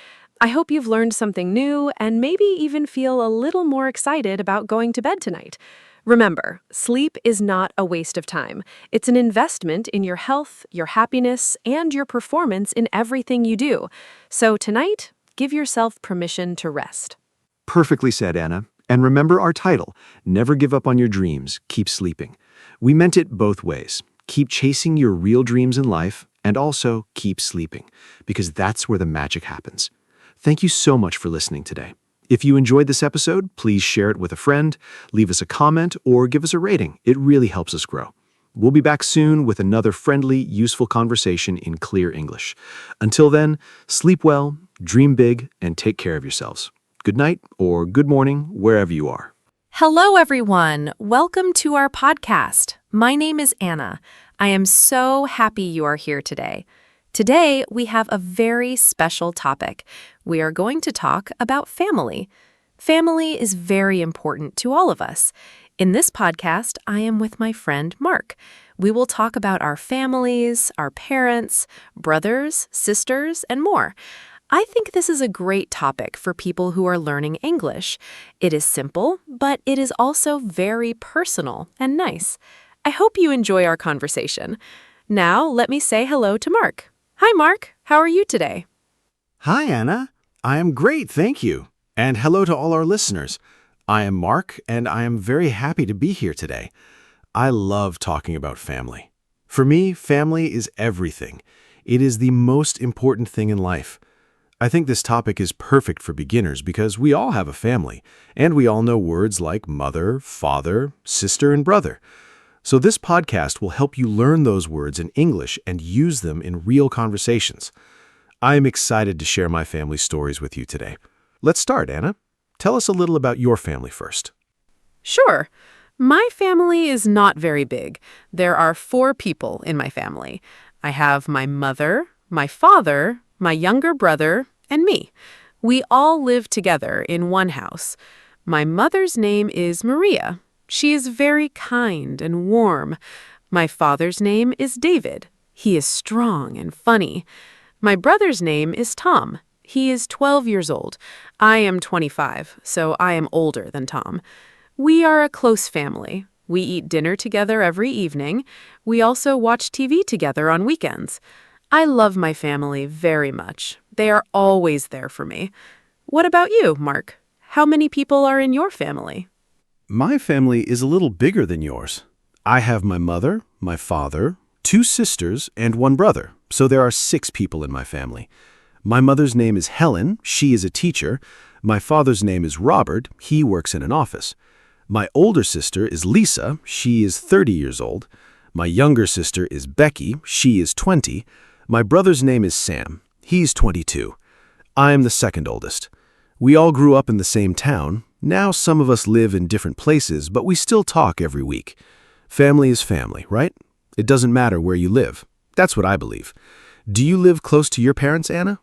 S5: I hope you've learned something new and maybe even feel a little more excited about going to bed tonight. Remember, sleep is not a waste of time. It's an investment in your health, your happiness, and your performance in everything you do. So tonight, give yourself permission to rest.
S2: Perfectly said, Anna. And remember our title, Never Give Up on Your Dreams, Keep Sleeping. We meant it both ways. Keep chasing your real dreams in life and also keep sleeping, because that's where the magic happens. Thank you so much for listening today. If you enjoyed this episode, please share it with a friend, leave us a comment, or give us a rating. It really helps us grow. We'll be back soon with another friendly, useful conversation in clear English. Until then, sleep well, dream big, and take care of yourselves. Good night or good morning, wherever you are.
S5: Hello, everyone. Welcome to our podcast. My name is Anna. I am so happy you are here today. Today, we have a very special topic. We are going to talk about family. Family is very important to all of us. In this podcast, I am with my friend Mark. We will talk about our families, our parents, brothers, sisters, and more. I think this is a great topic for people who are learning English. It is simple, but it is also very personal and nice. I hope you enjoy our conversation. Now, let me say hello to Mark. Hi, Mark. How are you today?
S4: Hi, Anna. I am great, thank you. And hello to all our listeners. I am Mark, and I am very happy to be here today. I love talking about family. For me, family is everything. It is the most important thing in life. I think this topic is perfect for beginners because we all have a family, and we all know words like mother, father, sister, and brother. So this podcast will help you learn those words in English and use them in real conversations. I am excited to share my family stories with you today. Let's start, Anna. Tell us a little about your family first.
S1: Sure. My family is not very big. There are 4 people in my family. I have my mother, my father, my younger brother, and me. We all live together in one house. My mother's name is Maria. She is very kind and warm. My father's name is David. He is strong and funny. My brother's name is Tom. He is 12 years old. I am 25, so I am older than Tom. We are a close family. We eat dinner together every evening. We also watch TV together on weekends. I love my family very much. They are always there for me. What about you, Mark? How many people are in your family?
S4: My family is a little bigger than yours. I have my mother, my father, 2 sisters, and 1 brother, so there are 6 people in my family. My mother's name is Helen. She is a teacher. My father's name is Robert. He works in an office. My older sister is Lisa. She is 30 years old. My younger sister is Becky. She is 20. My brother's name is Sam. He's 22. I am the second oldest. We all grew up in the same town. Now some of us live in different places, but we still talk every week. Family is family, right? It doesn't matter where you live. That's what I believe. Do you live close to your parents, Anna?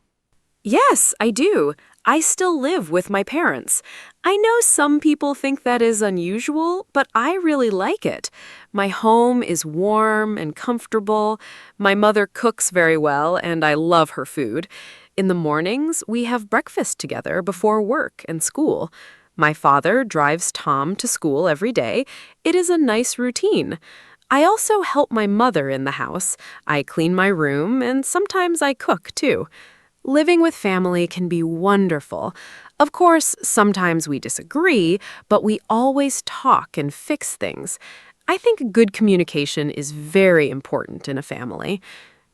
S1: Yes, I do. I still live with my parents. I know some people think that is unusual, but I really like it. My home is warm and comfortable. My mother cooks very well, and I love her food. In the mornings, we have breakfast together before work and school. My father drives Tom to school every day. It is a nice routine. I also help my mother in the house. I clean my room, and sometimes I cook, too. Living with family can be wonderful. Of course, sometimes we disagree, but we always talk and fix things. I think good communication is very important in a family.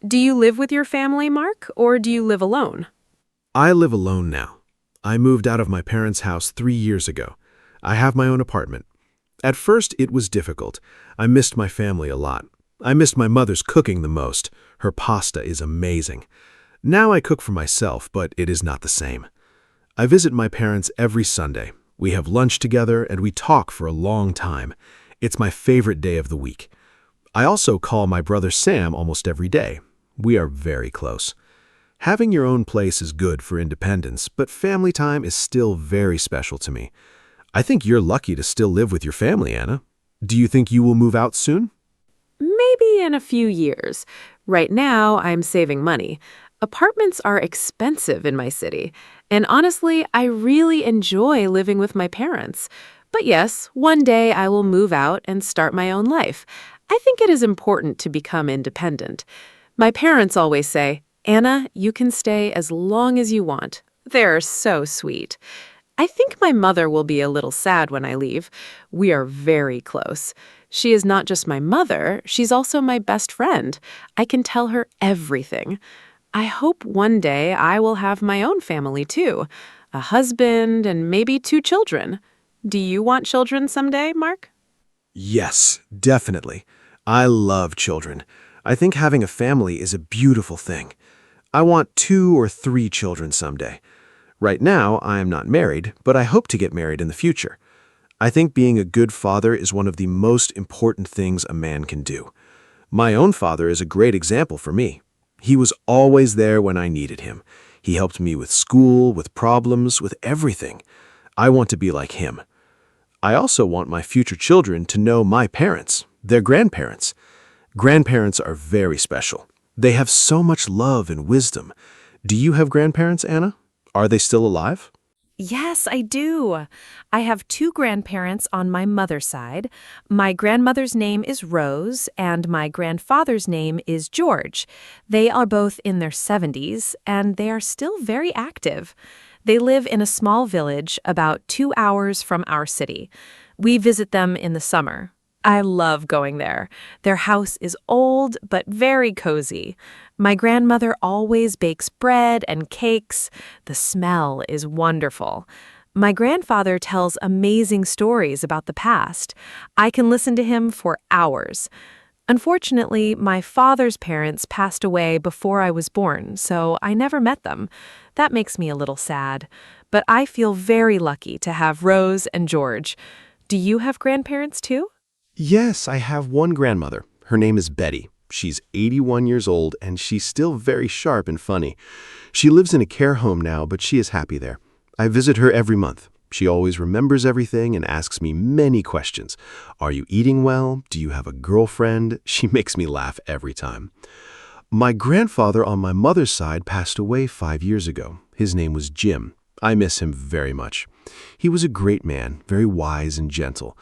S1: Do you live with your family, Mark, or do you live alone?
S4: I live alone now. I moved out of my parents' house 3 years ago. I have my own apartment. At first, it was difficult. I missed my family a lot. I missed my mother's cooking the most. Her pasta is amazing. Now I cook for myself, but it is not the same. I visit my parents every Sunday. We have lunch together and we talk for a long time. It's my favorite day of the week. I also call my brother Sam almost every day. We are very close. Having your own place is good for independence, but family time is still very special to me. I think you're lucky to still live with your family, Anna. Do you think you will move out soon?
S1: Maybe in a few years. Right now, I'm saving money. Apartments are expensive in my city, and honestly, I really enjoy living with my parents. But yes, one day I will move out and start my own life. I think it is important to become independent. My parents always say, "Anna, you can stay as long as you want." They're so sweet. I think my mother will be a little sad when I leave. We are very close. She is not just my mother, she's also my best friend. I can tell her everything. I hope one day I will have my own family too, a husband and maybe 2 children. Do you want children someday, Mark?
S4: Yes, definitely. I love children. I think having a family is a beautiful thing. I want 2 or 3 children someday. Right now, I am not married, but I hope to get married in the future.
S2: I think being a good father is one of the most important things a man can do. My own father is a great example for me. He was always there when I needed him. He helped me with school, with problems, with everything. I want to be like him. I also want my future children to know my parents, their grandparents. Grandparents are very special. They have so much love and wisdom. Do you have grandparents, Anna? Are they still alive?
S5: Yes, I do. I have two grandparents on my mother's side. My grandmother's name is Rose, and my grandfather's name is George. They are both in their 70s, and they are still very active. They live in a small village about 2 hours from our city. We visit them in the summer. I love going there. Their house is old but very cozy. My grandmother always bakes bread and cakes. The smell is wonderful. My grandfather tells amazing stories about the past. I can listen to him for hours. Unfortunately, my father's parents passed away before I was born, so I never met them. That makes me a little sad. But I feel very lucky to have Rose and George. Do you have grandparents too?
S2: Yes, I have one grandmother. Her name is Betty. She's 81 years old, and she's still very sharp and funny. She lives in a care home now, but she is happy there. I visit her every month. She always remembers everything and asks me many questions. Are you eating well? Do you have a girlfriend? She makes me laugh every time. My grandfather on my mother's side passed away 5 years ago. His name was Jim. I miss him very much. He was a great man, very wise and gentle.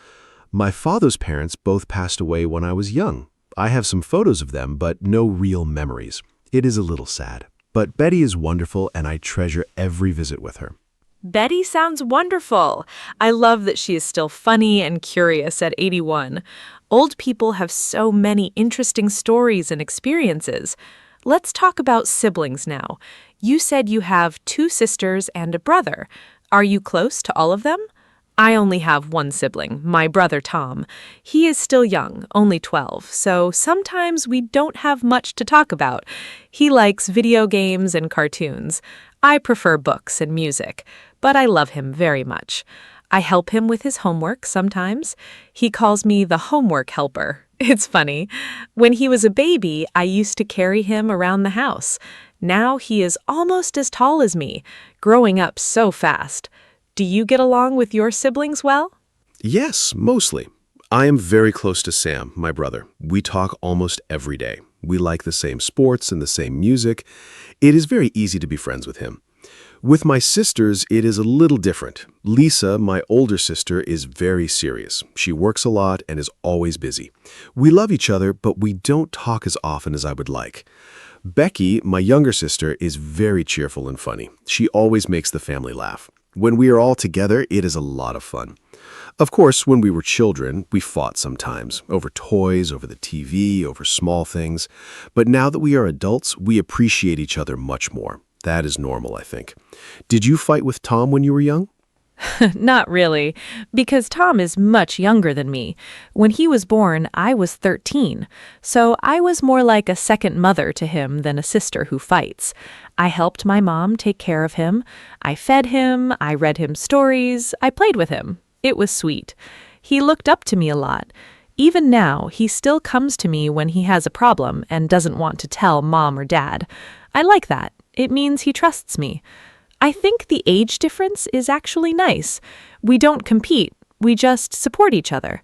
S2: My father's parents both passed away when I was young. I have some photos of them, but no real memories. It is a little sad. But Betty is wonderful, and I treasure every visit with her.
S5: Betty sounds wonderful. I love that she is still funny and curious at 81. Old people have so many interesting stories and experiences. Let's talk about siblings now. You said you have 2 sisters and a brother. Are you close to all of them? I only have one sibling, my brother Tom. He is still young, only 12, so sometimes we don't have much to talk about. He likes video games and cartoons. I prefer books and music, but I love him very much. I help him with his homework sometimes. He calls me the homework helper. It's funny. When he was a baby, I used to carry him around the house. Now he is almost as tall as me, growing up so fast. Do you get along with your siblings well?
S2: Yes, mostly. I am very close to Sam, my brother. We talk almost every day. We like the same sports and the same music. It is very easy to be friends with him. With my sisters, it is a little different. Lisa, my older sister, is very serious. She works a lot and is always busy. We love each other, but we don't talk as often as I would like. Becky, my younger sister, is very cheerful and funny. She always makes the family laugh. When we are all together, it is a lot of fun. Of course, when we were children, we fought sometimes, over toys, over the TV, over small things. But now that we are adults, we appreciate each other much more. That is normal, I think. Did you fight with Tom when you were young?
S5: Not really, because Tom is much younger than me. When he was born, I was 13, so I was more like a second mother to him than a sister who fights. I helped my mom take care of him. I fed him, I read him stories, I played with him. It was sweet. He looked up to me a lot. Even now, he still comes to me when he has a problem and doesn't want to tell mom or dad. I like that. It means he trusts me. I think the age difference is actually nice. We don't compete, we just support each other.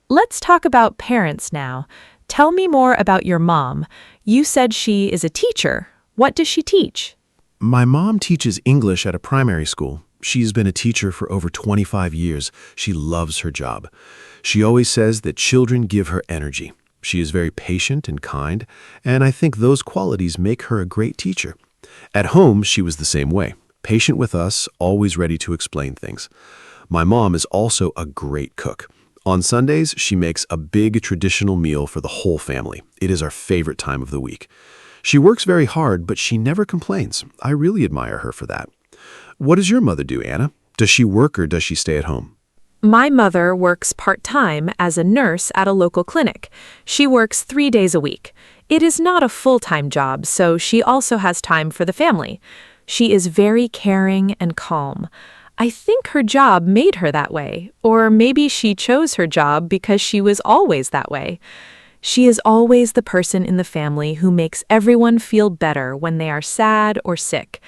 S5: Let's talk about parents now. Tell me more about your mom. You said she is a teacher. What does she teach?
S2: My mom teaches English at a primary school. She's been a teacher for over 25 years. She loves her job. She always says that children give her energy. She is very patient and kind, and I think those qualities make her a great teacher. At home, she was the same way. Patient with us, always ready to explain things. My mom is also a great cook. On Sundays, she makes a big traditional meal for the whole family. It is our favorite time of the week. She works very hard, but she never complains. I really admire her for that. What does your mother do, Anna? Does she work or does she stay at home?
S5: My mother works part-time as a nurse at a local clinic. She works 3 days a week. It is not a full-time job, so she also has time for the family. She is very caring and calm.
S1: I think her job made her that way, or maybe she chose her job because she was always that way. She is always the person in the family who makes everyone feel better when they are sad or sick.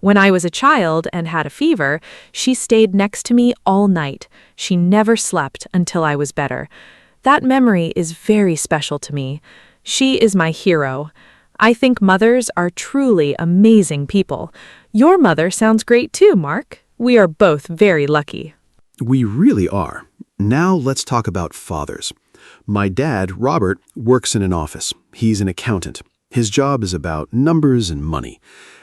S1: When I was a child and had a fever, she stayed next to me all night. She never slept until I was better. That memory is very special to me. She is my hero. I think mothers are truly amazing people. Your mother sounds great too, Mark. We are both very lucky.
S4: We really are. Now let's talk about fathers. My dad, Robert, works in an office. He's an accountant. His job is about numbers and money.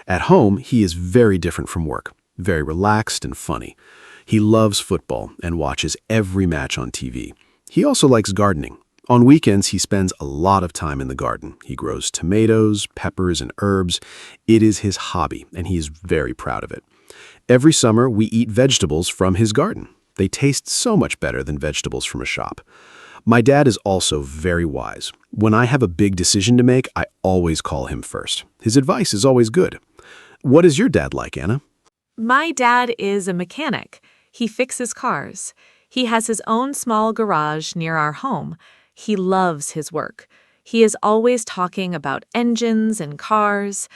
S4: At home, he is very different from work, very relaxed and funny. He loves football and watches every match on TV. He also likes gardening. On weekends, he spends a lot of time in the garden. He grows tomatoes, peppers, and herbs. It is his hobby, and he is very proud of it. Every summer, we eat vegetables from his garden. They taste so much better than vegetables from a shop. My dad is also very wise. When I have a big decision to make, I always call him first. His advice is always good. What is your dad like, Anna?
S1: My dad is a mechanic. He fixes cars. He has his own small garage near our home. He loves his work. He is always talking about engines and cars.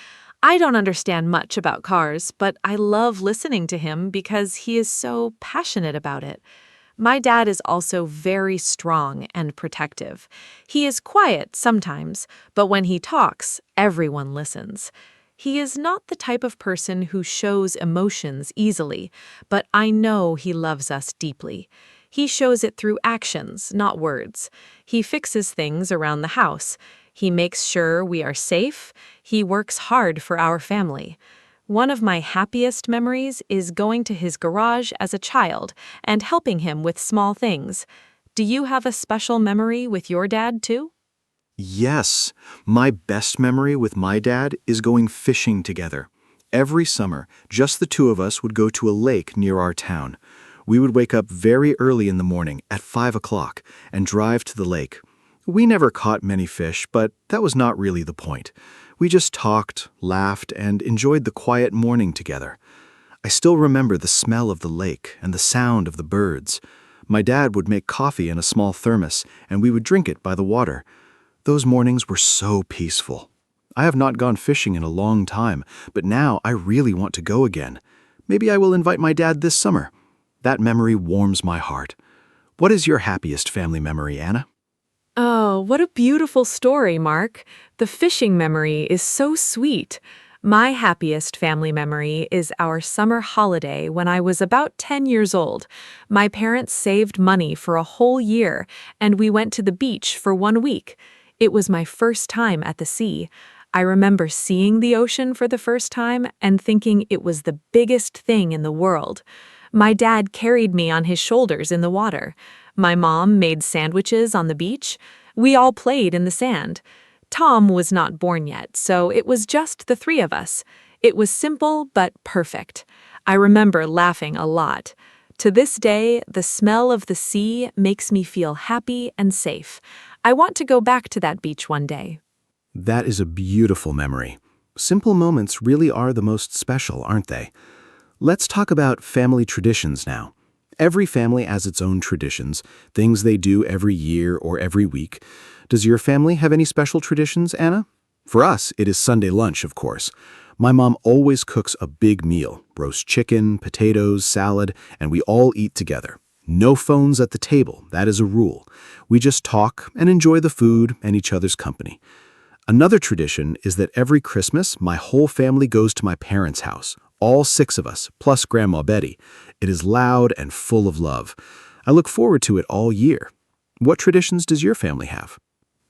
S1: I don't understand much about cars, but I love listening to him because he is so passionate about it. My dad is also very strong and protective. He is quiet sometimes, but when he talks, everyone listens. He is not the type of person who shows emotions easily, but I know he loves us deeply. He shows it through actions, not words. He fixes things around the house. He makes sure we are safe. He works hard for our family. One of my happiest memories is going to his garage as a child and helping him with small things. Do you have a special memory with your dad, too?
S3: Yes, my best memory with my dad is going fishing together. Every summer, just the two of us would go to a lake near our town. We would wake up very early in the morning at 5 o'clock and drive to the lake. We never caught many fish, but that was not really the point. We just talked, laughed, and enjoyed the quiet morning together. I still remember the smell of the lake and the sound of the birds. My dad would make coffee in a small thermos, and we would drink it by the water. Those mornings were so peaceful. I have not gone fishing in a long time, but now I really want to go again. Maybe I will invite my dad this summer. That memory warms my heart. What is your happiest family memory, Anna?
S1: Oh, what a beautiful story, Mark. The fishing memory is so sweet. My happiest family memory is our summer holiday when I was about 10 years old. My parents saved money for a whole year, and we went to the beach for 1 week. It was my first time at the sea. I remember seeing the ocean for the first time and thinking it was the biggest thing in the world. My dad carried me on his shoulders in the water. My mom made sandwiches on the beach. We all played in the sand. Tom was not born yet, so it was just the three of us. It was simple but perfect. I remember laughing a lot. To this day, the smell of the sea makes me feel happy and safe. I want to go back to that beach one day.
S4: That is a beautiful memory. Simple moments really are the most special, aren't they? Let's talk about family traditions now. Every family has its own traditions, things they do every year or every week. Does your family have any special traditions, Anna? For us, it is Sunday lunch, of course. My mom always cooks a big meal, roast chicken, potatoes, salad, and we all eat together. No phones at the table, that is a rule. We just talk and enjoy the food and each other's company. Another tradition is that every Christmas, my whole family goes to my parents' house. All 6 of us, plus Grandma Betty. It is loud and full of love. I look forward to it all year. What traditions does your family have?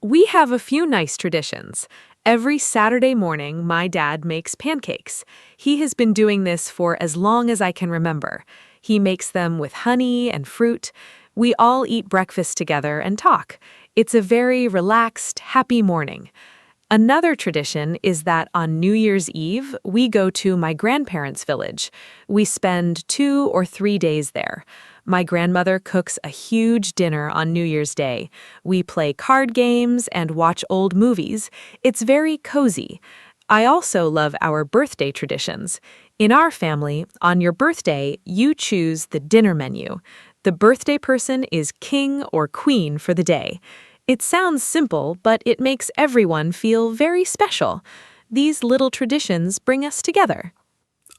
S1: We have a few nice traditions. Every Saturday morning, my dad makes pancakes. He has been doing this for as long as I can remember. He makes them with honey and fruit. We all eat breakfast together and talk. It's a very relaxed, happy morning. Another tradition is that on New Year's Eve, we go to my grandparents' village. We spend 2 or 3 days there. My grandmother cooks a huge dinner on New Year's Day. We play card games and watch old movies. It's very cozy. I also love our birthday traditions. In our family, on your birthday, you choose the dinner menu. The birthday person is king or queen for the day. It sounds simple, but it makes everyone feel very special. These little traditions bring us together.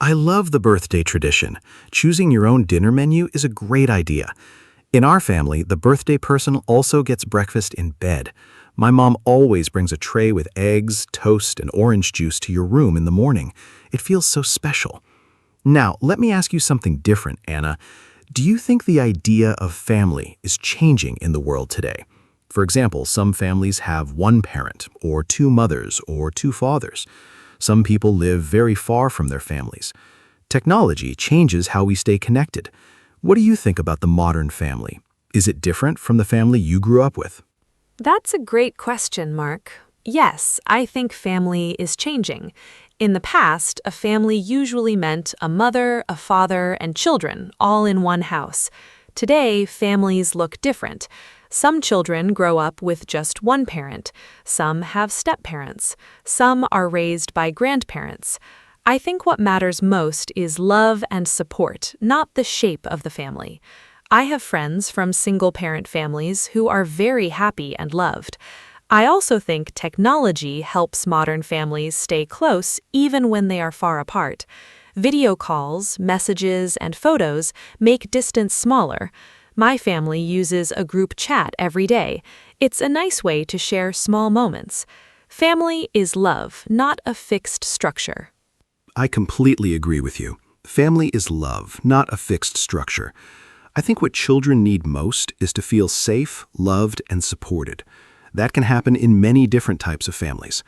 S7: I love the birthday tradition. Choosing your own dinner menu is a great idea. In our family, the birthday person also gets breakfast in bed. My mom always brings a tray with eggs, toast, and orange juice to your room in the morning. It feels so special. Now, let me ask you something different, Anna. Do you think the idea of family is changing in the world today? For example, some families have one parent, or two mothers, or two fathers. Some people live very far from their families. Technology changes how we stay connected. What do you think about the modern family? Is it different from the family you grew up with?
S1: That's a great question, Mark. Yes, I think family is changing. In the past, a family usually meant a mother, a father, and children, all in one house. Today, families look different. Some children grow up with just one parent. Some have step-parents. Some are raised by grandparents. I think what matters most is love and support, not the shape of the family. I have friends from single-parent families who are very happy and loved. I also think technology helps modern families stay close even when they are far apart. Video calls, messages, and photos make distance smaller. My family uses a group chat every day. It's a nice way to share small moments. Family is love, not a fixed structure.
S4: I completely agree with you. Family is love, not a fixed structure. I think what children need most is to feel safe, loved, and supported. That can happen in many different types of families.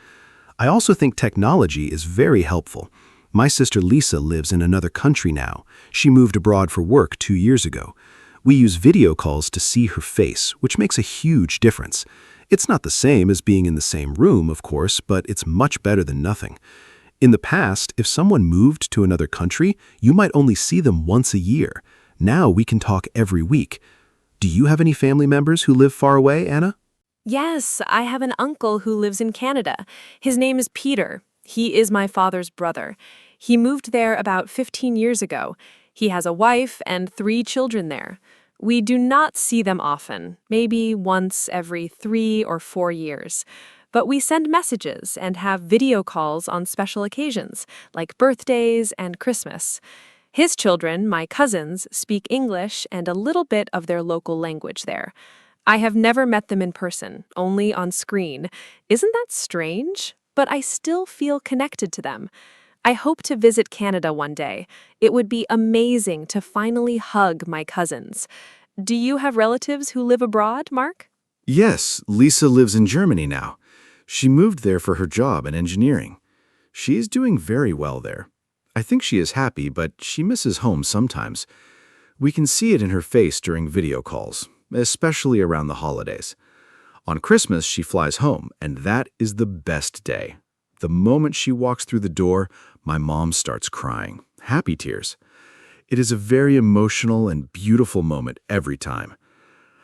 S4: I also think technology is very helpful. My sister Lisa lives in another country now. She moved abroad for work 2 years ago. We use video calls to see her face, which makes a huge difference. It's not the same as being in the same room, of course, but it's much better than nothing. In the past, if someone moved to another country, you might only see them once a year. Now we can talk every week. Do you have any family members who live far away, Anna?
S1: Yes, I have an uncle who lives in Canada. His name is Peter. He is my father's brother. He moved there about 15 years ago. He has a wife and 3 children there. We do not see them often, maybe once every 3 or 4 years. But we send messages and have video calls on special occasions, like birthdays and Christmas. His children, my cousins, speak English and a little bit of their local language there. I have never met them in person, only on screen. Isn't that strange? But I still feel connected to them. I hope to visit Canada one day. It would be amazing to finally hug my cousins. Do you have relatives who live abroad, Mark?
S3: Yes, Lisa lives in Germany now. She moved there for her job in engineering. She is doing very well there. I think she is happy, but she misses home sometimes. We can see it in her face during video calls, especially around the holidays. On Christmas, she flies home, and that is the best day. The moment she walks through the door, my mom starts crying, happy tears. It is a very emotional and beautiful moment every time.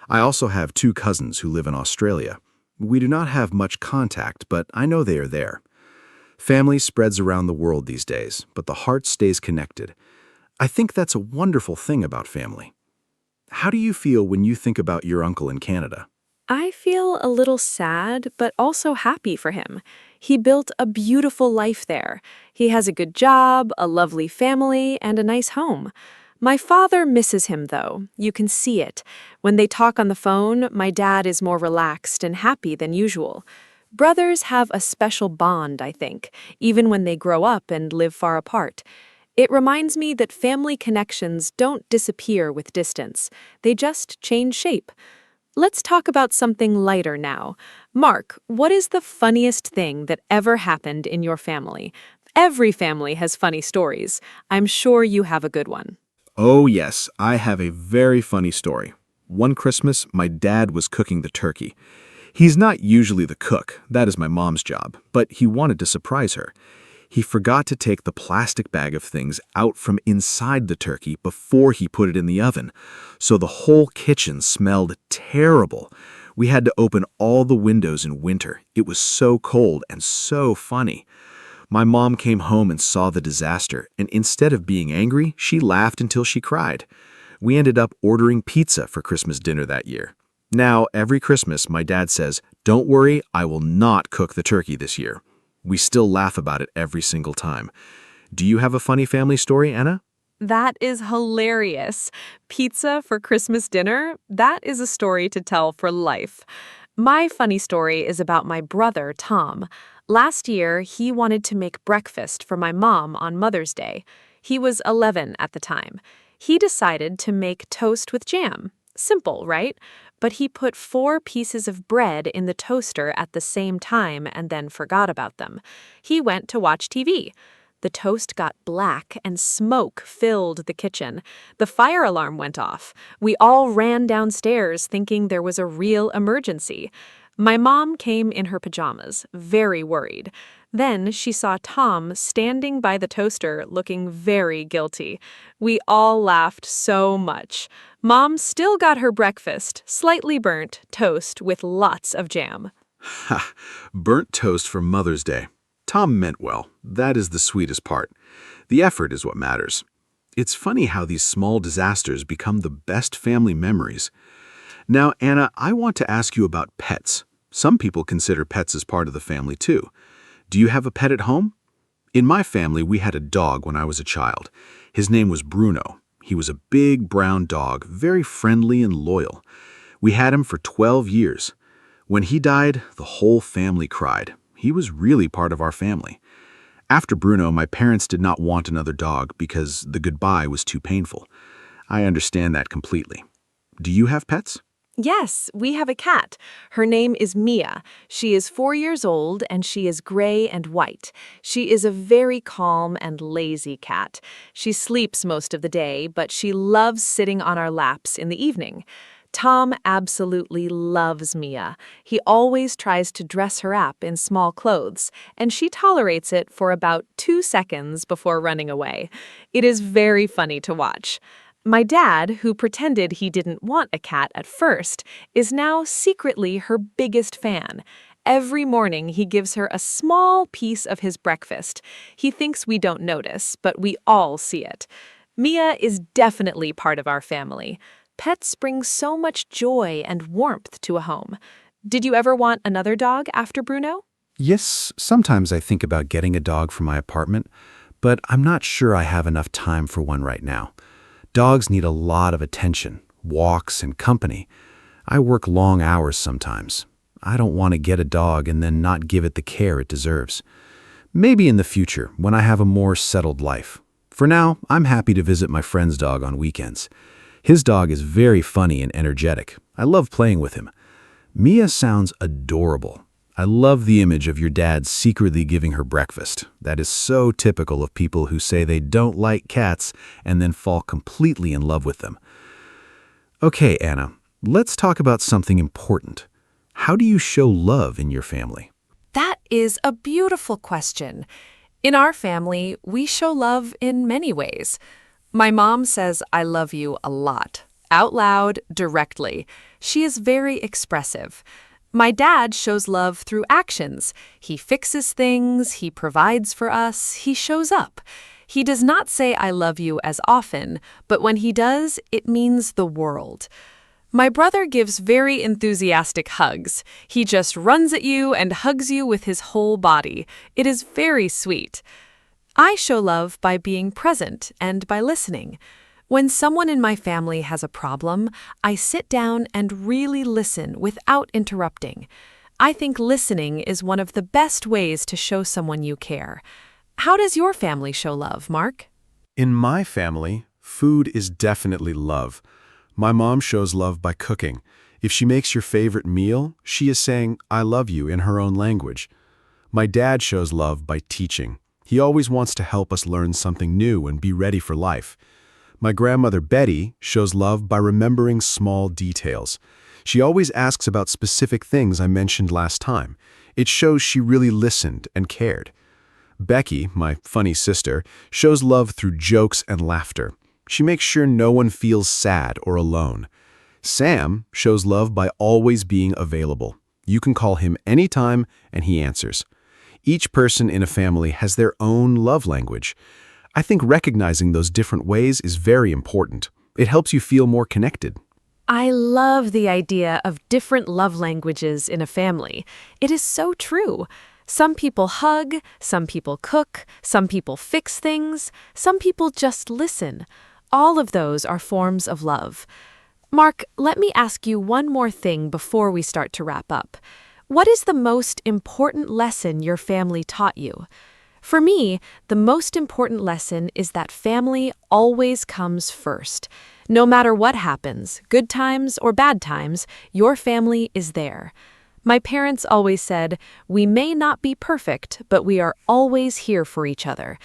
S3: I also have 2 cousins who live in Australia. We do not have much contact, but I know they are there. Family spreads around the world these days, but the heart stays connected. I think that's a wonderful thing about family. How do you feel when you think about your uncle in Canada?
S1: I feel a little sad, but also happy for him. He built a beautiful life there. He has a good job, a lovely family, and a nice home. My father misses him, though. You can see it. When they talk on the phone, my dad is more relaxed and happy than usual. Brothers have a special bond, I think, even when they grow up and live far apart. It reminds me that family connections don't disappear with distance. They just change shape. Let's talk about something lighter now. Mark, what is the funniest thing that ever happened in your family? Every family has funny stories. I'm sure you have a good one.
S3: Oh yes, I have a very funny story. One Christmas, my dad was cooking the turkey. He's not usually the cook, that is my mom's job, but he wanted to surprise her. He forgot to take the plastic bag of things out from inside the turkey before he put it in the oven, so the whole kitchen smelled terrible. We had to open all the windows in winter. It was so cold and so funny. My mom came home and saw the disaster, and instead of being angry, she laughed until she cried. We ended up ordering pizza for Christmas dinner that year. Now, every Christmas, my dad says, "Don't worry, I will not cook the turkey this year." We still laugh about it every single time. Do you have a funny family story, Anna?
S1: That is hilarious. Pizza for Christmas dinner? That is a story to tell for life. My funny story is about my brother, Tom. Last year, he wanted to make breakfast for my mom on Mother's Day. He was 11 at the time. He decided to make toast with jam. Simple, right? But he put 4 pieces of bread in the toaster at the same time and then forgot about them. He went to watch TV. The toast got black and smoke filled the kitchen. The fire alarm went off. We all ran downstairs thinking there was a real emergency. My mom came in her pajamas, very worried. Then she saw Tom standing by the toaster looking very guilty. We all laughed so much. Mom still got her breakfast, slightly burnt toast with lots of jam.
S3: Ha! Burnt toast for Mother's Day. Tom meant well. That is the sweetest part. The effort is what matters. It's funny how these small disasters become the best family memories. Now, Anna, I want to ask you about pets. Some people consider pets as part of the family, too. Do you have a pet at home? In my family, we had a dog when I was a child. His name was Bruno. He was a big brown dog, very friendly and loyal. We had him for 12 years. When he died, the whole family cried. He was really part of our family. After Bruno, my parents did not want another dog because the goodbye was too painful. I understand that completely. Do you have pets?
S1: Yes, we have a cat. Her name is Mia. She is 4 years old and she is gray and white. She is a very calm and lazy cat. She sleeps most of the day, but she loves sitting on our laps in the evening. Tom absolutely loves Mia. He always tries to dress her up in small clothes, and she tolerates it for about 2 seconds before running away. It is very funny to watch. My dad, who pretended he didn't want a cat at first, is now secretly her biggest fan. Every morning he gives her a small piece of his breakfast. He thinks we don't notice, but we all see it. Mia is definitely part of our family. Pets bring so much joy and warmth to a home. Did you ever want another dog after Bruno?
S4: Yes, sometimes I think about getting a dog for my apartment, but I'm not sure I have enough time for one right now. Dogs need a lot of attention, walks, and company. I work long hours sometimes. I don't want to get a dog and then not give it the care it deserves. Maybe in the future, when I have a more settled life. For now, I'm happy to visit my friend's dog on weekends. His dog is very funny and energetic. I love playing with him. Mia sounds adorable. I love the image of your dad secretly giving her breakfast. That is so typical of people who say they don't like cats and then fall completely in love with them. Okay, Anna, let's talk about something important. How do you show love in your family?
S5: That is a beautiful question. In our family, we show love in many ways. My mom says I love you a lot, out loud, directly. She is very expressive. My dad shows love through actions. He fixes things, he provides for us, he shows up. He does not say I love you as often, but when he does, it means the world. My brother gives very enthusiastic hugs. He just runs at you and hugs you with his whole body. It is very sweet. I show love by being present and by listening. When someone in my family has a problem, I sit down and really listen without interrupting. I think listening is one of the best ways to show someone you care. How does your family show love, Mark?
S3: In my family, food is definitely love. My mom shows love by cooking. If she makes your favorite meal, she is saying, "I love you" in her own language. My dad shows love by teaching. He always wants to help us learn something new and be ready for life. My grandmother Betty shows love by remembering small details. She always asks about specific things I mentioned last time. It shows she really listened and cared. Becky, my funny sister, shows love through jokes and laughter. She makes sure no one feels sad or alone. Sam shows love by always being available. You can call him anytime and he answers. Each person in a family has their own love language. I think recognizing those different ways is very important. It helps you feel more connected.
S1: I love the idea of different love languages in a family. It is so true. Some people hug, some people cook, some people fix things, some people just listen. All of those are forms of love. Mark, let me ask you one more thing before we start to wrap up. What is the most important lesson your family taught you? For me, the most important lesson is that family always comes first. No matter what happens, good times or bad times, your family is there. My parents always said, "We may not be perfect, but we are always here for each other."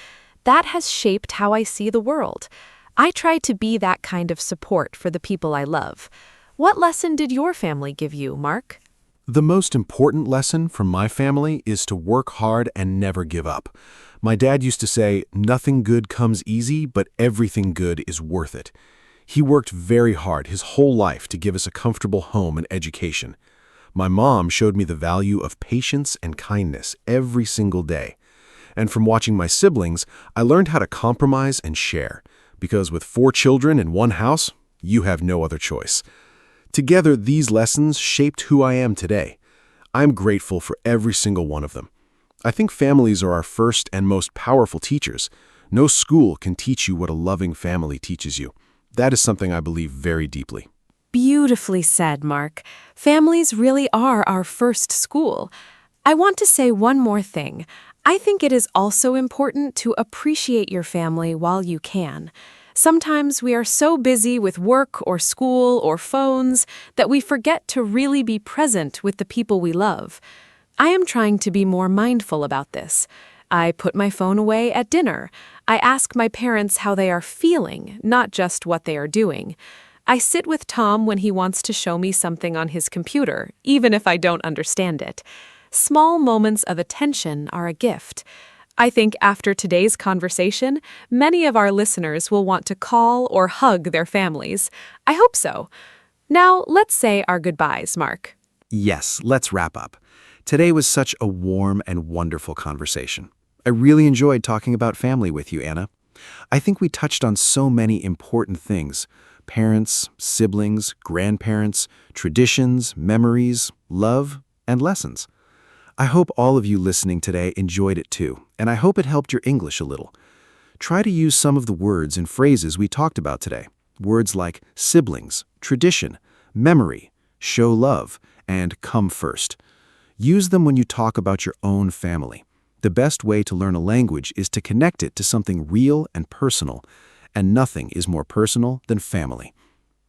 S1: That has shaped how I see the world. I try to be that kind of support for the people I love. What lesson did your family give you, Mark?
S3: The most important lesson from my family is to work hard and never give up. My dad used to say, "Nothing good comes easy, but everything good is worth it." He worked very hard his whole life to give us a comfortable home and education. My mom showed me the value of patience and kindness every single day. And from watching my siblings, I learned how to compromise and share. Because with 4 children in one house, you have no other choice. Together, these lessons shaped who I am today. I'm grateful for every single one of them. I think families are our first and most powerful teachers. No school can teach you what a loving family teaches you. That is something I believe very deeply.
S1: Beautifully said, Mark. Families really are our first school. I want to say one more thing. I think it is also important to appreciate your family while you can. Sometimes we are so busy with work or school or phones that we forget to really be present with the people we love. I am trying to be more mindful about this. I put my phone away at dinner. I ask my parents how they are feeling, not just what they are doing. I sit with Tom when he wants to show me something on his computer, even if I don't understand it. Small moments of attention are a gift. I think after today's conversation, many of our listeners will want to call or hug their families. I hope so. Now, let's say our goodbyes, Mark.
S2: Yes, let's wrap up. Today was such a warm and wonderful conversation. I really enjoyed talking about family with you, Anna. I think we touched on so many important things: parents, siblings, grandparents, traditions, memories, love, and lessons. I hope all of you listening today enjoyed it too, and I hope it helped your English a little. Try to use some of the words and phrases we talked about today. Words like siblings, tradition, memory, show love, and come first. Use them when you talk about your own family. The best way to learn a language is to connect it to something real and personal, and nothing is more personal than family.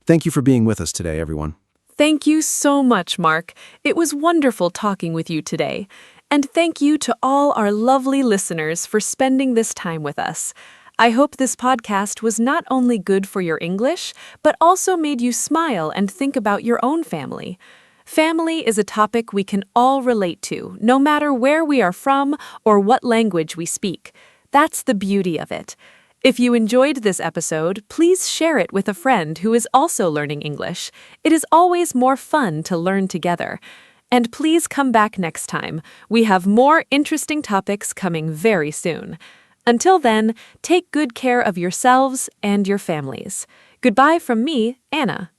S2: Thank you for being with us today, everyone.
S1: Thank you so much, Mark. It was wonderful talking with you today. And thank you to all our lovely listeners for spending this time with us. I hope this podcast was not only good for your English, but also made you smile and think about your own family. Family is a topic we can all relate to, no matter where we are from or what language we speak. That's the beauty of it. If you enjoyed this episode, please share it with a friend who is also learning English. It is always more fun to learn together. And please come back next time. We have more interesting topics coming very soon. Until then, take good care of yourselves and your families. Goodbye from me, Anna.